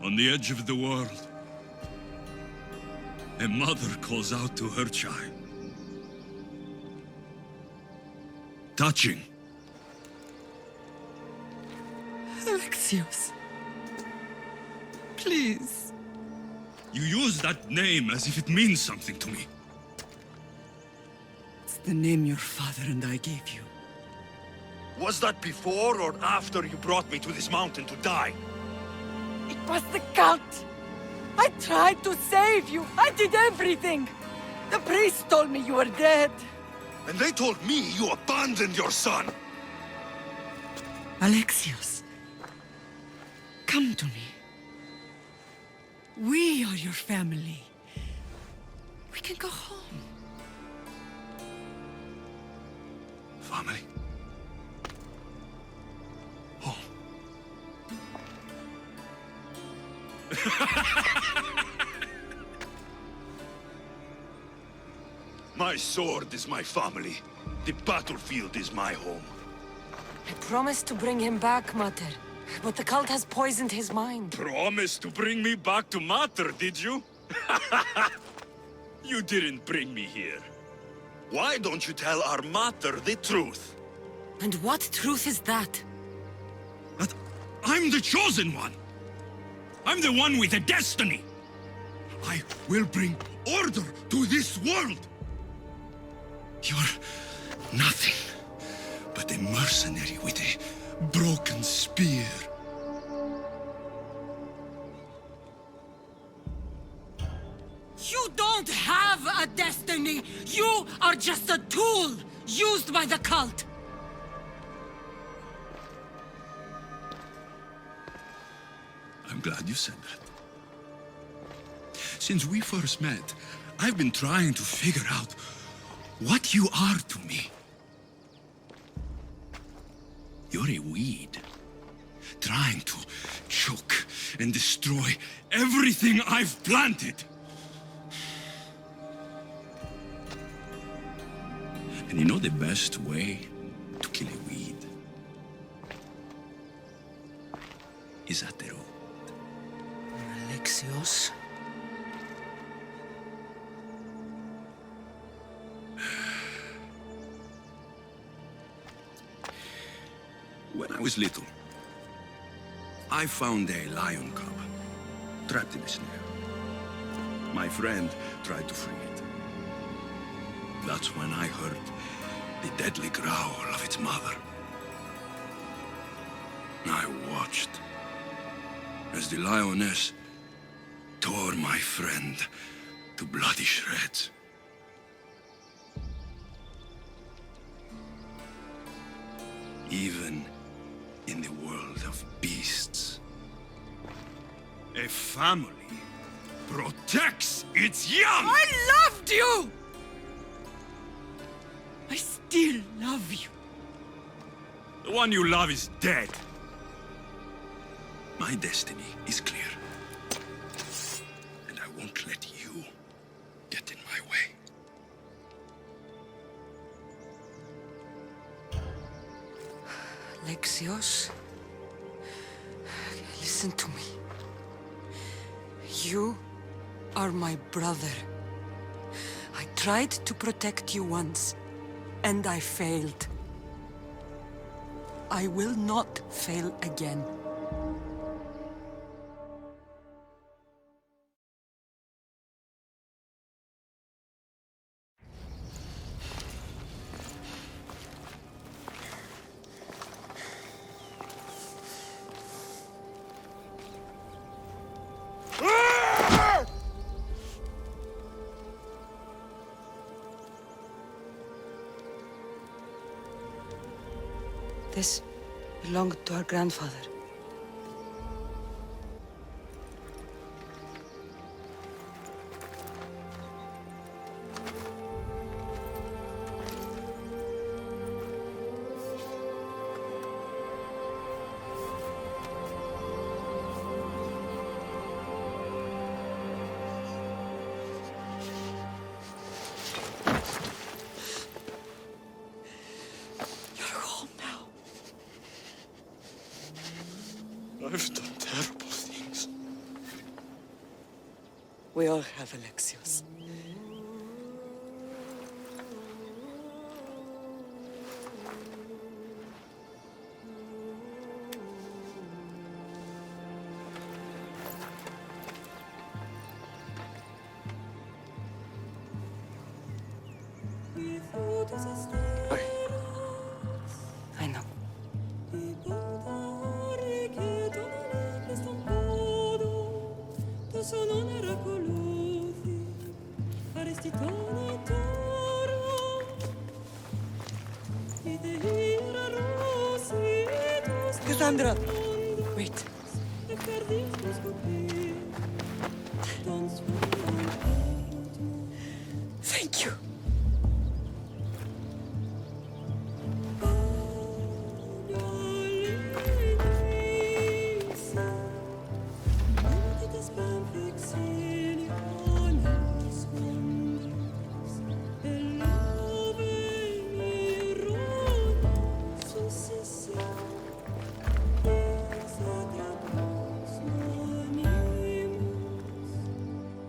On the edge of the world, a mother calls out to her child. Touching. Alexios. Please. You use that name as if it means something to me. It's the name your father and I gave you. Was that before or after you brought me to this mountain to die? It was the cult! I tried to save you! I did everything! The priest told me you were dead! And they told me you abandoned your son! Alexios. Come to me. We are your family. We can go home. Family? Home. My sword is my family. The battlefield is my home. I promised to bring him back, Mater. But the cult has poisoned his mind. Promised to bring me back to Mater, did you? You didn't bring me here. Why don't you tell our Mater the truth? And what truth is that? That I'm the chosen one. I'm the one with a destiny. I will bring order to this world. You're nothing but a mercenary with a broken spear. You don't have a destiny! You are just a tool used by the cult! I'm glad you said that. Since we first met, I've been trying to figure out what you are to me. You're a weed, trying to choke and destroy everything I've planted. And you know the best way to kill a weed is at the root. Alexios? When I was little, I found a lion cub trapped in a snare. My friend tried to free it. That's when I heard the deadly growl of its mother. I watched as the lioness tore my friend to bloody shreds. Even in the world of beasts, a family protects its young! I loved you! I still still love you. The one you love is dead. My destiny is clear. And I won't let you get in my way. Alexios, listen to me. You are my brother. I tried to protect you once, and I failed. I will not fail again. This belonged to our grandfather. I've done terrible things. We all have, Alexios. I know. Cassandra!